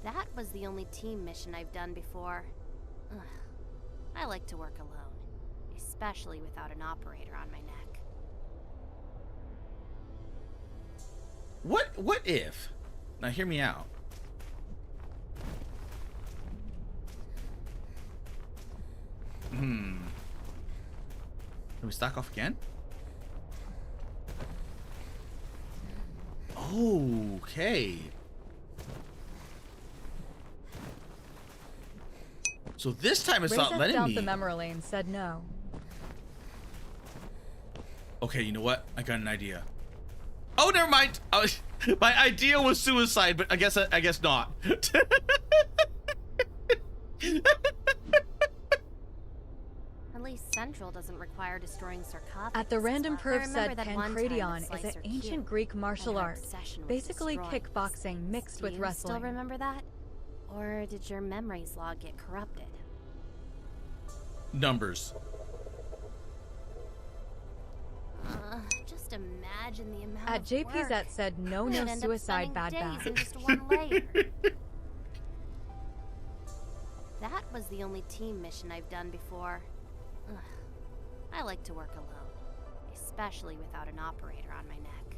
That was the only team mission I've done before. Ugh. I like to work alone, especially without an operator on my neck. What if? Now hear me out. Can we stack off again? Okay. So this time it's not letting me. The memory lane said no. Okay, you know what? I got an idea. Oh, never mind. My idea was suicide, but I guess not. At least Central doesn't require destroying sarcophagus. At the random perf said Pancratium is an ancient Greek martial art, basically kickboxing mixed with wrestling. Still remember that? Or did your memories log get corrupted? numbers. Just imagine the amount At of JPZ work. said no We'd end up suicide spending bad days bad. in just one layer. That was the only team mission I've done before. Ugh. I like to work alone, especially without an operator on my neck.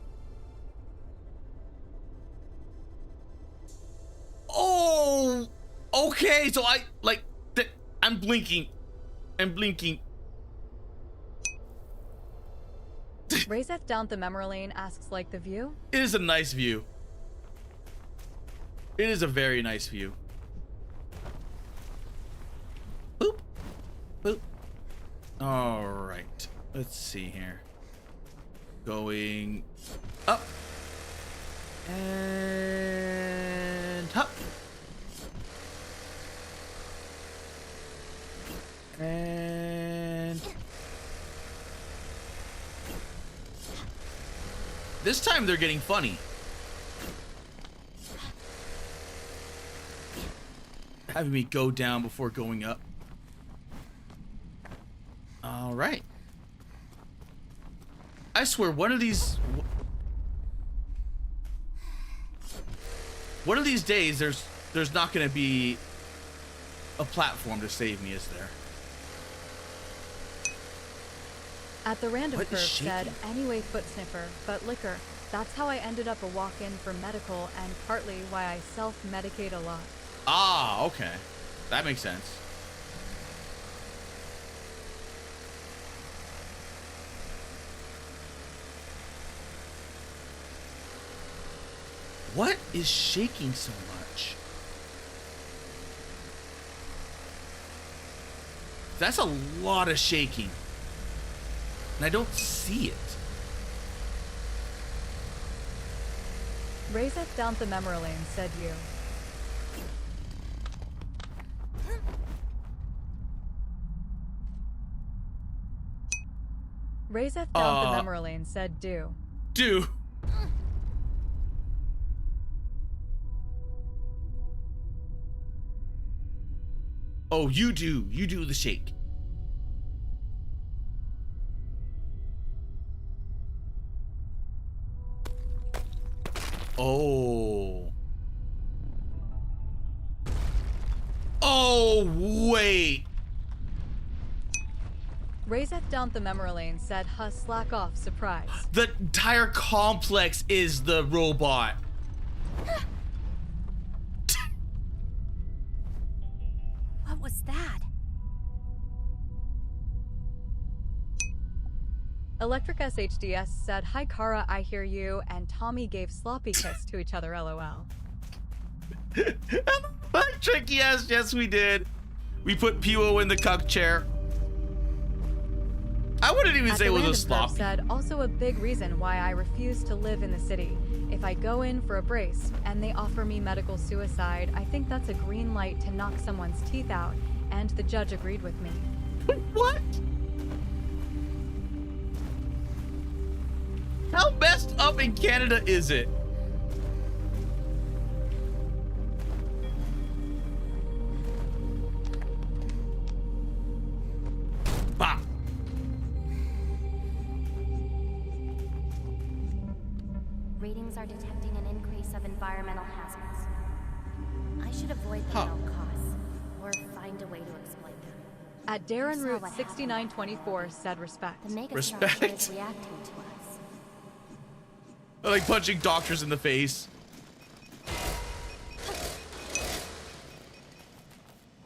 Oh, okay. So I'm blinking. I'm blinking. Razeth down the memory lane asks, like the view? It is a nice view. It is a very nice view. Boop. Boop. All right. Let's see here. Going up. And up. And this time they're getting funny. Having me go down before going up. All right. I swear one of these days there's not going to be a platform to save me, is there? At the random What is curve shaking? said, anyway foot sniffer, but liquor. That's how I ended up a walk-in for medical and partly why I self-medicate a lot. Ah, okay. That makes sense. What is shaking so much? That's a lot of shaking. And I don't see it. Razeth down the memory lane, said you. Razeth down the memory lane, said do. Do. Oh, you do. You do the shake. Oh. Oh, wait. Razeth down the memory lane, said huh, slack off, surprise. The entire complex is the robot. What was that? Electric SHDS said, hi Kara, I hear you, and Tommy gave sloppy kiss to each other, lol. Trick, yes, we did. We put Puo in the cuck chair. I wouldn't even say it was a slop. Said, also a big reason why I refuse to live in the city. If I go in for a brace and they offer me medical suicide, I think that's a green light to knock someone's teeth out, and the judge agreed with me. What? How messed up in Canada is it? Bah. Readings are detecting an increase of environmental hazards. I should avoid them at all costs, or find a way to exploit them. At Darren Root 6924 said respect. The megastar Respect? is reacting to us. I like punching doctors in the face.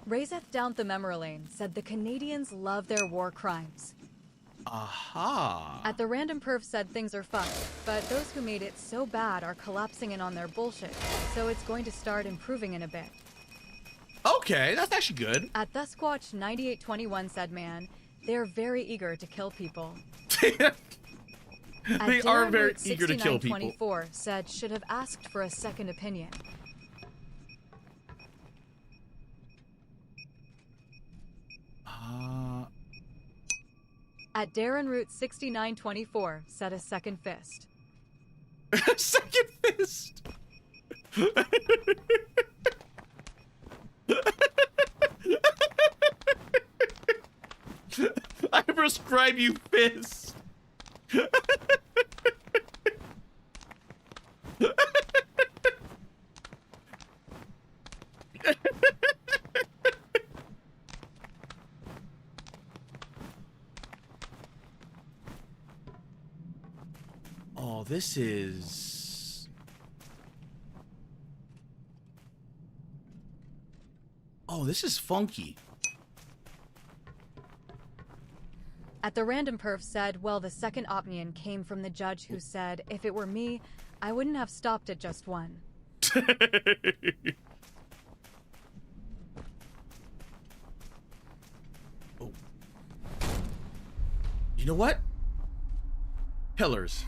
Razeth down the memory lane said the Canadians love their war crimes. Aha. At the random perf said things are fun, but those who made it so bad are collapsing in on their bullshit, so it's going to start improving in a bit. Okay, that's actually good. At Thusquatch 9821 said man, they're very eager to kill people. They are very eager to kill people. 6924 said should have asked for a second opinion. At Darren Root 6924 said a second fist. Second fist. prescribe you fist. Oh, this is... Oh, this is funky. At the random perf said, well, the second opinion came from the judge who said, if it were me, I wouldn't have stopped at just one. Oh. You know what? Pillars.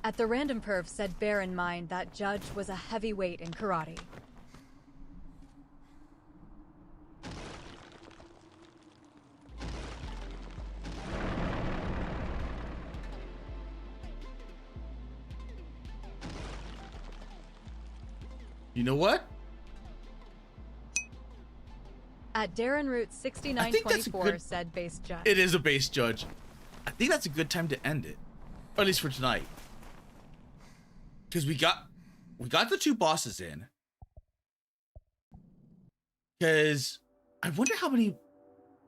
At the random perf said, bear in mind that judge was a heavyweight in karate. You know what? At Darren Root 6924 said base judge. It is a base judge. I think that's a good time to end it. Or at least for tonight. Because we got the two bosses in. Because I wonder how many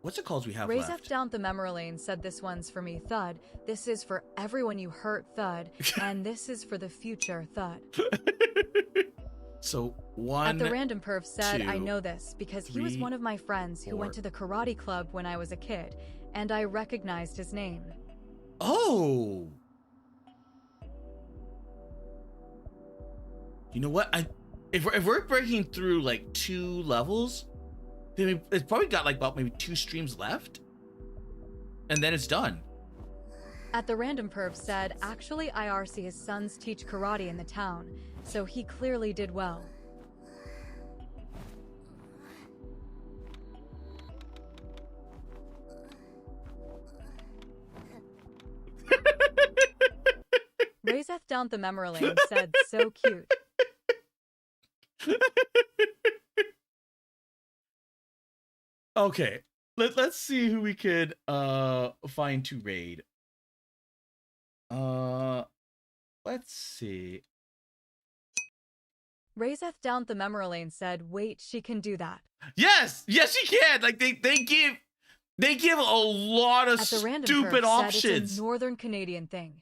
what's it called we have Raise left. F down the memory lane said this one's for me, Thud. This is for everyone you hurt, Thud. And this is for the future, Thud. So one. At the random perf said, two, I know this because he was three, one of my friends who went to the karate club when I was a kid, and I recognized his name. Oh. You know what? If we're breaking through like 2 levels, then it's probably got like about maybe 2 streams left, and then it's done. At the random perf said, actually IRC his sons teach karate in the town, so he clearly did well. Raiseth down the memory lane said, so cute. Okay, let's see who we could find to raid. Let's see. Raiseth down the memory lane said, wait, she can do that. Yes, she can. Like they give a lot of stupid options. Said it's a Northern Canadian thing.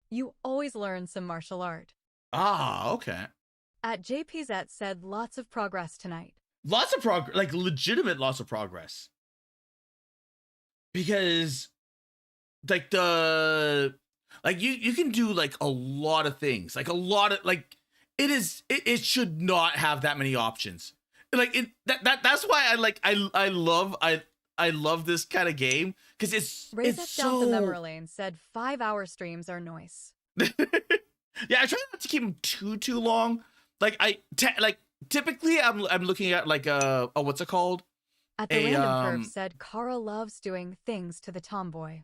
You always learn some martial art. Ah, okay. At JPZ said, lots of progress tonight. Lots of progress, like legitimate lots of progress. Because like you can do like a lot of things. Like a lot of like it should not have that many options. Like that's why I love this kind of game, because it's so... down the memory lane said 5-hour streams are nice. Yeah, I try not to keep them too long. Like typically I'm looking at like a what's it called? At the random perf said Kara loves doing things to the tomboy.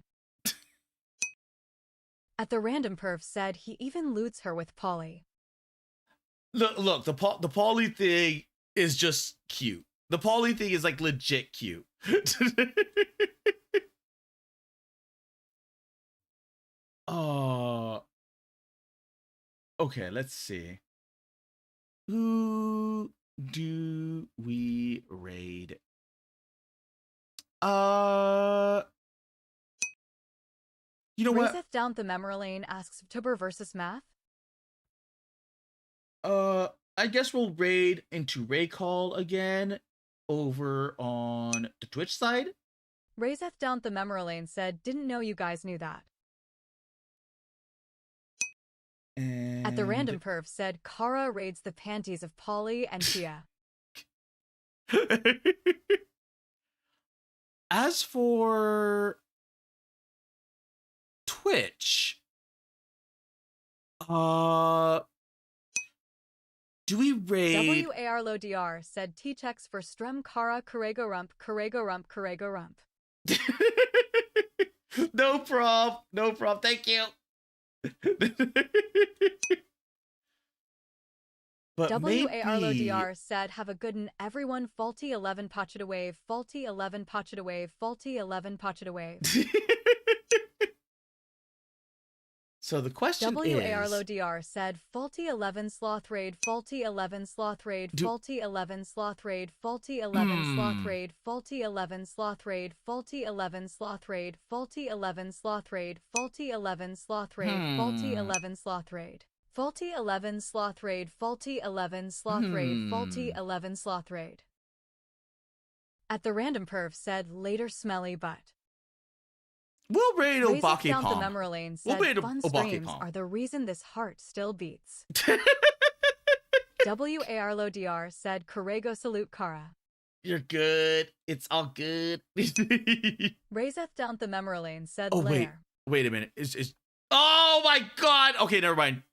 At the random perf said he even loots her with Polly. Look, the Polly thing is just cute. The Polly thing is like legit cute. Okay, let's see. Who do we raid? You know what? Raiseth down the memory lane asks Vtuber versus Math. I guess we'll raid into Raycall again over on the Twitch side. Raiseth down the memory lane said, didn't know you guys knew that. And... At the random perf said, Kara raids the panties of Polly and Tia. As for Twitch, do we raid... WARLODR said T-Chex for Strem Kara Kurego Rump Kurego Rump Kurego Rump. No problem, thank you. But WARLODR said, have a good one, everyone. Faulty 11 potched away. Faulty 11 potched away. Faulty 11 potched away. So the question is... WARLODR said, faulty 11 sloth raid. Faulty 11 sloth raid. Faulty 11 sloth raid. Faulty 11 sloth raid. Faulty 11 sloth raid. Faulty 11 sloth raid. Faulty 11 sloth raid. Faulty 11 sloth raid. Faulty 11 sloth raid. Faulty 11 sloth raid. Faulty 11 sloth raid. Faulty 11 sloth raid. At the random perv said, later smelly butt. We'll raid Obake down Palm. the memory lane said, fun streams are the reason this heart still beats. WARLODR said, Corrego salute Kara. You're good. It's all good. Raiseth down the memory lane said, oh, Lair. Wait a minute. Oh my god. Okay, never mind.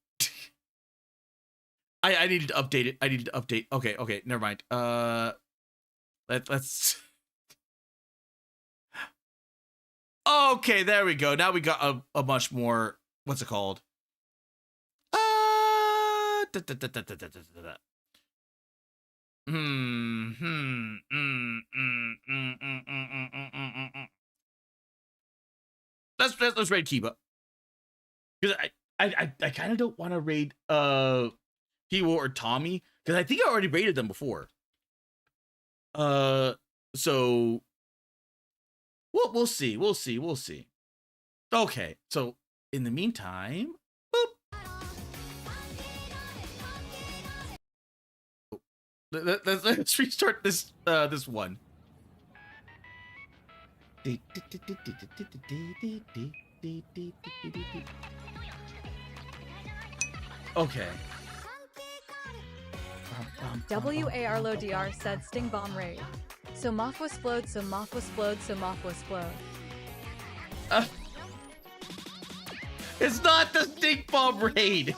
I needed to update it. I needed to update. Okay, never mind. Let's... Okay, there we go. Now we got a much more, what's it called? Let's raid Kiba. Because I kind of don't want to raid Kiwo or Tommy, because I think I already raided them before. So we'll see. Okay, so in the meantime, boop. Let's restart this this one. Okay. WARLODR said Sting Bomb Raid. So Moth was flowed, so Moth was flowed, so Moth was flowed. It's not the Sting Bomb Raid!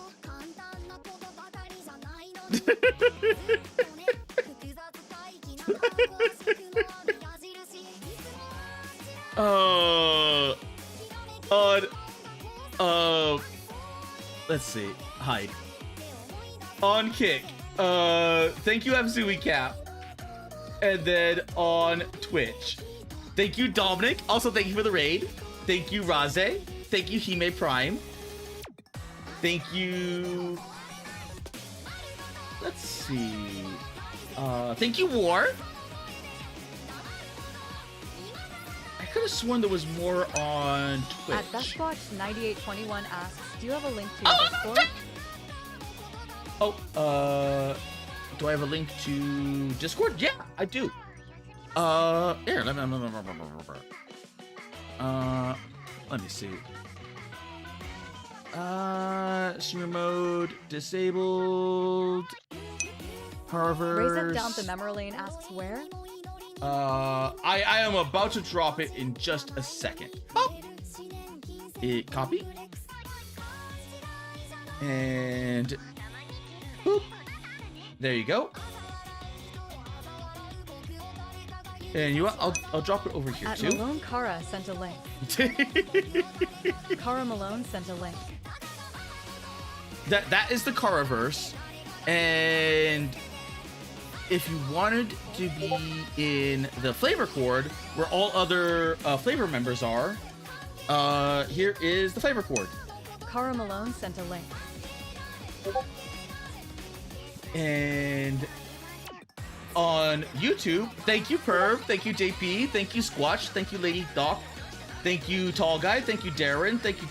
Let's see. Hide. On Kick. Thank you, Abzui Cap. And then on Twitch. Thank you, Dominic. Also, thank you for the raid. Thank you, Raze. Thank you, Hime Prime. Thank you. Let's see. Thank you, War. I could have sworn there was more on Twitch. At BestWatch9821 asks, do you have a link to your Discord? Do I have a link to Discord? Yeah, I do. Here, let me see. Streamer mode disabled. Harvard. Raise down the memory lane asks where? I am about to drop it in just a second. Oh, copy. And boop. There you go. And you know what? I'll drop it over here At too. Malone Kara sent a link. Kara Malone sent a link. That is the Karaverse, and if you wanted to be in the flavor chord where all other flavor members are, here is the flavor chord. Kara Malone sent a link. And on YouTube, thank you Perv, thank you JP, thank you Squatch, thank you Lady Doc, thank you Tall Guy, thank you Darren, thank you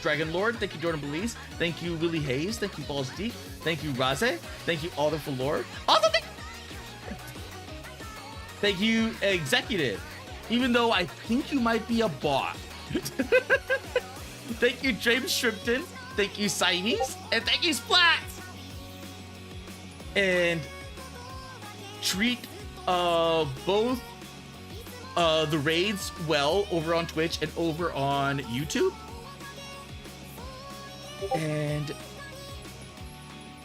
Dragon Lord, thank you Jordan Belize, thank you Willie Hayes, thank you Balls Deep, thank you Raze, thank you Alder for Lord. Also thank you Executive, even though I think you might be a bot. Thank you James Shrimpton, thank you Siamese, and thank you Splats. And treat both the raids well over on Twitch and over on YouTube. And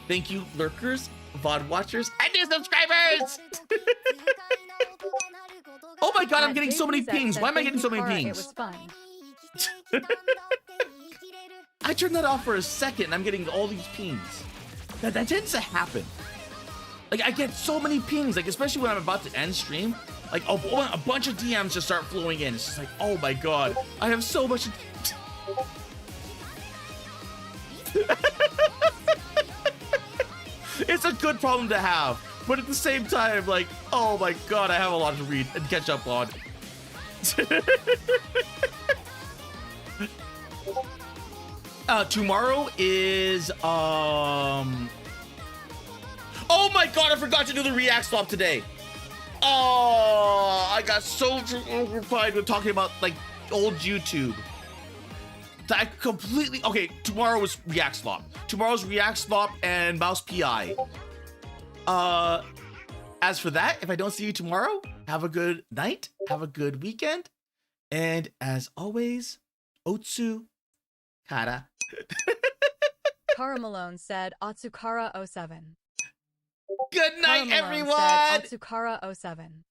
thank you lurkers, VOD watchers, and new subscribers! Oh my god, I'm getting so many pings. Why am I getting so many pings? It was fun. I turned that off for a second and I'm getting all these pings. That tends to happen. Like, I get so many pings, like, especially when I'm about to end stream. Like, a bunch of DMs just start flowing in. It's just like, oh my god, I have so much. It's a good problem to have, but at the same time, like, oh my god, I have a lot to read and catch up on. Tomorrow is, oh my god, I forgot to do the react swap today. Oh, I got so occupied with talking about, like, old YouTube. I completely, okay, tomorrow was react swap. Tomorrow's react swap and mouse PI. As for that, if I don't see you tomorrow, have a good night, have a good weekend, and as always, Otsu Kara. Kara Malone said Otsukara07. Good night, everyone! Said Otsukara07.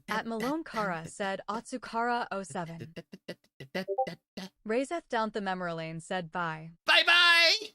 At Malone Kara said Otsukara07. Razeth down the memory lane said bye. Bye-bye!